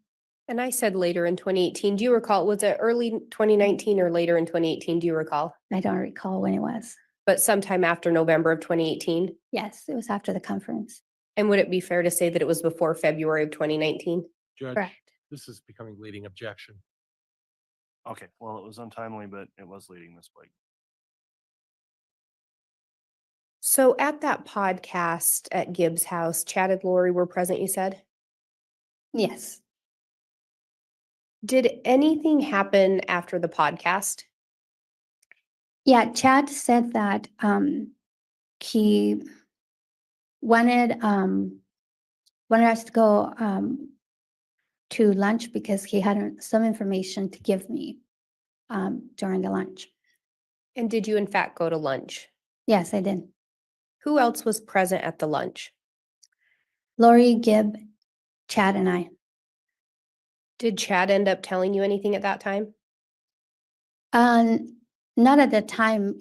And I said later in 2018. Do you recall, was it early 2019 or later in 2018? Do you recall?
I don't recall when it was.
But sometime after November of 2018?
Yes, it was after the conference.
And would it be fair to say that it was before February of 2019?
Judge,
Correct.
this is becoming leading objection.
Okay, well, it was untimely, but it was leading, Ms. Blake.
So at that podcast at Gibb's house, Chad and Lori were present, you said?
Yes.
Did anything happen after the podcast?
Yeah, Chad said that he wanted us to go to lunch because he had some information to give me during the lunch.
And did you in fact go to lunch?
Yes, I did.
Who else was present at the lunch?
Lori, Gibb, Chad, and I.
Did Chad end up telling you anything at that time?
Not at the time.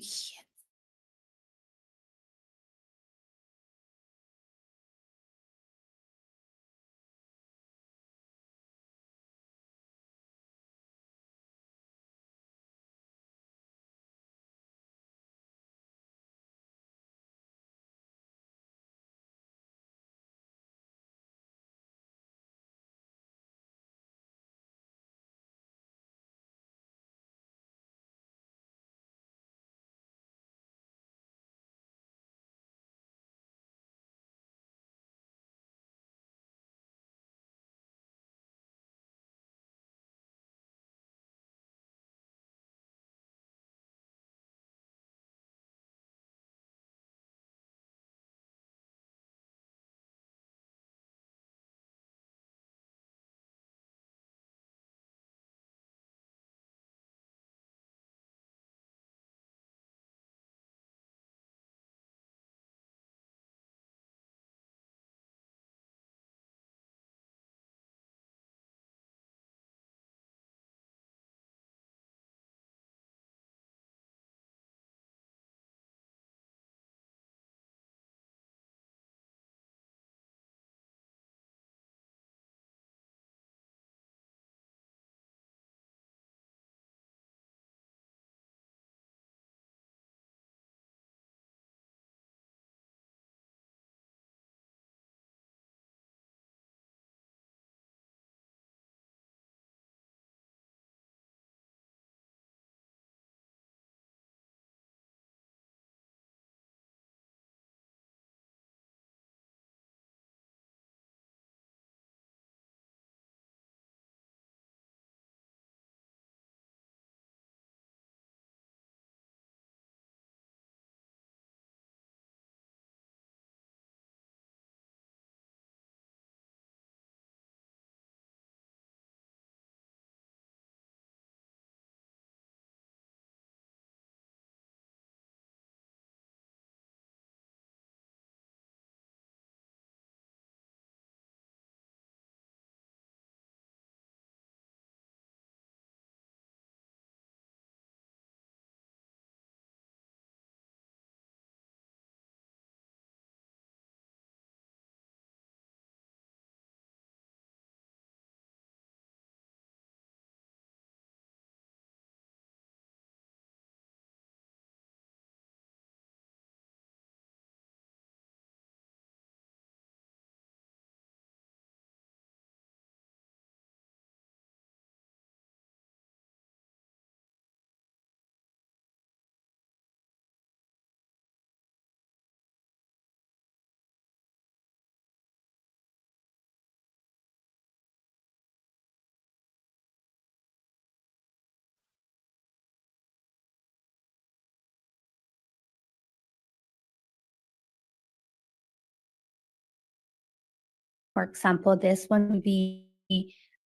For example, this one would be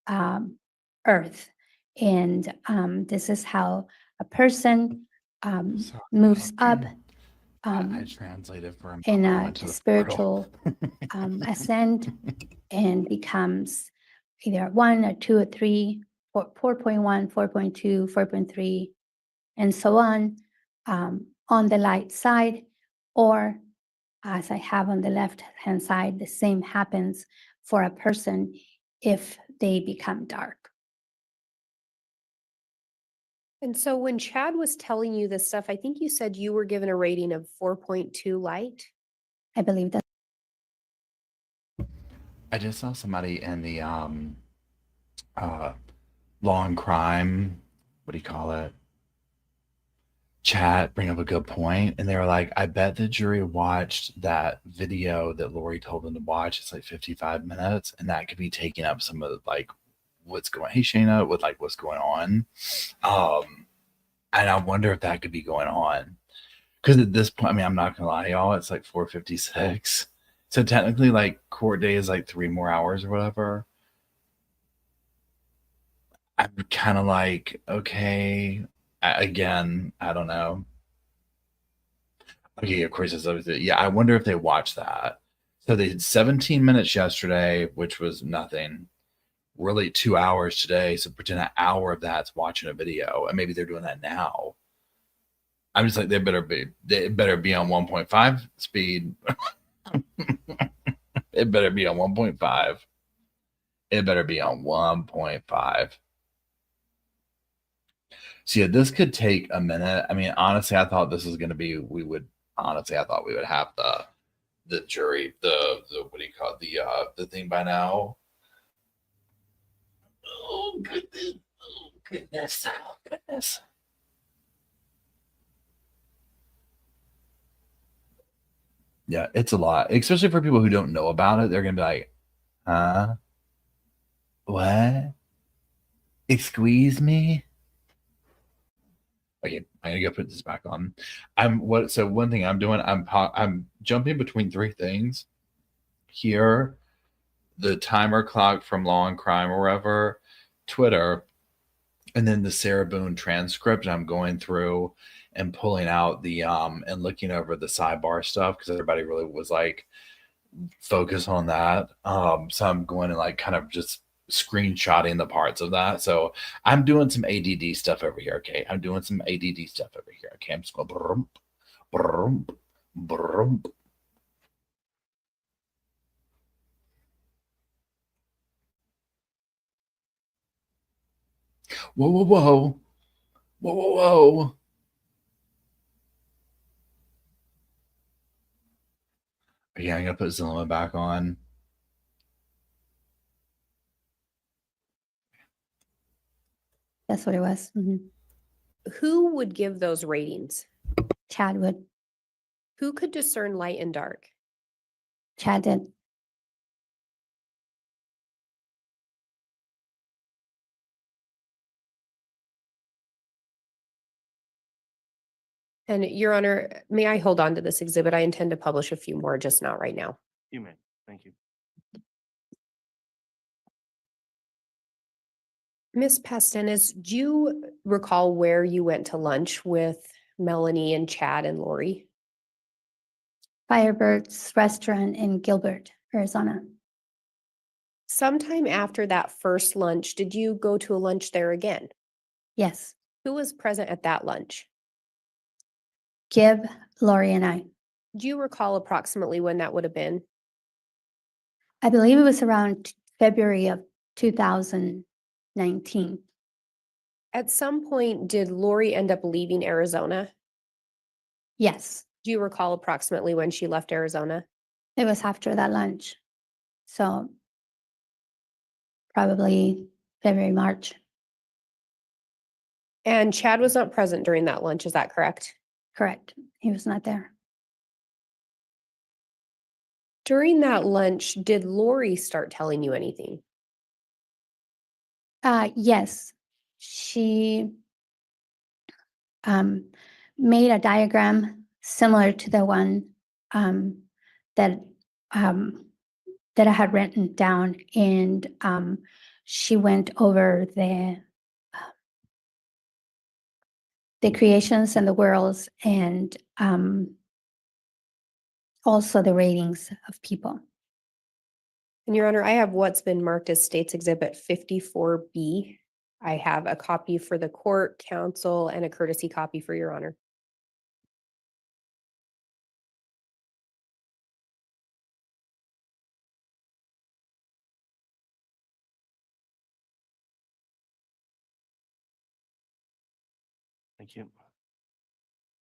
Earth. And this is how a person
Sorry.
moves up
I translated for him.
in
I
a
went to the
spiritual
portal.
ascent and becomes either 1 or 2 or 3, 4.1, 4.2, 4.3, and so on the light side, or as I have on the left-hand side, the same happens for a person if they become dark.
And so when Chad was telling you this stuff, I think you said you were given a rating of 4.2 light.
I believe that.
I just saw somebody in the law and crime, what do you call it? Chat bring up a good point, and they were like, I bet the jury watched that video that Lori told them to watch. It's like 55 minutes, and that could be taking up some of like what's going. Hey Shayna, with like what's going on, and I wonder if that could be going on because at this point, I mean, I'm not gonna lie, y'all, it's like 4:56, so technically, like court day is like 3 more hours or whatever. I'm kind of like, okay. Again, I don't know. Okay, of course, it's everything. Yeah, I wonder if they watched that. So they did 17 minutes yesterday, which was nothing. Really 2 hours today. So pretend an hour of that's watching a video, and maybe they're doing that now. I'm just like, they better be on 1.5 speed. It better be on 1.5. It better be on 1.5. So yeah, this could take a minute. I mean, honestly, I thought this was going to be, I thought we would have the jury, the what do you call it, the thing by now. Oh goodness. Oh goodness. Oh goodness. Yeah, it's a lot, especially for people who don't know about it. They're going to be like, huh? What? Excuse me? Okay, I'm gonna go put this back on. So one thing I'm doing, I'm jumping between 3 things. Here, the timer clock from Law and Crime or wherever, Twitter, and then the Sarah Boone transcript. I'm going through and pulling out the and looking over the sidebar stuff because everybody really was like focused on that. So I'm going and like kind of just screenshotting the parts of that. So I'm doing some ADD stuff over here. Okay. I'm doing some ADD stuff over here. Okay. I'm just going brum, brum, brum. Whoa, whoa, whoa. Whoa, whoa, whoa. Okay, I'm gonna put Zulema back on.
That's what it was.
Who would give those ratings?
Chad would.
Who could discern light and dark?
Chad did.
And Your Honor, may I hold on to this exhibit? I intend to publish a few more, just not right now.
You may. Thank you.
Ms. Pastenes, do you recall where you went to lunch with Melanie and Chad and Lori?
Firebird's restaurant in Gilbert, Arizona.
Sometime after that first lunch, did you go to a lunch there again?
Yes.
Who was present at that lunch?
Gibb, Lori, and I.
Do you recall approximately when that would have been?
I believe it was around February of 2019.
At some point, did Lori end up leaving Arizona?
Yes.
Do you recall approximately when she left Arizona?
It was after that lunch. So probably February, March.
And Chad was not present during that lunch, is that correct?
Correct. He was not there.
During that lunch, did Lori start telling you anything?
Yes. She made a diagram similar to the one that that I had written down, and she went over the creations and the worlds, and also the ratings of people.
And Your Honor, I have what's been marked as State's Exhibit 54B. I have a copy for the court, counsel, and a courtesy copy for Your Honor.
Thank you.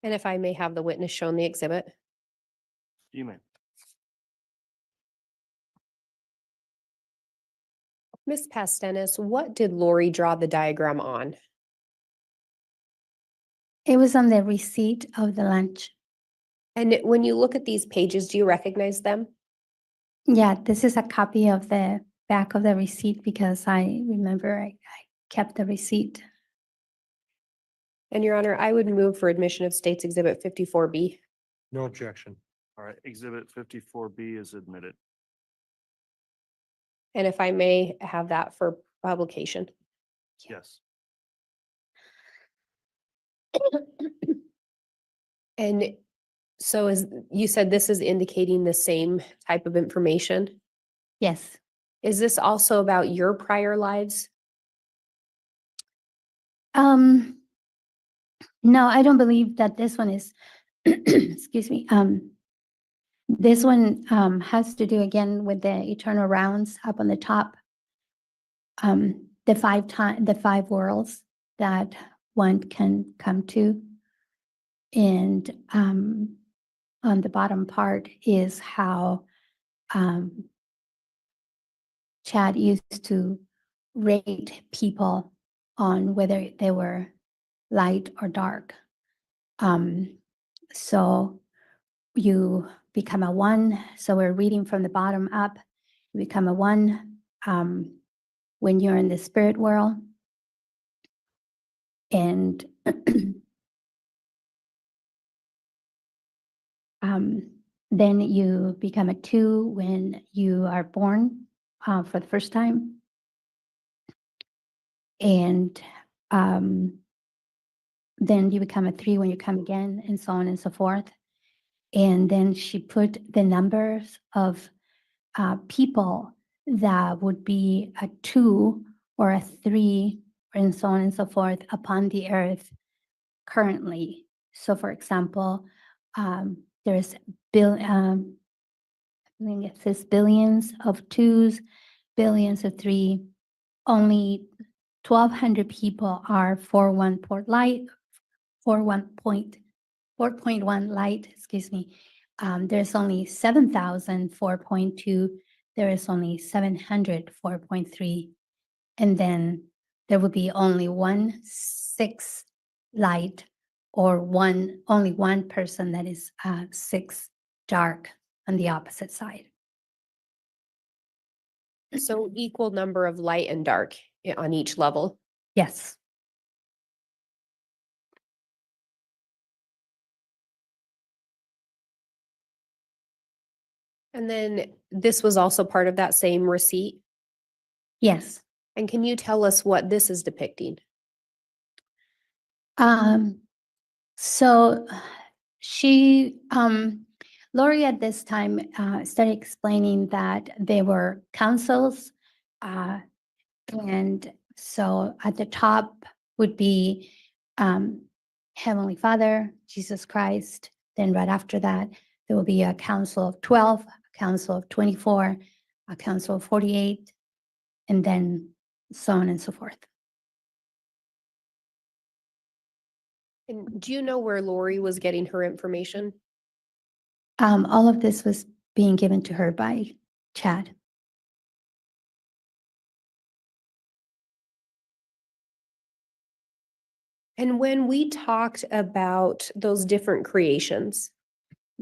And if I may have the witness shown the exhibit.
You may.
Ms. Pastenes, what did Lori draw the diagram on?
It was on the receipt of the lunch.
And when you look at these pages, do you recognize them?
Yeah, this is a copy of the back of the receipt because I remember I kept the receipt.
And Your Honor, I would move for admission of State's Exhibit 54B.
No objection.
All right, Exhibit 54B is admitted.
And if I may have that for publication.
Yes.
And so as you said, this is indicating the same type of information.
Yes.
Is this also about your prior lives?
No, I don't believe that this one is, excuse me. This one has to do again with the eternal rounds up on the top. The five worlds that one can come to. And on the bottom part is how Chad used to rate people on whether they were light or dark. So you become a 1. So we're reading from the bottom up. You become a 1 when you're in the spirit world. And then you become a 2 when you are born for the first time. And then you become a 3 when you come again, and so on and so forth. And then she put the numbers of people that would be a 2 or a 3, and so on and so forth upon the earth currently. So for example, there's I think it says billions of 2s, billions of 3. Only 1,200 people are 4.1 light, excuse me. There's only 7,000 4.2. There is only 700 4.3. And then there would be only 1/6 light, or only one person that is 6 dark on the opposite side.
So equal number of light and dark on each level.
Yes.
And then this was also part of that same receipt.
Yes.
And can you tell us what this is depicting?
So she, Lori at this time started explaining that they were councils. And so at the top would be Heavenly Father, Jesus Christ. Then right after that, there will be a council of 12, a council of 24, a council of 48, and then so on and so forth.
And do you know where Lori was getting her information?
All of this was being given to her by Chad.
And when we talked about those different creations,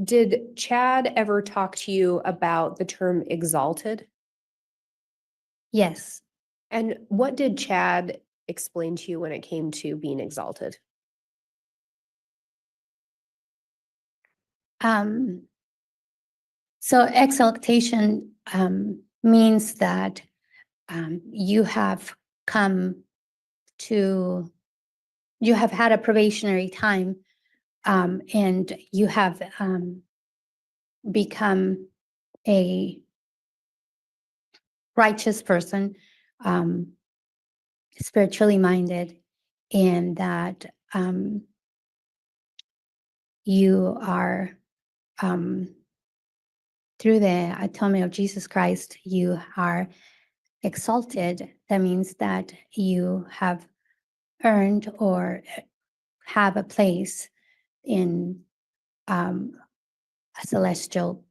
did Chad ever talk to you about the term exalted?
Yes.
And what did Chad explain to you when it came to being exalted?
So exaltation means that you have come to, you have had a probationary time, and you have become a righteous person, spiritually minded, and that you are, through the atonement of Jesus Christ, you are exalted. That means that you have earned or have a place in a celestial.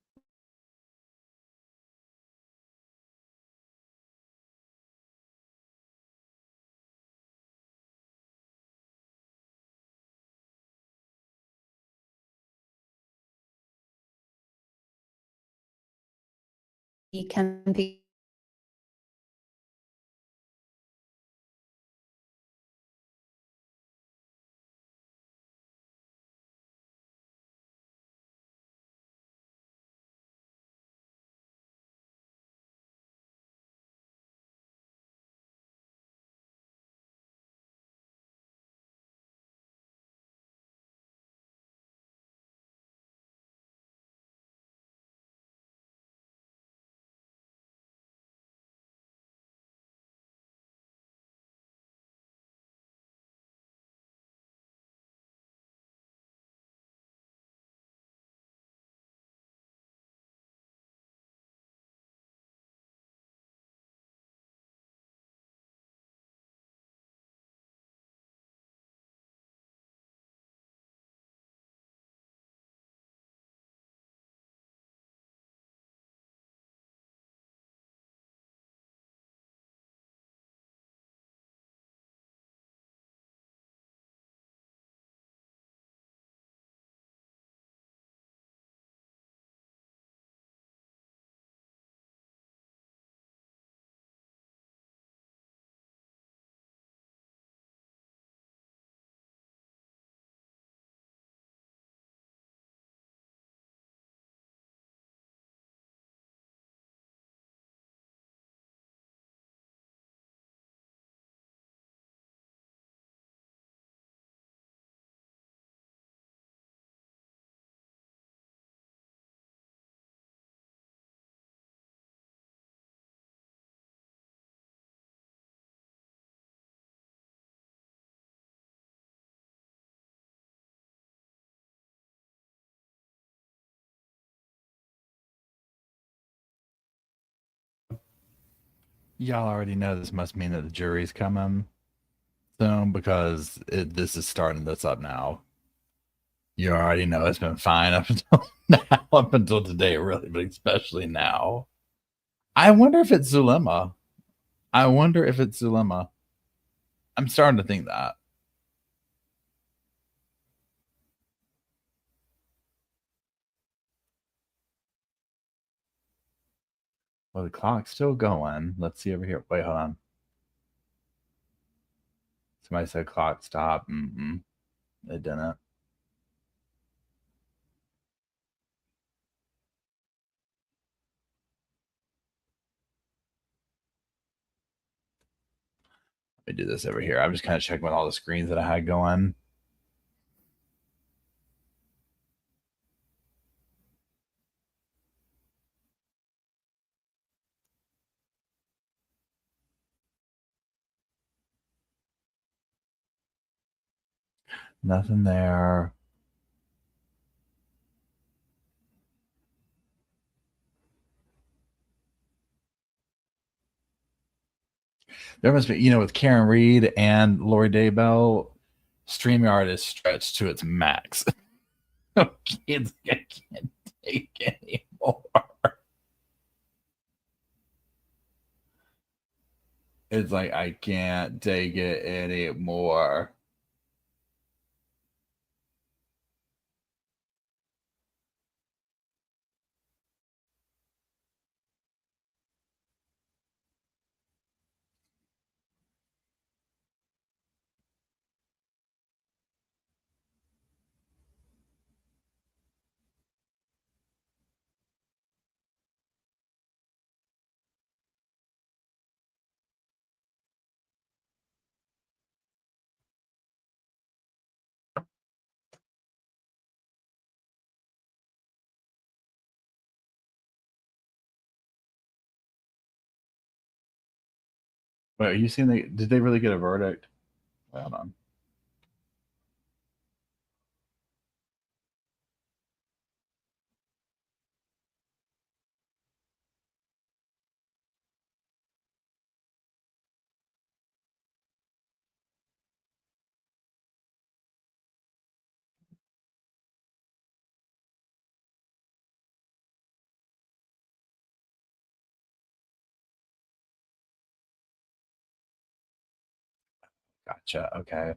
You can be
Y'all already know this must mean that the jury's coming soon because this is starting this up now. You already know it's been fine up until now, up until today, really, but especially now. I wonder if it's Zulema. I wonder if it's Zulema. I'm starting to think that. Well, the clock's still going. Let's see over here. Wait, hold on. Somebody said clock stop. It didn't. Let me do this over here. I'm just kind of checking with all the screens that I had going. Nothing there. There must be, with Karen Reed and Lori Daybell, StreamYard is stretched to its max. Kids, I can't take anymore. It's like I can't take it anymore. Wait, are you seeing did they really get a verdict? Wait, hold on. Gotcha. Okay.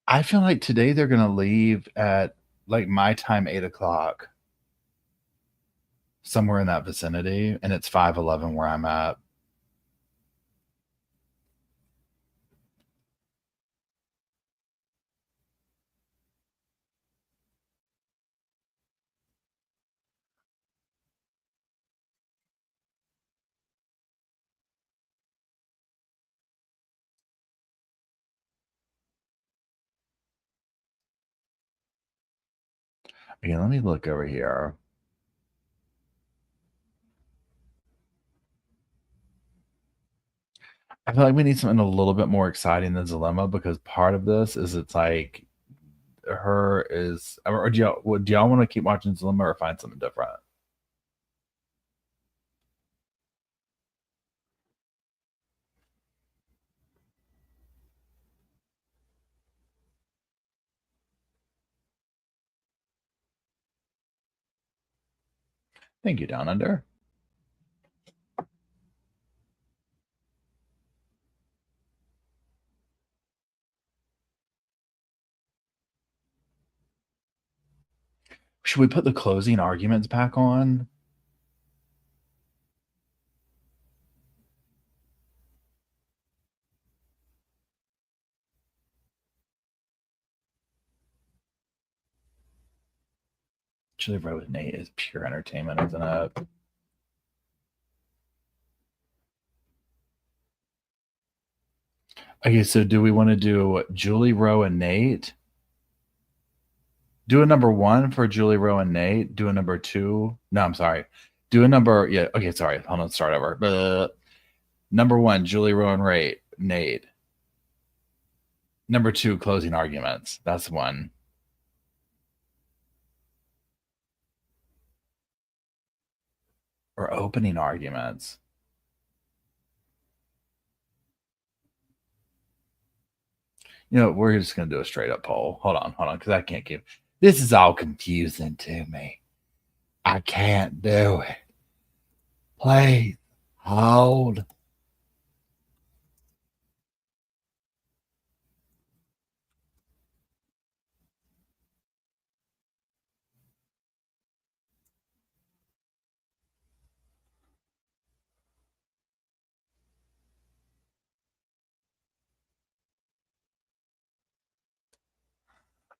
I feel like today they're gonna leave at like my time, 8 o'clock, somewhere in that vicinity, and it's 5:11 where I'm at. Okay, let me look over here. I feel like we need something a little bit more exciting than Zulema, because part of this is it's like her is, or do y'all want to keep watching Zulema or find something different? Thank you, Down Under. Should we put the closing arguments back on? Julie Rowe with Nate is pure entertainment, isn't it? Okay, so do we want to do Julie Rowe and Nate? Do a number 1 for Julie Rowe and Nate. Do a number 2. No, I'm sorry. Do a number, yeah. Okay, sorry. Hold on. Start over. Number 1, Julie Rowe and Nate. Number 2, closing arguments. That's 1. Or opening arguments. You know, we're just going to do a straight up poll. Hold on, because I can't keep. This is all confusing to me. I can't do it. Please hold.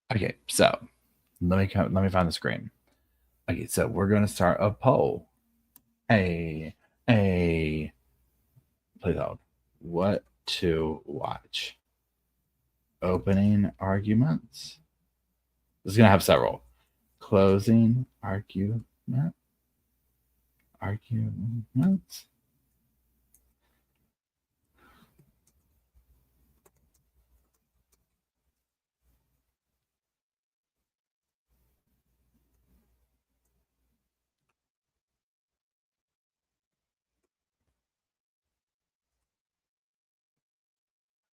Okay, so let me find the screen. Okay, so we're going to start a poll. Please hold. What to watch? Opening arguments. This is going to have several. Closing arguments.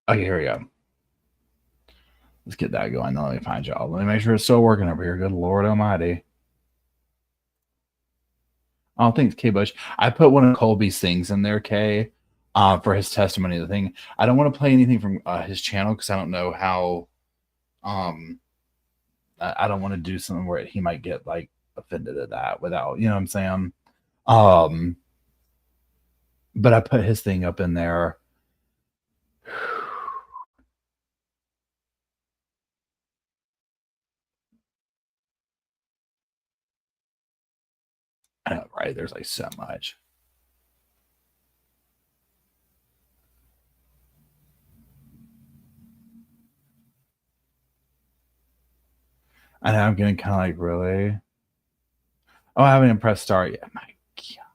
Okay, here we go. Let's get that going. Let me find y'all. Let me make sure it's still working over here. Good Lord Almighty. Oh, thanks, K Bush. I put one of Colby's things in there, K, for his testimony. The thing, I don't want to play anything from his channel because I don't know how. I don't want to do something where he might get like offended at that without, you know what I'm saying? But I put his thing up in there. I know, right? There's like so much. And I'm getting kind of like, really? Oh, I haven't even pressed start yet. My God.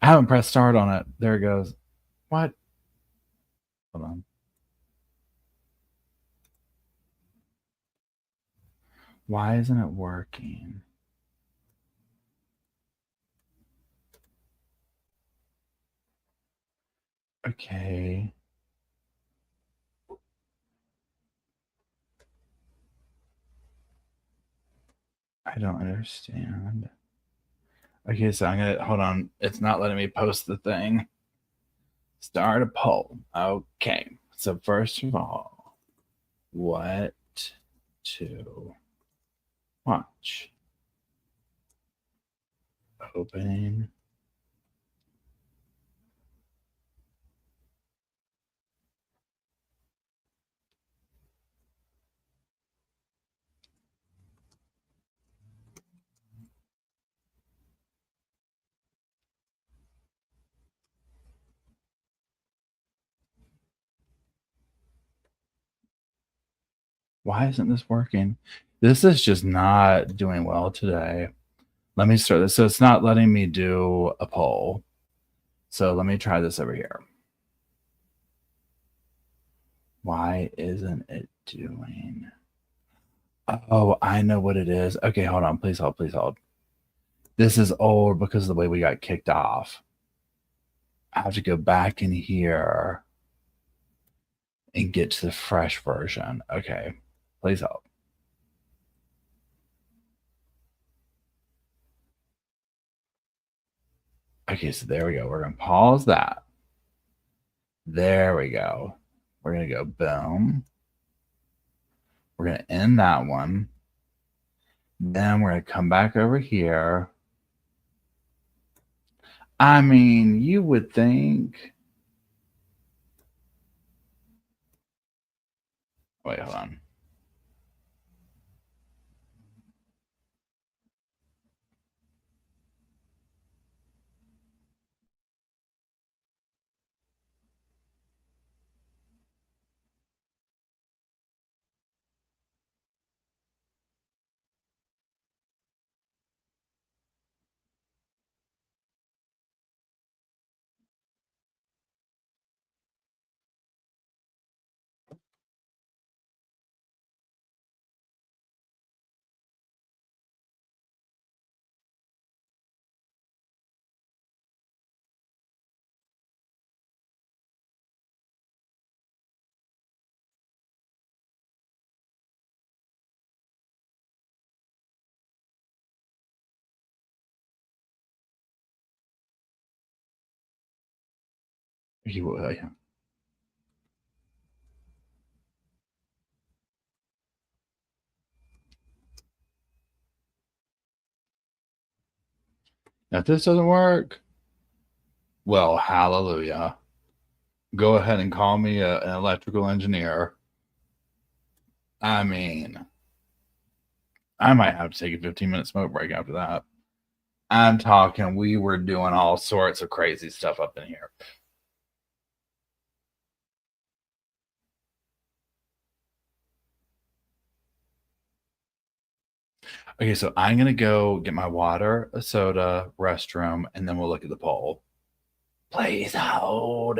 I haven't pressed start on it. There it goes. What? Hold on. Why isn't it working? Okay. I don't understand. Okay, so I'm gonna hold on. It's not letting me post the thing. Start a poll. Okay. So first of all, what to watch? Opening. Why isn't this working? This is just not doing well today. Let me start this. So it's not letting me do a poll. So let me try this over here. Why isn't it doing? Oh, I know what it is. Okay, hold on. Please hold. Please hold. This is old because of the way we got kicked off. I have to go back in here and get to the fresh version. Okay, please hold. Okay, so there we go. We're going to pause that. There we go. We're going to go boom. We're going to end that one. Then we're going to come back over here. I mean, you would think. Wait, hold on. Yeah. Now, if this doesn't work, well, hallelujah. Go ahead and call me an electrical engineer. I mean, I might have to take a 15-minute smoke break after that. I'm talking, we were doing all sorts of crazy stuff up in here. Okay, so I'm going to go get my water, a soda, restroom, and then we'll look at the poll. Please hold.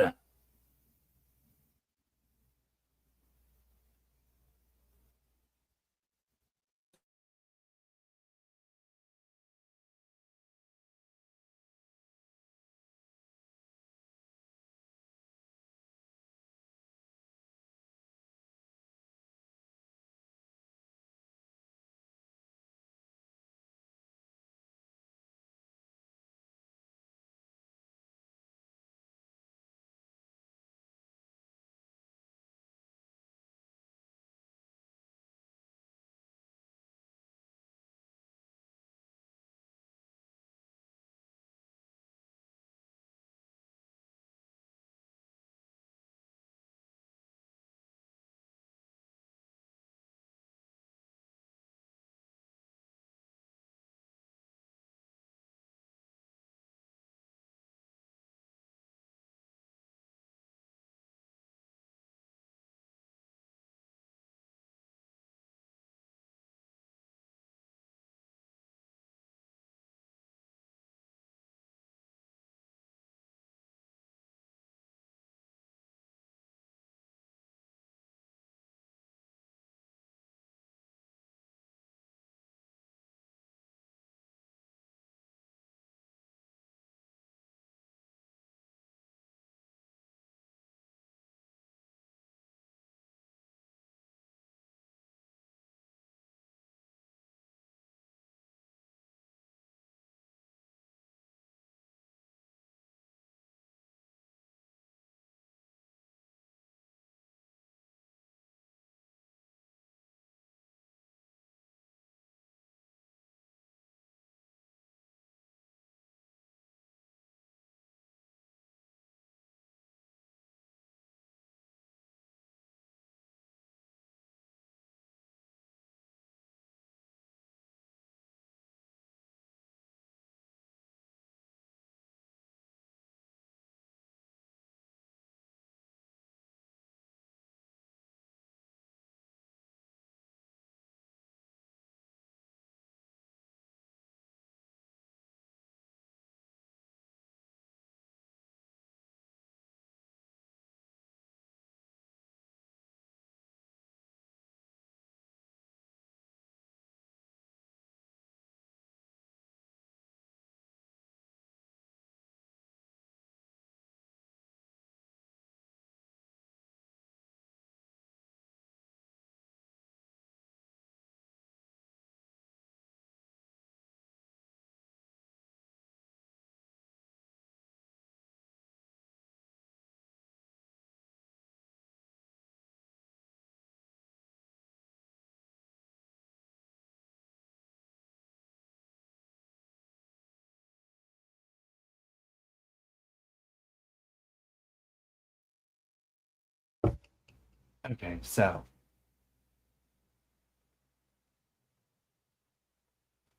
Okay, so.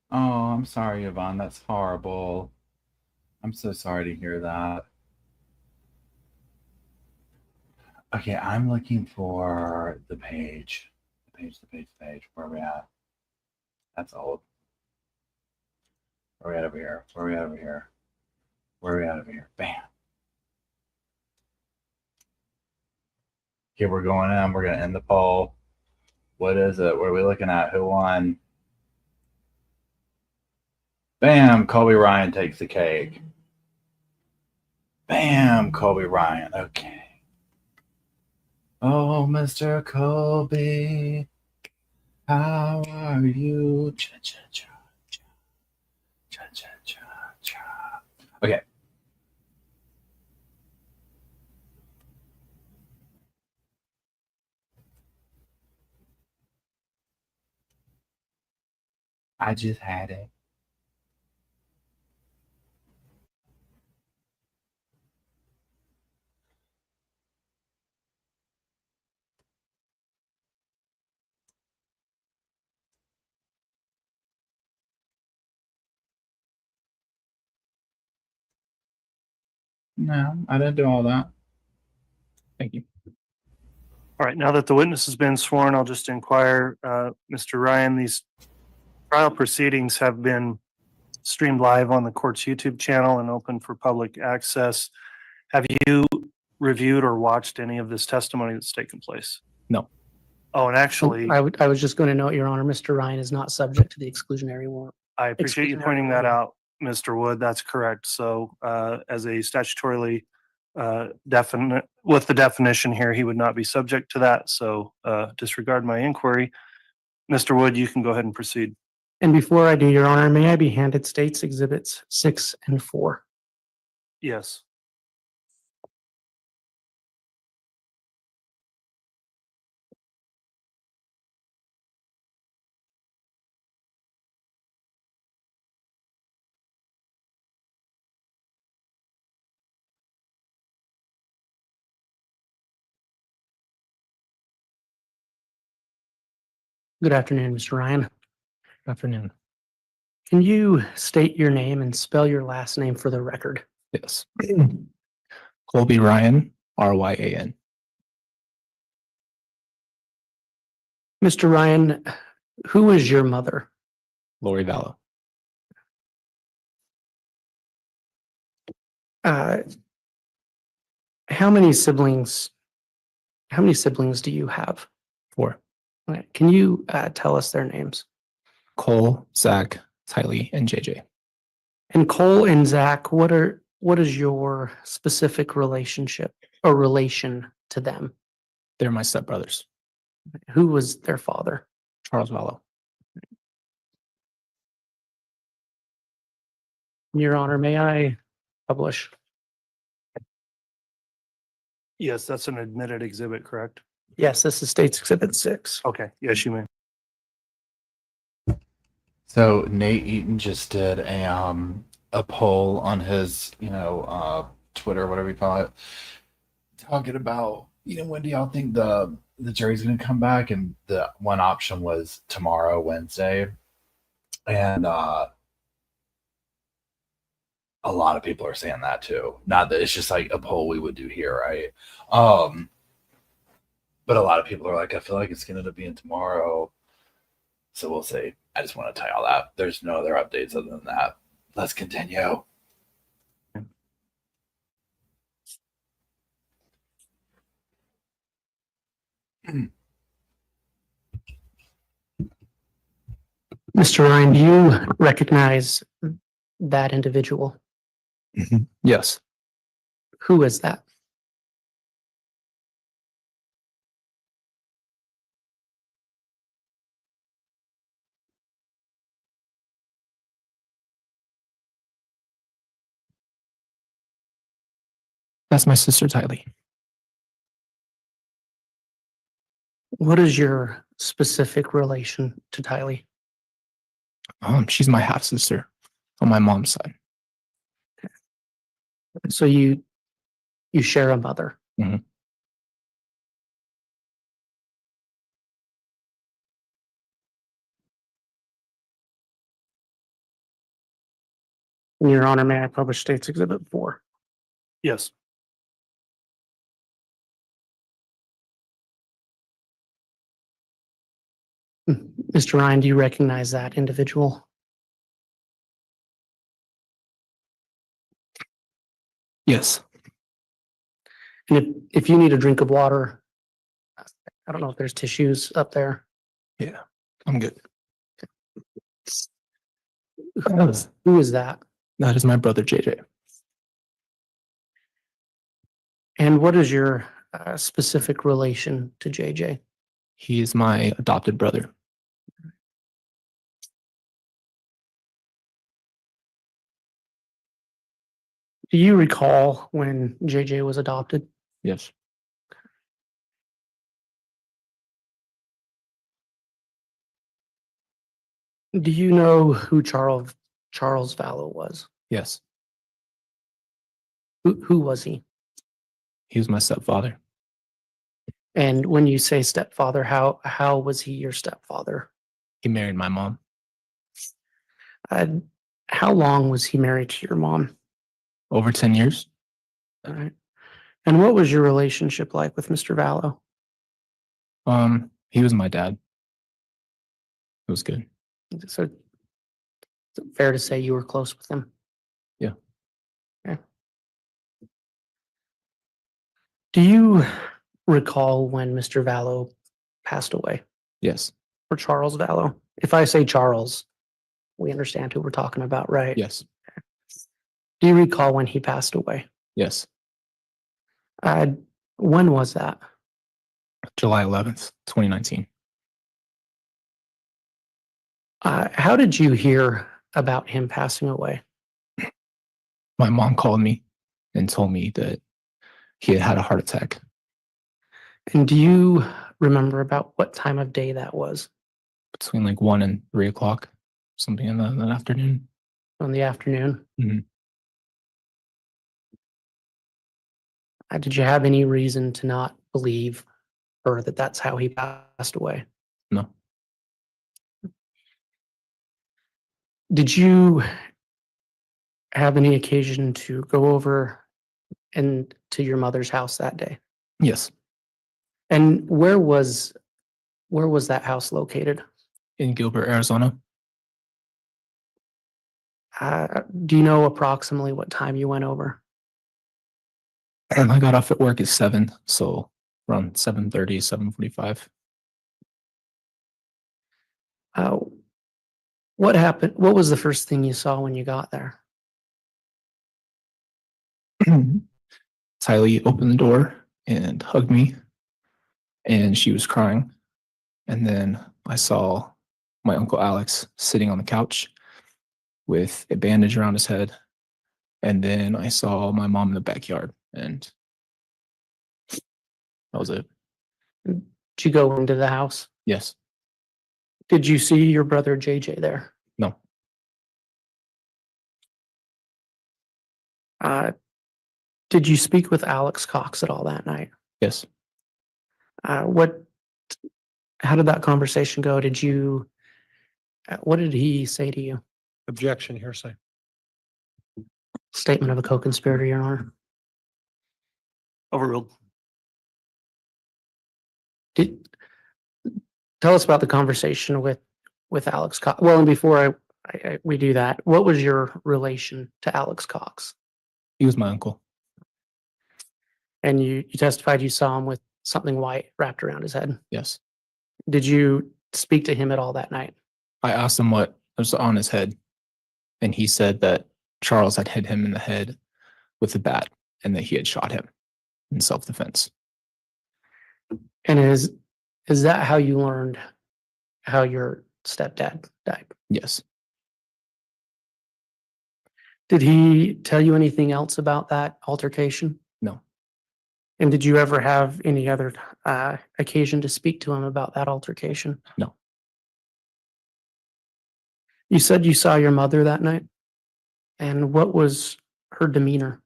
Oh, I'm sorry, Yvonne. That's horrible. I'm so sorry to hear that. Okay, I'm looking for the page. The page. Where are we at? That's old. Where are we at over here? Where are we at over here? Where are we at over here? Bam. Okay, we're going in. We're going to end the poll. What is it? What are we looking at? Who won? Bam, Colby Ryan takes the cake. Bam, Colby Ryan. Okay. Oh, Mr. Colby, how are you? Cha, cha, cha, cha. Cha, cha, cha, cha. Okay. I just had it. No, I didn't do all that. Thank you.
All right, now that the witness has been sworn, I'll just inquire, Mr. Ryan, these trial proceedings have been streamed live on the court's YouTube channel and open for public access. Have you reviewed or watched any of this testimony that's taken place?
No.
Oh, and actually,
I was just going to note, Your Honor, Mr. Ryan is not subject to the exclusionary warrant.
I appreciate you
exclusionary
pointing that
order.
out, Mr. Wood. That's correct. So, as a statutorily definite, with the definition here, he would not be subject to that. So, disregard my inquiry. Mr. Wood, you can go ahead and proceed.
And before I do, Your Honor, may I be handed States Exhibits 6 and 4?
Yes.
Good afternoon, Mr. Ryan.
Good afternoon.
Can you state your name and spell your last name for the record?
Yes. Colby Ryan, Ryan.
Mr. Ryan, who is your mother?
Lori Vallow.
How many siblings do you have?
4.
Okay, can you tell us their names?
Cole, Zach, Tylee, and JJ.
And Cole and Zach, what is your specific relationship or relation to them?
They're my stepbrothers.
Who was their father?
Charles Vallow.
Your Honor, may I publish?
Yes, that's an admitted exhibit, correct?
Yes, this is States Exhibit 6.
Okay. Yes, you may.
So Nate Eaton just did a poll on his, Twitter, whatever you call it, talking about, when do y'all think the jury's going to come back? And the one option was tomorrow, Wednesday. And a lot of people are saying that too. Not that it's just like a poll we would do here, right? But a lot of people are like, I feel like it's going to end up being tomorrow. So we'll see. I just want to tell you all that. There's no other updates other than that. Let's continue.
Mr. Ryan, do you recognize that individual?
Yes.
Who is that?
That's my sister, Tylee.
What is your specific relation to Tylee?
She's my half sister on my mom's side.
So you share a mother.
Mhm.
Your Honor, may I publish State's Exhibit 4?
Yes.
Mr. Ryan, do you recognize that individual?
Yes.
And if you need a drink of water, I don't know if there's tissues up there.
Yeah. I'm good.
Who is that?
That is my brother, JJ.
And what is your specific relation to JJ?
He is my adopted brother.
Do you recall when JJ was adopted?
Yes.
Do you know who Charles Vallow was?
Yes.
Who was he?
He was my stepfather.
And when you say stepfather, how was he your stepfather?
He married my mom.
How long was he married to your mom?
Over 10 years.
All right. And what was your relationship like with Mr. Vallow?
He was my dad. It was good.
So is it fair to say you were close with him?
Yeah.
Okay. Do you recall when Mr. Vallow passed away?
Yes.
Or Charles Vallow? If I say Charles, we understand who we're talking about, right?
Yes.
Do you recall when he passed away?
Yes.
When was that?
July 11th, 2019.
How did you hear about him passing away?
My mom called me and told me that he had had a heart attack.
And do you remember about what time of day that was?
Between like 1 and 3 o'clock, something in the afternoon.
In the afternoon?
Mhm.
Did you have any reason to not believe her that that's how he passed away?
No.
Did you have any occasion to go over and to your mother's house that day?
Yes.
And where was that house located?
In Gilbert, Arizona.
Do you know approximately what time you went over?
And I got off at work at 7, so around 7:30, 7:45.
What happened? What was the first thing you saw when you got there?
Tylee opened the door and hugged me, and she was crying. And then I saw my Uncle Alex sitting on the couch with a bandage around his head. And then I saw my mom in the backyard, and that was it.
Did you go into the house?
Yes.
Did you see your brother JJ there?
No.
Did you speak with Alex Cox at all that night?
Yes.
How did that conversation go? What did he say to you?
Objection, hearsay.
Statement of a co-conspirator, Your Honor.
Overruled.
Tell us about the conversation with Alex Cox. Well, and before we do that, what was your relation to Alex Cox?
He was my uncle.
And you testified you saw him with something white wrapped around his head.
Yes.
Did you speak to him at all that night?
I asked him what was on his head, and he said that Charles had hit him in the head with a bat and that he had shot him in self-defense.
And is that how you learned how your stepdad died?
Yes.
Did he tell you anything else about that altercation?
No.
And did you ever have any other occasion to speak to him about that altercation?
No.
You said you saw your mother that night. And what was her demeanor?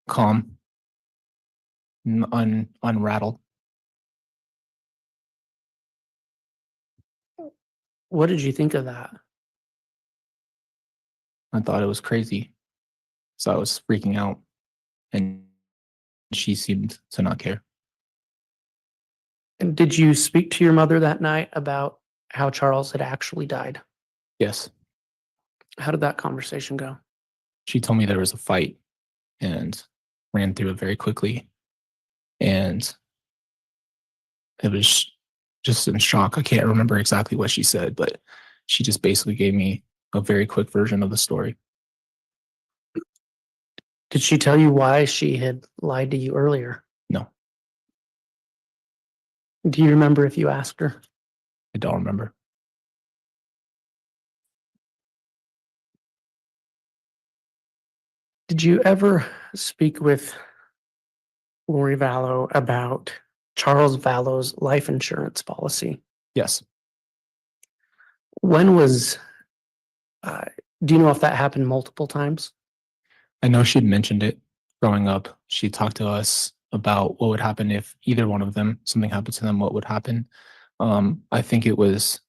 Calm. Unrattled.
What did you think of that?
I thought it was crazy. So I was freaking out, and she seemed to not care.
And did you speak to your mother that night about how Charles had actually died?
Yes.
How did that conversation go?
She told me there was a fight and ran through it very quickly. And it was just in shock. I can't remember exactly what she said, but she just basically gave me a very quick version of the story.
Did she tell you why she had lied to you earlier?
No,
Do you remember if you asked her?
I don't remember.
Did you ever speak with Lori Vallow about Charles Vallow's life insurance policy?
Yes.
When was, do you know if that happened multiple times?
I know she'd mentioned it growing up. She talked to us about what would happen if either one of them, something happened to them, what would happen. I think it was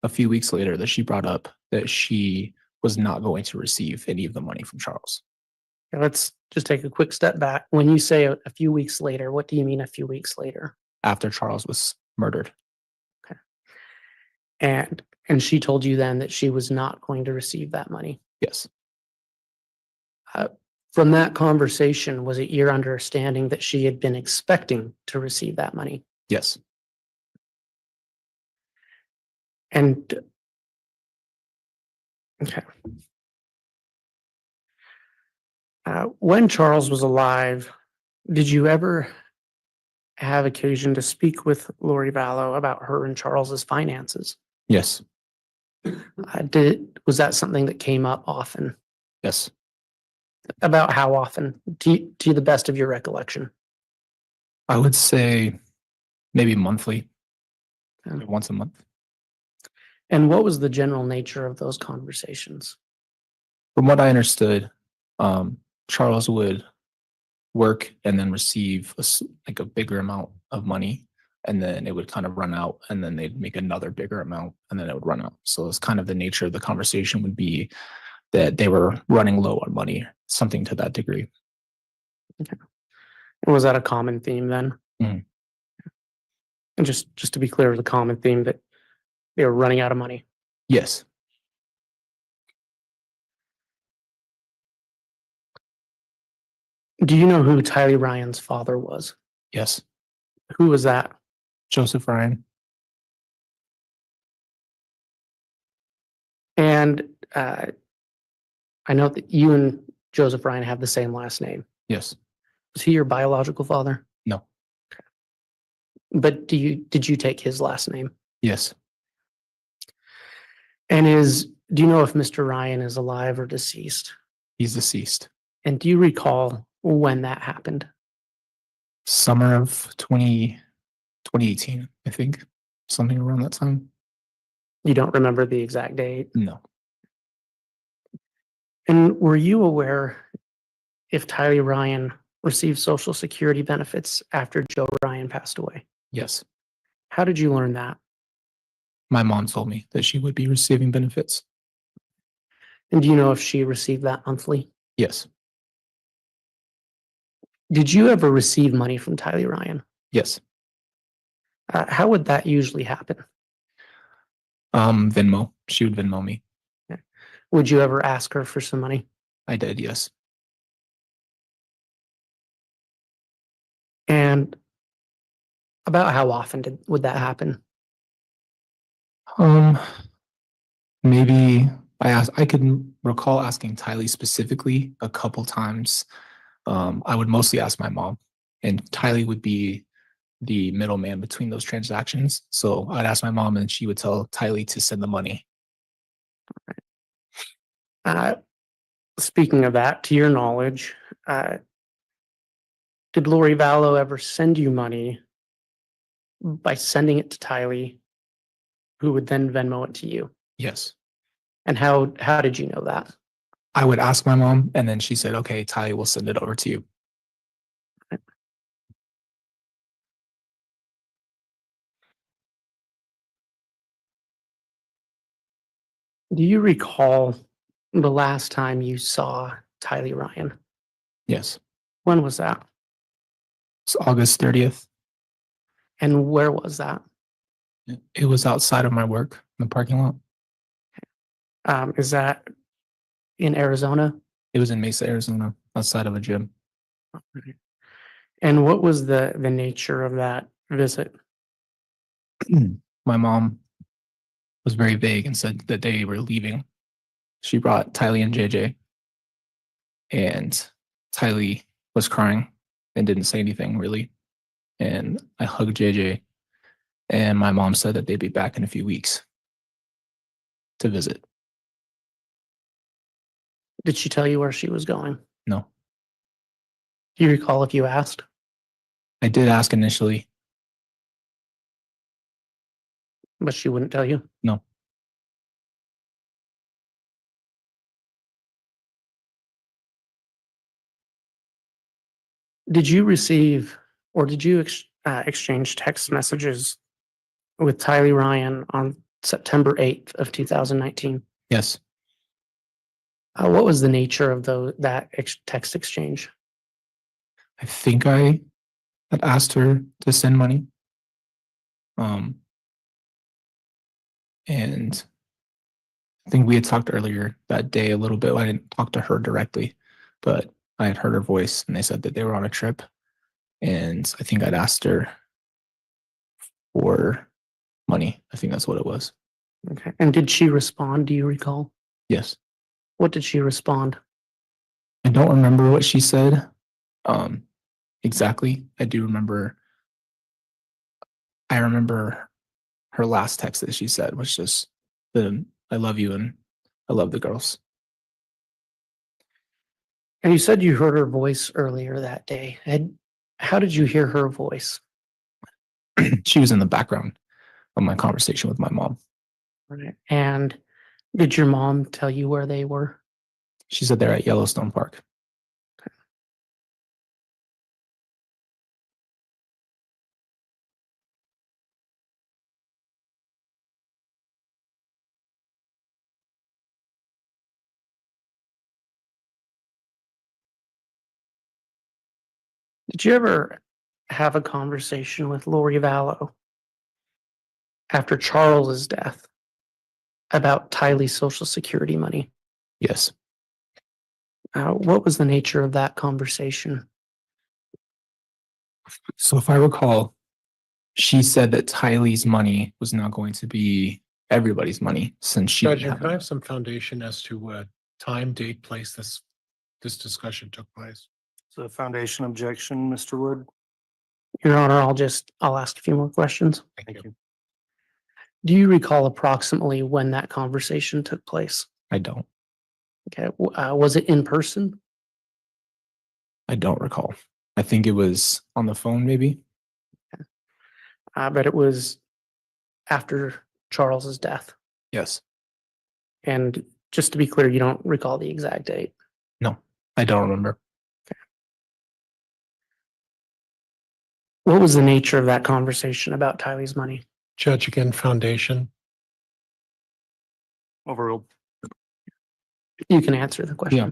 a few weeks later that she brought up that she was not going to receive any of the money from Charles.
Okay, let's just take a quick step back. When you say a few weeks later, what do you mean a few weeks later?
After Charles was murdered.
Okay. And she told you then that she was not going to receive that money.
Yes.
From that conversation, was it your understanding that she had been expecting to receive that money?
Yes.
And okay. When Charles was alive, did you ever have occasion to speak with Lori Vallow about her and Charles's finances?
Yes.
Was that something that came up often?
Yes.
About how often, to the best of your recollection?
I would say maybe monthly,
Okay.
once a month.
And what was the general nature of those conversations?
From what I understood, Charles would work and then receive like a bigger amount of money, and then it would kind of run out, and then they'd make another bigger amount, and then it would run out. So it's kind of the nature of the conversation would be that they were running low on money, something to that degree.
Okay. And was that a common theme then?
Mhm.
And just to be clear, the common theme that they were running out of money.
Yes.
Do you know who Tylee Ryan's father was?
Yes.
Who was that?
Joseph Ryan.
And I know that you and Joseph Ryan have the same last name.
Yes.
Was he your biological father?
No.
Okay. But did you take his last name?
Yes.
And do you know if Mr. Ryan is alive or deceased?
He's deceased.
And do you recall when that happened?
Summer of 2018, I think. Something around that time.
You don't remember the exact date?
No.
And were you aware if Tylee Ryan received Social Security benefits after Joe Ryan passed away?
Yes.
How did you learn that?
My mom told me that she would be receiving benefits.
And do you know if she received that monthly?
Yes.
Did you ever receive money from Tylee Ryan?
Yes.
How would that usually happen?
Venmo. She would Venmo me.
Okay. Would you ever ask her for some money?
I did, yes.
And about how often would that happen?
Maybe I could recall asking Tylee specifically a couple times. I would mostly ask my mom, and Tylee would be the middleman between those transactions. So I'd ask my mom, and she would tell Tylee to send the money.
Speaking of that, to your knowledge, did Lori Vallow ever send you money by sending it to Tylee, who would then Venmo it to you?
Yes.
And how did you know that?
I would ask my mom, and then she said, okay, Tylee will send it over to you.
Do you recall the last time you saw Tylee Ryan?
Yes.
When was that?
It's August 30th.
And where was that?
It was outside of my work in the parking lot.
Is that in Arizona?
It was in Mesa, Arizona, outside of a gym.
And what was the nature of that visit?
My mom was very vague and said that they were leaving. She brought Tylee and JJ, and Tylee was crying and didn't say anything really. And I hugged JJ, and my mom said that they'd be back in a few weeks to visit.
Did she tell you where she was going?
No,
Do you recall if you asked?
I did ask initially.
But she wouldn't tell you?
No.
Did you receive or did you exchange text messages with Tylee Ryan on September 8th of 2019?
Yes.
What was the nature of that text exchange?
I think I had asked her to send money. And I think we had talked earlier that day a little bit. I didn't talk to her directly, but I had heard her voice and they said that they were on a trip. And I think I'd asked her for money. I think that's what it was.
Okay. And did she respond? Do you recall?
Yes.
What did she respond?
I don't remember what she said exactly. I remember her last text that she said was just I love you and I love the girls.
And you said you heard her voice earlier that day. How did you hear her voice?
She was in the background of my conversation with my mom.
Right. And did your mom tell you where they were?
She said they're at Yellowstone Park.
Did you ever have a conversation with Lori Vallow after Charles's death about Tylee's Social Security money?
Yes.
What was the nature of that conversation?
So if I recall, she said that Tylee's money was not going to be everybody's money since she
Judge,
didn't have
can I
it.
have some foundation as to what time, date, place this discussion took place?
So foundation objection, Mr. Wood?
Your Honor, I'll ask a few more questions.
Thank you.
Do you recall approximately when that conversation took place?
I don't.
Okay. Was it in person?
I don't recall. I think it was on the phone, maybe.
But it was after Charles's death.
Yes.
And just to be clear, you don't recall the exact date.
No, I don't remember.
What was the nature of that conversation about Tylee's money?
Judge, again, foundation.
Overruled.
You can answer the question.
Yeah.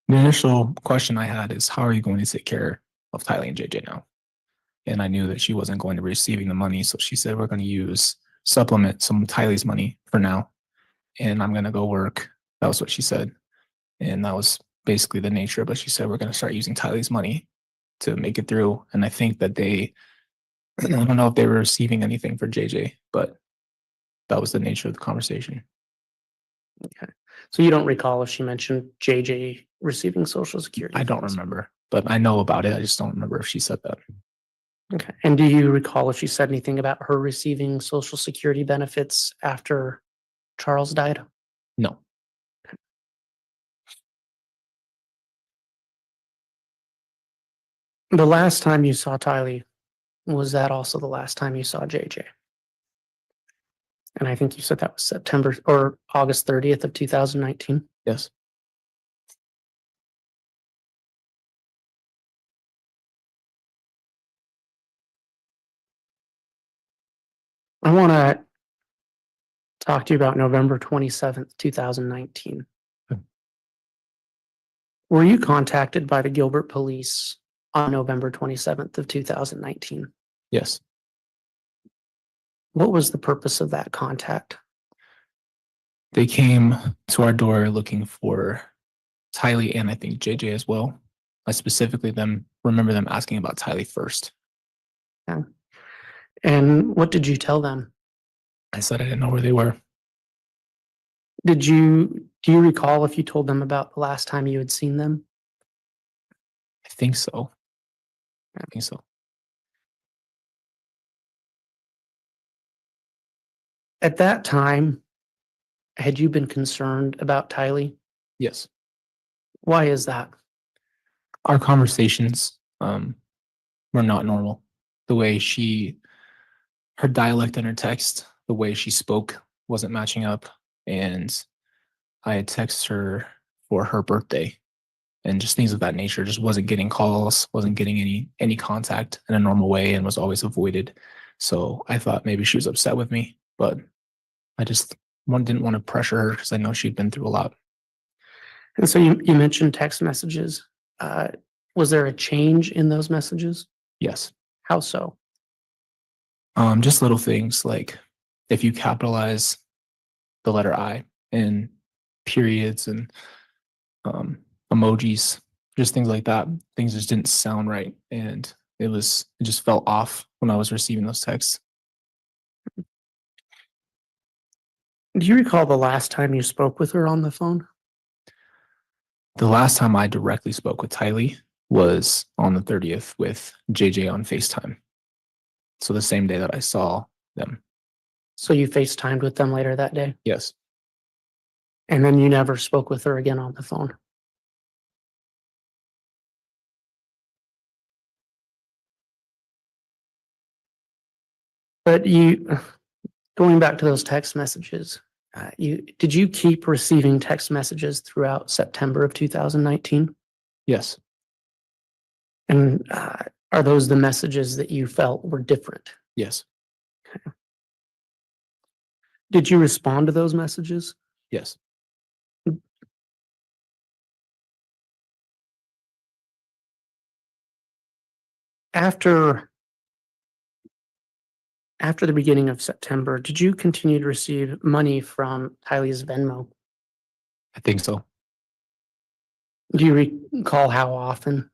The initial question I had is, how are you going to take care of Tylee and JJ now? And I knew that she wasn't going to be receiving the money. So she said, we're going to supplement some of Tylee's money for now. And I'm going to go work. That was what she said. And that was basically the nature of it. She said, we're going to start using Tylee's money to make it through. And I think that I don't know if they were receiving anything for JJ, but that was the nature of the conversation.
Okay. So you don't recall if she mentioned JJ receiving Social Security?
I don't remember, but I know about it. I just don't remember if she said that.
Okay. And do you recall if she said anything about her receiving Social Security benefits after Charles died?
No.
The last time you saw Tylee, was that also the last time you saw JJ? And I think you said that was September or August 30th of 2019.
Yes.
I want to talk to you about November 27th, 2019. Were you contacted by the Gilbert police on November 27th of 2019?
Yes.
What was the purpose of that contact?
They came to our door looking for Tylee and I think JJ as well. I specifically remember them asking about Tylee first.
Yeah. And what did you tell them?
I said I didn't know where they were.
Do you recall if you told them about the last time you had seen them?
I think so. I think so.
At that time, had you been concerned about Tylee?
Yes.
Why is that?
Our conversations were not normal. The way her dialect in her text, the way she spoke wasn't matching up. And I had texted her for her birthday and just things of that nature. Just wasn't getting calls, wasn't getting any contact in a normal way, and was always avoided. So I thought maybe she was upset with me, but I just didn't want to pressure her because I know she'd been through a lot.
And so you mentioned text messages. Was there a change in those messages?
Yes.
How so?
Just little things like if you capitalize the letter I in periods and emojis, just things like that. Things just didn't sound right, and it just felt off when I was receiving those texts.
Do you recall the last time you spoke with her on the phone?
The last time I directly spoke with Tylee was on the 30th with JJ on FaceTime. So the same day that I saw them.
So you FaceTimed with them later that day?
Yes.
And then you never spoke with her again on the phone? But going back to those text messages, did you keep receiving text messages throughout September of 2019?
Yes.
And are those the messages that you felt were different?
Yes.
Okay. Did you respond to those messages?
Yes.
After the beginning of September, did you continue to receive money from Tylee's Venmo?
I think so.
Do you recall how often?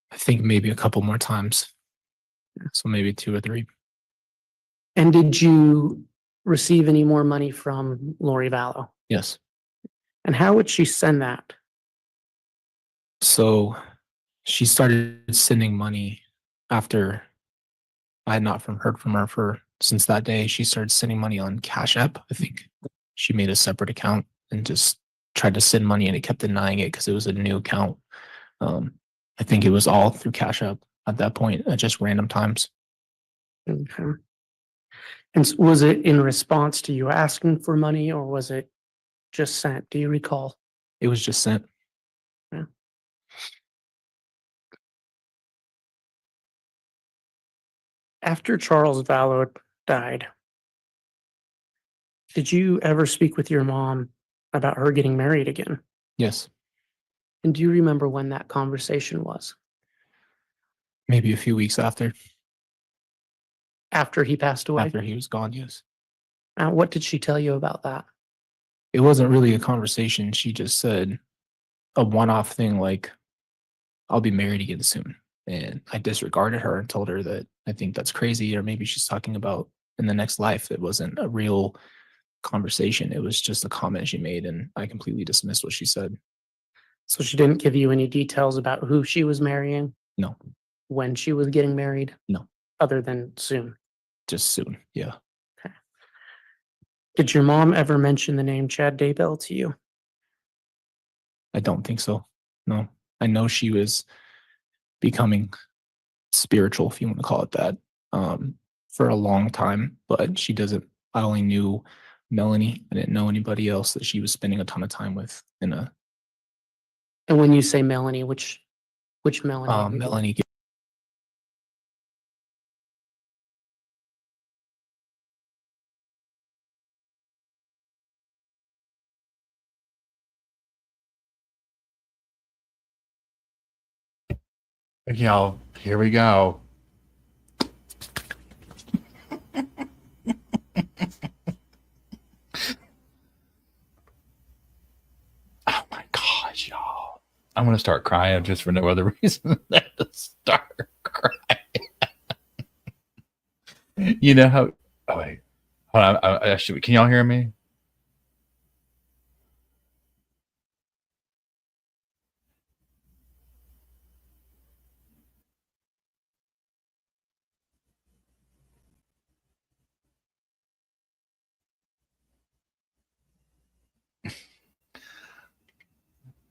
I think maybe a couple more times. So maybe 2 or 3.
And did you receive any more money from Lori Vallow?
Yes.
And how would she send that?
So she started sending money after I had not heard from her since that day. She started sending money on Cash App. I think she made a separate account and just tried to send money, and it kept denying it because it was a new account. I think it was all through Cash App at that point at just random times.
Okay. And was it in response to you asking for money, or was it just sent? Do you recall?
It was just sent.
Yeah. After Charles Vallow died, did you ever speak with your mom about her getting married again?
Yes.
And do you remember when that conversation was?
Maybe a few weeks after
After he passed away?
he was gone, yes.
What did she tell you about that?
It wasn't really a conversation. She just said a one-off thing like, I'll be married again soon. And I disregarded her and told her that I think that's crazy, or maybe she's talking about in the next life. It wasn't a real conversation. It was just a comment she made, and I completely dismissed what she said.
So she didn't give you any details about who she was marrying?
No.
When she was getting married?
No.
Other than soon?
Just soon, yeah.
Okay. Did your mom ever mention the name Chad Daybell to you?
I don't think so. No. I know she was becoming spiritual, if you want to call it that, for a long time, but she doesn't. I only knew Melanie. I didn't know anybody else that she was spending a ton of time with.
And when you say Melanie, which Melanie?
Melanie Gibb.
Okay, y'all, here we go. Oh my gosh, y'all. I'm going to start crying just for no other reason than to start crying. You know how. Oh, wait. Hold on. Actually, can y'all hear me?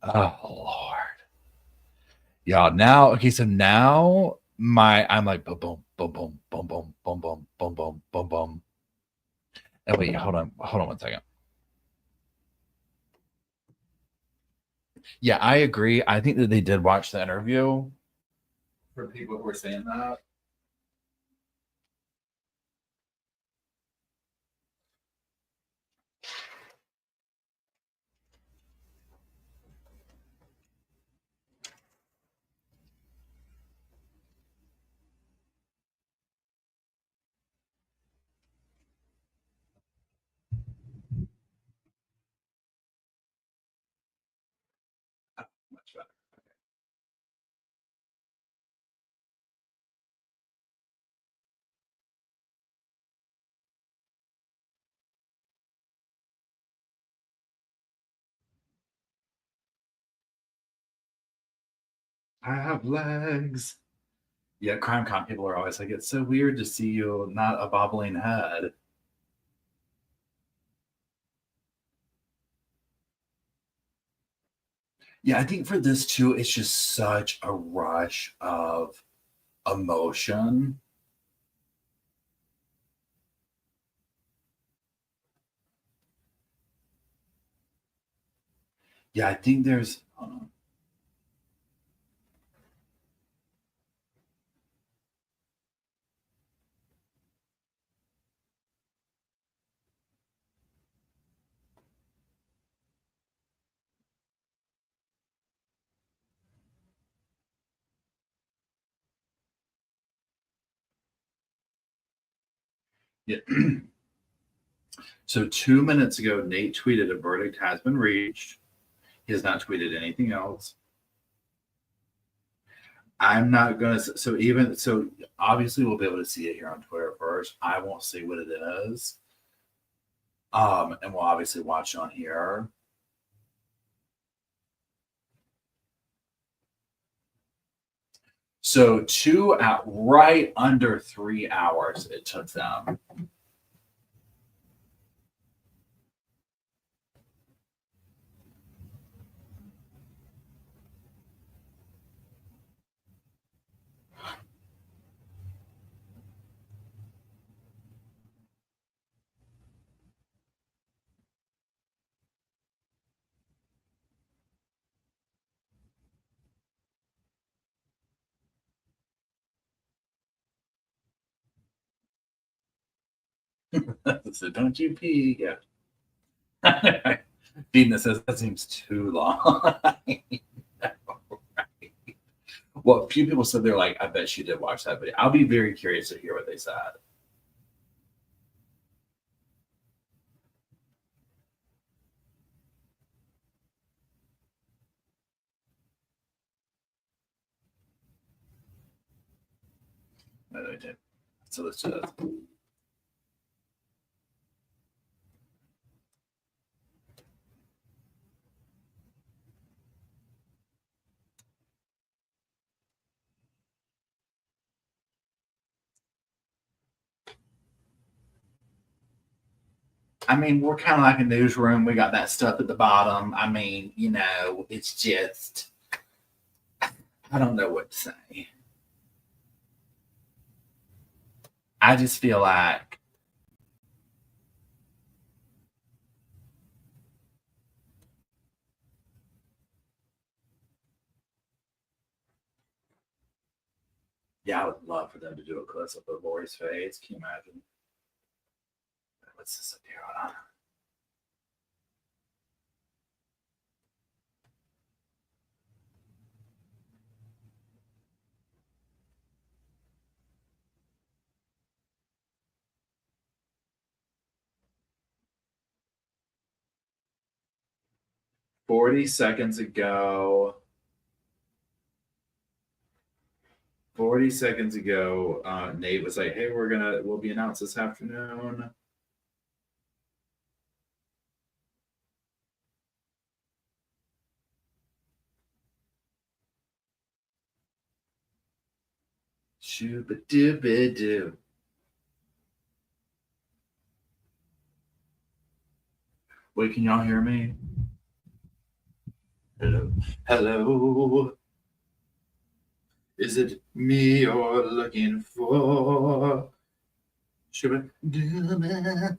Oh, Lord. Y'all, now, okay, so now I'm like, boom, boom, boom, boom, boom, boom, boom, boom, boom, boom, boom, boom. And wait, hold on 1 second. Yeah, I agree. I think that they did watch the interview for people who were saying that. Much better. I have legs. Yeah, CrimeCon people are always like, it's so weird to see you not a bobbling head. Yeah, I think for this too, it's just such a rush of emotion. Yeah, I think there's. Yeah. So 2 minutes ago, Nate tweeted a verdict has been reached. He has not tweeted anything else. I'm not gonna. So obviously we'll be able to see it here on Twitter first. I won't see what it is. And we'll obviously watch it on here. So right under 3 hours it took them. So don't you pee? Yeah. Dina says that seems too long. Well, a few people said they're like, I bet she did watch that video. I'll be very curious to hear what they said. No, they did. So let's do this. I mean, we're kind of like a newsroom. We got that stuff at the bottom. I mean, it's just, I don't know what to say. I just feel like yeah, I would love for them to do a close up of Lori's face. Can you imagine? What's this up here? Hold on. 40 seconds ago. 40 seconds ago, Nate was like, "Hey, we'll be announced this afternoon." Shooba-dooba-doo. Wait, can y'all hear me? Hello, hello. Is it me you're looking for? Shooba-dooba.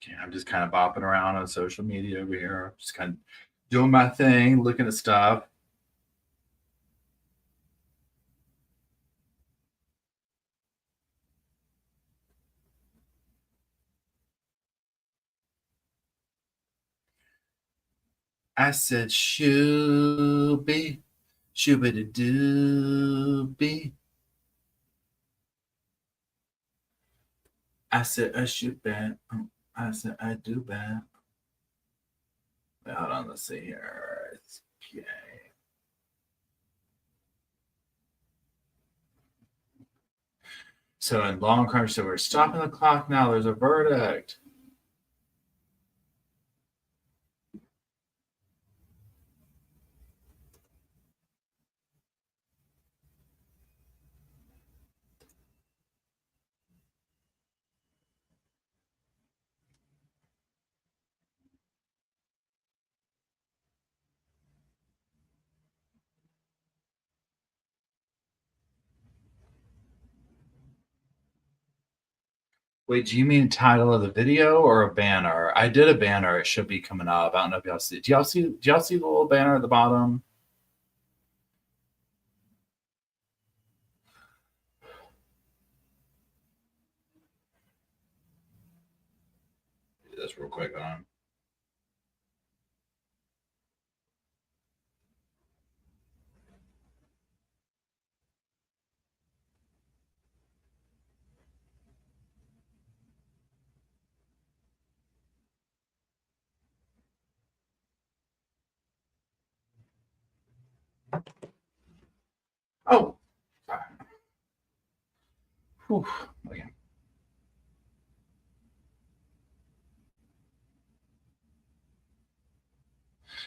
Okay, I'm just kind of bopping around on social media over here. Just kind of doing my thing, looking at stuff. I said, shooby, shooby-dooby. I said, I shoot bad. I said, I do bad. Wait, hold on, let's see here. It's okay. So in long crunch, so we're stopping the clock now. There's a verdict. Wait, do you mean title of the video or a banner? I did a banner. It should be coming up. I don't know if y'all see. Do y'all see the little banner at the bottom? Do this real quick on. Oh, sorry. Whew. Okay.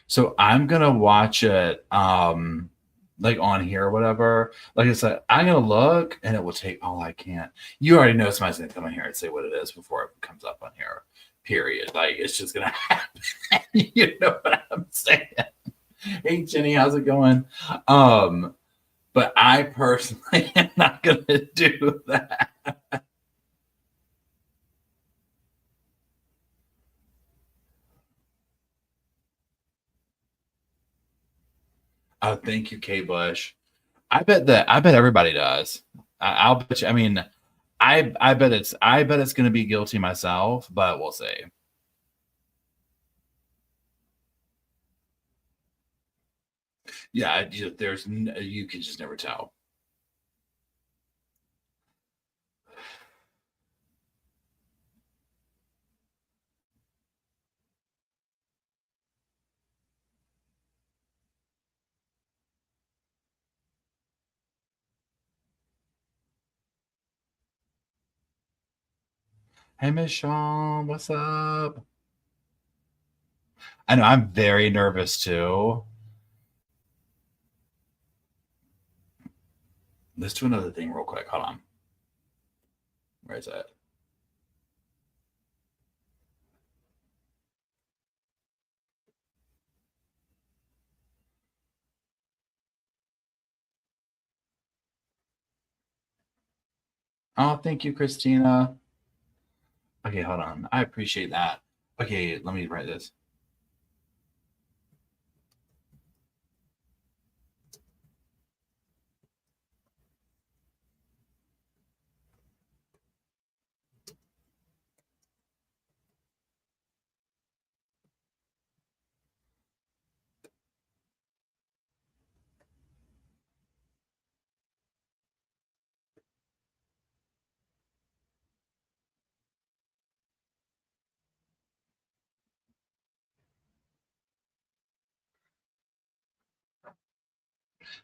So I'm gonna watch it like on here or whatever. Like I said, I'm gonna look and it will take all I can. You already know somebody's gonna come in here and say what it is before it comes up on here. Period. Like it's just gonna happen. You know what I'm saying? Hey Jenny, how's it going? But I personally am not gonna do that. Oh, thank you, K Bush. I bet everybody does. I'll bet you. I mean, I bet it's going to be guilty myself, but we'll see. Yeah, you can just never tell. Hey, Miss Sean, what's up? I know I'm very nervous too. Let's do another thing real quick. Hold on. Where is it? Oh, thank you, Christina. Okay, hold on. I appreciate that. Okay, let me write this.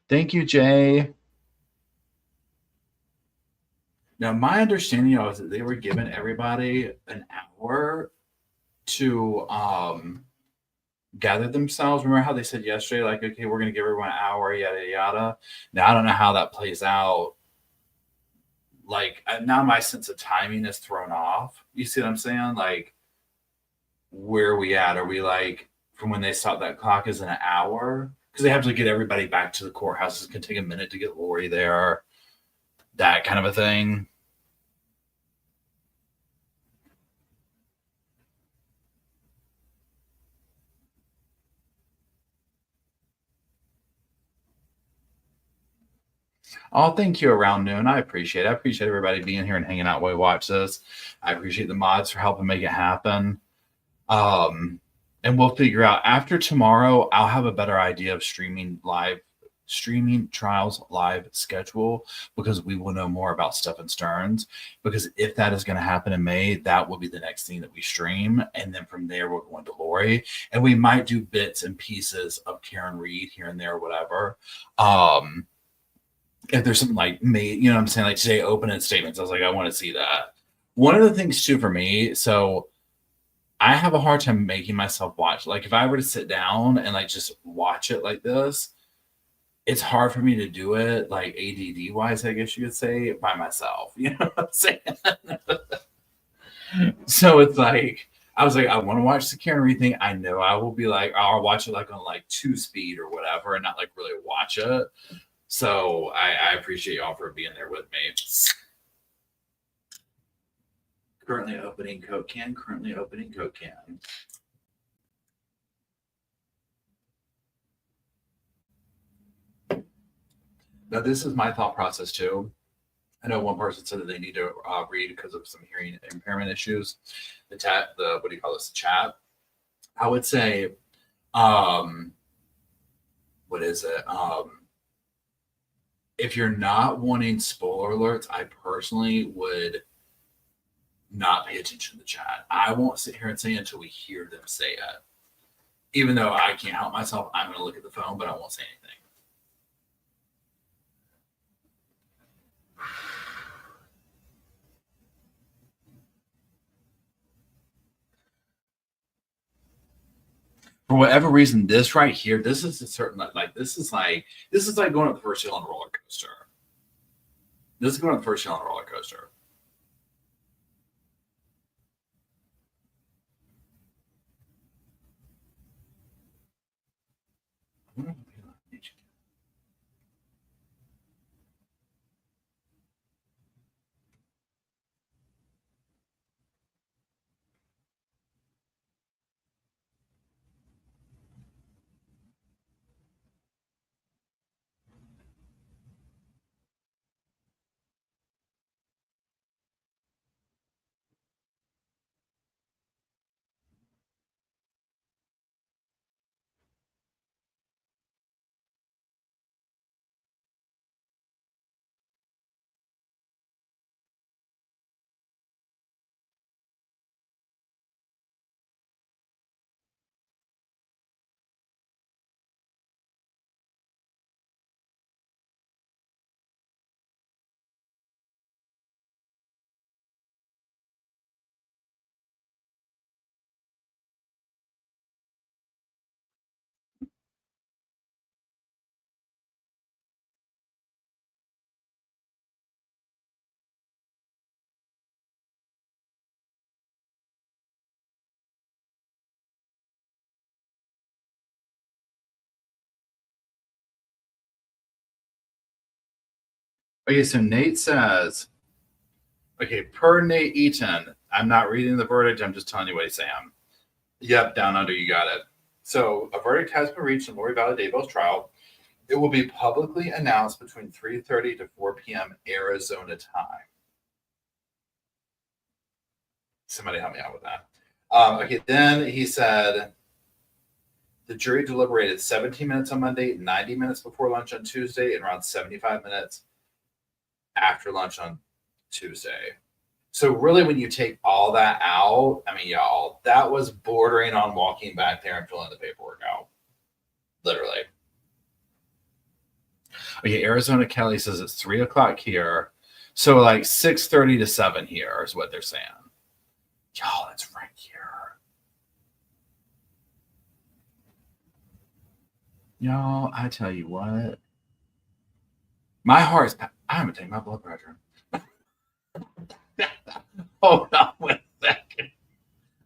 Thank you, Jay. Now, my understanding was that they were giving everybody an hour to gather themselves. Remember how they said yesterday, like, okay, we're going to give everyone an hour, yada, yada. Now, I don't know how that plays out. Like, now my sense of timing is thrown off. You see what I'm saying? Like, where are we at? Are we like, from when they stop that clock is an hour? Because they have to get everybody back to the courthouse. It can take a minute to get Lori there. That kind of a thing. Oh, thank you, Around Noon. I appreciate it. I appreciate everybody being here and hanging out while we watch this. I appreciate the mods for helping make it happen. And we'll figure out after tomorrow, I'll have a better idea of streaming trials live schedule, because we will know more about Stephen Stearns. Because if that is going to happen in May, that will be the next thing that we stream. And then from there, we're going to Lori, and we might do bits and pieces of Karen Reed here and there, whatever. If there's something like me, you know what I'm saying? Like today, opening statements. I was like, I want to see that. One of the things too for me, so I have a hard time making myself watch. Like if I were to sit down and like just watch it like this, it's hard for me to do it like ADD wise, I guess you could say, by myself. You know what I'm saying? So it's like, I was like, I want to watch the Karen Reed thing. I know I will be like, I'll watch it like on like 2 speed or whatever and not like really watch it. So I appreciate y'all for being there with me. Currently opening Coke can. Now, this is my thought process too. I know one person said that they need to read because of some hearing impairment issues. The what do you call this? The chat. I would say, what is it? If you're not wanting spoiler alerts, I personally would not pay attention to the chat. I won't sit here and say it until we hear them say it. Even though I can't help myself, I'm going to look at the phone, but I won't say anything. For whatever reason, this right here, this is a certain this is like going up the first hill on a roller coaster. This is going up the first hill on a roller coaster. Okay, so Nate says, okay, per Nate Eaton, I'm not reading the verdict, I'm just telling you what he's saying. Yep, down under, you got it. So a verdict has been reached in Lori Valley Daybell's trial. It will be publicly announced between 3:30 to 4 p.m. Arizona time. Somebody help me out with that. Okay, then he said the jury deliberated 17 minutes on Monday, 90 minutes before lunch on Tuesday, and around 75 minutes after lunch on Tuesday. So really, when you take all that out, I mean, y'all, that was bordering on walking back there and filling the paperwork out. Literally. Okay, Arizona Kelly says it's 3 o'clock here. So like 6:30 to 7 here is what they're saying. Y'all, that's right here. Y'all, I tell you what. My heart's... I haven't taken my blood pressure. Hold on 1 second.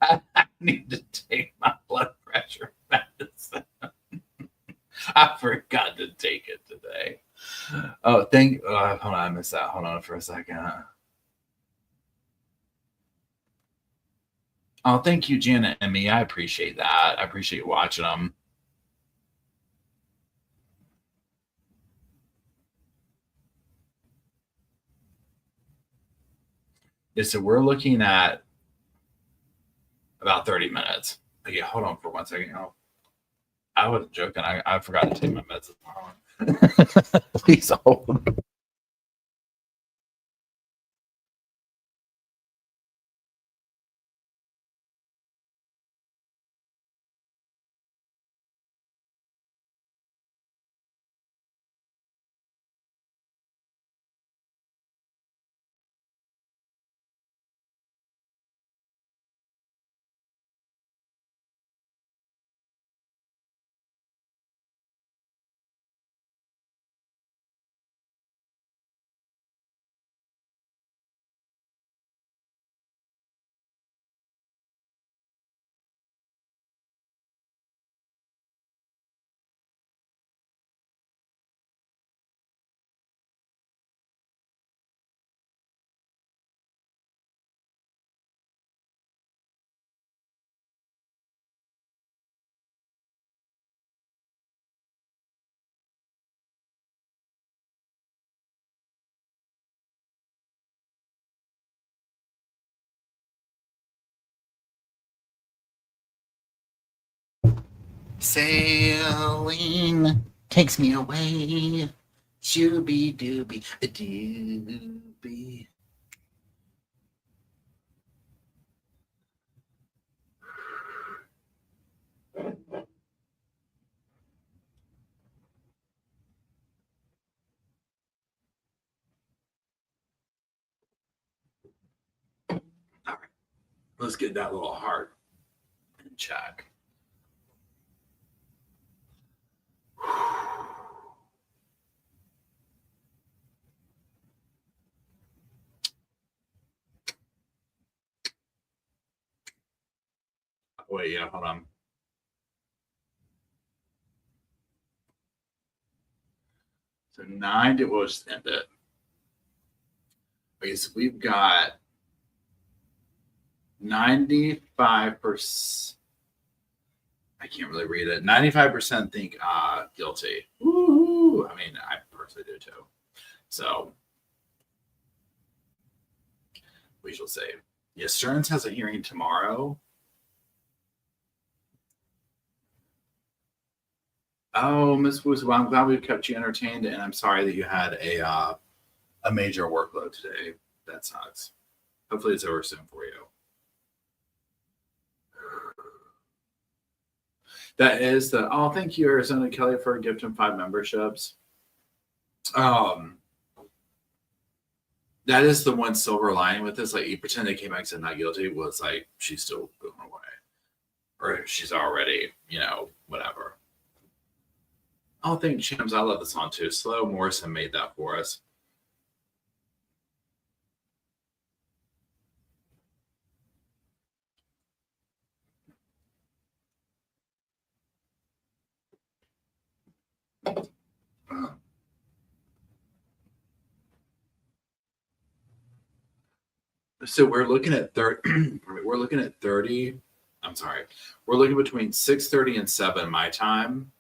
I need to take my blood pressure medicine. I forgot to take it today. Oh, hold on, I missed that. Hold on for a second. Oh, thank you, Janet and me. I appreciate that. I appreciate watching them. Yeah, so we're looking at about 30 minutes. Okay, hold on for 1 second. Oh, I was joking. I forgot to take my meds. Please hold. Sailing takes me away. Shooby dooby dooby. All right, let's get that little heart in check. Wait, yeah, hold on. So 9 it was end it. Okay, so we've got 95%. I can't really read it. 95% think guilty. Woo-hoo. I mean, I personally do too. So we shall see. Yeah, Stearns has a hearing tomorrow. Oh, Miss Wusu, well, I'm glad we've kept you entertained, and I'm sorry that you had a major workload today. That sucks. Hopefully it's over soon for you. That is the... Oh, thank you, Arizona Kelly, for gifting 5 memberships. That is the one silver lining with this. Like, you pretend they came back and said not guilty, was like, she's still going away. Or she's already, whatever. Oh, thank Chims. I love the song too. Slow Morrison made that for us. So we're looking at 30. We're looking at 30. I'm sorry. We're looking between 6:30 and 7 my time.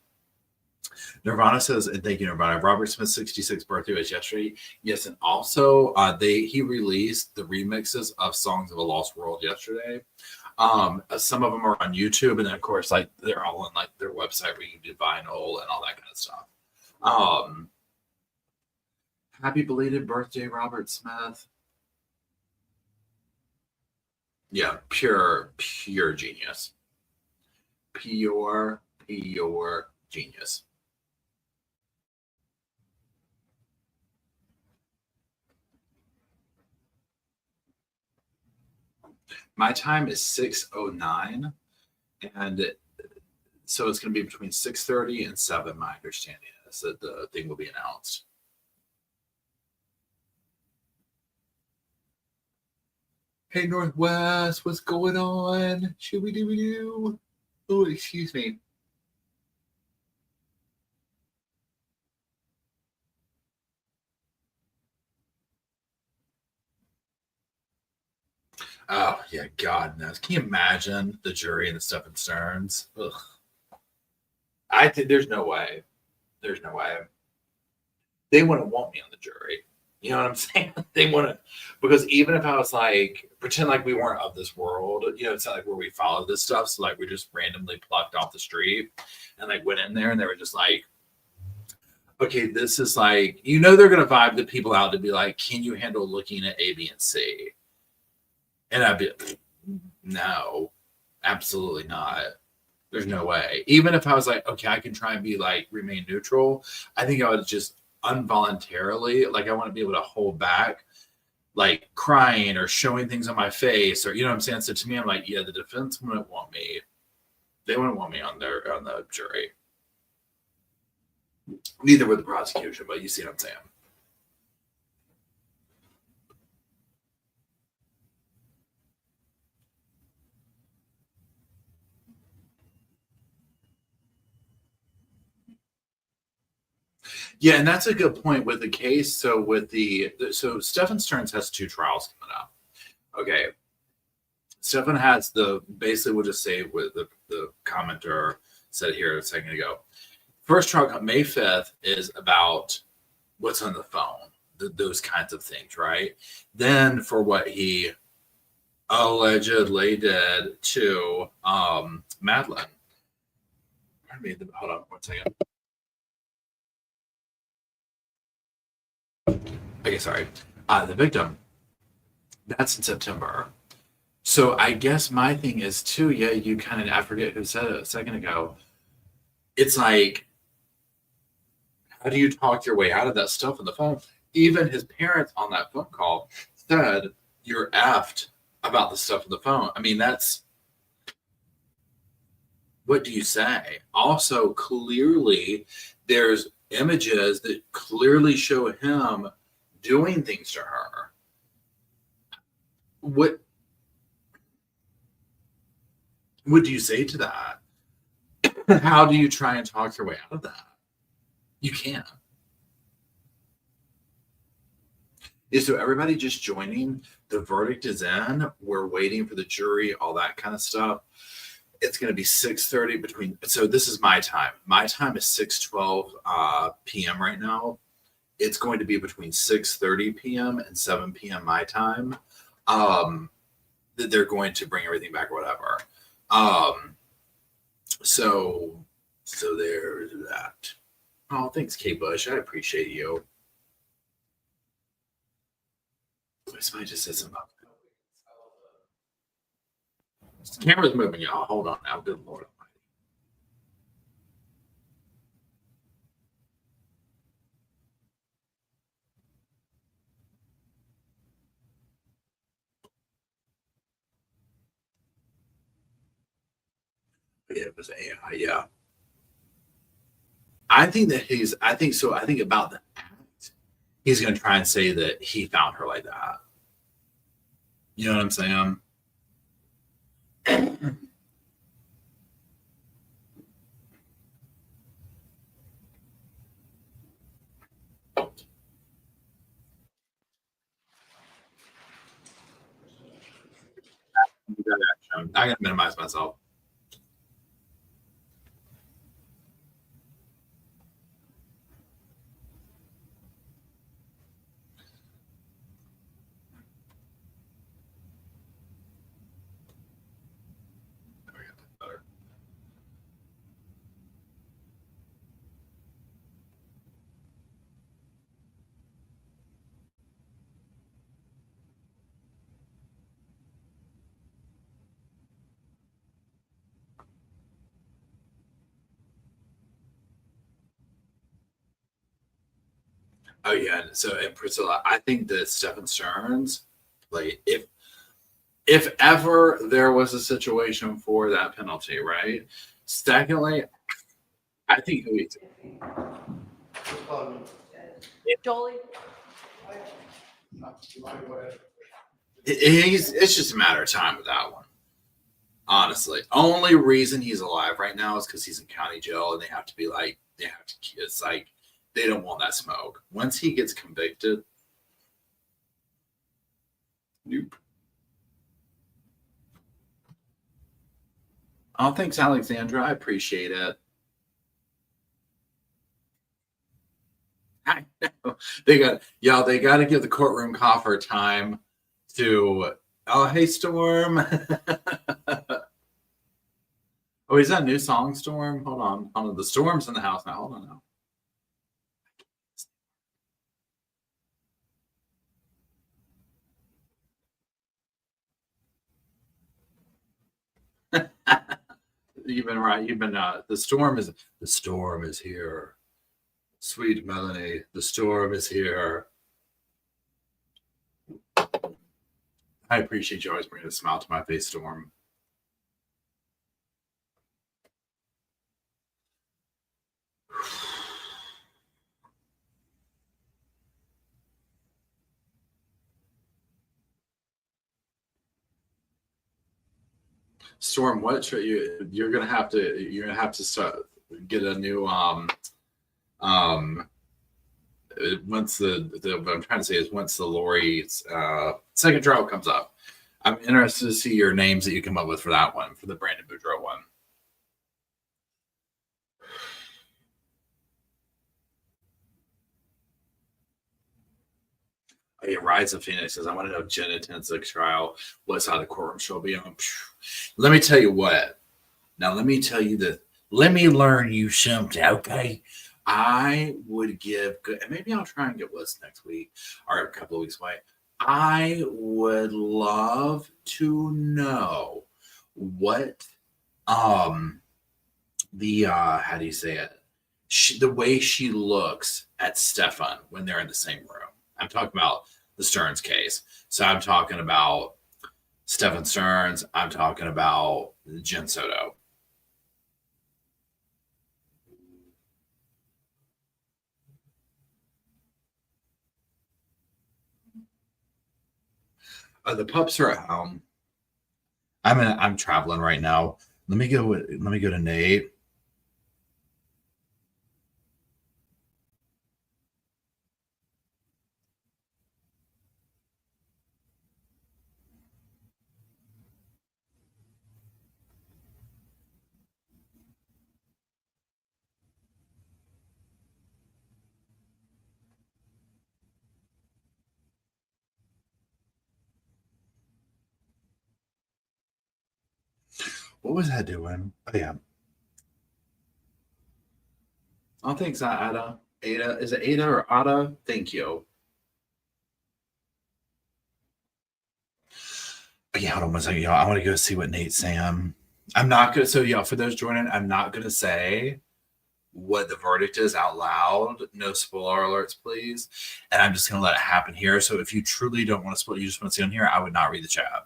Nirvana says, and thank you, Nirvana. Robert Smith's 66th birthday was yesterday. Yes, and also he released the remixes of Songs of a Lost World yesterday. Some of them are on YouTube, and then of course, like they're all on like their website where you can do vinyl and all that kind of stuff. Happy belated birthday, Robert Smith. Yeah, pure genius. Pure genius. My time is 6:09, and so it's going to be between 6:30 and 7. My understanding is that the thing will be announced. Hey, Northwest, what's going on? Shooby-dooby-doo. Oh, excuse me. Oh, yeah, God knows. Can you imagine the jury and the stuff in Stearns? Ugh. I think there's no way. There's no way. They wouldn't want me on the jury. You know what I'm saying? They wouldn't, because even if I was like, pretend like we weren't of this world, it's not like where we follow this stuff. So like we're just randomly plucked off the street and like went in there and they were just like, okay, this is like, they're going to vibe the people out to be like, can you handle looking at A, B, and C? And I'd be, no, absolutely not. There's no way. Even if I was like, okay, I can try and be like, remain neutral, I think I would just involuntarily, like I want to be able to hold back, like crying or showing things on my face, or, you know what I'm saying? So to me, I'm like, yeah, the defense wouldn't want me. They wouldn't want me on the jury. Neither would the prosecution, but you see what I'm saying? Yeah, and that's a good point with the case. So with so Stephen Stearns has 2 trials coming up. Okay. Stephen has basically we'll just say what the commenter said here a second ago. First trial, May 5th, is about what's on the phone, those kinds of things, right? Then for what he allegedly did to Madeline. Hold on 1 second. Okay, sorry. The victim, that's in September. So I guess my thing is too, yeah, you kind of, I forget who said it a second ago. It's like, how do you talk your way out of that stuff on the phone? Even his parents on that phone call said, you're effed about the stuff on the phone. I mean, what do you say? Also, clearly, there's images that clearly show him doing things to her. What do you say to that? How do you try and talk your way out of that? You can't. So everybody just joining. The verdict is in. We're waiting for the jury, all that kind of stuff. It's going to be 6:30 so this is my time. My time is 6:12 p.m. right now. It's going to be between 6:30 p.m. and 7 p.m. my time. That they're going to bring everything back or whatever. So there's that. Oh, thanks, K Bush. I appreciate you. Somebody just said something about the camera's moving, y'all. Hold on now. Good Lord. Yeah, it was AI. Yeah. I think about the act. He's going to try and say that he found her like that. You know what I'm saying? I got to minimize myself. Better. Oh yeah. So and Priscilla, I think that Stephen Stearns, like if ever there was a situation for that penalty, right? Secondly, I think it's just a matter of time with that one. Honestly, only reason he's alive right now is because he's in county jail, and it's like they don't want that smoke. Once he gets convicted, nope. Oh, thanks, Alexandra. I appreciate it. I know. They got to give the courtroom coffer time to. Oh, hey, Storm. Oh, is that a new song, Storm? Hold on. The Storm's in the house now. Hold on now. You've been right. The storm is here. Sweet Melanie, the storm is here. I appreciate you always bringing a smile to my face, Storm. Storm, what should you're gonna have to start get a new once what I'm trying to say is once the Lori's second trial comes up, I'm interested to see your names that you come up with for that one, for the Brandon Boudreaux one. Hey, Rise of Phoenix says, I want to know Jen attends the trial. What side of the courtroom she'll be on? Let me tell you what. Now, let me tell you that. Let me learn you something, okay? I would give good. Maybe I'll try and get Liz next week or a couple of weeks away. I would love to know what the how do you say it? The way she looks at Stefan when they're in the same room. I'm talking about the Stearns case. So I'm talking about Stefan Stearns. I'm talking about Jen Soto. The pups are at home. I'm traveling right now. Let me go to Nate. What was I doing? Oh yeah. I don't think it's not Ada. Ada, is it Ada or Ada? Thank you. Yeah, hold on one second, y'all. I want to go see what Nate's saying. I'm not gonna. So, y'all, for those joining, I'm not gonna say what the verdict is out loud. No spoiler alerts, please. And I'm just gonna let it happen here. So, if you truly don't want to spoil, you just want to see on here, I would not read the chat.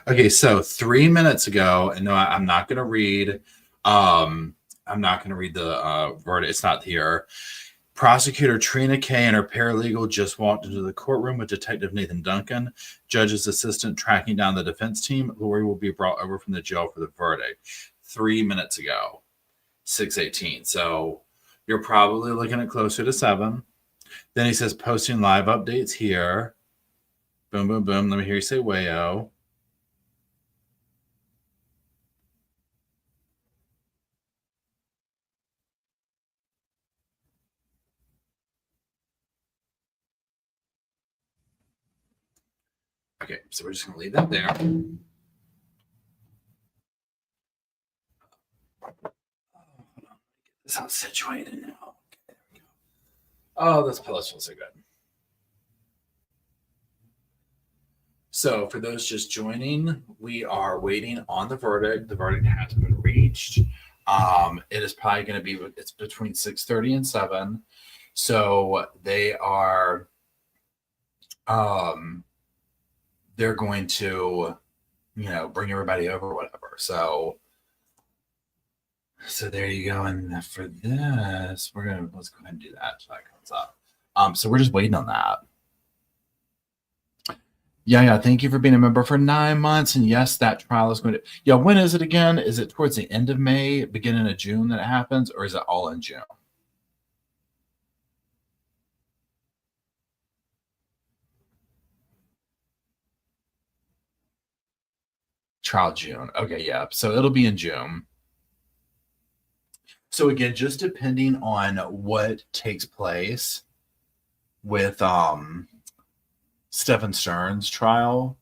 Okay, so 3 minutes ago, and no, I'm not going to read. I'm not going to read the verdict. It's not here. Prosecutor Trina Kay and her paralegal just walked into the courtroom with Detective Nathan Duncan, judge's assistant, tracking down the defense team. Lori will be brought over from the jail for the verdict. 3 minutes ago, 6:18. So you're probably looking at closer to 7. Then he says posting live updates here. Boom, boom, boom. Let me hear you say wayo. Okay, so we're just going to leave that there. This sounds situated now. Okay, there we go. Oh, this pillow feels so good. So for those just joining, we are waiting on the verdict. The verdict has been reached. It is probably going to be, it's between 6:30 and 7. So they are, they're going to, bring everybody over, whatever. So there you go. And for this, let's go ahead and do that so that comes up. So we're just waiting on that. Yeah. Thank you for being a member for 9 months. And yes, that trial is going to, when is it again? Is it towards the end of May, beginning of June that it happens, or is it all in June? Trial June. Okay. Yeah. So it'll be in June. So again, just depending on what takes place with Stephen Stern's trial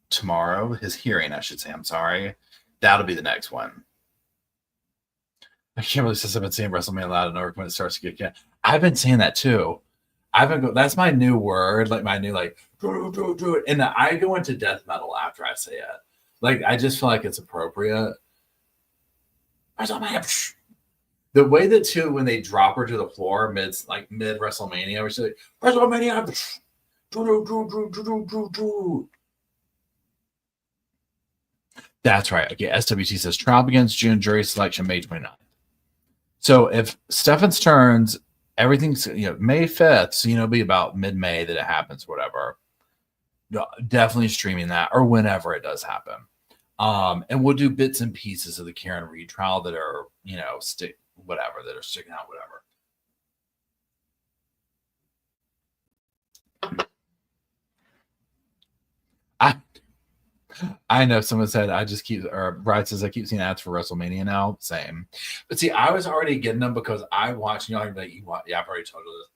tomorrow, his hearing, I should say, I'm sorry, that'll be the next one. I can't really say I've been saying WrestleMania loud enough when it starts to get. I've been saying that too. That's my new word, like my new do it. And I go into death metal after I say it. Like I just feel like it's appropriate. The way that too, when they drop her to the floor mid WrestleMania, which is like WrestleMania, That's right. Okay, SWT says trial begins June, jury selection May 29th. So if Stephen Stern's everything's May 5th, so it'll be about mid-May that it happens, whatever. Definitely streaming that or whenever it does happen. And we'll do bits and pieces of the Karen Reed trial that are, that are sticking out, whatever. I know someone said Brad says I keep seeing ads for WrestleMania now. Same. But see, I was already getting them because I watched, I've already told you this.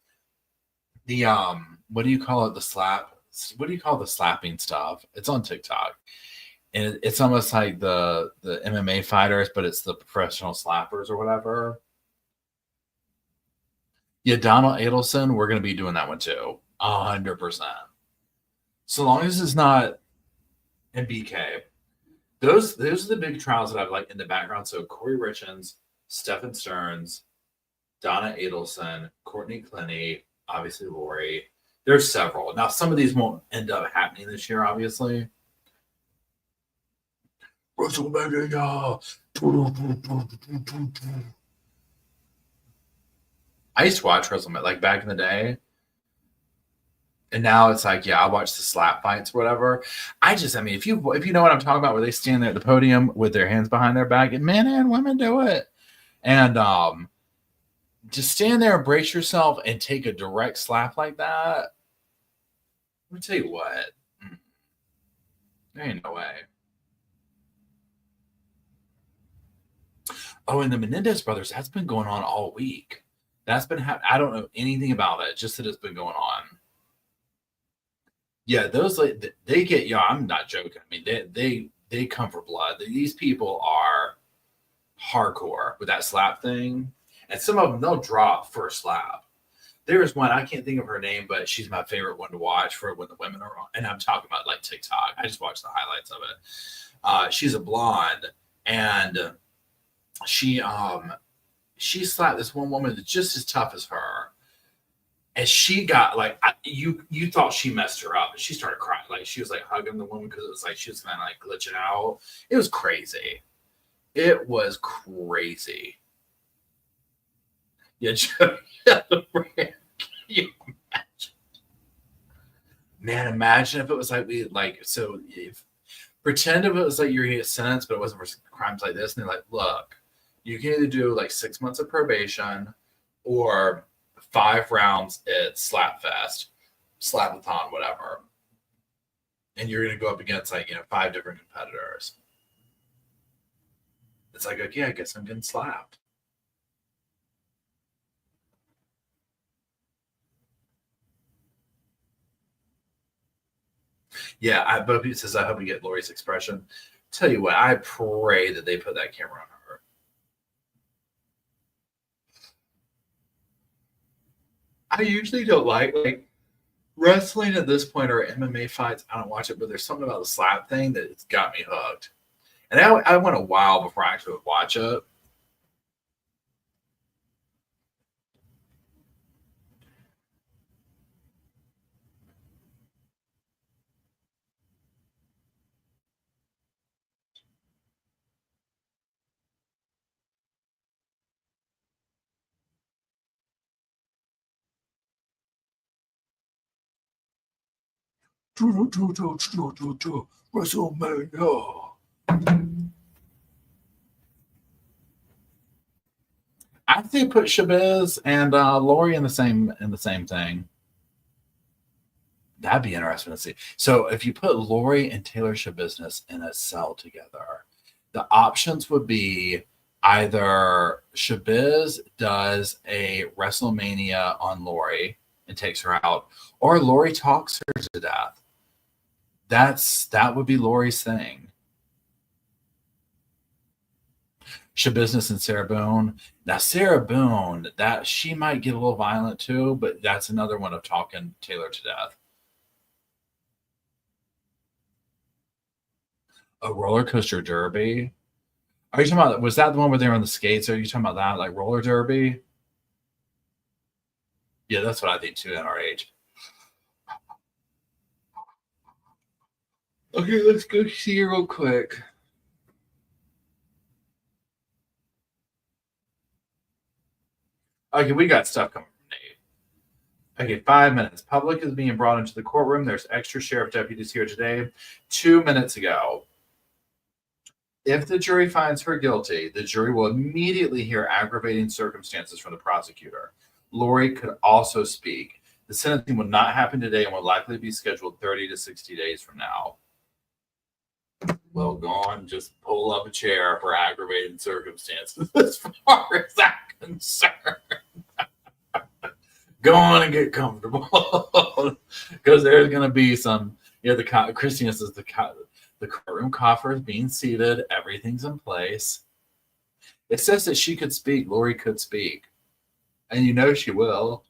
The what do you call it? What do you call the slapping stuff? It's on TikTok. And it's almost like the MMA fighters, but it's the professional slappers or whatever. Yeah, Donald Adelson, we're going to be doing that one too. 100%. So long as it's not in BK. Those are the big trials that I've liked in the background. So Corey Richens, Stephen Stearns, Donna Adelson, Courtney Clenny, obviously Lori. There's several. Now, some of these won't end up happening this year, obviously. WrestleMania. I used to watch WrestleMania like back in the day. And now it's like, I watch the slap fights or whatever. If you know what I'm talking about, where they stand there at the podium with their hands behind their back, and men and women do it. And just stand there and brace yourself and take a direct slap like that. Let me tell you what. There ain't no way. Oh, and the Menendez brothers, that's been going on all week. That's been I don't know anything about it, just that it's been going on. Yeah, those they get I'm not joking. I mean, they come for blood. These people are hardcore with that slap thing, and some of them they'll drop for a slap. There's one, I can't think of her name, but she's my favorite one to watch for when the women are on. And I'm talking about like TikTok. I just watch the highlights of it. She's a blonde, and she slapped this one woman that's just as tough as her. And she got you thought she messed her up. She started crying. Like she was like hugging the woman because it was like she was kind of like glitching out. It was crazy. It was crazy. Yeah, can you imagine? Man, imagine if it was like pretend if it was like you're getting a sentence, but it wasn't for crimes like this. And they're like, look, you can either do like 6 months of probation or 5 rounds at Slapfest, Slapathon, whatever. And you're going to go up against 5 different competitors. It's like, okay, I guess I'm getting slapped. Yeah, Bo says, I hope you get Lori's expression. Tell you what, I pray that they put that camera on her. I usually don't like Wrestling at this point or MMA fights, I don't watch it, but there's something about the slap thing that it's got me hooked. And I went a while before I actually would watch it. WrestleMania. I think put Shabazz and Lori in the same thing. That'd be interesting to see. So if you put Lori and Taylor Shabazz in a cell together, the options would be either Shabazz does a WrestleMania on Lori and takes her out, or Lori talks her to death. That would be Lori's thing. Shabazz and Sarah Boone. Now Sarah Boone, that she might get a little violent too, but that's another one of talking Taylor to death. A roller coaster derby. Are you talking about? Was that the one where they were on the skates? Are you talking about that, like roller derby? Yeah, that's what I think too at our age. Okay, let's go see you real quick. Okay, we got stuff coming from Nate. Okay, 5 minutes. Public is being brought into the courtroom. There's extra sheriff deputies here today. 2 minutes ago. If the jury finds her guilty, the jury will immediately hear aggravating circumstances from the prosecutor. Lori could also speak. The sentencing will not happen today and will likely be scheduled 30 to 60 days from now. Well, go on, just pull up a chair for aggravating circumstances as far as I'm concerned. Go on and get comfortable because there's going to be some, Christina says the courtroom coffer is being seated. Everything's in place. It says that she could speak. Lori could speak. And she will.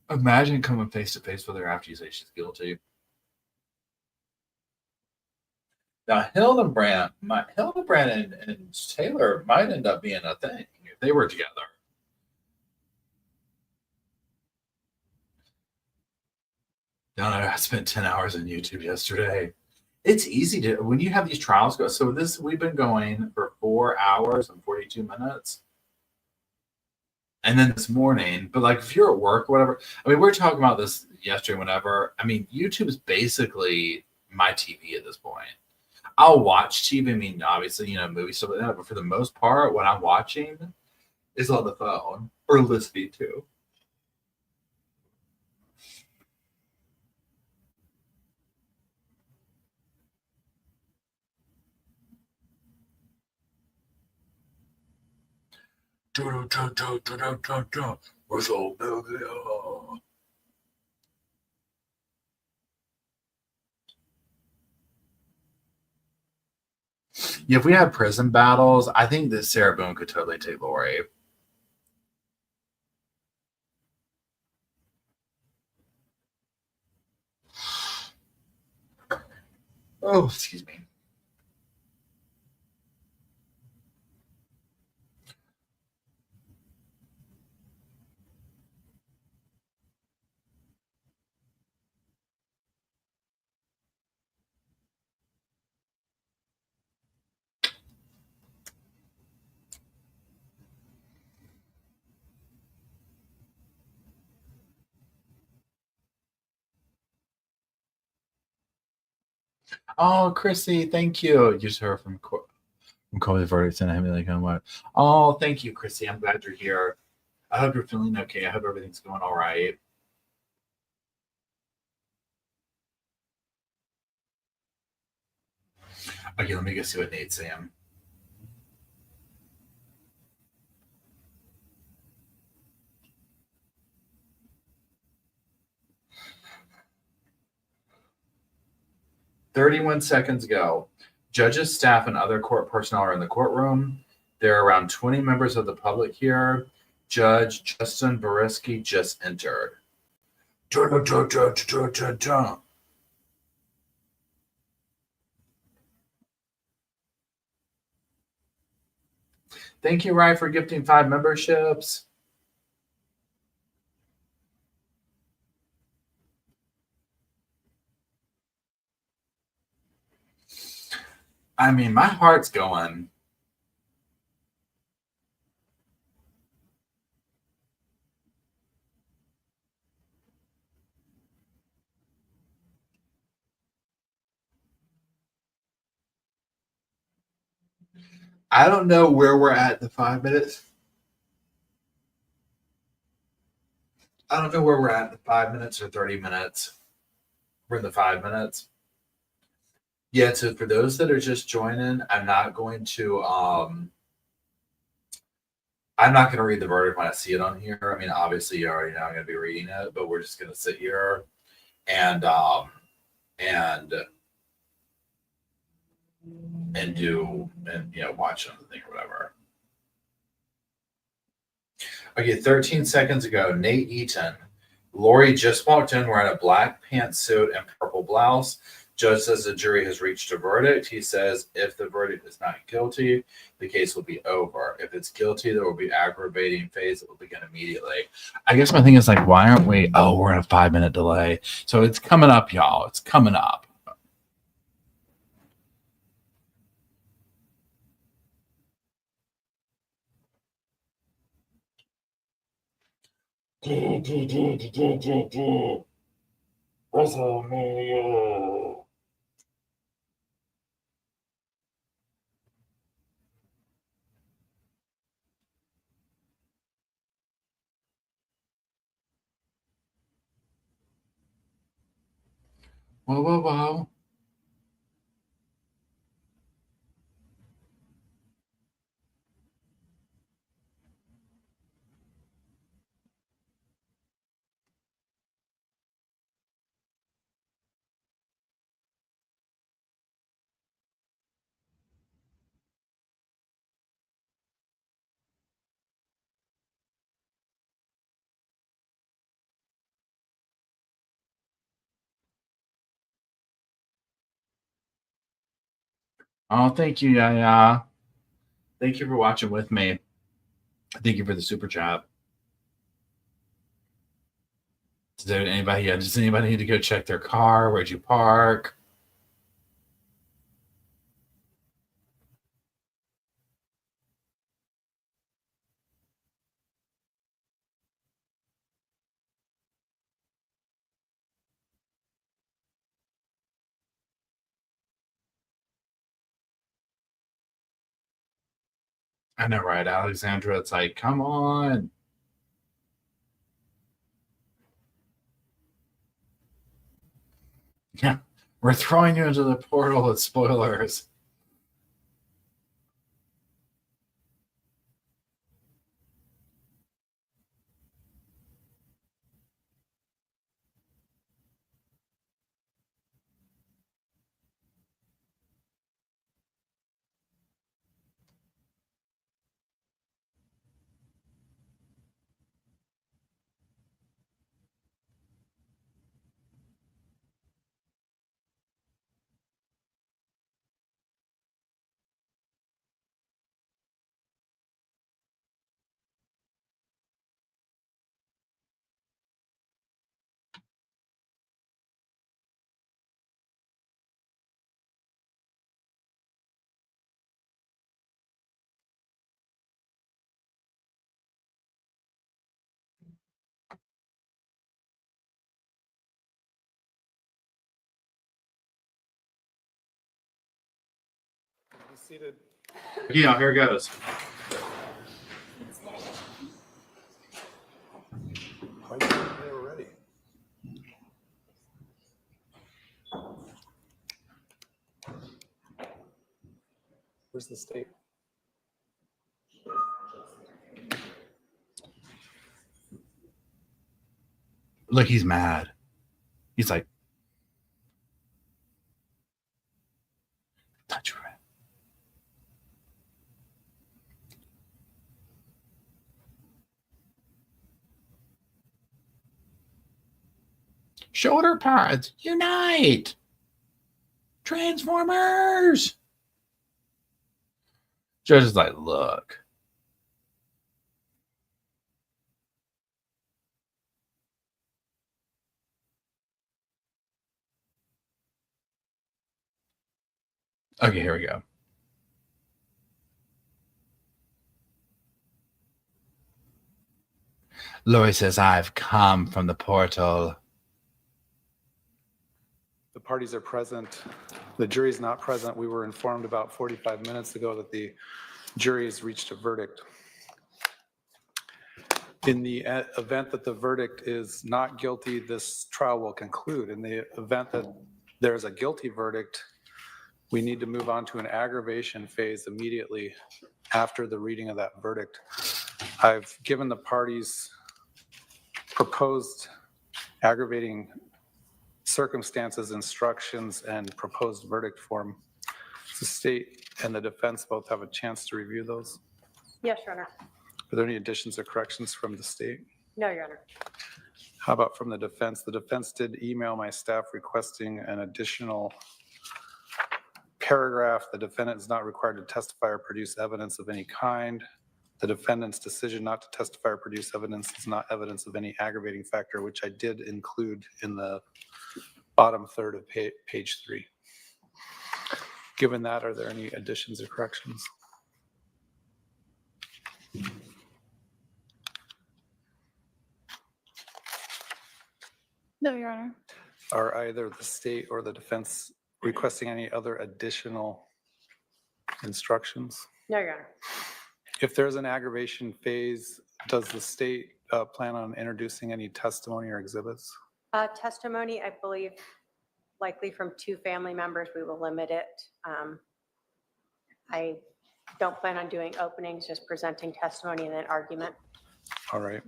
Imagine coming face to face with her after you say she's guilty. Now, Hildebrand and Taylor might end up being a thing if they were together. I spent 10 hours on YouTube yesterday. It's easy to, when you have these trials go. So we've been going for 4 hours and 42 minutes. And then this morning, but like if you're at work or whatever, we were talking about this yesterday, whenever. YouTube is basically my TV at this point. I'll watch TV. Obviously, movie stuff like that. But for the most part, what I'm watching is on the phone or listening to. Yeah, if we had prison battles, I think that Sarah Boone could totally take Lori. Oh, excuse me. Oh, Chrissy, thank you. You just heard from Colby Verdict and Emily Gunwood. Oh, thank you, Chrissy. I'm glad you're here. I hope you're feeling okay. I hope everything's going all right. Okay, let me go see what Nate's saying. "31 seconds ago. Judges, staff, and other court personnel are in the courtroom. There are around 20 members of the public here. Judge Justin Boriski just entered. Dun, dun, dun, dun, dun, dun, dun. Thank you, Ryan, for gifting 5 memberships. I mean, my heart's going. I don't know where we're at the 5 minutes. I don't know where we're at the 5 minutes or 30 minutes. We're in the 5 minutes. Yeah, so for those that are just joining, I'm not going to read the verdict when I see it on here. I mean, obviously you already know I'm gonna be reading it, but we're just gonna sit here and watch on the thing or whatever. Okay, 13 seconds ago, Nate Eaton. Lori just walked in wearing a black pantsuit and purple blouse. Judge says the jury has reached a verdict. He says if the verdict is not guilty, the case will be over. If it's guilty, there will be aggravating phase that will begin immediately. I guess my thing is like, why aren't we? Oh, we're in a 5-minute delay. So it's coming up, y'all. It's coming up. WrestleMania. Whoa, whoa, whoa. Oh, thank you, Yaya. Thank you for watching with me. Thank you for the super chat. Does anybody need to go check their car? Where'd you park? I know, right, Alexandra? It's like, come on. Yeah, we're throwing you into the portal with spoilers. Yeah, here goes.
Where's the state?
Look, he's mad. He's like, touch her. Shoulder pods, unite! Transformers! Judge is like, look. Okay, here we go. Lori says, I've come from the portal.
The parties are present. The jury's not present. We were informed about 45 minutes ago that the jury has reached a verdict. In the event that the verdict is not guilty, this trial will conclude. In the event that there's a guilty verdict, we need to move on to an aggravation phase immediately after the reading of that verdict. I've given the parties proposed aggravating circumstances, instructions, and proposed verdict form. The state and the defense both have a chance to review those.
Yes, Your Honor.
Are there any additions or corrections from the state?
No, Your Honor.
How about from the defense? The defense did email my staff requesting an additional paragraph. The defendant is not required to testify or produce evidence of any kind. The defendant's decision not to testify or produce evidence is not evidence of any aggravating factor, which I did include in the bottom third of page 3. Given that, are there any additions or corrections?
No, Your Honor.
Are either the state or the defense requesting any other additional instructions?
No, Your Honor.
If there's an aggravation phase, does the state plan on introducing any testimony or exhibits?
Testimony, I believe, likely from 2 family members, we will limit it. I don't plan on doing openings, just presenting testimony and then argument.
All right.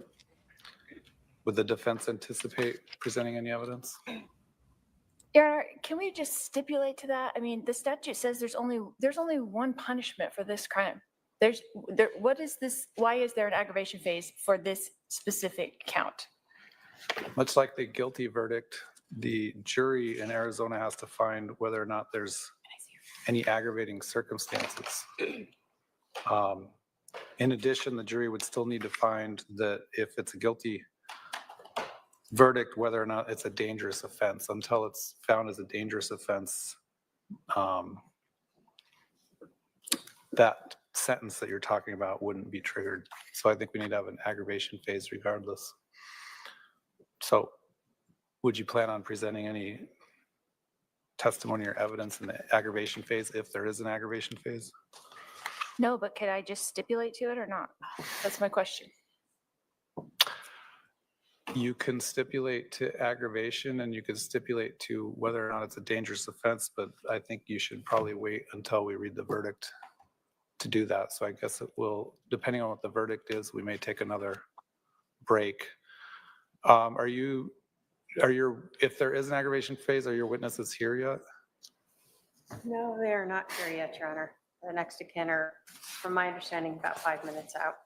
Would the defense anticipate presenting any evidence?
Your Honor, can we just stipulate to that? I mean, the statute says there's only one punishment for this crime. What is this? Why is there an aggravation phase for this specific count?
Much like the guilty verdict, the jury in Arizona has to find whether or not there's any aggravating circumstances. In addition, the jury would still need to find that if it's a guilty verdict, whether or not it's a dangerous offense. Until it's found as a dangerous offense, that sentence that you're talking about wouldn't be triggered. So I think we need to have an aggravation phase regardless. So would you plan on presenting any testimony or evidence in the aggravation phase if there is an aggravation phase?
No, but could I just stipulate to it or not? That's my question.
You can stipulate to aggravation and you can stipulate to whether or not it's a dangerous offense, but I think you should probably wait until we read the verdict to do that. So I guess it will, depending on what the verdict is, we may take another break. If there is an aggravation phase, are your witnesses here yet?
No, they are not here yet, Your Honor. The next of kin are, from my understanding, about 5 minutes out.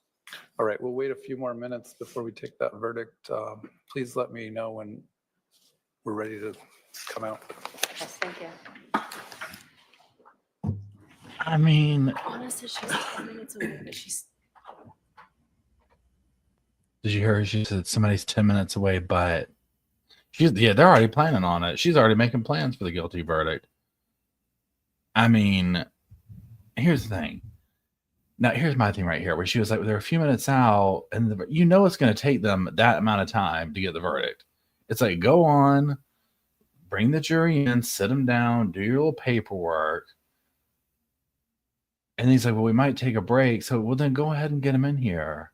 All right, we'll wait a few more minutes before we take that verdict. Please let me know when we're ready to come out.
Yes, thank you.
I mean,
Honestly, she's 10 minutes away, but she's.
did you hear her? She said somebody's 10 minutes away, but they're already planning on it. She's already making plans for the guilty verdict. I mean, here's the thing. Now, here's my thing right here, where she was like, they're a few minutes out, and it's going to take them that amount of time to get the verdict. It's like, go on, bring the jury in, sit them down, do your little paperwork. And he's like, well, we might take a break. So, well, then go ahead and get them in here.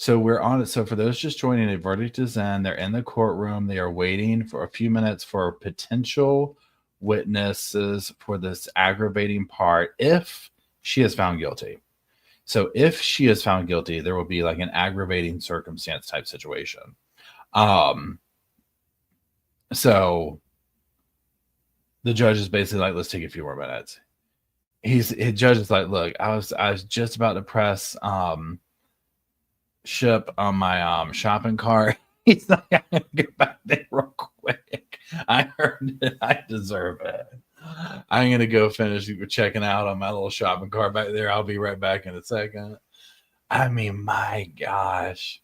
So we're on it. So for those just joining, a verdict is in. They're in the courtroom. They are waiting for a few minutes for potential witnesses for this aggravating part if she is found guilty. So if she is found guilty, there will be like an aggravating circumstance type situation. So the judge is basically like, let's take a few more minutes. his judge is like, look, I was just about to press ship on my shopping cart. He's like, I'm gonna get back there real quick. I heard it. I deserve it. I'm gonna go finish checking out on my little shopping cart back there. I'll be right back in a second. I mean, my gosh.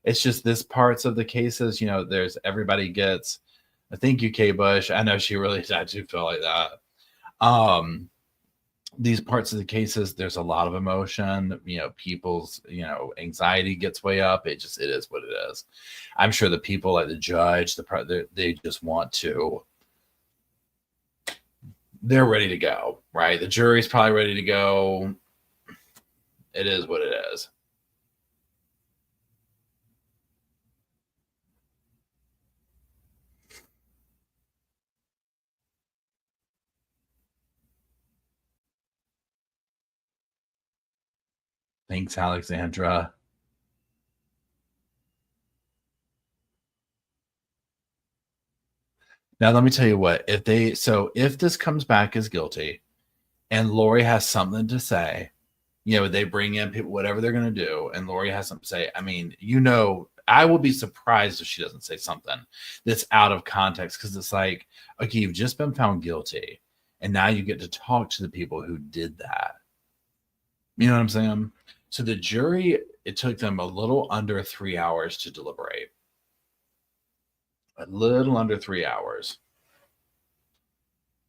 It's just this parts of the cases, there's everybody gets, I think UK Bush. I know she really, I do feel like that. These parts of the cases, there's a lot of emotion, people's, anxiety gets way up. It is what it is. I'm sure the people like the judge, they just want to, they're ready to go, right? The jury's probably ready to go. It is what it is. Thanks, Alexandra. Now, let me tell you what, if this comes back as guilty and Lori has something to say, they bring in people, whatever they're going to do, and Lori has something to say. I mean, I will be surprised if she doesn't say something that's out of context, because it's like, okay, you've just been found guilty, and now you get to talk to the people who did that. You know what I'm saying? So the jury, it took them a little under 3 hours to deliberate. A little under 3 hours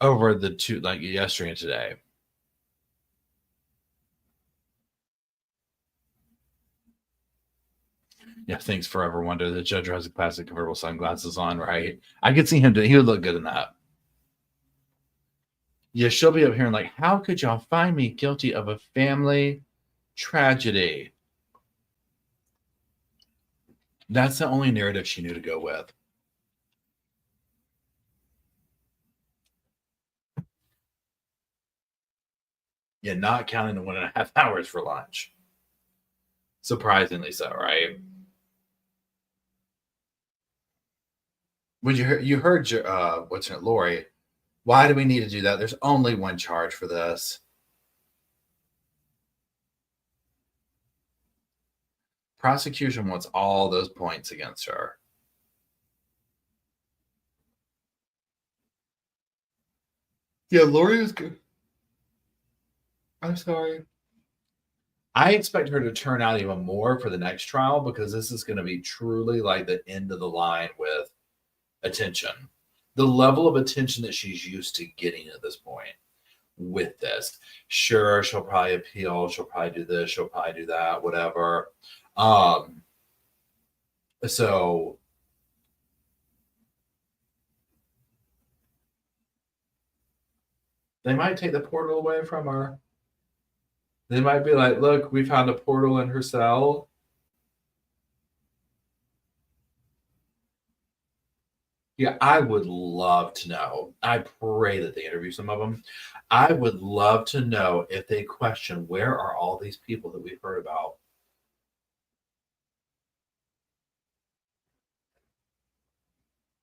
over the two, like yesterday and today. Yeah, thanks, Forever Wonder. The judge has a classic convertible sunglasses on, right? I could see him he would look good in that. Yeah, she'll be up here and like, how could y'all find me guilty of a family tragedy? That's the only narrative she knew to go with. Yeah, not counting the 1.5 hours for lunch. Surprisingly so, right? When you heard what's her, Lori, why do we need to do that? There's only one charge for this. Prosecution wants all those points against her. Yeah, Lori was good. I'm sorry. I expect her to turn out even more for the next trial, because this is going to be truly like the end of the line with attention. The level of attention that she's used to getting at this point with this. Sure, she'll probably appeal. She'll probably do this. She'll probably do that, whatever. So they might take the portal away from her. They might be like, look, we found a portal in her cell. Yeah, I would love to know. I pray that they interview some of them. I would love to know if they question, where are all these people that we've heard about?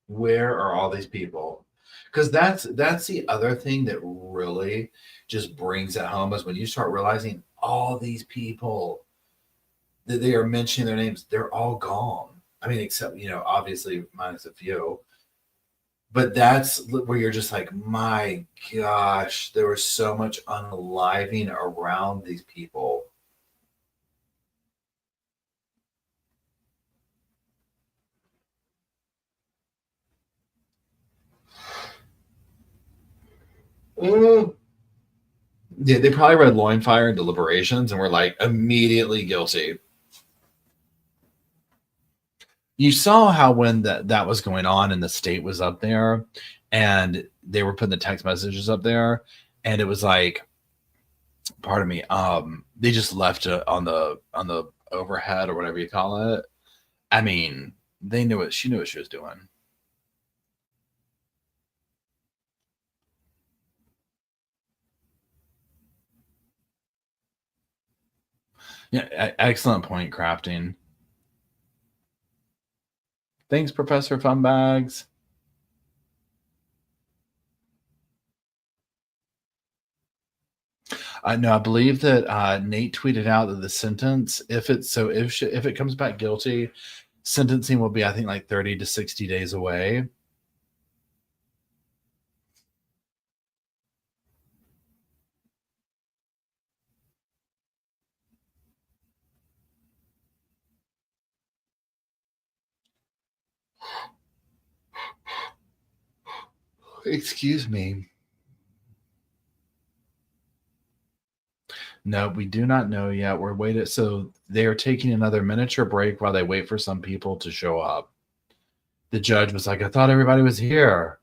Where are all these people? Because that's the other thing that really just brings it home, is when you start realizing all these people that they are mentioning their names, they're all gone. I mean, except, obviously minus a few. But that's where you're just like, my gosh, there was so much unaliving around these people. Yeah, they probably read Loin Fire and Deliberations and were like immediately guilty. You saw how when that was going on and the state was up there and they were putting the text messages up there, and it was like, pardon me, they just left it on the overhead or whatever you call it. I mean, she knew what she was doing. Yeah, excellent point, Crafting. Thanks, Professor Funbags. No, I believe that Nate tweeted out that the sentence, if it comes back guilty, sentencing will be, I think, like 30 to 60 days away. Excuse me. No, we do not know yet. We're waiting. So they are taking another miniature break while they wait for some people to show up. The judge was like, I thought everybody was here.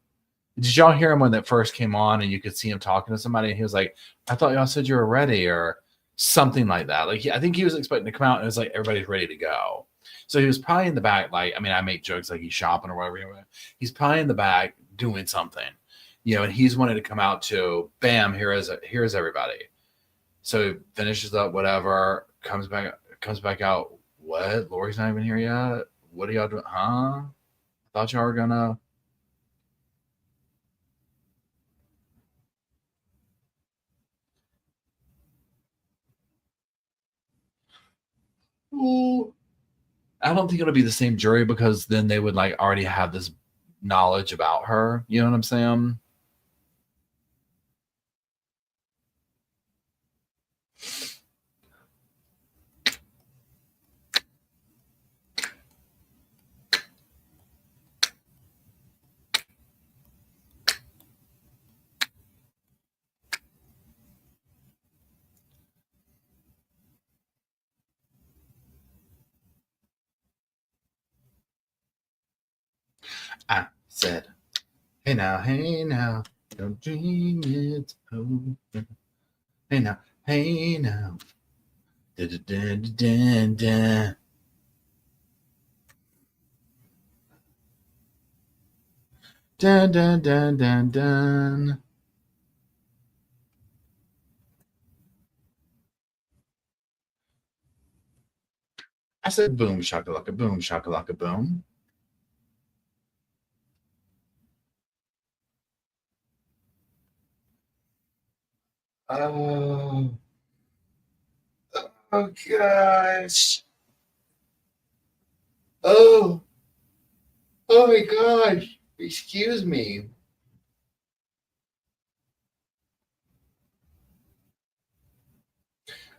Did y'all hear him when that first came on and you could see him talking to somebody? And he was like, I thought y'all said you were ready or something like that. Like, I think he was expecting to come out and it was like, everybody's ready to go. So he was probably in the back. Like, I mean, I make jokes like he's shopping or whatever. He's probably in the back doing something, and he's wanted to come out to, bam, here's everybody. So he finishes up, whatever, comes back out. What? Lori's not even here yet? What are y'all doing? Huh? I thought y'all were gonna. Ooh. I don't think it'll be the same jury because then they would like already have this knowledge about her. You know what I'm saying? I said, hey now, don't dream it's over. Hey now. Da-da-da-da-da-da. Dun dun dun dun dun. I said boom shakalaka boom. Oh gosh. Oh my gosh. Excuse me.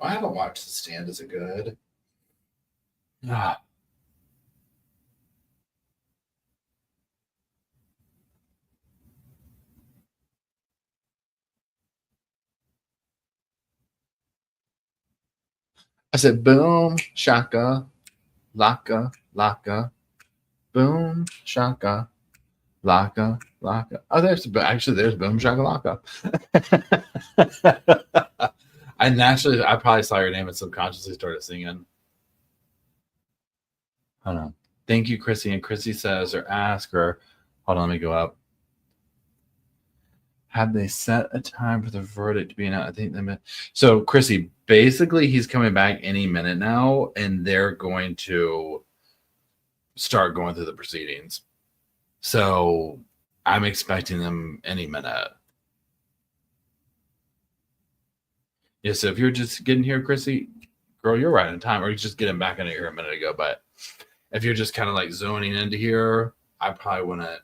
I haven't watched The Stand. Is it good? Ah. I said boom shaka laka laka boom shaka laka laka. Oh, there's boom shaka laka. I probably saw your name and subconsciously started singing. Hold on. Thank you, Chrissy. And Chrissy says, or ask, or hold on, let me go up. Have they set a time for the verdict to be announced? I think they meant. So, Chrissy, basically, he's coming back any minute now, and they're going to start going through the proceedings. So, I'm expecting them any minute. Yeah, so if you're just getting here, Chrissy, girl, you're right on time, or you just getting back in here a minute ago. But if you're just kind of like zoning into here, I probably want to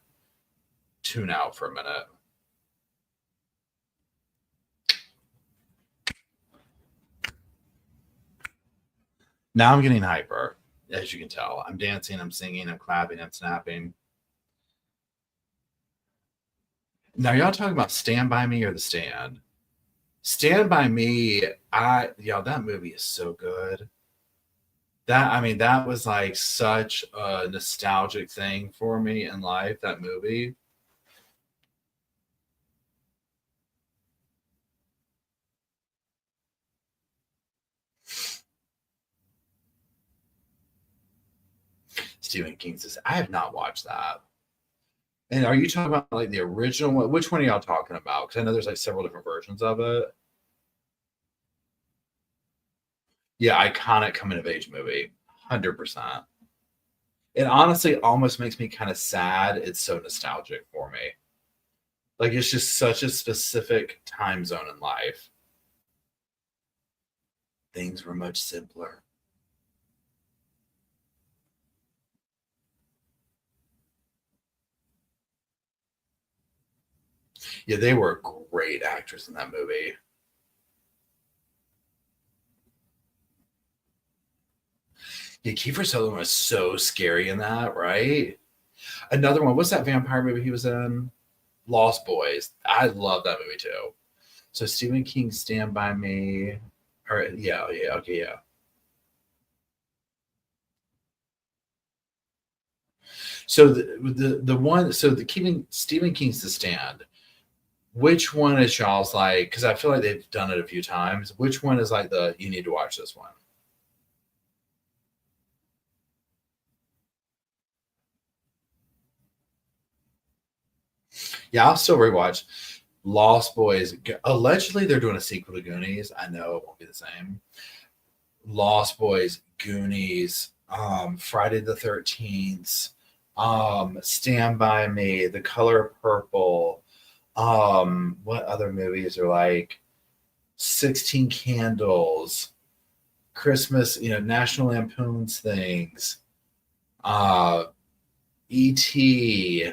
tune out for a minute. Now I'm getting hyper, as you can tell. I'm dancing, I'm singing, I'm clapping, I'm snapping. Now, y'all talking about Stand By Me or The Stand? Stand By Me, that movie is so good. That was like such a nostalgic thing for me in life, that movie. Stephen King says, I have not watched that. And are you talking about like the original one? Which one are y'all talking about? Because I know there's like several different versions of it. Yeah, iconic coming of age movie. 100%. It honestly almost makes me kind of sad. It's so nostalgic for me. Like, it's just such a specific time zone in life. things were much simpler. Yeah, they were great actors in that movie. Yeah, Kiefer Sutherland was so scary in that, right? Another one, what's that vampire movie he was in? Lost Boys. I love that movie too. So Stephen King's Stand By Me. Or yeah, okay, yeah. So the one, so the Stephen King's The Stand. Which one is y'all's like? Because I feel like they've done it a few times. Which one is like the you need to watch this one? Yeah, I'll still rewatch Lost Boys. Allegedly, they're doing a sequel to Goonies. I know it won't be the same. Lost Boys, Goonies, Friday the 13th, Stand By Me, The Color Purple. What other movies are like 16 Candles, Christmas, National Lampoon's things, E.T.,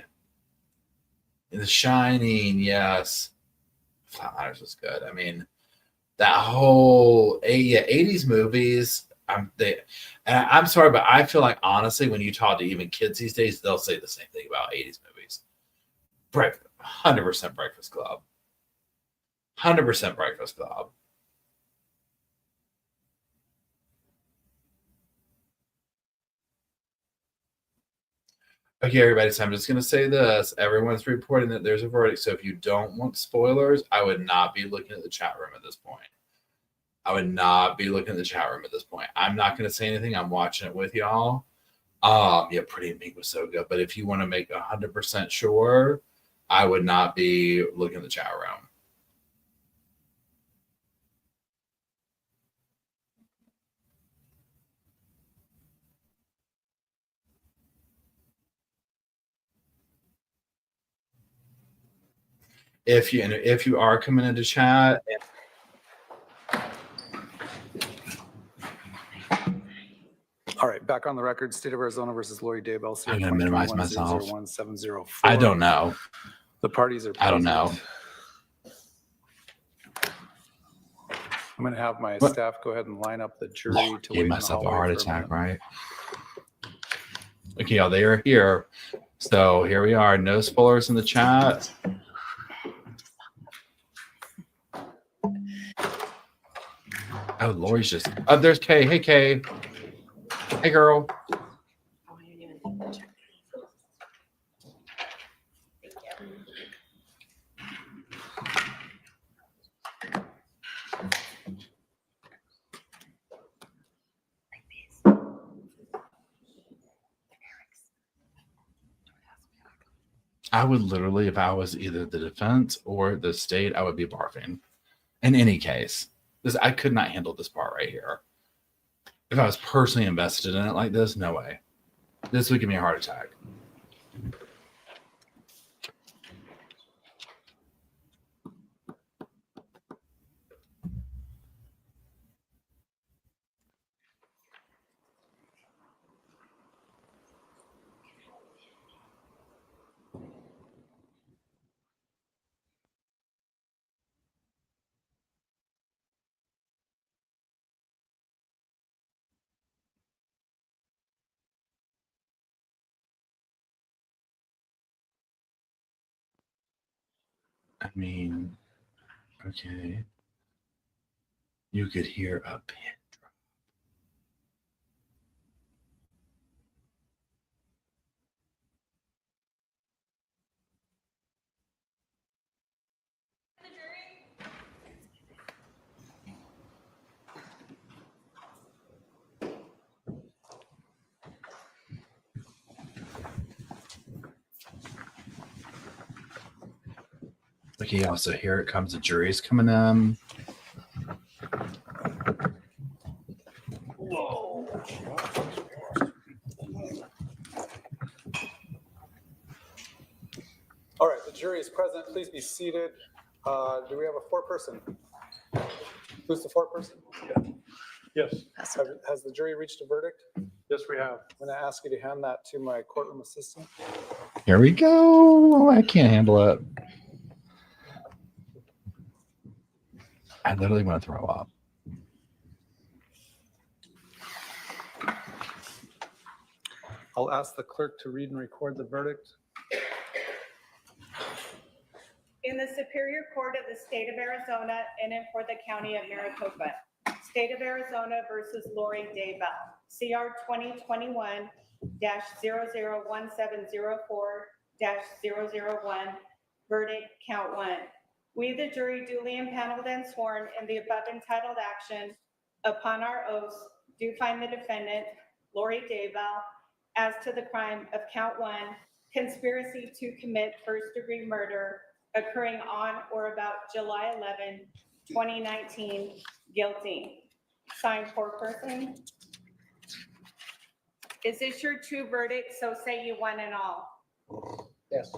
The Shining, yes. Flatliners was good. I mean, that whole 80s movies. I'm sorry, but I feel like honestly, when you talk to even kids these days, they'll say the same thing about 80s movies. 100% Breakfast Club. 100% Breakfast Club. Okay, everybody, so I'm just going to say this. Everyone's reporting that there's a verdict. So if you don't want spoilers, I would not be looking at the chat room at this point. I'm not going to say anything. I'm watching it with y'all. Yeah, Pretty in Pink was so good. But if you want to make 100% sure, I would not be looking at the chat room. If you are coming into chat.
All right, back on the record. State of Arizona versus Lori Daybell.
I'm going to minimize myself.
001-704.
I don't know.
The parties are present.
I don't know.
I'm going to have my staff go ahead and line up the jury to wait in the
myself a
hallway
heart
for
attack,
minute.
right? Okay, y'all, they are here. So here we are. No spoilers in the chat. Oh, Lori's just. Oh, there's Kay. Hey, Kay. Hey, girl. I would literally, if I was either the defense or the state, I would be barfing. In any case, I could not handle this part right here. If I was personally invested in it like this, no way. This would give me a heart attack. I mean, okay. You could hear a pin drop. Okay, y'all, so here it comes. The jury's coming in.
Whoa. All right, the jury is present. Please be seated. Do we have a foreperson? Who's the foreperson? Yeah. Yes.
Pass it.
Has the jury reached a verdict? Yes, we have. I'm going to ask you to hand that to my courtroom assistant.
Here we go. I can't handle it. I literally want to throw up.
I'll ask the clerk to read and record the verdict.
In the Superior Court of the State of Arizona and in for the County of Maricopa, State of Arizona versus Lori Daybell, CR 2021-001704-001, verdict count 1. We, the jury, duly impaneled and sworn in the above entitled action, upon our oaths, do find the defendant, Lori Daybell, as to the crime of count 1, conspiracy to commit first-degree murder occurring on or about July 11, 2019, guilty. Signed, foreperson. Is this your true verdict? So say you one and all.
Yes.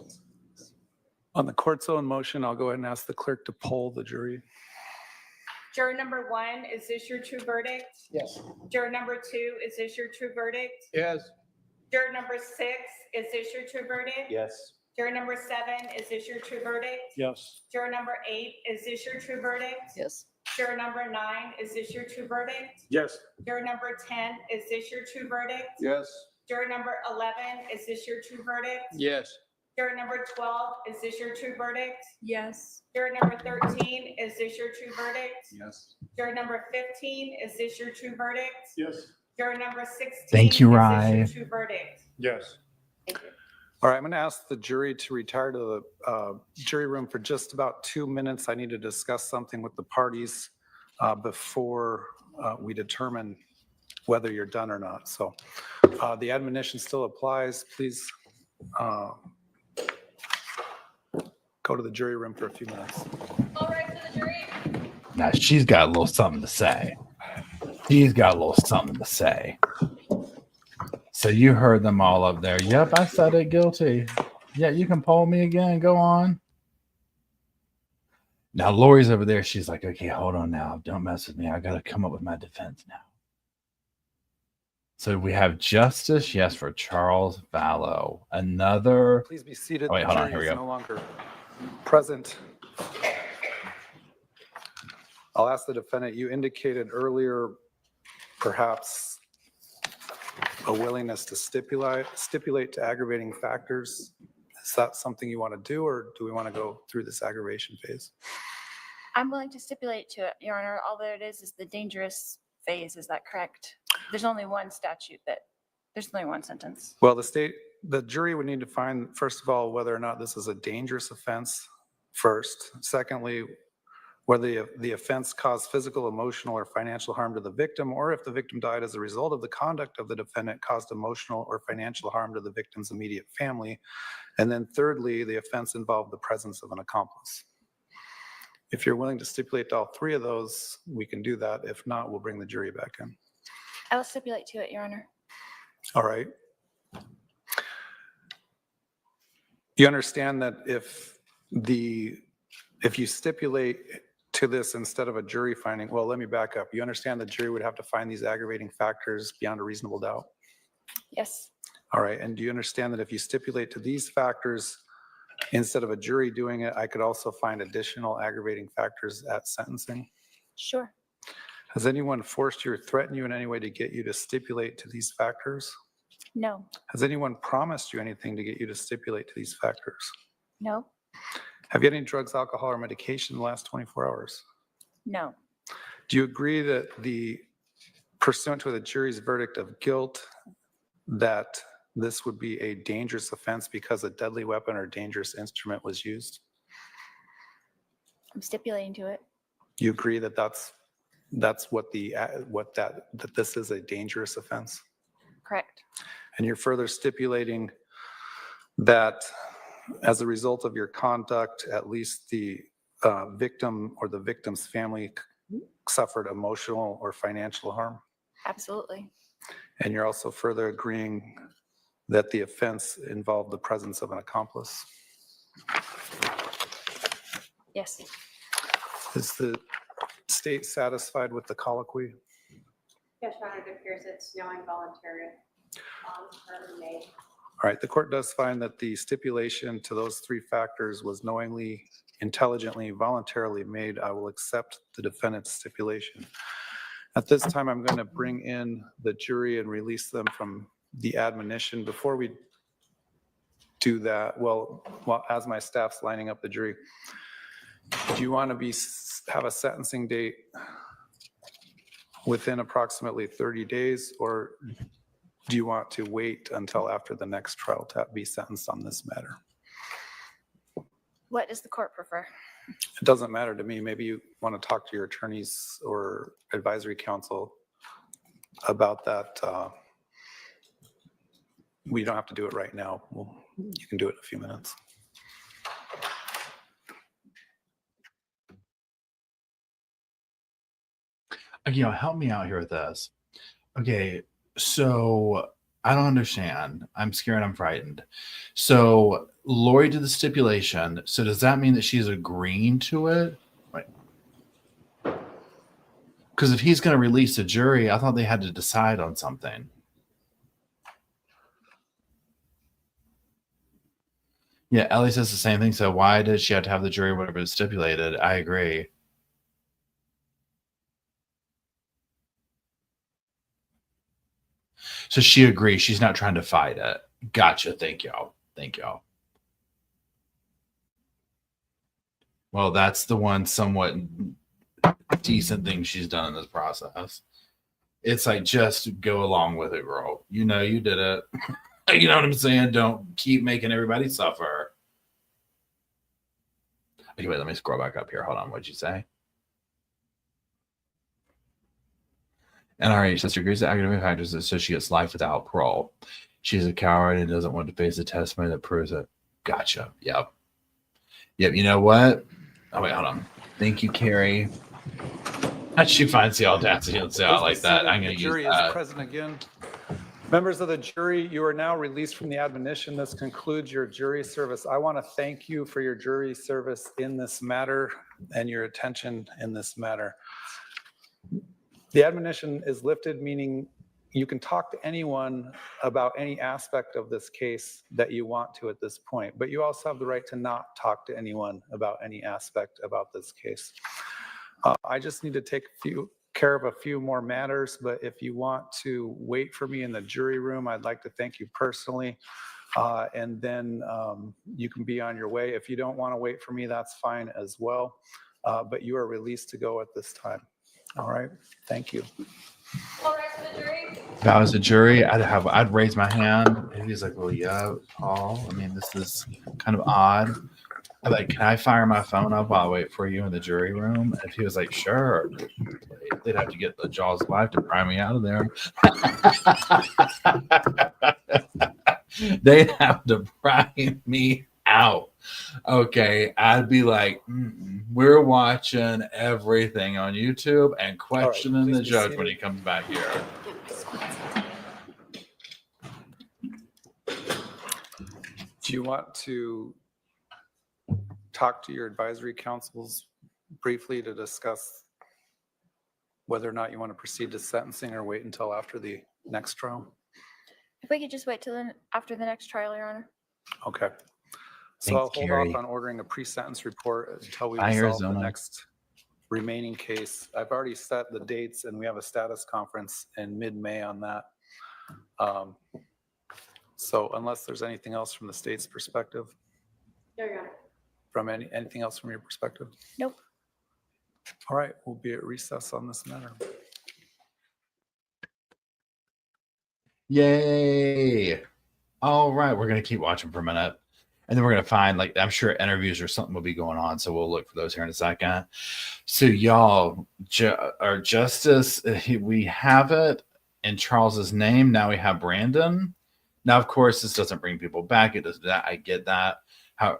On the court's own motion, I'll go ahead and ask the clerk to poll the jury.
Juror number 1, is this your true verdict?
Yes.
Juror number 2, is this your true verdict?
Yes.
Juror number 6, is this your true verdict?
Yes.
Juror number 7, is this your true verdict?
Yes.
Juror number 8, is this your true verdict?
Yes.
Juror number 9, is this your true verdict?
Yes.
Juror number 10, is this your true verdict?
Yes.
Juror number 11, is this your true verdict?
Yes.
Juror number 12, is this your true verdict?
Yes.
Juror number 13, is this your true verdict?
Yes.
Juror number 15, is this your true verdict?
Yes.
Juror number 16,
Thank you,
is
Rye.
this your true verdict?
Yes.
Thank you.
All right, I'm going to ask the jury to retire to the jury room for just about 2 minutes. I need to discuss something with the parties before we determine whether you're done or not. So the admonition still applies. Please go to the jury room for a few minutes.
All right, for the jury.
Now she's got a little something to say. She's got a little something to say. So you heard them all up there. Yep, I said it, guilty. Yeah, you can poll me again. Go on. Now Lori's over there. She's like, okay, hold on now. Don't mess with me. I got to come up with my defense now. So we have justice, yes, for Charles Vallow. Another.
Please be seated.
Oh, wait, hold
The
on. Here
jury
we
is
go.
no longer present. I'll ask the defendant, you indicated earlier perhaps a willingness to stipulate to aggravating factors. Is that something you want to do, or do we want to go through this aggravation phase?
I'm willing to stipulate to it, Your Honor. All that it is the dangerous phase. Is that correct? There's only one statute there's only one sentence.
Well, the jury would need to find, first of all, whether or not this is a dangerous offense first. Secondly, whether the offense caused physical, emotional, or financial harm to the victim, or if the victim died as a result of the conduct of the defendant caused emotional or financial harm to the victim's immediate family. And then thirdly, the offense involved the presence of an accomplice. If you're willing to stipulate to all three of those, we can do that. If not, we'll bring the jury back in.
I'll stipulate to it, Your Honor.
All right. You understand that if you stipulate to this instead of a jury finding, well, let me back up. You understand the jury would have to find these aggravating factors beyond a reasonable doubt?
Yes.
All right. And do you understand that if you stipulate to these factors instead of a jury doing it, I could also find additional aggravating factors at sentencing?
Sure.
Has anyone forced you or threatened you in any way to get you to stipulate to these factors?
No.
Has anyone promised you anything to get you to stipulate to these factors?
No.
Have you had any drugs, alcohol, or medication in the last 24 hours?
No.
Do you agree that pursuant to the jury's verdict of guilt, that this would be a dangerous offense because a deadly weapon or dangerous instrument was used?
I'm stipulating to it.
You agree that that's that this is a dangerous offense?
Correct.
And you're further stipulating that as a result of your conduct, at least the victim or the victim's family suffered emotional or financial harm?
Absolutely.
And you're also further agreeing that the offense involved the presence of an accomplice?
Yes.
Is the state satisfied with the colloquy?
Yes, Your Honor, it appears it's knowing voluntary made.
All right, the court does find that the stipulation to those three factors was knowingly, intelligently, voluntarily made. I will accept the defendant's stipulation. At this time, I'm going to bring in the jury and release them from the admonition. Before we do that, well, as my staff's lining up the jury, do you want to have a sentencing date within approximately 30 days, or do you want to wait until after the next trial to be sentenced on this matter?
What does the court prefer?
It doesn't matter to me. Maybe you want to talk to your attorneys or advisory council about that. We don't have to do it right now. You can do it in a few minutes.
Help me out here with this. Okay, so I don't understand. I'm scared. I'm frightened. So Lori did the stipulation. So does that mean that she's agreeing to it? Right. Because if he's going to release a jury, I thought they had to decide on something. Yeah, Ellie says the same thing. So why did she have to have the jury, whatever is stipulated? I agree. So she agrees. She's not trying to fight it. Gotcha. Thank y'all. Thank y'all. Well, that's the one somewhat decent thing she's done in this process. It's like, just go along with it, girl. You know you did it. You know what I'm saying? Don't keep making everybody suffer. Okay, wait, let me scroll back up here. Hold on. What'd you say? NRH sister agrees to academic factors that says she gets life without parole. She's a coward and doesn't want to face the testimony that proves it. Gotcha. Yep. You know what? Oh, wait, hold on. Thank you, Carrie. How'd she find the audacity to say out like that? I'm going to use
jury
that.
is present again. Members of the jury, you are now released from the admonition. This concludes your jury service. I want to thank you for your jury service in this matter and your attention in this matter. The admonition is lifted, meaning you can talk to anyone about any aspect of this case that you want to at this point, but you also have the right to not talk to anyone about any aspect about this case. I just need to take care of a few more matters, but if you want to wait for me in the jury room, I'd like to thank you personally, and then you can be on your way. If you don't want to wait for me, that's fine as well, but you are released to go at this time. All right, thank you.
All right, for the jury.
If I was a jury, I'd raise my hand. And he's like, well, yeah, Paul. I mean, this is kind of odd. I'm like, can I fire my phone up while I wait for you in the jury room? And if he was like, sure, they'd have to get the jaws of life to pry me out of there. They'd have to pry me out. Okay, I'd be like, we're watching everything on YouTube and questioning the judge when he comes back here.
Do you want to talk to your advisory councils briefly to discuss whether or not you want to proceed to sentencing or wait until after the next trial?
If we could just wait till after the next trial, Your Honor.
Okay. So
Thanks,
I'll hold
Carrie.
off on ordering a pre-sentence report until we
Bye,
resolve
Arizona.
the next remaining case. I've already set the dates and we have a status conference in mid-May on that. So unless there's anything else from the state's perspective,
There you go.
from anything else from your perspective?
Nope.
All right, we'll be at recess on this matter.
Yay. All right, we're going to keep watching for a minute. And then we're going to find, like, I'm sure interviews or something will be going on. So we'll look for those here in a second. So y'all, our justice, we have it in Charles's name. Now we have Brandon. Now, of course, this doesn't bring people back. It does that. I get that. How?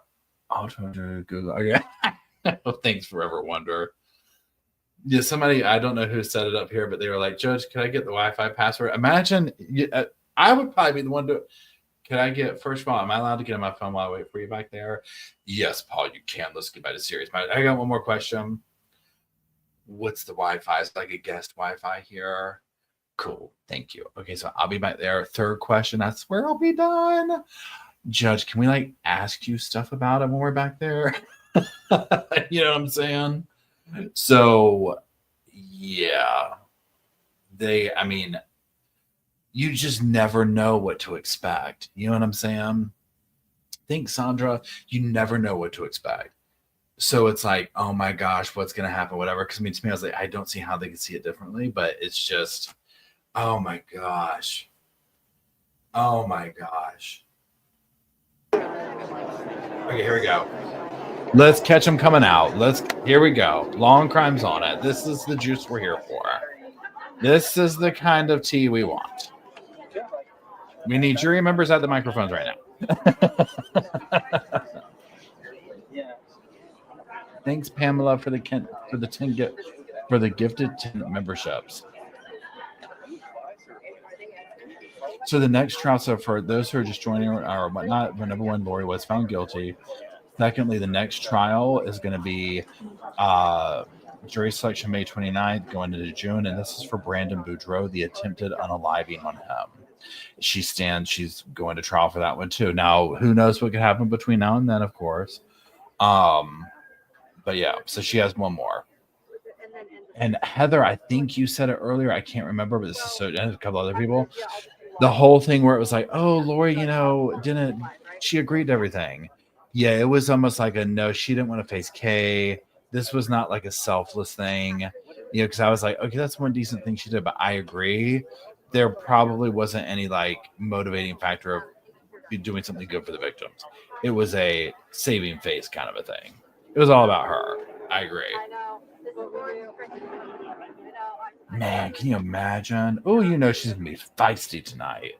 Google. Okay. Thanks, Forever Wonder. Yeah, somebody, I don't know who set it up here, but they were like, Judge, can I get the Wi-Fi password? Imagine, I would probably be the one to. Can I get, first of all, am I allowed to get on my phone while I wait for you back there? Yes, Paul, you can. Let's get back to serious. I got one more question. What's the Wi-Fi? Is it like a guest Wi-Fi here? Cool. Thank you. Okay, so I'll be back there. Third question. I swear I'll be done. Judge, can we like ask you stuff about it when we're back there? You know what I'm saying? So, yeah. I mean, you just never know what to expect. You know what I'm saying? Think, Sandra, you never know what to expect. So it's like, oh my gosh, what's going to happen? Whatever. Because I mean, to me, I was like, I don't see how they could see it differently, but it's just, oh my gosh. Oh my gosh. Okay, here we go. Let's catch them coming out. Here we go. Long crimes on it. This is the juice we're here for. This is the kind of tea we want. We need jury members at the microphones right now. Thanks, Pamela, for the gifted 10 memberships. So the next trial, so for those who are just joining or whatnot, number one, Lori was found guilty. Secondly, the next trial is going to be jury selection May 29th, going into June, and this is for Brandon Boudreaux, the attempted unaliving on him. She's going to trial for that one too. Now, who knows what could happen between now and then, of course. But yeah, so she has one more. And Heather, I think you said it earlier. I can't remember, but this is so, and a couple other people. The whole thing where it was like, oh, Lori, she agreed to everything. Yeah, it was almost like no, she didn't want to face Kay. This was not like a selfless thing, because I was like, okay, that's one decent thing she did, but I agree. There probably wasn't any like motivating factor of doing something good for the victims. It was a saving face kind of a thing. It was all about her. I agree. Man, can you imagine? Oh, she's going to be feisty tonight.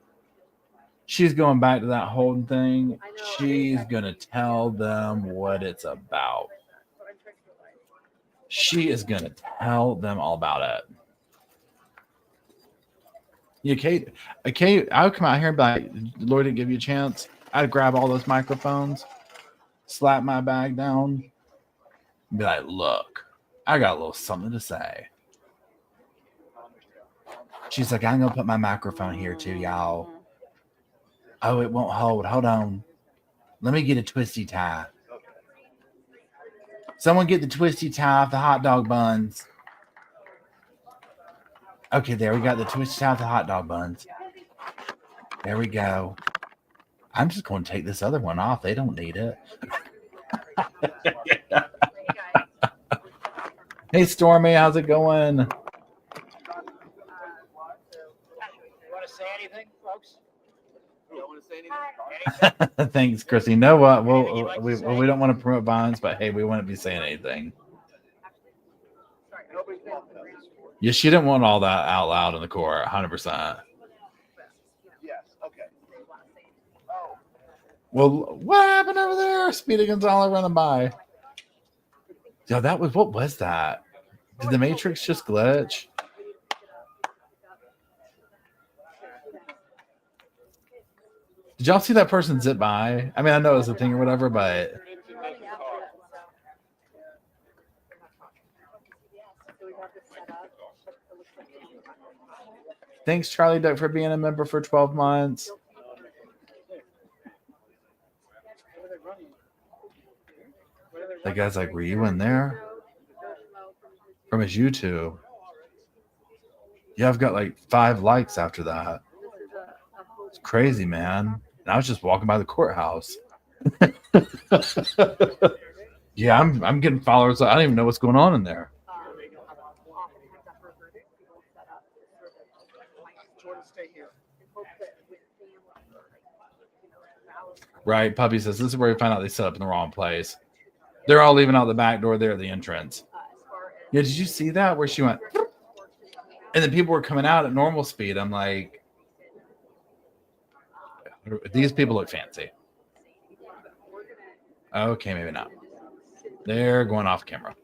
She's going back to that whole thing. She's going to tell them what it's about. She is going to tell them all about it. Yeah, Kate, I would come out here and be like, Lord didn't give you a chance. I'd grab all those microphones, slap my bag down, and be like, look, I got a little something to say. She's like, I'm going to put my microphone here too, y'all. Oh, it won't hold. Hold on. Let me get a twisty tie. Someone get the twisty tie off the hot dog buns. Okay, there we got the twisty tie off the hot dog buns. There we go. I'm just going to take this other one off. They don't need it. Hey, Stormy, how's it going?
You want to say anything, folks? You don't want to say anything?
Thanks, Chrissy. You know what? We don't want to promote violence, but hey, we wouldn't be saying anything. Yeah, she didn't want all that out loud in the court, 100%.
Yes, okay.
Well, what happened over there? Speedy Gonzalez running by. Yeah, what was that? Did the Matrix just glitch? Did y'all see that person zip by? I mean, I know it was a thing or whatever, but thanks, Charlie Duck, for being a member for 12 months. That guy's like, were you in there? From his YouTube. Yeah, I've got like 5 likes after that. It's crazy, man. And I was just walking by the courthouse. Yeah, I'm getting followers. I don't even know what's going on in there. Right, Puppy says this is where we find out they set up in the wrong place. They're all leaving out the back door there at the entrance. Yeah, did you see that where she went? And then people were coming out at normal speed. I'm like, these people look fancy. Okay, maybe not. They're going off camera.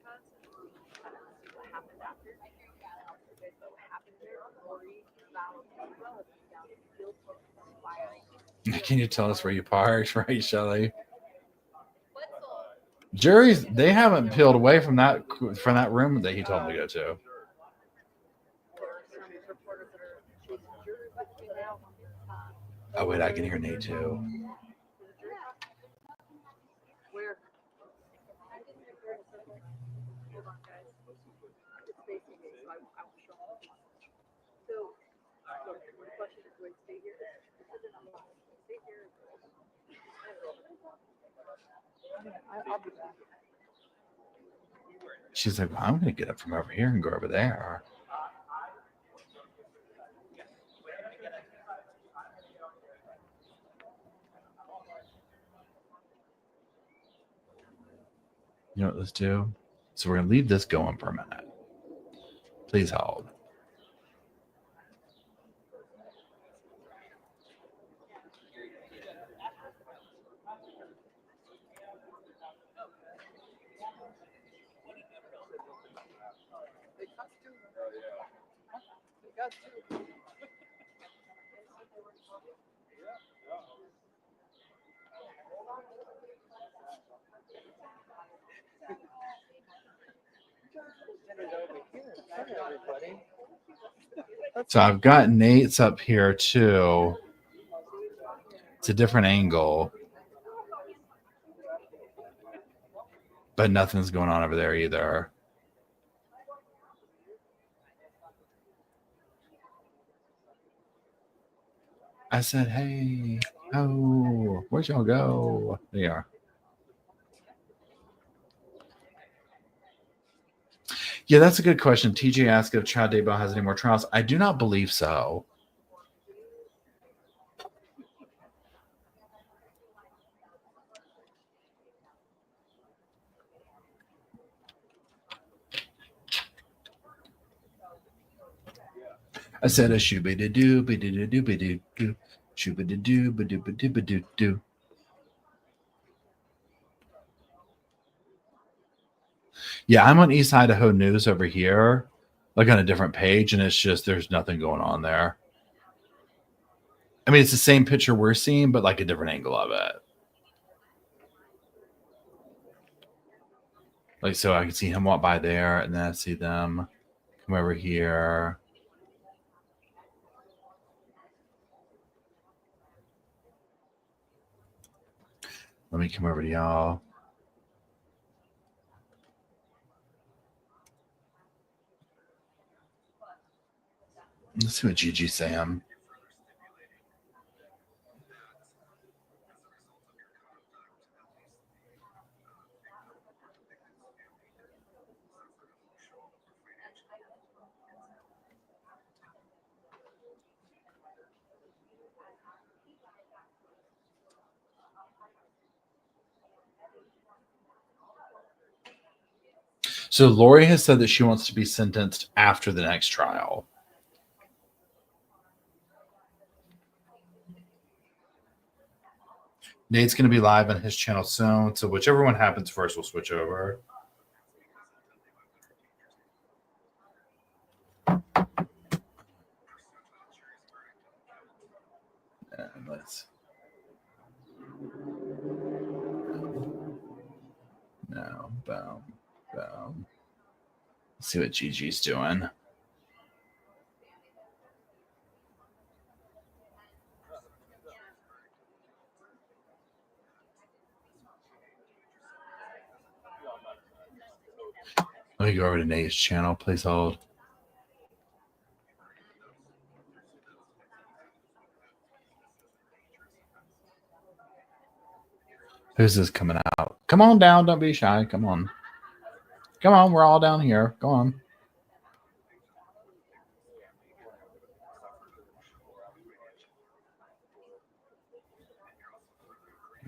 Can you tell us where you parked, right, Shelly? Juries, they haven't peeled away from that room that he told them to go to. Oh, wait, I can hear Nate too. She's like, well, I'm going to get up from over here and go over there. You know what, let's do? So we're going to leave this going for a minute. Please hold. So I've got Nate's up here too. It's a different angle. But nothing's going on over there either. I said, hey, oh, where'd y'all go? There you are. Yeah, that's a good question. TJ asked if Chad Daybell has any more trials. I do not believe so. I said a shooby-doo, be-doo-doo-be-doo-doo, shooby-doo, be-doo-be-doo-be-doo-doo. Yeah, I'm on East Idaho News over here, like on a different page, and it's just there's nothing going on there. I mean, it's the same picture we're seeing, but like a different angle of it. Like, so I can see him walk by there, and then I see them come over here. Let me come over to y'all. Let's see what Gigi's saying. So Lori has said that she wants to be sentenced after the next trial. Nate's going to be live on his channel soon. So whichever one happens first, we'll switch over. And let's. No, boom, boom. Let's see what Gigi's doing. Let me go over to Nate's channel. Please hold. Who's this coming out? Come on down. Don't be shy. Come on. Come on. We're all down here. Go on.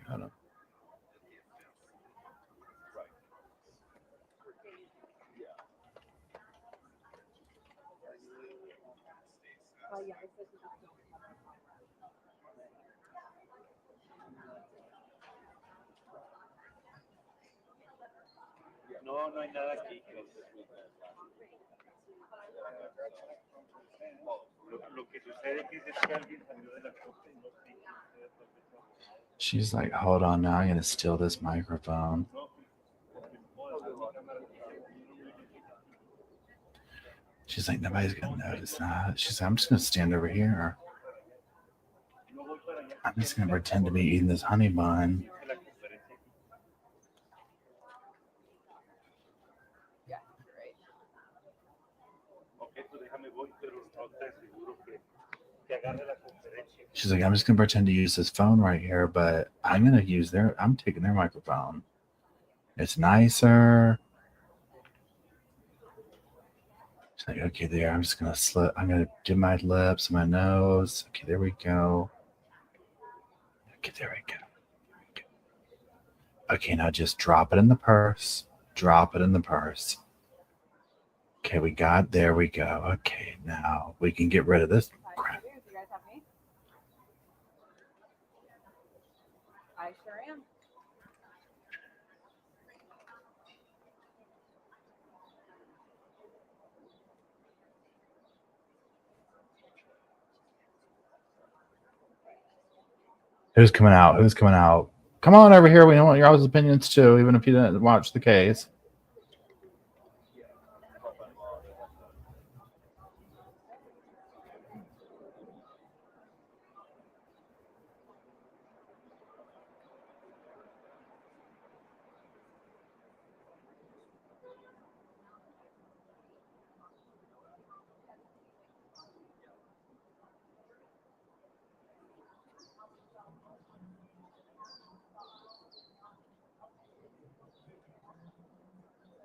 Hold on.
No, no hay nada aquí. Lo que sucede es que alguien salió de la corte y no sé.
She's like, hold on now. I'm going to steal this microphone. She's like, nobody's going to notice that. She's like, I'm just going to stand over here. I'm just gonna pretend to be eating this honey bun. She's like, I'm just gonna pretend to use this phone right here, but I'm taking their microphone. It's nicer. She's like, okay, there. I'm just gonna I'm gonna do my lips, my nose. Okay, there we go. Okay, there we go. Okay, now just drop it in the purse. Drop it in the purse. Okay, there we go. Okay, now we can get rid of this crap.
I sure am.
Who's coming out? Who's coming out? Come on over here. We don't want your all's opinions too, even if you didn't watch the case.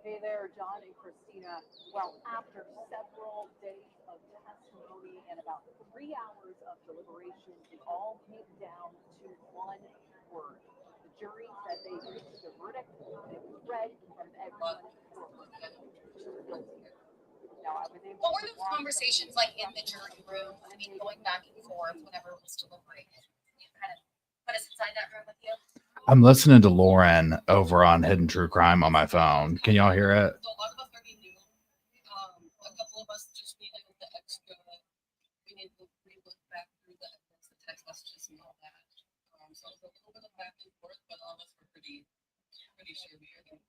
Hey there, John and Christina. Well, after several days of testimony and about 3 hours of deliberation, it all came down to one word. The jury said they reached a verdict, and it was read in front of everyone in the courtroom. Now, I was able
What were those conversations like in the jury room? I mean, going back and forth whenever it was deliberated. Can you kind of put us inside that room with you?
I'm listening to Lauren over on Hidden True Crime on my phone. Can y'all hear it?
So a lot of us already knew. A couple of us just needed the extra. We needed to re-look back through the evidence, the text messages and all that. So it was a little bit of back and forth, but all of us were pretty sure we were.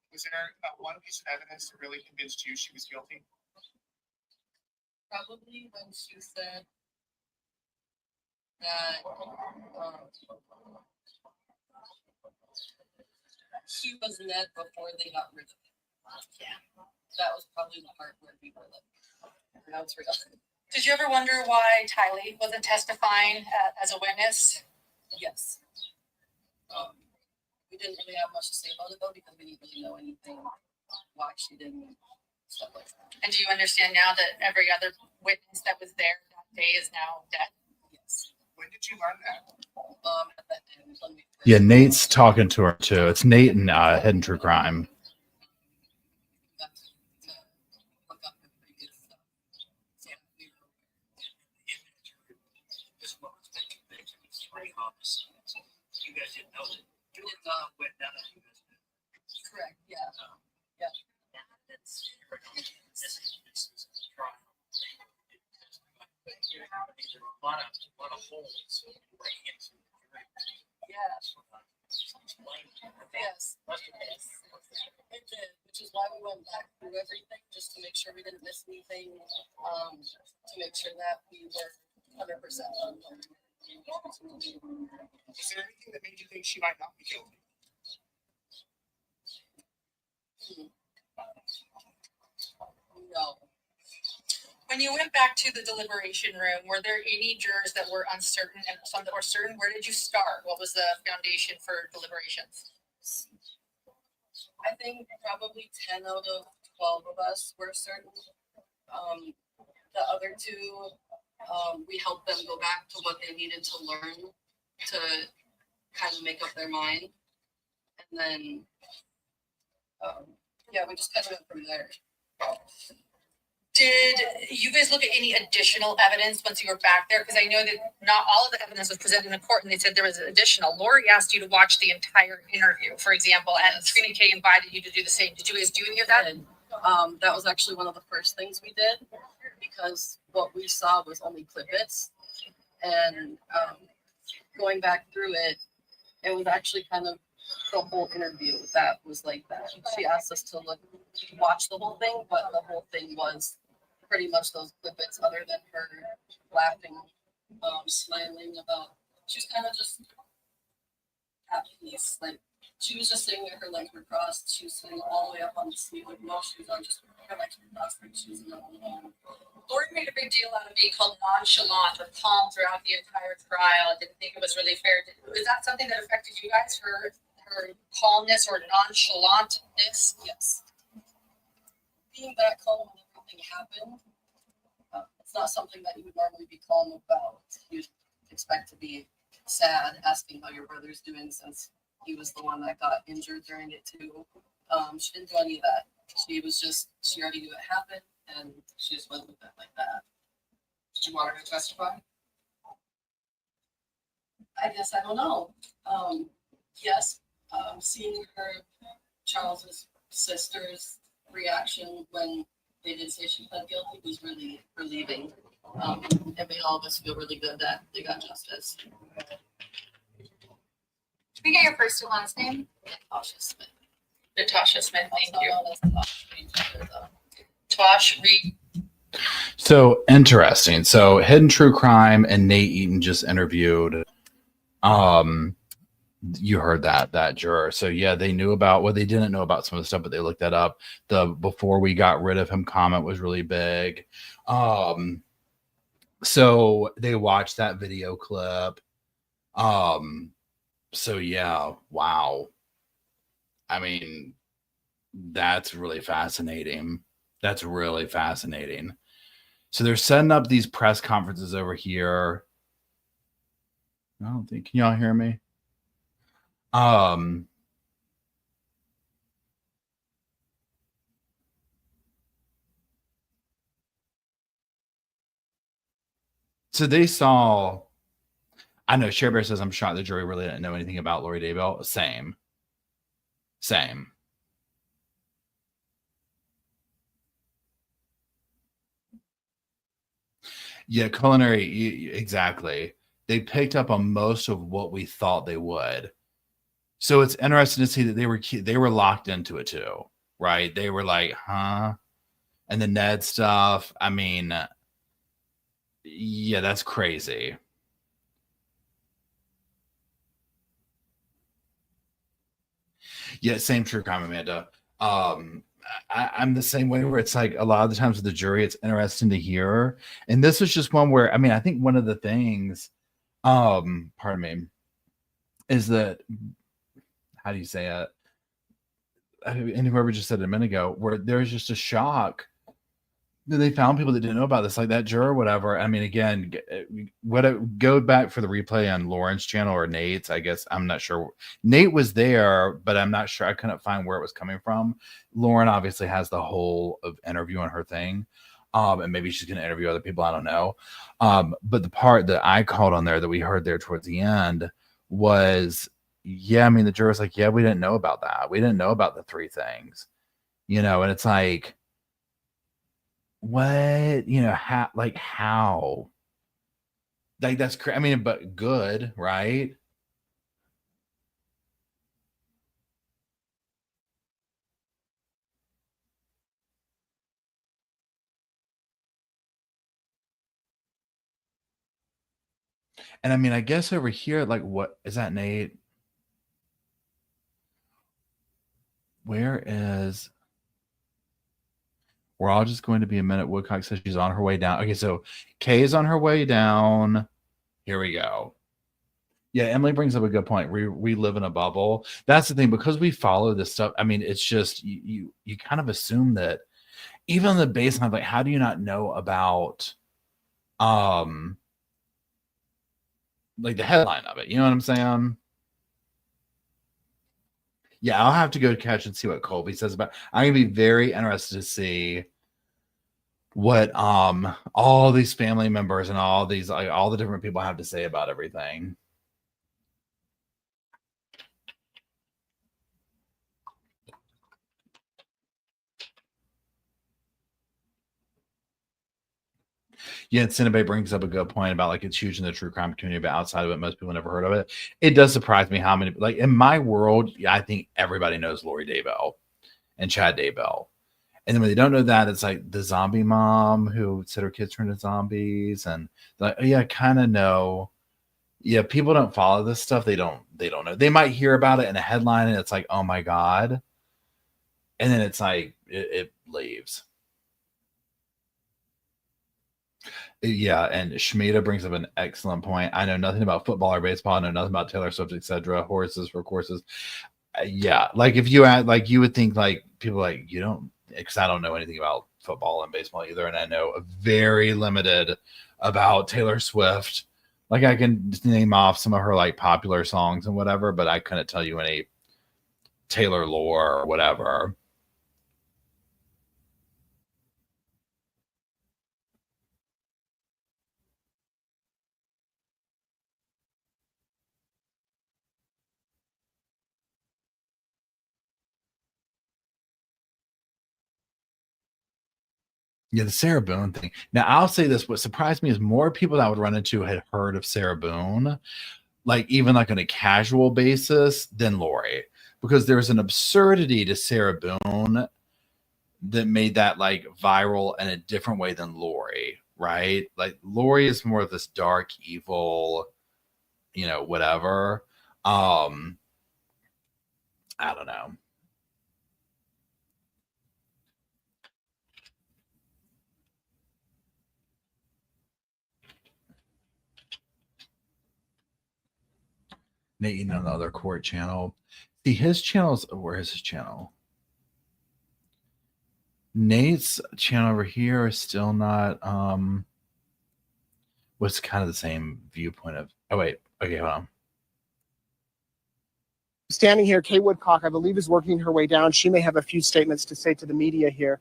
Was there one piece of evidence that really convinced you she was guilty?
Probably when she said that she was Ned before they got rid of him. Yeah, that was probably the part where we were like, now it's real.
Did you ever wonder why Tylee wasn't testifying as a witness?
Yes. We didn't really have much to say about it though because we didn't really know anything why she didn't stuff like that.
And do you understand now that every other witness that was there that day is now dead?
Yes.
When did you learn that?
At that time,
Yeah, Nate's talking to her too. It's Nate and Hidden True Crime.
You guys didn't know that. You went down and you guys did.
Correct. Yeah. Yeah.
This is a trial. There are a lot of holes right into the jury.
Yeah. Yes. It did, which is why we went back through everything just to make sure we didn't miss anything. To make sure that we were 100%.
Was there anything that made you think she might not be guilty?
No.
When you went back to the deliberation room, were there any jurors that were uncertain and some that were certain? Where did you start? What was the foundation for deliberations?
I think probably 10 out of 12 of us were certain. The other two, we helped them go back to what they needed to learn to kind of make up their mind. And then, yeah, we just kind of went from there.
Did you guys look at any additional evidence once you were back there? Because I know that not all of the evidence was presented in the court and they said there was additional. Lori asked you to watch the entire interview, for example, and Trina K invited you to do the same. Did you guys do any of that?
That was actually one of the first things we did because what we saw was only clip-its. And going back through it, it was actually kind of the whole interview that was like that. She asked us to watch the whole thing, but the whole thing was pretty much those clip-its other than her laughing smiling about, she was kind of just at peace. Like, she was just sitting there, her legs were crossed. She was sitting all the way up on the seat with no shoes on, just her legs were crossed, like she was in the home. Lori made a big deal out of being called nonchalant or calm throughout the entire trial. I didn't think it was really fair. Was that something that affected you guys, her calmness or nonchalantness? Yes. Being that calm when everything happened, it's not something that you would normally be calm about. You'd expect to be sad, asking how your brother's doing since he was the one that got injured during it too. She didn't do any of that. She already knew it happened, and she just went with it like that. Did you want her to testify? I guess I don't know. Yes, seeing her, Charles's sister's reaction when they did say she pled guilty was really relieving. It made all of us feel really good that they got justice.
Can we get your first and last name?
Natasha Smith.
Natasha Smith, thank you. Tosh Reed.
So interesting. So Hidden True Crime and Nate Eaton just interviewed. You heard that juror. So yeah, they knew about, well, they didn't know about some of the stuff, but they looked that up. The before we got rid of him comment was really big. So they watched that video clip. So yeah, wow. I mean, that's really fascinating. That's really fascinating. So they're setting up these press conferences over here. I don't think, can y'all hear me? So they saw, I know Share Bear says, I'm shocked the jury really didn't know anything about Lori Daybell. Same. Yeah, culinary, exactly. They picked up on most of what we thought they would. So it's interesting to see that they were locked into it too, right? They were like, huh? And the Ned stuff, I mean, yeah, that's crazy. Yeah, same true crime, Amanda. I'm the same way where it's like a lot of the times with the jury, it's interesting to hear. And this was just one where, I mean, I think one of the things, pardon me, is that, how do you say it? And whoever just said it a minute ago, where there's just a shock that they found people that didn't know about this, like that juror, whatever. I mean, again, go back for the replay on Lauren's channel or Nate's. I guess I'm not sure. Nate was there, but I'm not sure. I couldn't find where it was coming from. Lauren obviously has the whole of interview on her thing, and maybe she's going to interview other people. I don't know. But the part that I called on there that we heard there towards the end was, yeah, I mean, the juror's like, yeah, we didn't know about that. We didn't know about the three things, and it's like, what, how, like that's crazy. I mean, but good, right? And I mean, I guess over here, like, what is that, Nate? Where is, we're all just going to be a minute. Woodcock says she's on her way down. Okay, so Kay is on her way down. Here we go. Yeah, Emily brings up a good point. We live in a bubble. That's the thing, because we follow this stuff. I mean, it's just you kind of assume that even on the baseline, like, how do you not know about like the headline of it? You know what I'm saying? Yeah, I'll have to go catch and see what Colby says about. I'm gonna be very interested to see what all these family members and all these, like, all the different people have to say about everything. Yeah, Cinnabay brings up a good point about, like, it's huge in the true crime community, but outside of it, most people never heard of it. It does surprise me how many, like, in my world, I think everybody knows Lori Daybell and Chad Daybell. And then when they don't know that, it's like the zombie mom who said her kids turned into zombies, and they're like, oh yeah, I kind of know. Yeah, people don't follow this stuff. They don't know. They might hear about it in a headline, and it's like, oh my god, and then it's like it leaves. Yeah, and Shmita brings up an excellent point. I know nothing about football or baseball. I know nothing about Taylor Swift, etc. Horses for courses. Yeah, like if you add, like you would think like people like you don't, because I don't know anything about football and baseball either, and I know very limited about Taylor Swift. Like I can name off some of her like popular songs and whatever, but I couldn't tell you any Taylor lore or whatever. Yeah, the Sarah Boone thing. Now, I'll say this: what surprised me is more people that I would run into had heard of Sarah Boone, like even like on a casual basis, than Lori, because there's an absurdity to Sarah Boone that made that like viral in a different way than Lori, right? Like Lori is more of this dark, evil, whatever. I don't know. Nate, on the other court channel. See, his channel's, where is his channel? Nate's channel over here is still not what's kind of the same viewpoint of, oh wait, okay, hold on.
Standing here, Kay Woodcock, I believe, is working her way down. She may have a few statements to say to the media here,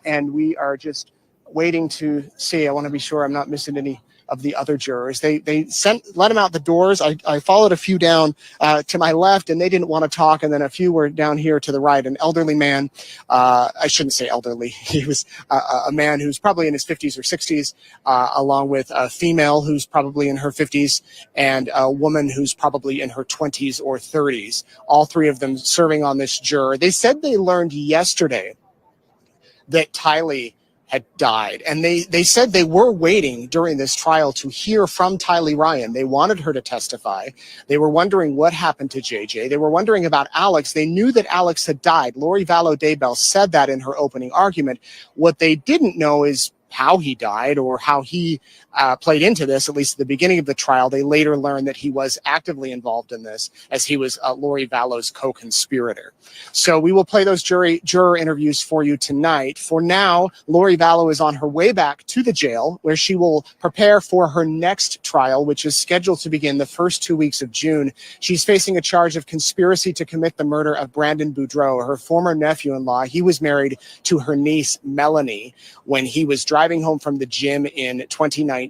and we are just waiting to see. I want to be sure I'm not missing any of the other jurors. They let them out the doors. I followed a few down to my left, and they didn't want to talk, and then a few were down here to the right. An elderly man, I shouldn't say elderly, he was a man who's probably in his 50s or 60s, along with a female who's probably in her 50s, and a woman who's probably in her 20s or 30s, all three of them serving on this juror. They said they learned yesterday that Tylee had died. And they said they were waiting during this trial to hear from Tylee Ryan. They wanted her to testify. They were wondering what happened to JJ. They were wondering about Alex. They knew that Alex had died. Lori Vallow Daybell said that in her opening argument. What they didn't know is how he died or how he played into this, at least at the beginning of the trial. They later learned that he was actively involved in this, as he was Lori Vallow's co-conspirator. So we will play those juror interviews for you tonight. For now, Lori Vallow is on her way back to the jail, where she will prepare for her next trial, which is scheduled to begin the first 2 weeks of June. She's facing a charge of conspiracy to commit the murder of Brandon Boudreaux, her former nephew-in-law. He was married to her niece, Melanie, when he was driving home from the gym in 2019,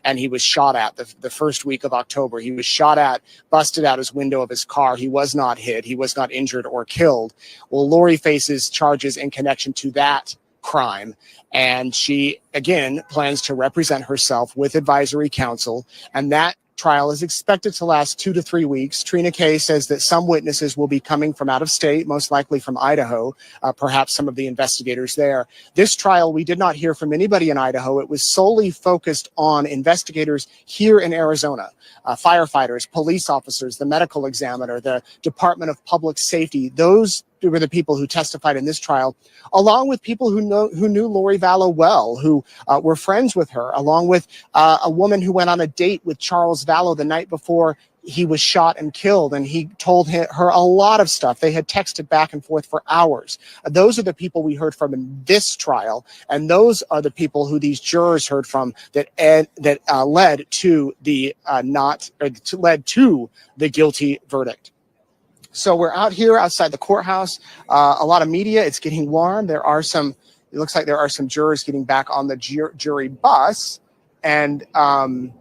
and he was shot at the first week of October. He was shot at, busted out his window of his car. He was not hit. He was not injured or killed. Well, Lori faces charges in connection to that crime, and she, again, plans to represent herself with advisory counsel, and that trial is expected to last 2 to 3 weeks. Trina Kay says that some witnesses will be coming from out of state, most likely from Idaho, perhaps some of the investigators there. This trial, we did not hear from anybody in Idaho. It was solely focused on investigators here in Arizona, firefighters, police officers, the medical examiner, the Department of Public Safety. Those were the people who testified in this trial, along with people who knew Lori Vallow well, who were friends with her, along with a woman who went on a date with Charles Vallow the night before he was shot and killed, and he told her a lot of stuff. They had texted back and forth for hours. Those are the people we heard from in this trial, and those are the people who these jurors heard from that led to the guilty verdict. So we're out here outside the courthouse. A lot of media. It's getting warm. It looks like there are some jurors getting back on the jury bus, and it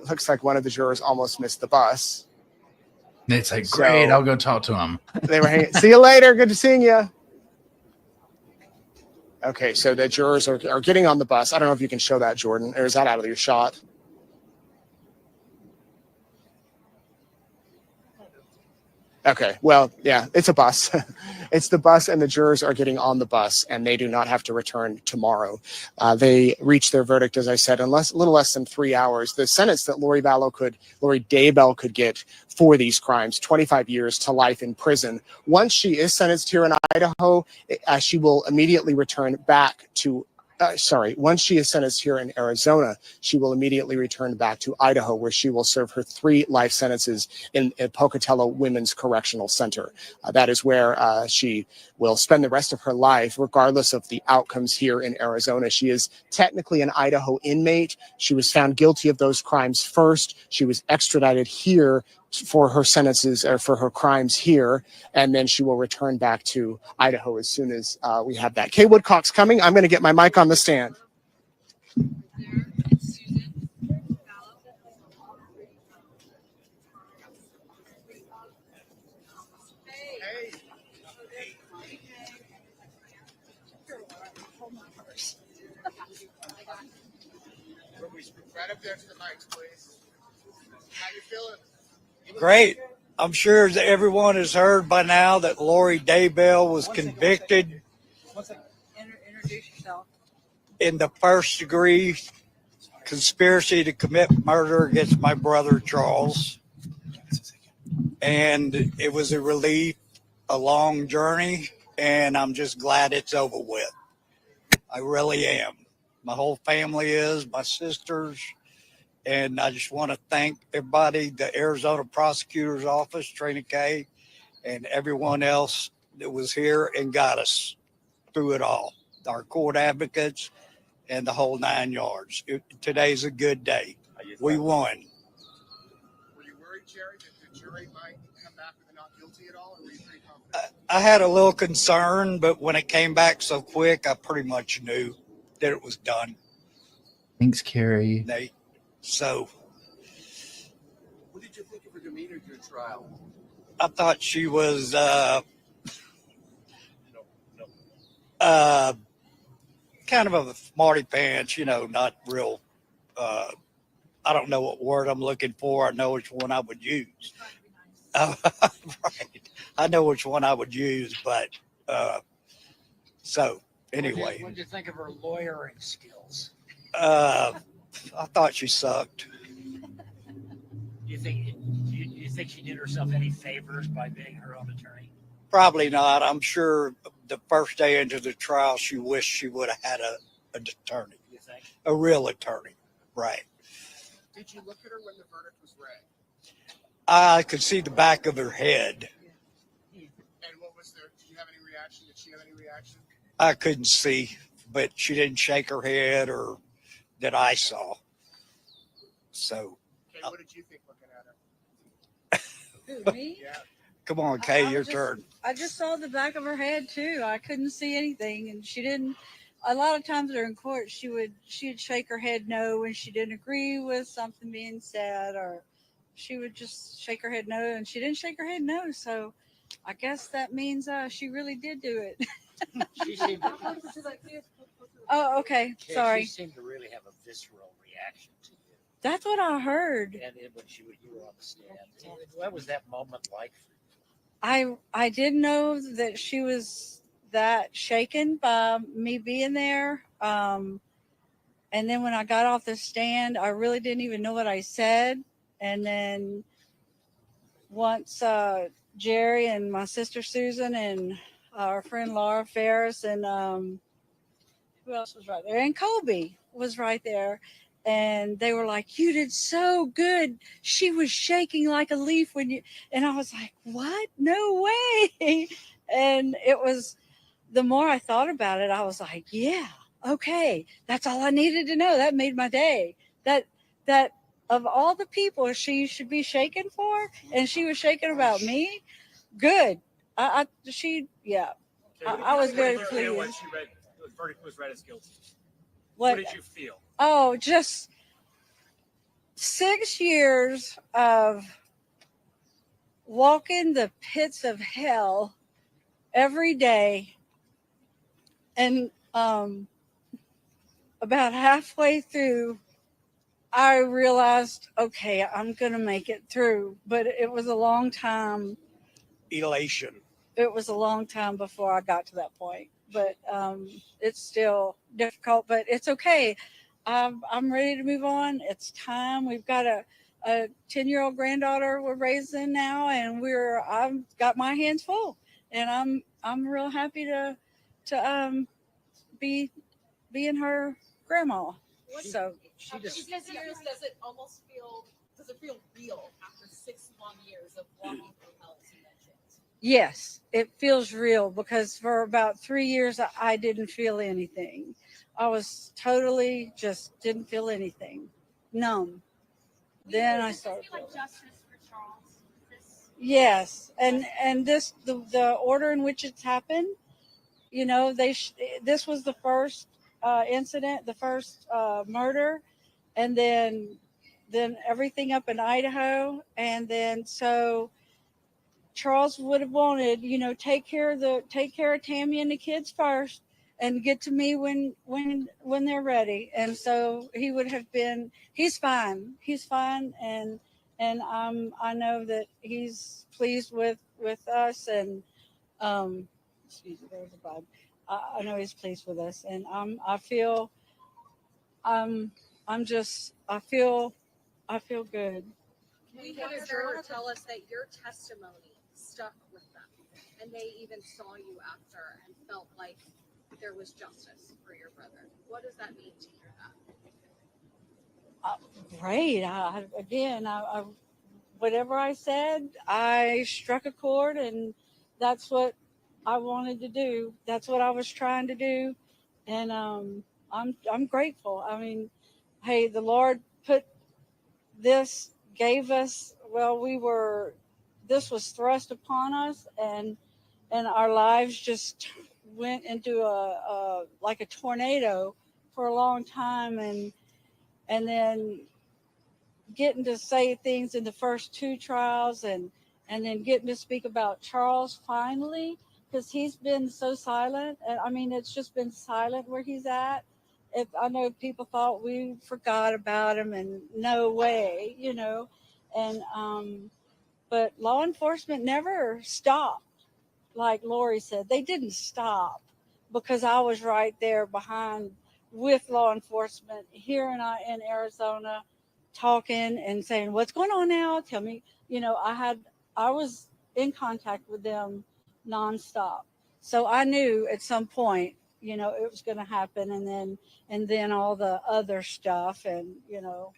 looks like one of the jurors almost missed the bus.
Nate's like, great, I'll go talk to him.
They were hanging. See you later. Good to seeing you. Okay, so the jurors are getting on the bus. I don't know if you can show that, Jordan, or is that out of your shot? Okay, well, yeah, it's a bus. It's the bus, and the jurors are getting on the bus, and they do not have to return tomorrow. They reached their verdict, as I said, in a little less than 3 hours. The sentence that Lori Daybell could get for these crimes, 25 years to life in prison. Once she is sentenced here in Idaho, she will immediately return back to once she is sentenced here in Arizona, she will immediately return back to Idaho, where she will serve her 3 life sentences in Pocatello Women's Correctional Center. That is where she will spend the rest of her life, regardless of the outcomes here in Arizona. She is technically an Idaho inmate. She was found guilty of those crimes first. She was extradited here for her sentences or for her crimes here, and then she will return back to Idaho as soon as we have that. Kay Woodcock's coming. I'm going to get my mic on the stand.
Right up there to the mics, please. How you feeling? Great. I'm sure that everyone has heard by now that Lori Daybell was convicted in the first degree conspiracy to commit murder against my brother Charles. And it was a relief, a long journey, and I'm just glad it's over with. I really am. My whole family is, my sisters. And I just want to thank everybody, the Arizona Prosecutor's Office, Trina Kay, and everyone else that was here and got us through it all. Our court advocates and the whole 9 yards. Today's a good day. We won.
Were you worried, Jerry, that the jury might come back with a not guilty at all, or were you pretty confident?
I had a little concern, but when it came back so quick, I pretty much knew that it was done.
Thanks, Carrie.
So,
What did you think of her demeanor during trial?
I thought she was kind of a smarty pants, not real. I don't know what word I'm looking for. I know which one I would use. Right. I know which one I would use, but so anyway.
What did you think of her lawyering skills?
I thought she sucked.
Do you think she did herself any favors by being her own attorney?
Probably not. I'm sure the first day into the trial, she wished she would have had an attorney.
You think?
A real attorney. Right.
Did you look at her when the verdict was read?
I could see the back of her head.
And what was there? Did you have any reaction? Did she have any reaction?
I couldn't see, but she didn't shake her head or that I saw. So.
Okay, what did you think looking at her?
Who, me?
Yeah.
Come on, Kay, your turn.
I just saw the back of her head too. I couldn't see anything, and she didn't. A lot of times during court, she'd shake her head no when she didn't agree with something being said, or she would just shake her head no, and she didn't shake her head no. So I guess that means she really did do it.
She seemed to,
Oh, okay. Sorry.
She seemed to really have a visceral reaction to you.
That's what I heard.
And when you were on the stand, what was that moment like for you?
I didn't know that she was that shaken by me being there. And then when I got off the stand, I really didn't even know what I said. And then once Jerry and my sister Susan and our friend Laura Ferris and who else was right there? And Colby was right there. And they were like, "You did so good." She was shaking like a leaf when you, and I was like, "What? No way." And it was, the more I thought about it, I was like, yeah, okay. That's all I needed to know. That made my day. That of all the people she should be shaken for, and she was shaking about me. Good. I was very pleased.
When the verdict was read as guilty.
What
did you feel?
Oh, just 6 years of walking the pits of hell every day. And about halfway through, I realized, okay, I'm going to make it through. But it was a long time.
Elation.
it was a long time before I got to that point, but it's still difficult, but it's okay. I'm ready to move on. It's time. We've got a 10-year-old granddaughter we're raising now, and I've got my hands full, and I'm real happy to be being her grandma. So
After 6 years, does it feel real after 6 long years of walking through hell, as you mentioned?
yes, it feels real, because for about 3 years I didn't feel anything. I was totally just didn't feel anything, numb. Then I started.
Like justice for Charles.
Yes, and the order in which it's happened, you know, this was the first incident, the first murder, and then everything up in Idaho, and then so Charles would have wanted, you know, take care of Tammy and the kids first, and get to me when they're ready. And so he would have been. He's fine, and I know that he's pleased with us, and excuse me, there's a bug. I know he's pleased with us, and I feel I feel good.
We had a juror tell us that your testimony stuck with them, and they even saw you after and felt like there was justice for your brother. What does that mean to hear that?
Great. I whatever I said, I struck a chord, and that's what I wanted to do. That's what I was trying to do, and I'm grateful. I mean, hey, the Lord gave us. Well, this was thrust upon us, and our lives just went into a like a tornado for a long time, and then getting to say things in the first 2 trials, and then getting to speak about Charles finally, because he's been so silent. And I mean, it's just been silent where he's at. I know people thought we forgot about him, and no way, you know. And but law enforcement never stopped. Like Lori said, they didn't stop, because I was right there behind with law enforcement here in Arizona, talking and saying, "What's going on now? Tell me." You know, I was in contact with them nonstop, so I knew at some point, you know, it was going to happen, and then all the other stuff, and you know,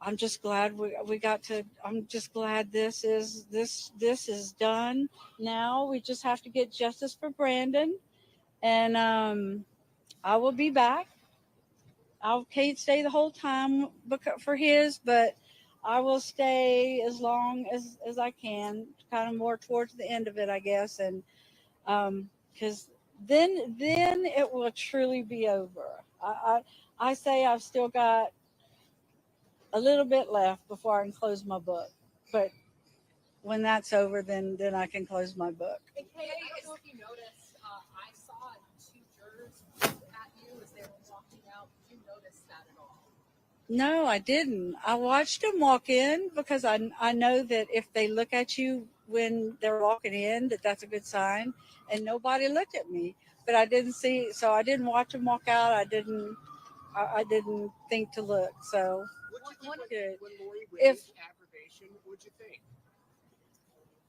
I'm just glad we got to. I'm just glad this is done. Now we just have to get justice for Brandon, and I will be back. I can't stay the whole time for his, but I will stay as long as I can, kind of more towards the end of it, I guess, and because then it will truly be over. I say I've still got a little bit left before I can close my book, but when that's over, then I can close my book.
Hey, Kay, I don't know if you noticed, I saw 2 jurors at you as they were walking out. Did you notice that at all?
No, I didn't. I watched them walk in, because I know that if they look at you when they're walking in, that's a good sign. And nobody looked at me, but I didn't see, so I didn't watch them walk out. I didn't think to look. So good. If
What'd you think?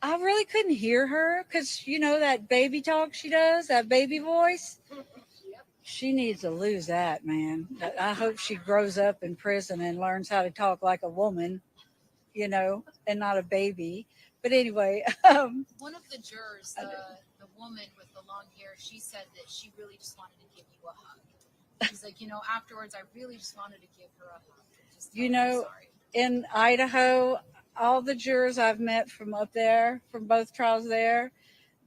I really couldn't hear her, because you know that baby talk she does, that baby voice. She needs to lose that, man. I hope she grows up in prison and learns how to talk like a woman, you know, and not a baby. But anyway,
One of the jurors, the woman with the long hair, she said that she really just wanted to give you a hug. She's like, you know, afterwards, I really just wanted to give her a hug. Just
you
tell her
know,
sorry.
in Idaho, all the jurors I've met from up there, from both trials there,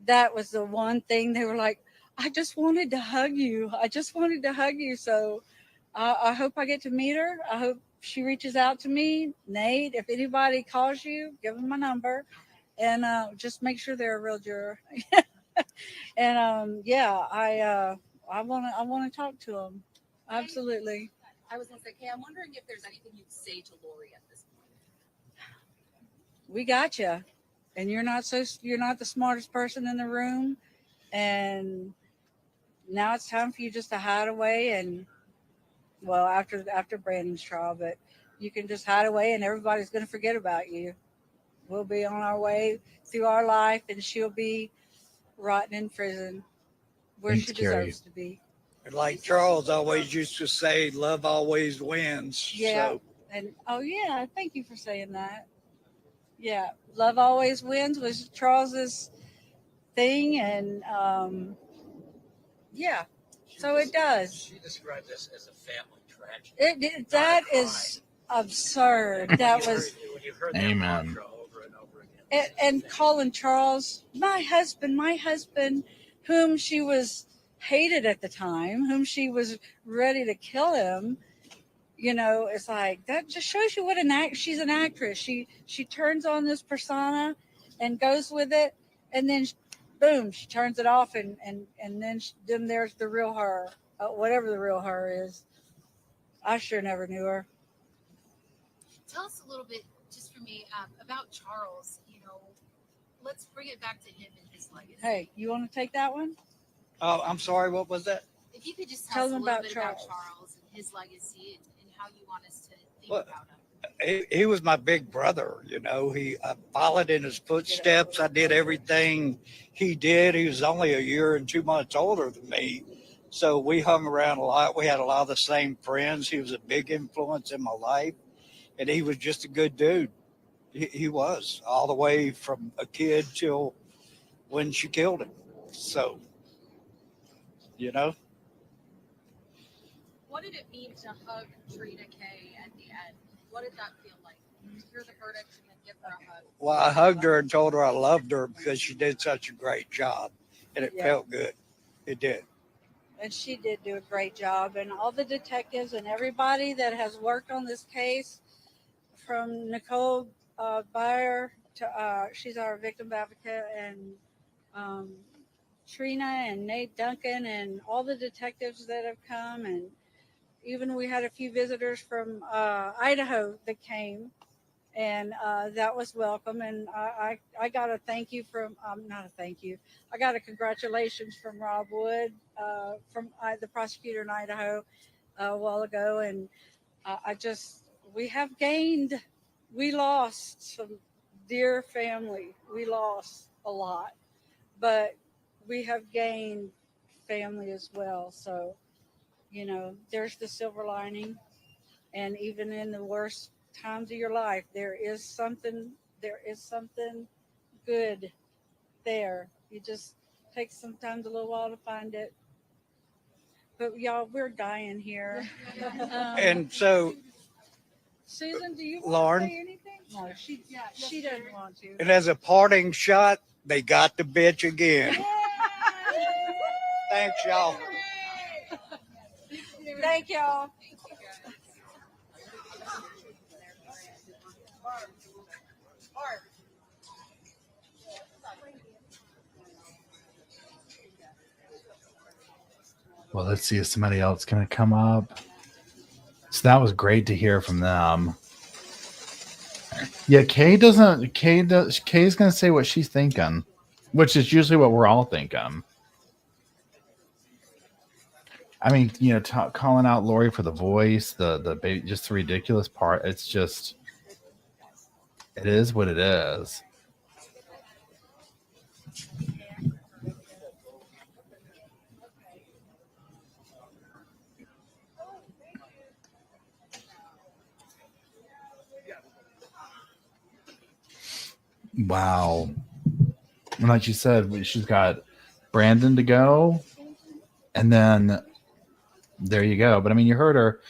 that was the one thing they were like, I just wanted to hug you. I just wanted to hug you. So I hope I get to meet her. I hope she reaches out to me. Nate, if anybody calls you, give them my number, and just make sure they're a real juror. And yeah, I want to talk to them. Absolutely.
I was going to say, Kay, I'm wondering if there's anything you'd say to Lori at this point.
We got you. and you're not the smartest person in the room, and now it's time for you just to hide away. And well, after Brandon's trial, but you can just hide away and everybody's going to forget about you. We'll be on our way through our life, and she'll be rotting in prison where
Thanks,
she
Carrie.
deserves to be.
And like Charles always used to say, love always wins.
Yeah.
So
And oh yeah, thank you for saying that. Yeah, love always wins was Charles's thing, and yeah, so it does.
She described this as a family tragedy.
That is absurd. That was
When you heard that
Amen.
mantra over and over again.
and calling Charles my husband, whom she was hated at the time, whom she was ready to kill him. You know, it's like that just shows you what she's an actress. She turns on this persona and goes with it, and then boom, she turns it off, and then there's the real her, whatever the real her is. I sure never knew her.
Tell us a little bit, just for me, about Charles. You know, let's bring it back to him and his legacy.
Hey, you want to take that one?
oh, I'm sorry, what was that?
If you could just
Tell
tell us a
them
little
about
bit
Charles.
about Charles and his legacy and how you want us to think
Well,
about him.
He was my big brother, you know. I followed in his footsteps. I did everything he did. He was only a year and 2 months older than me. So we hung around a lot. We had a lot of the same friends. He was a big influence in my life. And he was just a good dude. He was, all the way from a kid till when she killed him. So, you know.
What did it mean to hug Trina Kay at the end? What did that feel like? To hear the verdict and then give her a hug?
Well, I hugged her and told her I loved her because she did such a great job. And it
Yeah.
felt good. It did.
And she did do a great job. And all the detectives and everybody that has worked on this case, from Nicole Brier to she's our victim advocate, and Trina and Nate Duncan and all the detectives that have come, and even we had a few visitors from Idaho that came, and that was welcome. And I got a thank you from not a thank you. I got a congratulations from Rob Wood, from the prosecutor in Idaho a while ago, and we lost some dear family. We lost a lot, but we have gained family as well. So, you know, there's the silver lining. And even in the worst times of your life, there is something good there. You just take sometimes a little while to find it. But y'all, we're dying here.
And so,
Susan, do you want
Lauren?
to say anything? No, she doesn't want to.
and as a parting shot, they got the bitch again. Thanks, y'all.
Thank y'all.
Well, let's see if somebody else going to come up. So that was great to hear from them. Yeah, Kay's going to say what she's thinking, which is usually what we're all thinking. I mean, you know, calling out Lori for the voice, the baby, just the ridiculous part. It's just, it is what it is. Wow. And like you said, she's got Brandon to go, and then there you go. But I mean, you heard her.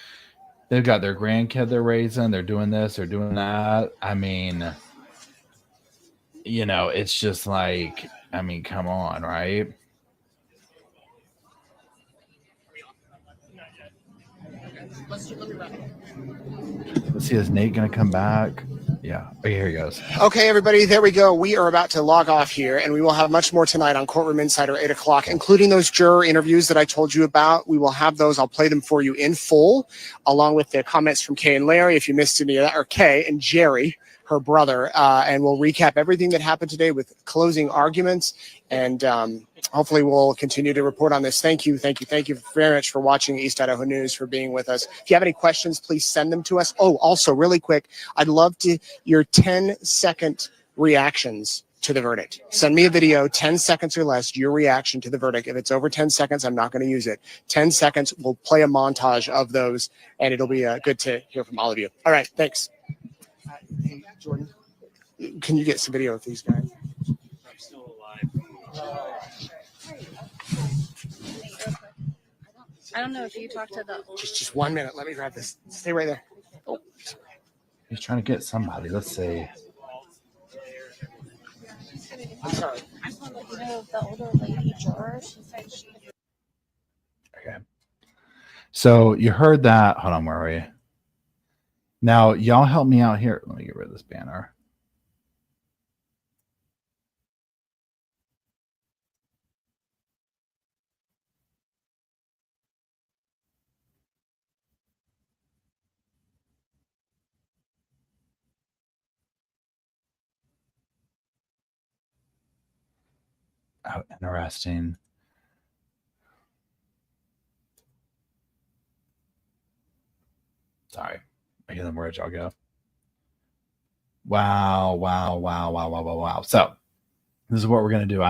They've got their grandkid they're raising. They're doing this. They're doing that. I mean, you know, it's just like, I mean, come on, right?
Let's look at that.
Let's see, is Nate going to come back? Yeah. Oh, here he goes.
Okay, everybody, there we go. We are about to log off here, and we will have much more tonight on Courtroom Insider 8 o'clock, including those juror interviews that I told you about. We will have those. I'll play them for you in full, along with the comments from Kay and Larry, if you missed any of that, or Kay and Jerry. her brother, and we'll recap everything that happened today with closing arguments. And hopefully we'll continue to report on this. Thank you very much for watching East Idaho News, for being with us. If you have any questions, please send them to us. Oh, also really quick, I'd love your 10-second reactions to the verdict. Send me a video, 10 seconds or less, your reaction to the verdict. If it's over 10 seconds, I'm not going to use it. 10 seconds, we'll play a montage of those, and it'll be good to hear from all of you. All right, thanks. Hey, Jordan, can you get some video of these guys?
I'm still alive.
I don't know if you talked to the
Just 1 minute. Let me grab this. Stay right there. Oh,
He's trying to get somebody. Let's see.
I'm sorry.
I just want to let you know the older lady juror, she said she.
Okay. So you heard that. Hold on, where are we? Now, y'all help me out here. Let me get rid of this banner. Oh, interesting. Sorry. I hear them. Where'd y'all go? Wow. So this is what we're going to do.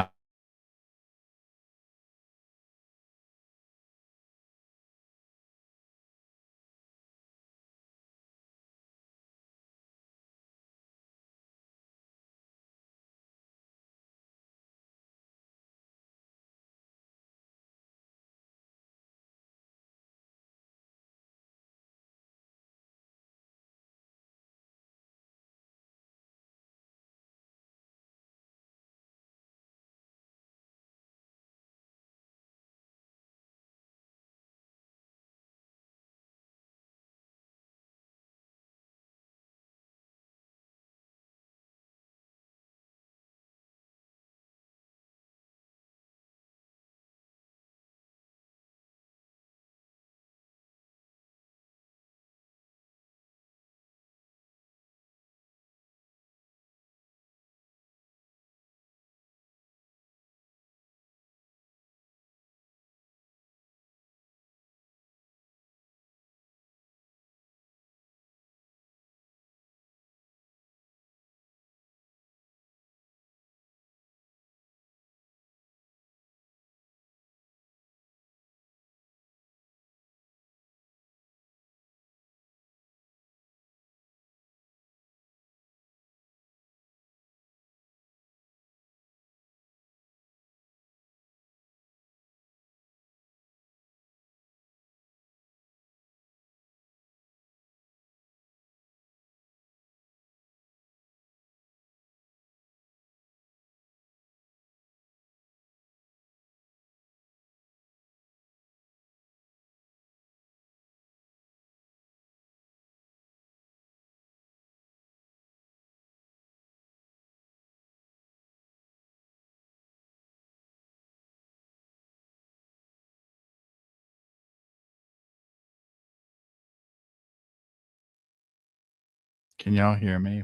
Can y'all hear me?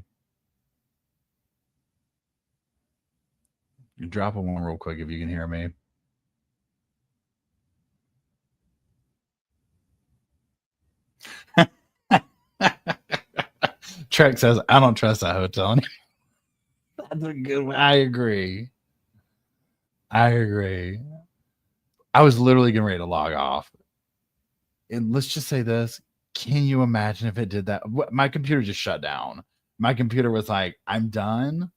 You drop a one real quick if you can hear me. Trek says, I don't trust that hotel. That's a good one. I agree. I was literally getting ready to log off. And let's just say this. Can you imagine if it did that? My computer just shut down. My computer was like, I'm done.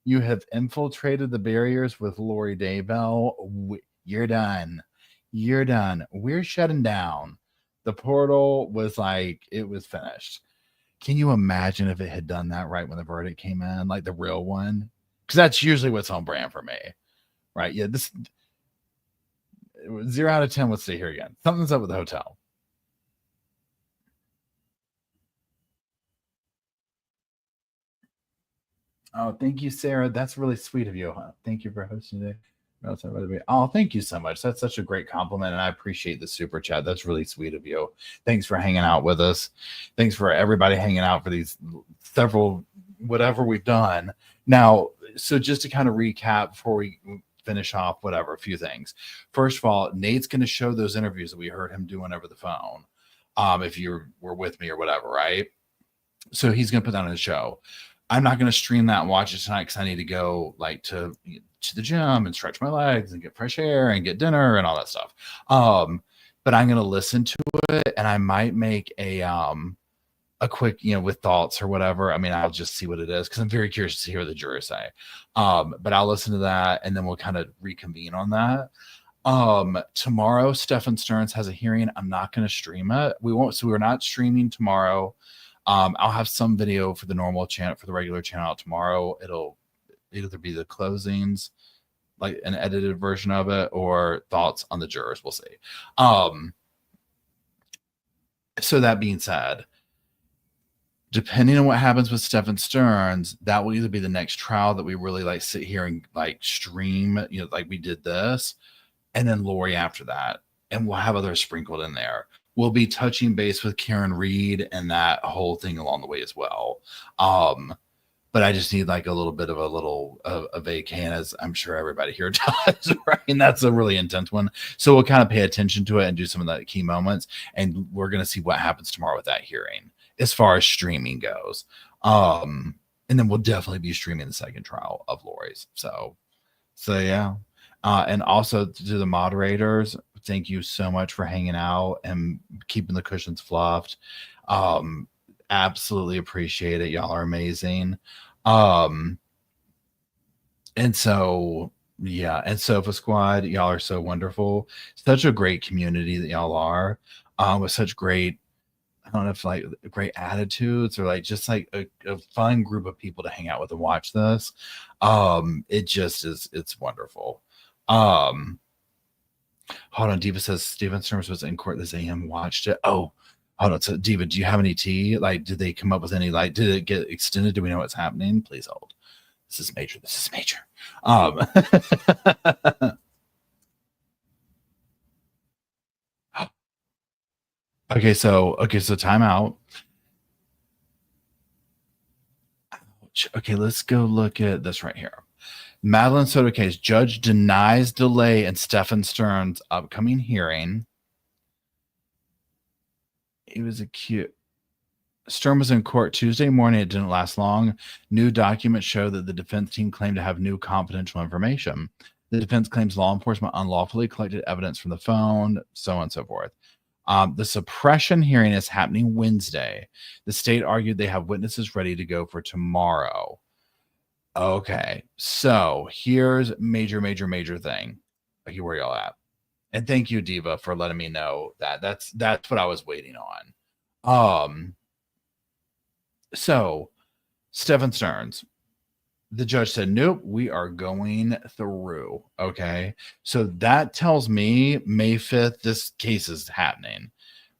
You have infiltrated the barriers with Lori Daybell. You're done. You're done. We're shutting down. The portal was like, it was finished. Can you imagine if it had done that right when the verdict came in, like the real one? Because that's usually what's on brand for me, right? Yeah, this 0 out of 10. Let's see here again. Something's up with the hotel. Oh, thank you, Sarah. That's really sweet of you. Thank you for hosting today. Oh, thank you so much. That's such a great compliment, and I appreciate the super chat. That's really sweet of you. Thanks for hanging out with us. Thanks for everybody hanging out for these several whatever we've done. Now, so just to kind of recap before we finish off, whatever, a few things. First of all, Nate's going to show those interviews that we heard him doing over the phone. If you were with me or whatever, right? So he's going to put that on the show. I'm not going to stream that and watch it tonight because I need to go like to the gym and stretch my legs and get fresh air and get dinner and all that stuff. But I'm going to listen to it, and I might make a quick, with thoughts or whatever. I mean, I'll just see what it is because I'm very curious to hear what the jurors say. But I'll listen to that, and then we'll kind of reconvene on that. Tomorrow, Stephen Stearns has a hearing. I'm not going to stream it. We're not streaming tomorrow. I'll have some video for the normal channel, for the regular channel tomorrow. It'll either be the closings, like an edited version of it, or thoughts on the jurors. We'll see. So that being said, depending on what happens with Stephen Stearns, that will either be the next trial that we really like sit here and like stream, like we did this, and then Lori after that, and we'll have others sprinkled in there. We'll be touching base with Karen Reed and that whole thing along the way as well. But I just need like a little bit of a vacay, as I'm sure everybody here does, right? And that's a really intense one. So we'll kind of pay attention to it and do some of the key moments. And we're going to see what happens tomorrow with that hearing as far as streaming goes. And then we'll definitely be streaming the second trial of Lori's. So yeah. And also to the moderators, thank you so much for hanging out and keeping the cushions fluffed. Absolutely appreciate it. Y'all are amazing. And so, yeah. And Sofa Squad, y'all are so wonderful. Such a great community that y'all are, with such great, I don't know if like great attitudes or like just like a fun group of people to hang out with and watch this. It just is, it's wonderful. Hold on. Diva says Stephen Stearns was in court this AM, watched it. Oh, hold on. So Diva, do you have any tea? Like, did they come up with any, like, did it get extended? Do we know what's happening? Please hold. This is major. This is major. Okay. So time out. Okay. Let's go look at this right here. Madeline Soto case, judge denies delay in Stephen Stearns' upcoming hearing. He was accused. Stern was in court Tuesday morning. It didn't last long. New documents show that the defense team claimed to have new confidential information. The defense claims law enforcement unlawfully collected evidence from the phone, so on and so forth. The suppression hearing is happening Wednesday. The state argued they have witnesses ready to go for tomorrow. Okay, so here's major thing. Here where y'all at. And thank you, Diva, for letting me know that. That's what I was waiting on. So Stephen Stearns, the judge said, nope, we are going through. Okay. So that tells me May 5th, this case is happening,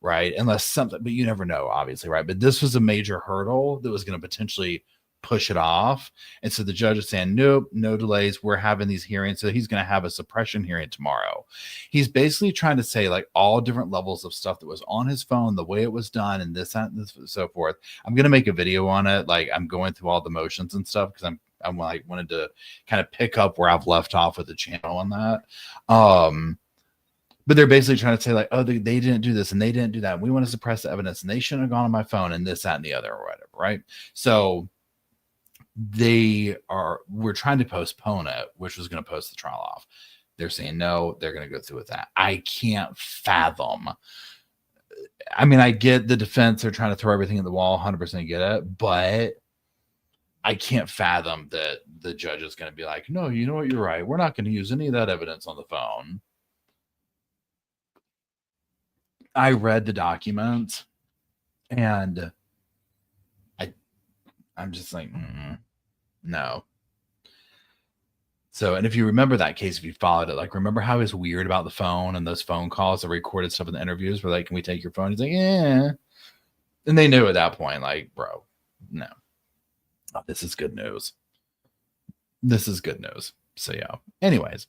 right? Unless something, but you never know, obviously, right? But this was a major hurdle that was going to potentially push it off. And so the judge is saying, nope, no delays. We're having these hearings. So he's going to have a suppression hearing tomorrow. He's basically trying to say like all different levels of stuff that was on his phone, the way it was done, and this and so forth. I'm going to make a video on it. Like I'm going through all the motions and stuff because I'm like wanted to kind of pick up where I've left off with the channel on that. But they're basically trying to say like, oh, they didn't do this and they didn't do that. We want to suppress the evidence and they shouldn't have gone on my phone and this, that, and the other or whatever. Right. So we're trying to postpone it, which was going to post the trial off. They're saying no, they're going to go through with that. I can't fathom. I mean, I get the defense, they're trying to throw everything at the wall, 100% get it, but I can't fathom that the judge is going to be like, no, you know what, you're right. We're not going to use any of that evidence on the phone. I read the documents and I'm just like, no. So, and if you remember that case, if you followed it, like, remember how he was weird about the phone and those phone calls that recorded stuff in the interviews where like, can we take your phone? He's like, yeah. And they knew at that point, like, bro, no. Oh, this is good news. This is good news. So yeah. Anyways,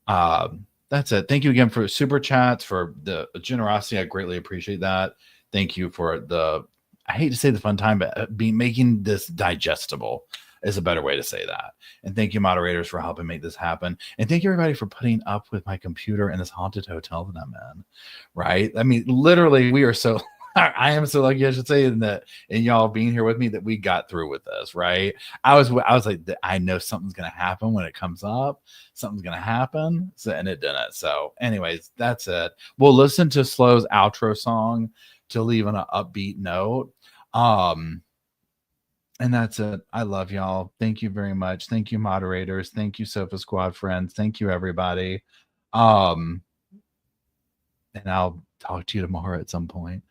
that's it. Thank you again for super chats, for the generosity. I greatly appreciate that. Thank you for the I hate to say the fun time, but making this digestible is a better way to say that. And thank you, moderators, for helping make this happen. And thank you, everybody, for putting up with my computer in this haunted hotel that I'm in. Right? I mean, literally, we are so. I am so lucky, I should say, in that, and y'all being here with me, that we got through with this. Right? I was like, I know something's gonna happen when it comes up. Something's gonna happen, and it didn't. So, anyways, that's it. We'll listen to Slow's outro song to leave on an upbeat note. And that's it. I love y'all. Thank you very much. Thank you, moderators. Thank you, Sofa Squad friends. Thank you, everybody. And I'll talk to you tomorrow at some point.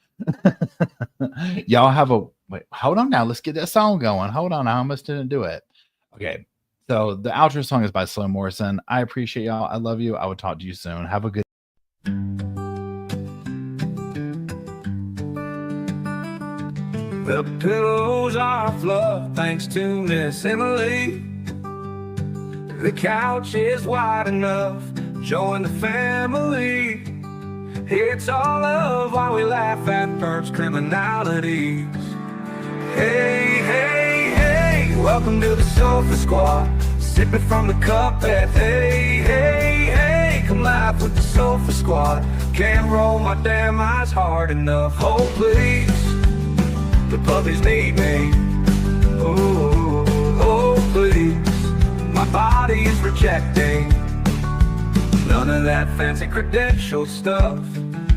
Y'all have a wait. Hold on now. Let's get that song going. Hold on. I almost didn't do it. Okay. So the outro song is by Slow Morrison. I appreciate y'all. I love you. I will talk to you soon. Have a good.
The pillows are fluff thanks to Miss Emily. The couch is wide enough, join the family. It's all love while we laugh at first criminalities. Hey, hey, hey, welcome to the Sofa Squad. Sipping from the cup at hey, hey, hey. Come laugh with the Sofa Squad. Can't roll my damn eyes hard enough. Oh, please. The puppies need me. Oh, oh, please. My body is rejecting none of that fancy credential stuff.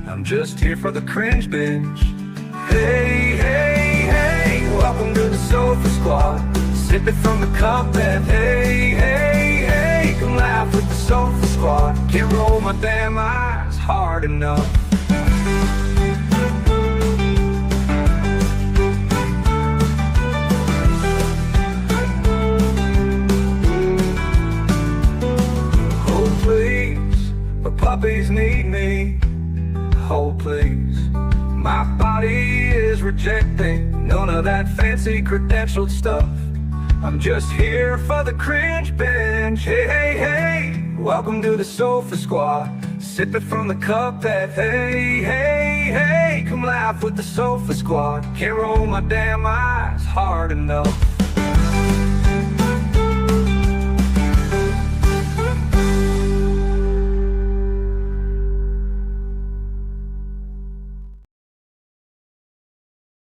I'm just here for the cringe binge. Hey, hey, hey, welcome to the Sofa Squad. Sipping from the cup and hey, hey, hey. Come laugh with the Sofa Squad. Can't roll my damn eyes hard enough. Puppies need me, oh please. My body is rejecting none of that fancy credentialed stuff. I'm just here for the cringe binge. Hey, hey, hey, welcome to the Sofa Squad. Sipping from the cup that hey, hey, hey. Come laugh with the Sofa Squad. Can't roll my damn eyes hard enough.